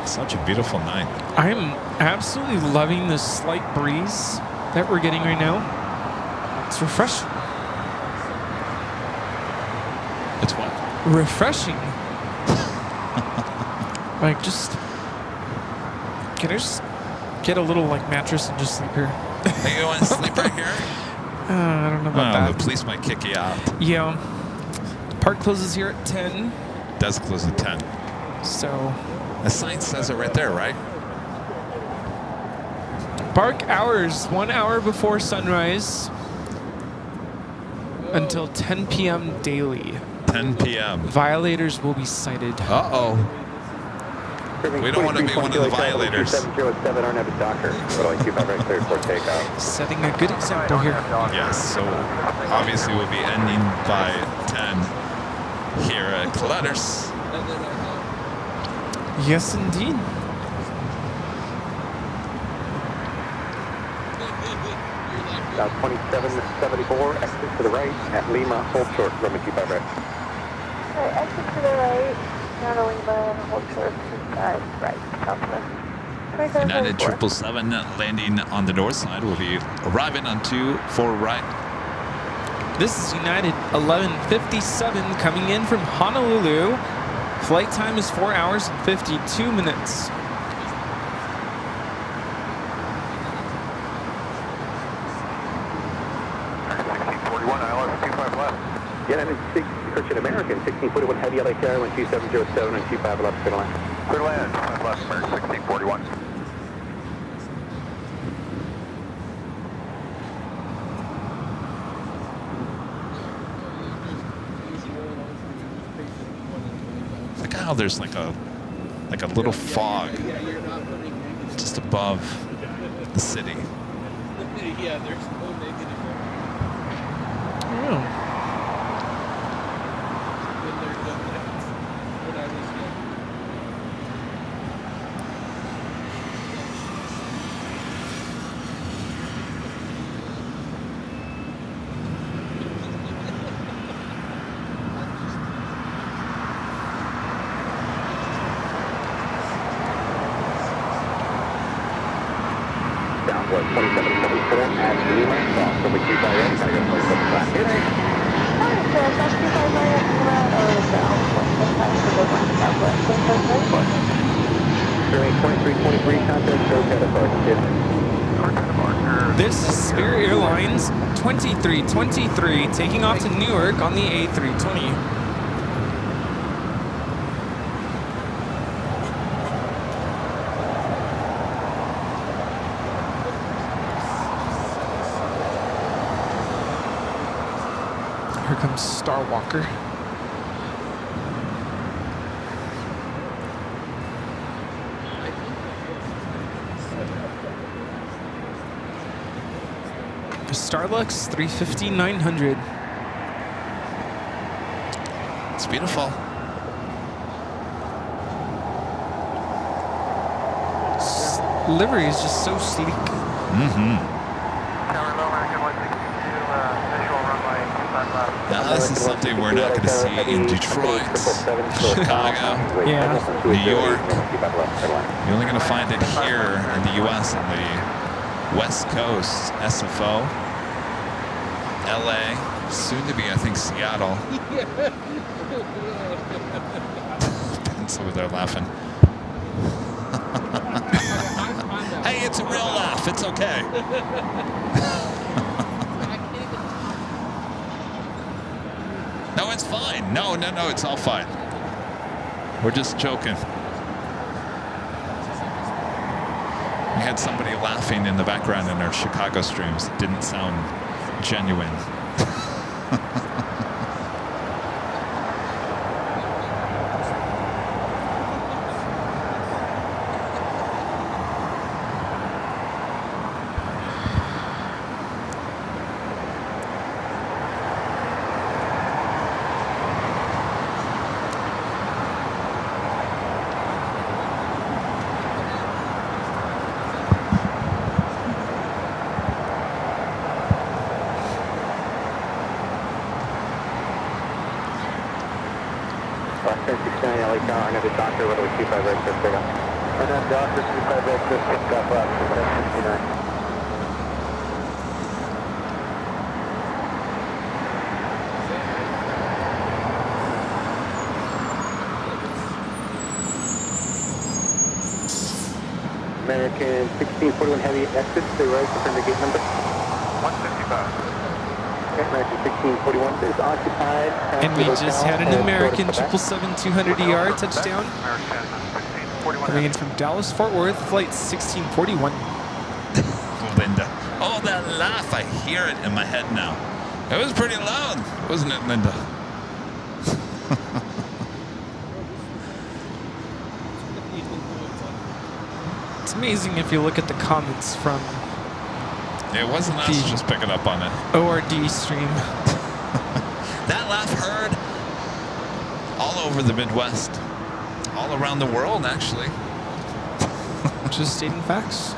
Such a beautiful night. I'm absolutely loving this slight breeze that we're getting right now. It's refreshing. It's what? Refreshing. Like, can I just get a little like mattress and just sleep here? Hey, you want to sleep right here? I don't know about that. The police might kick you out. Yeah. Park closes here at 10. It does close at 10. So. The sign says it right there, right? Park hours, 1 hour before sunrise until 10 p.m. daily. 10 p.m. Violators will be cited. Uh-oh. We don't want to be one of the violators. 707, our name is Doctor. Runway 25 right, clear for takeoff. Setting a good example here. Yes, so obviously we'll be ending by 10 here at Colletters. Yes, indeed. Now 2774, exit to the right at Lima, hold short, runway 25 right. Okay, exit to the right, down to Lima, and hold short to right, southwest. United 777 landing on the north side will be arriving on 24 right. This is United 1157 coming in from Honolulu. Flight time is 4 hours and 52 minutes. United Christian American, 1641 Heavy LAX Airline 2707 and 25 left, clear land. Clear land, 25 left, American 1641. Look how there's like a little fog just above the city. Yeah, there's no negative. Oh. When they're done that. When I was young. Downward 2774 at Lima, cross from the 25 right, gotta go 27 flat. Good night. During 2323, contact SoCal departure. This is Spirit Airlines 2323 taking off to Newark on the A320. Here comes Star Walker. Starlux 350-900. It's beautiful. Livery is just so sleek. Now this is something we're not going to see in Detroit, Chicago, New York. You're only going to find it here in the U.S. on the West Coast, SFO, LA, soon to be, I think, Seattle. Ben's over there laughing. Hey, it's a real laugh. It's okay. No, it's fine. No, it's all fine. We're just joking. We had somebody laughing in the background in our Chicago streams. It didn't sound genuine. Doctor, runway 25 right, just pick up. And then Doctor 25 right, just pick up, 69. American 1641 Heavy exit, stay right, confirm the gate number. 155. Okay, American 1641 is occupied. And we just had an American 777-200ER touchdown. Coming in from Dallas Fort Worth, flight 1641. Linda. Oh, that laugh. I hear it in my head now. It was pretty loud, wasn't it, Linda? amazing if you look at the comments from It wasn't us just picking up on it. ORD stream. That laugh heard all over the Midwest, all around the world, actually. Just stating facts.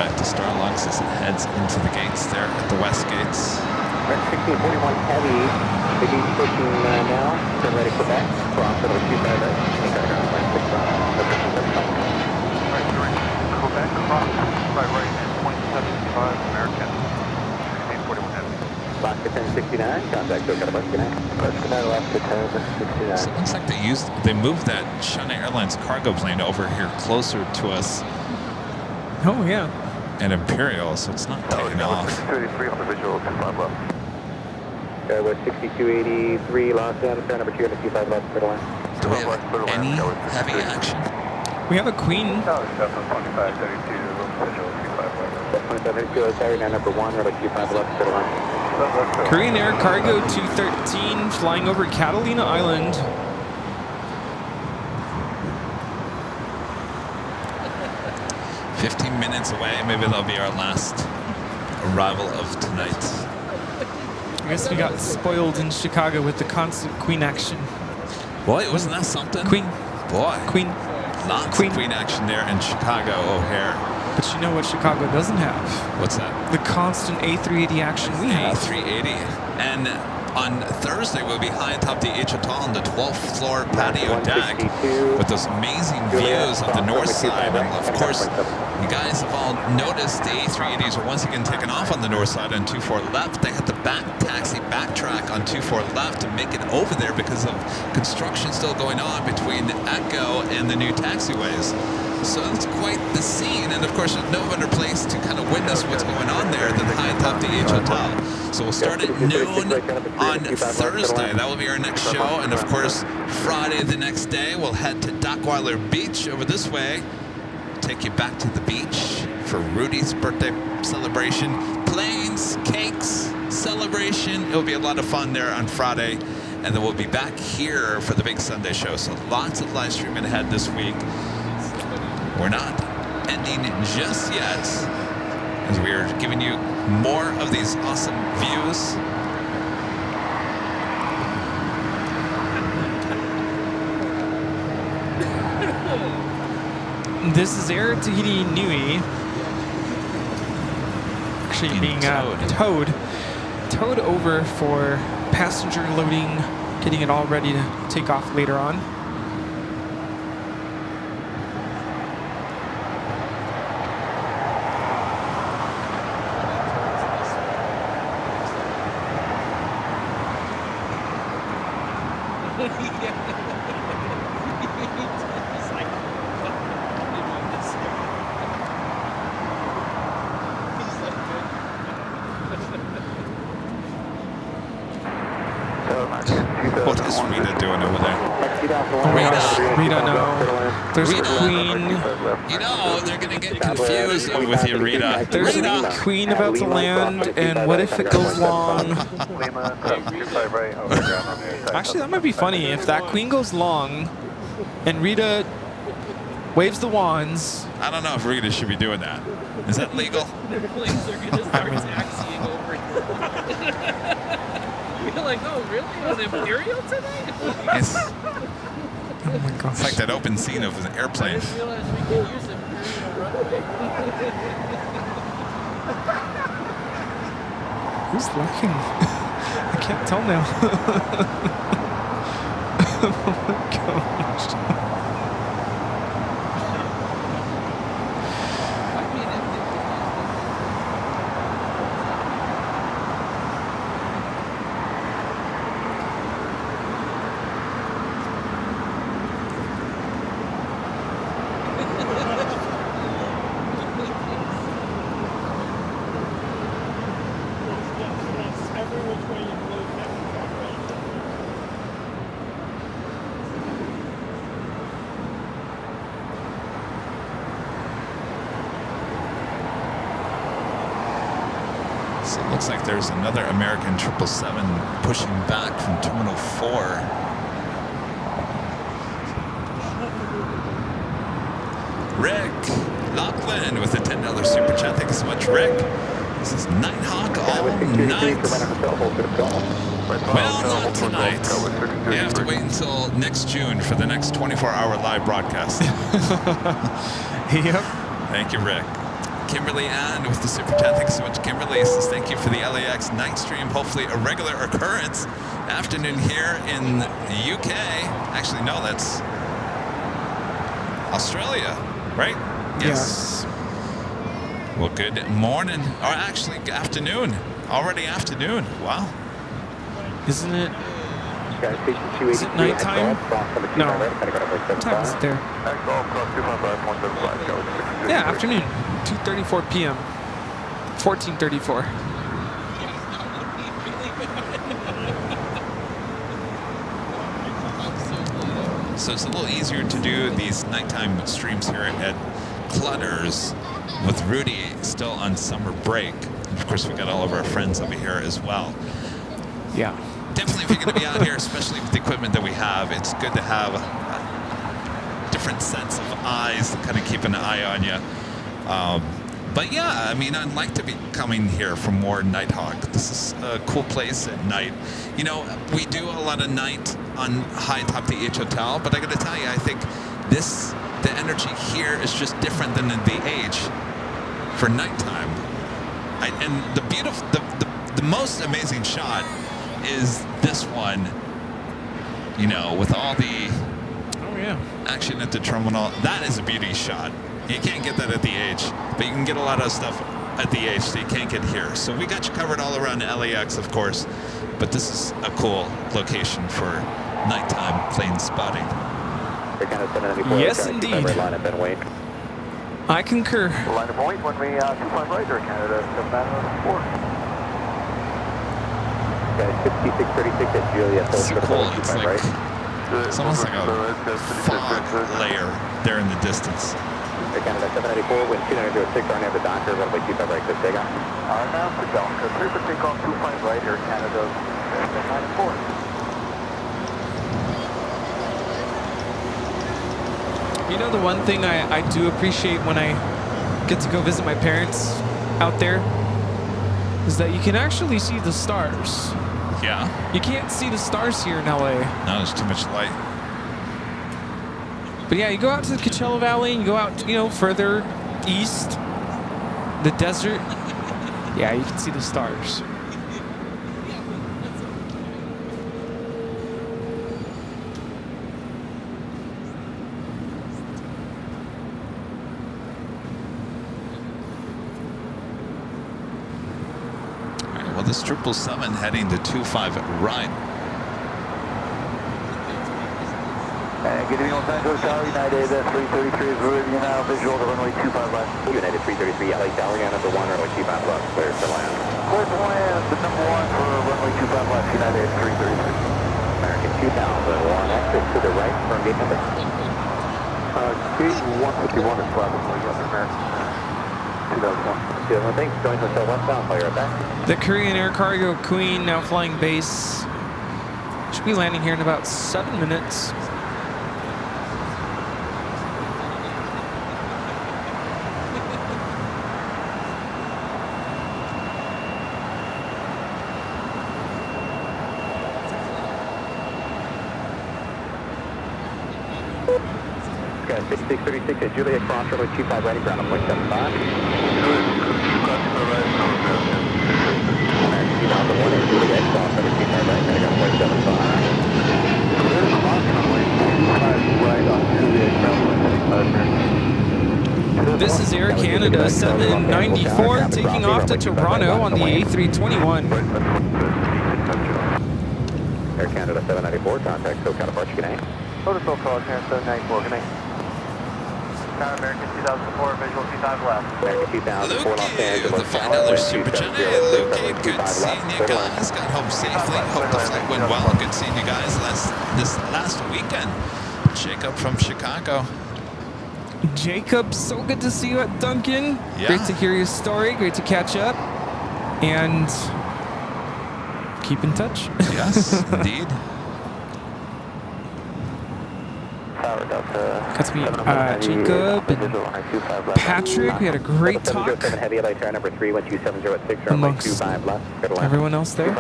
Back to Starlux as it heads into the gates there at the west gates. 1641 heavy, big east pushing now, turn ready Quebec, cross over 25 right, take our ground line 6 right, Right, Quebec, cross by right and 0.75 American, 1641 heavy. Alaska 1069, contact Joe Bus Connect. Bus Connect, Alaska 1069. So it looks like they moved that China Airlines cargo plane over here closer to us Oh, yeah. in Imperial, so it's not taking off. 6283 on the visual, 25 left. Okay, with 6283, Los Angeles, number 2 and 25 left, middle line. Do we have any heavy action? We have a Queen. No, it's 2532, visual, 25 left. 2532, sorry, now number 1, number 25 left, middle line. Korean Air Cargo 213 flying over Catalina Island. "15 minutes away, maybe that'll be our last arrival of tonight." I guess we got spoiled in Chicago with the constant Queen action. Boy, wasn't that something? Queen. Boy. Queen. Lots Queen. of Queen action there in Chicago, O'Hare. But you know what Chicago doesn't have? What's that? The constant A380 action we have. A380. And on Thursday, we'll be high atop the H Hotel on the 12th floor patio deck with those amazing views of the north side. And of course, you guys have all noticed the A380s are once again taken off on the north side on 24 left. They had to backtrack on 24 left to make it over there because of construction still going on between Echo and the new taxiways. So it's quite the scene, and of course there's no better place to kind of witness what's going on there than high atop the H Hotel. So we'll start at noon on Thursday. That will be our next show, and of course Friday the next day we'll head to Dockweiler Beach over this way. Take you back to the beach for Rudy's birthday celebration. Planes, cakes, celebration. It'll be a lot of fun there on Friday, and then we'll be back here for the big Sunday show. So lots of live streaming ahead this week. We're not ending just yet, as we are giving you more of these awesome views. This is Air Tahiti Nui. Actually being towed over for passenger loading, getting it all ready to take off later on. What is Rita doing over there? Rita, no. There's Rita. Queen. You know, they're going to get confused with you, Rita. There's Rita. a Queen about to land, and what if it goes long? Actually, that might be funny. If that Queen goes long, and Rita waves the wands. I don't know if Rita should be doing that. Is that legal? Their planes are going to start taxiing over. You're like, oh, really? On Imperial tonight? It's, Oh my gosh. it's like that open scene of an I airplane. didn't realize we could use Imperial runway. Who's laughing? I can't tell now. Oh my gosh. I mean, looks like there's another American 777 pushing back from Terminal 4. Rick Lachlan with a $10 super chat. Thank you so much, Rick. This is Nighthawk all night. Well, not tonight. You have to wait until next June for the next 24-hour live broadcast. Yep. Thank you, Rick. Kimberly Ann with the super chat. Thank you so much, Kimberly. Says thank you for the LAX night stream. Hopefully a regular occurrence. Afternoon here in the UK. Actually, no, that's Australia, right? Yes. Well, good morning. Or actually, afternoon. Already afternoon. Wow. Isn't it? Is it nighttime? No. What time is it there? Yeah, afternoon. 2:34 p.m. 14:34. So it's a little easier to do these nighttime streams here at Clutters with Rudy still on summer break. And of course, we got all of our friends over here as well. Yeah. Definitely, if you're going to be out here, especially with the equipment that we have, it's good to have a different sets of eyes to kind of keep an eye on you. But yeah, I mean, I'd like to be coming here for more Nighthawk. This is a cool place at night. You know, we do a lot of night on high top the H Hotel, but I got to tell you, I think the energy here is just different than in the H for nighttime. And the beautiful, the most amazing shot is this one, you know, with all the action at the terminal. That is a beauty shot. You can't get that at the H, but you can get a lot of stuff at the H that you can't get here. So we got you covered all around LAX, of course, but this is a cool location for nighttime plane spotting. Yes, indeed. I concur. Line of point when we 25 right, Air Canada 794. Guys, 5636 at Juliet. It's so cool. It's like, it's almost like a fog layer there in the distance. Air Canada 794, wind 2906, our neighbor Doctor, runway 25 right, good take off. Now for Delta, 3 for takeoff, 25 right, Air Canada 794. You know, the one thing I do appreciate when I get to go visit my parents out there is that you can actually see the stars. Yeah. You can't see the stars here in LA. No, there's too much light. But yeah, you go out to the Coachella Valley and you go out, you know, further east, the desert. Yeah, you can see the stars. Well, this 777 heading to 25 right. Good evening, Los Angeles Tower, United 333 is Rudy now, visual to runway 25 left. United 333, LA Tower, number 1, runway 25 left, clear to land. Clear to land, the number 1 for runway 25 left, United 333. American 2001, exit to the right from gate number. Gate 151 is flat, American 2001. Thanks, join hotel westbound, call you right back. The Korean Air Cargo Queen now flying base. Should be landing here in about 7 minutes. Guys, 5636 at Juliet Cross, runway 25 ready, ground up 0.75. This is Air Canada 794 taking off to Toronto on the A321. Air Canada 794, contact SoCal departure, good night. Protocol call, Air Canada 794, good night. American 2004, visual 25 left. American 2004, Los Angeles. The $5 super chat. Hey, Luke, good seeing you guys. Got home safely. Hope the flight went well. Good seeing you guys this last weekend. Jacob from Chicago. Jacob, so good to see you at Duncan. Yeah. Great to hear your story. Great to catch up. and keep in touch. Yes, indeed. Got to meet Jacob and Patrick. We had a great talk amongst everyone else there.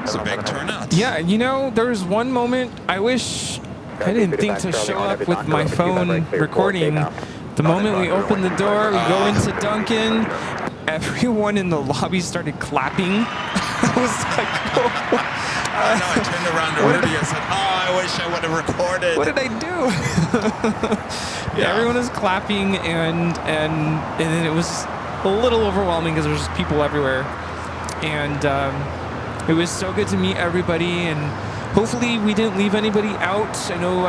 It's a big turnout. Yeah, you know, there was one moment I wish I didn't think to show up with my phone recording. The moment we opened the door, we go into Duncan, everyone in the lobby started clapping. I was like, oh. I turned around to Rudy and said, oh, I wish I would have recorded. What did I do? Yeah, everyone was clapping, and then it was a little overwhelming because there was just people everywhere. And it was so good to meet everybody, and hopefully we didn't leave anybody out. I know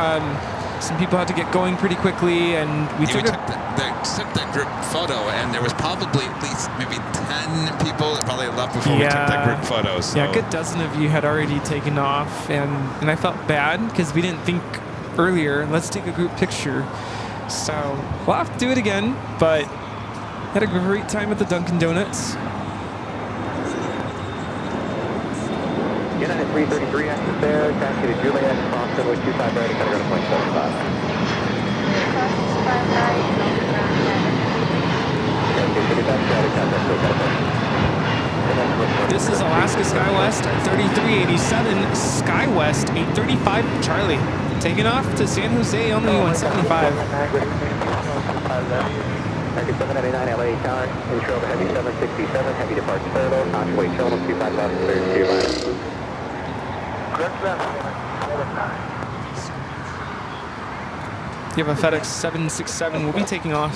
some people had to get going pretty quickly, and we took the group photo, and there was probably at least maybe 10 people that probably left before we took that group photo. So. Yeah, a good dozen of you had already taken off, and I felt bad because we didn't think earlier, let's take a group picture. So we'll have to do it again, but had a great time at the Dunkin' Donuts. United 333 access there, taxi to Juliet, cross runway 25 right, gotta go to point 75. This is Alaska SkyWest 3387, SkyWest 835 Charlie. Taking off to San Jose on the 175. 799 LA tower, intro over heavy 767, heavy departure parallel, convoy terminal 25 left, clear 2 miles. You have a FedEx 767. We'll be taking off.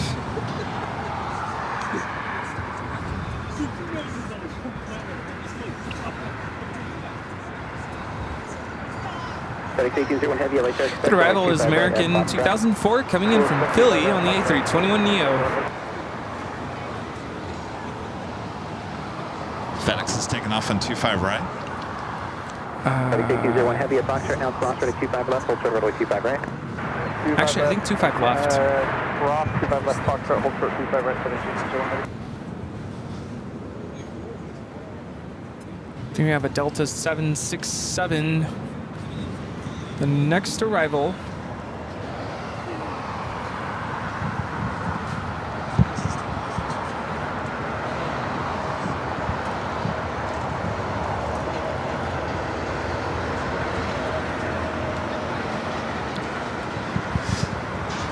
The arrival is American 2004 coming in from Philly on the A321neo. FedEx is taking off on 25 right. Heavy approach right now, cross right at 25 left, hold short roadway 25 right. Actually, I think 25 left. Cross 25 left, hold short 25 right, 760. Then we have a Delta 767. The next arrival.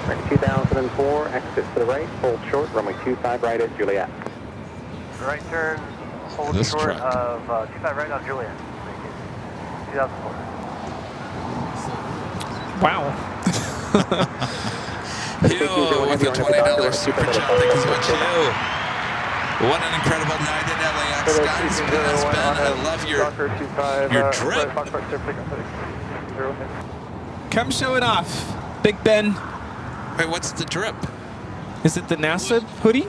Right, 2004, exit to the right, hold short, runway 25 right at Juliet. Right turn, hold This short truck. of 25 right on Juliet. Thank you. 2004. Wow. Hugh with a $20 super chat. Thank you so much, Hugh. What an incredible night at LAX, guys. Ben, I love your drip. Come show it off, Big Ben. Wait, what's the drip? Is it the NASA hoodie?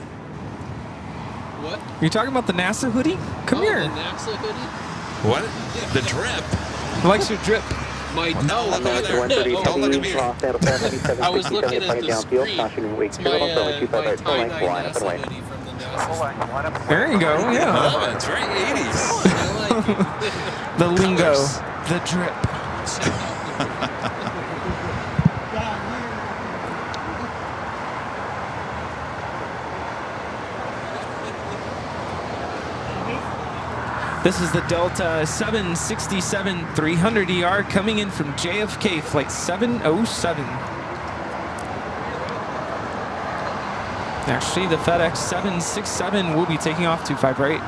What? You're talking about the NASA hoodie? Come here. The NASA hoodie? What? The drip? Who likes your drip? My No, look over there. Don't look at me. I was looking at the screen. My tie-dye NASA hoodie from the NASA. There you go, I yeah. love it. It's very 80s. I like it. The lingo, Colors. the drip. This is the Delta 767 300ER coming in from JFK, flight 707. Actually, the FedEx 767 will be taking off 25 right.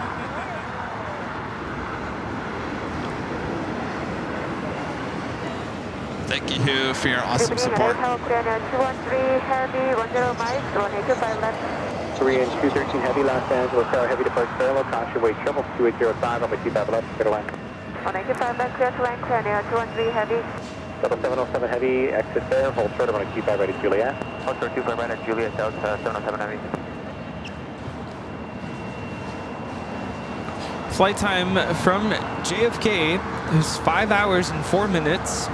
Thank you, Hugh, for your awesome support. 213 heavy, 10 miles, 185 left. 3 and 213 heavy, Los Angeles Tower, heavy departure parallel, caution weight trouble, 2805, runway 25 left, clear to land. 185 left, clear to land, clear 213 heavy. 707 heavy, exit there, hold short, runway 25 right at Juliet. Hold short 25 right at Juliet, Delta 707 heavy. Flight time from JFK is 5 hours and 4 minutes.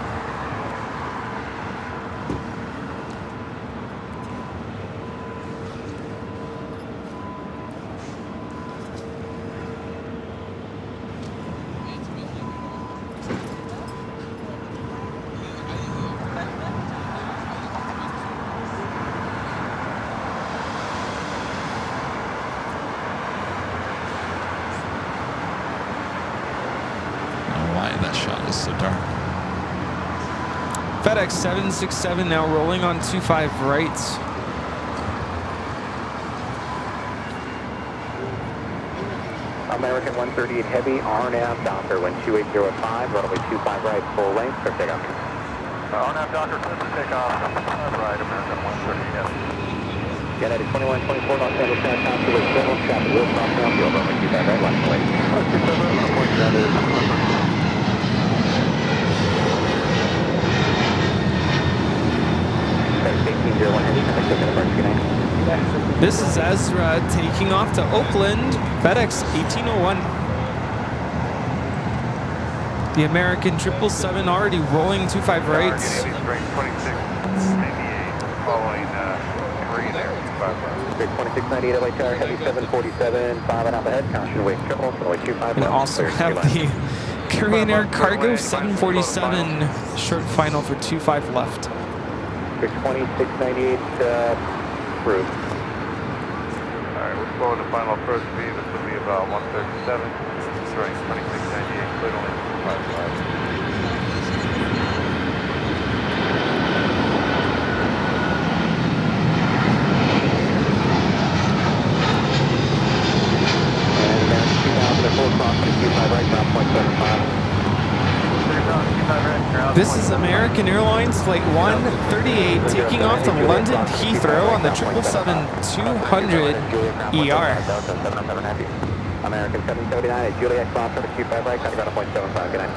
FedEx 767 now rolling on 25 right. American 138 Heavy, RNAV Docker, wind 2805, runway 25 right, full length, for takeoff. RNAV Docker, clear for takeoff, 5 right, American 138 Heavy. United 2124, Los Angeles, San Antonio, with general traffic, will cross downfield, runway 25 right, line away. This is Ezra taking off to Oakland, FedEx 1801. The American 777 already rolling 25 right. 26, following Korean Air 2698 LA Tower, Heavy 747, 5 and up ahead, caution wake triple, runway 25 And left, also clear have ski line. the Korean Air Cargo 747 short final for 25 left. 2698 approved. Alright, we're slowing the final approach speed. This will be about 137. Running 2698, clear only 55. This is American Airlines Flight 138 taking off to London Heathrow on the 777-200 ER. American 779 at Juliet, cross over 25 right, cutting ground 0.75, good night.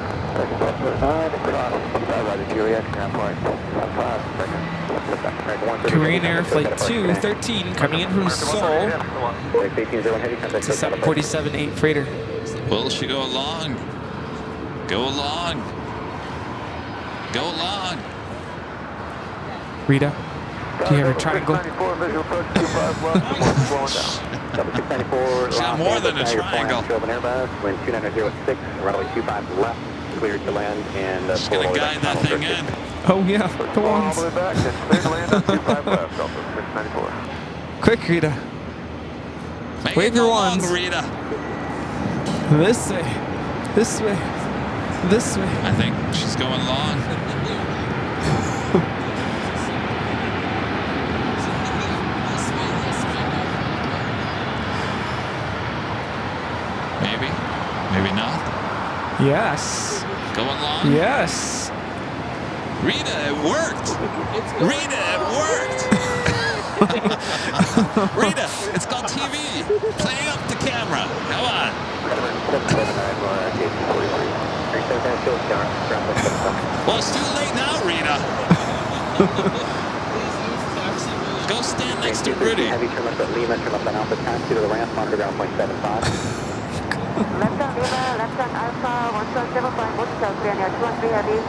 Korean Air Flight 213 coming in from Seoul. It's a 747-8 freighter. Will she go along? Go along. Go along. Rita, do you have a triangle? She's got more than a triangle. Wind 2906, runway 25 left, cleared to land, and She's gonna guide that thing in. Oh yeah, the ones. Quick, Rita. Make Wave it your go long, wands. Rita. This way, this way, this way. I think she's going long. Maybe, maybe not. Yes. Going long. Yes. Rita, it worked. Rita, it worked. Rita, it's called TV. Play up the camera. Come on. Well, it's too late now, Rita. Go stand next to Rudy. Heavy turn left at Lima, turn left on Alpha, taxi to the ramp, monitor ground 0.75. Left on Lima, left on Alpha, 1775, what's out there near 213 Heavy.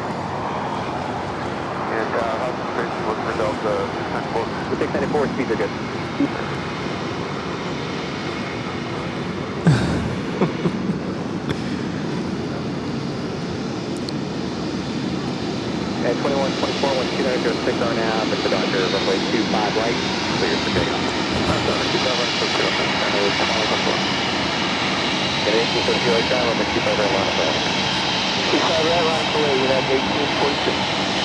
And how's the station look for Delta 694 speeds are good. At 2124, 1206 are now, Mr. Doctor, runway 25 right, clear for takeoff. Get 1840 right down, runway 25 right line of 25 right line away, you have 1846.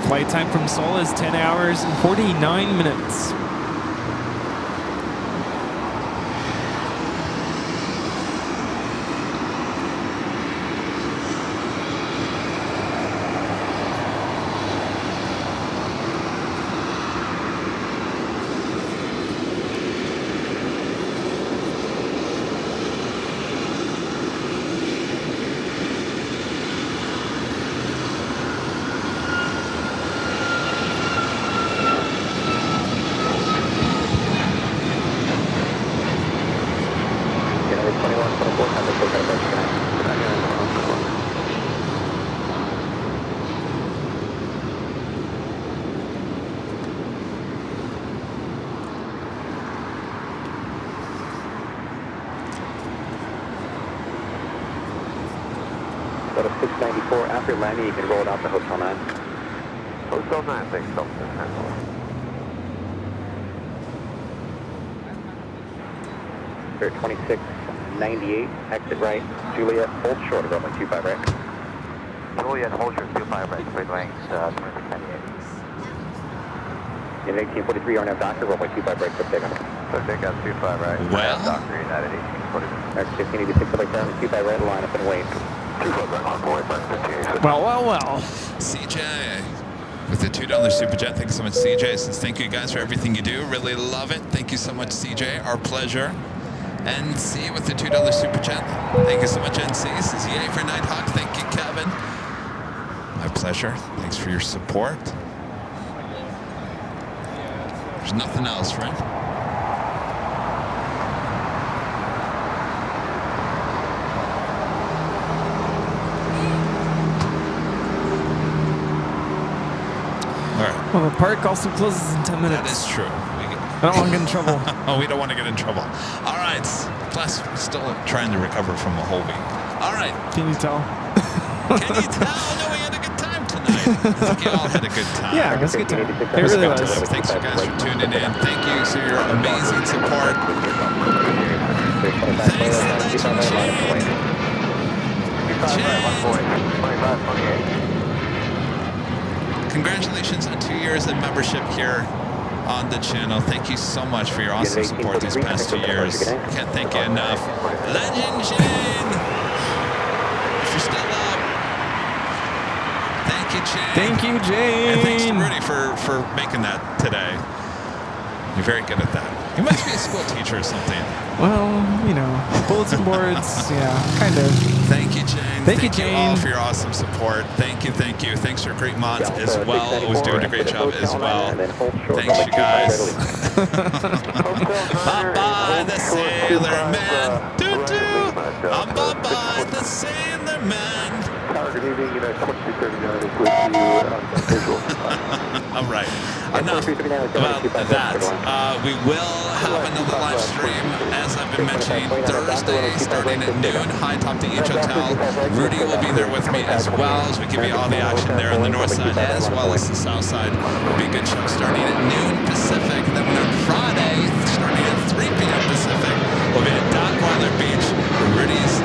Flight time from Seoul is 10 hours and 49 minutes. out of 694. After landing, you can roll it out to Hotel 9. Hotel 9, thanks, Delta 10. Here, 2698, exit right. Juliet, hold short of runway 25 right. Juliet, hold short, 25 right, straight length, 2698. In 1843, RNAV Doctor, runway 25 right, quick takeoff. So take out 25 right. Well. Doctor, United 1843. Next 1586, right down, 25 right, line up and wait. 25 right, on board, 58. Well. CJ with the $2 super chat. Thank you so much, CJ. Says thank you guys for everything you do. Really love it. Thank you so much, CJ. Our pleasure. NC with the $2 super chat. Thank you so much, NC. Says yay for Nighthawk. Thank you, Kevin. My pleasure. Thanks for your support. There's nothing else, right? All right. Well, the park also closes in 10 minutes. That is true. I don't want to get in trouble. Oh, we don't want to get in trouble. All right. Plus, we're still trying to recover from a whole week. All right. Can you tell? Can you tell? No, we had a good time tonight. I think you all had a good time. Yeah, it was a good time. It It was a really good was. time. Thanks, you guys, for tuning in. Thank you for your amazing support. Thanks, Legend Jane. Congratulations on 2 years of membership here on the channel. Thank you so much for your awesome support these past 2 years. Can't thank you enough. Legend Jane! If you're still up, thank you, Jane. Thank you, Jane. And thanks to Rudy for making that today. You're very good at that. You must be a school teacher or something. Well, you know, bulletin boards, yeah, kind of. Thank you, Jane. Thank you, Jane. all for your awesome support. Thank you. Thanks for great mods as well. Always doing a great job as well. Thanks, you guys. Bye-bye, the sailor man. Doo-doo. Bye-bye, the sailor man. All right. Enough about that. We will have another live stream, as I've been mentioning, Thursday starting at noon. High top to each hotel. Rudy will be there with me as well as we give you all the action there on the north side as well as the south side. It'll be a good show starting at noon Pacific. Then on Friday, starting at 3 p.m. Pacific, we'll be at Dockweiler Beach for Rudy's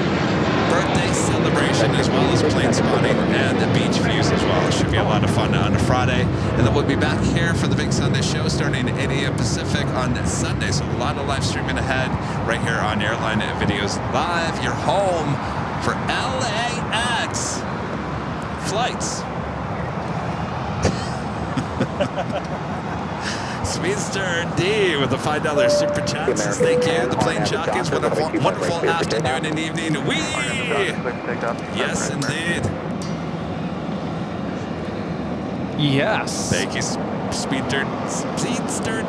birthday celebration as well as plane spotting and the beach views as well. It should be a lot of fun on a Friday. And then we'll be back here for the big Sunday show starting at 8 a.m. Pacific on Sunday. So a lot of live streaming ahead right here on Airline Videos Live, your home for LAX flights. Speedster D with a $5 super chat says thank you. The Plane Jockeys, wonderful afternoon and evening. Yes, indeed. Yes. Thank you, Speedster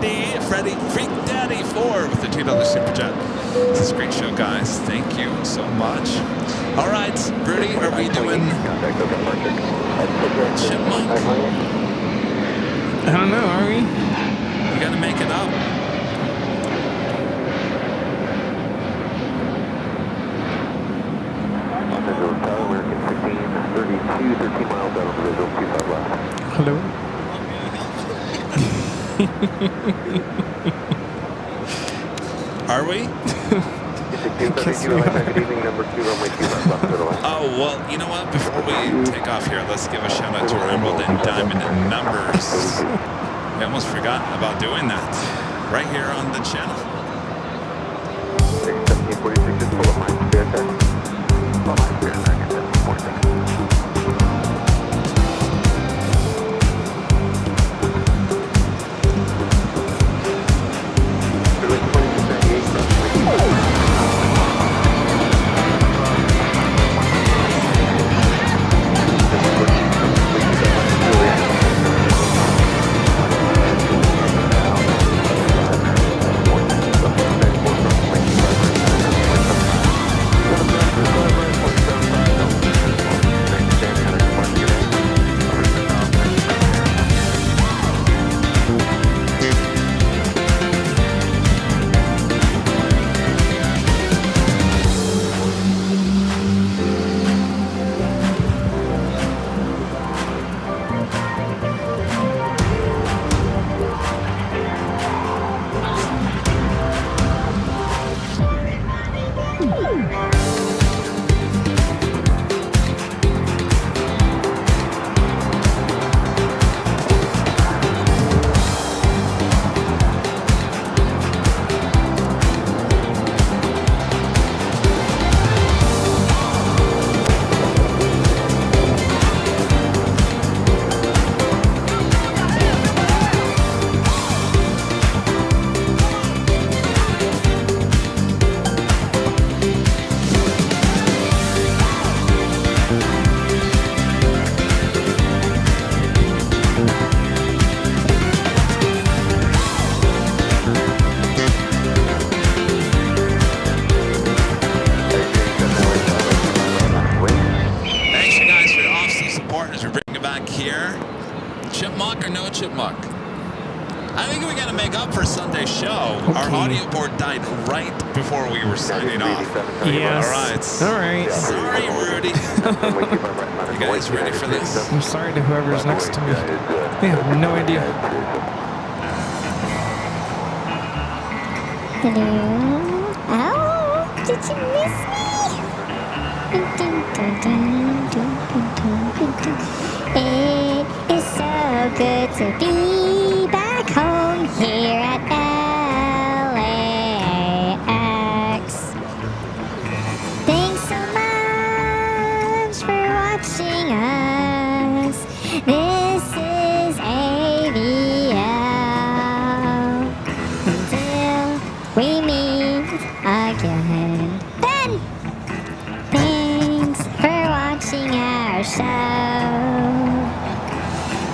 D, Freddie Freak Daddy 4 with the $2 super chat. This is a great show, guys. Thank you so much. All right, Rudy, are we doing Chipmunk? I don't know, are we? You gotta make it up. Hello? Are we? Oh, well, you know what? Before we take off here, let's give a shout out to our Emerald and Diamond numbers. I almost forgot about doing that right here on the channel. 1746 is full of mine. chipmunk. I think we got to make up for Sunday's show. Our audio board died right before we were signing off. Yes. All right. Sorry, Rudy. You guys ready for this? I'm sorry to whoever's next to me. They have no idea. Hello? Oh, did you miss me? It is so good to be back home here at LAX. Thanks so much for watching us. This is AVL. Until we meet again. Ben! Thanks for watching our show.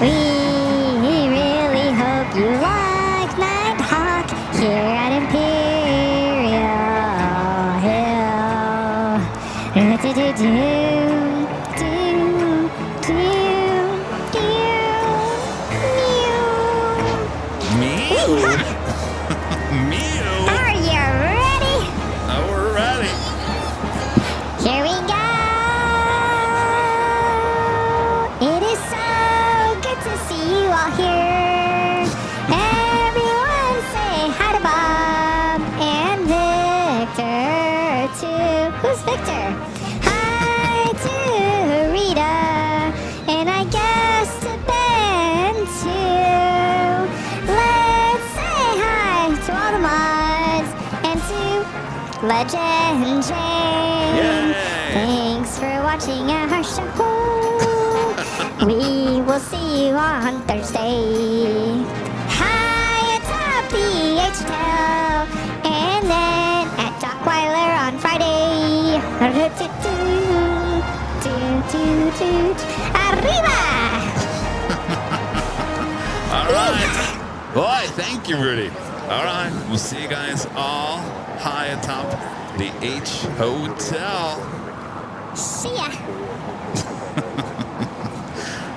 We really hope you like Nighthawk here at Imperial Hill. Mew. Are you ready? Oh, we're ready. Here we go! It is so good to see you all here. Everyone say hi to Bob and Victor too. Who's Victor? Hi to Rita and I guess to Ben too. Let's say hi to all the mods and to Legend Jane. Yay. Thanks for watching our show. We will see you on Thursday. Hi atop the H-Tail. And then at Dockweiler on Friday. Arriba! All right. Boy, thank you, Rudy. All right. We'll see you guys all high atop the H Hotel. See ya.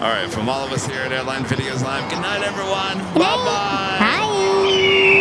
All right. From all of us here at Airline Videos Live, good night, everyone. Good night. Bye-bye. Bye.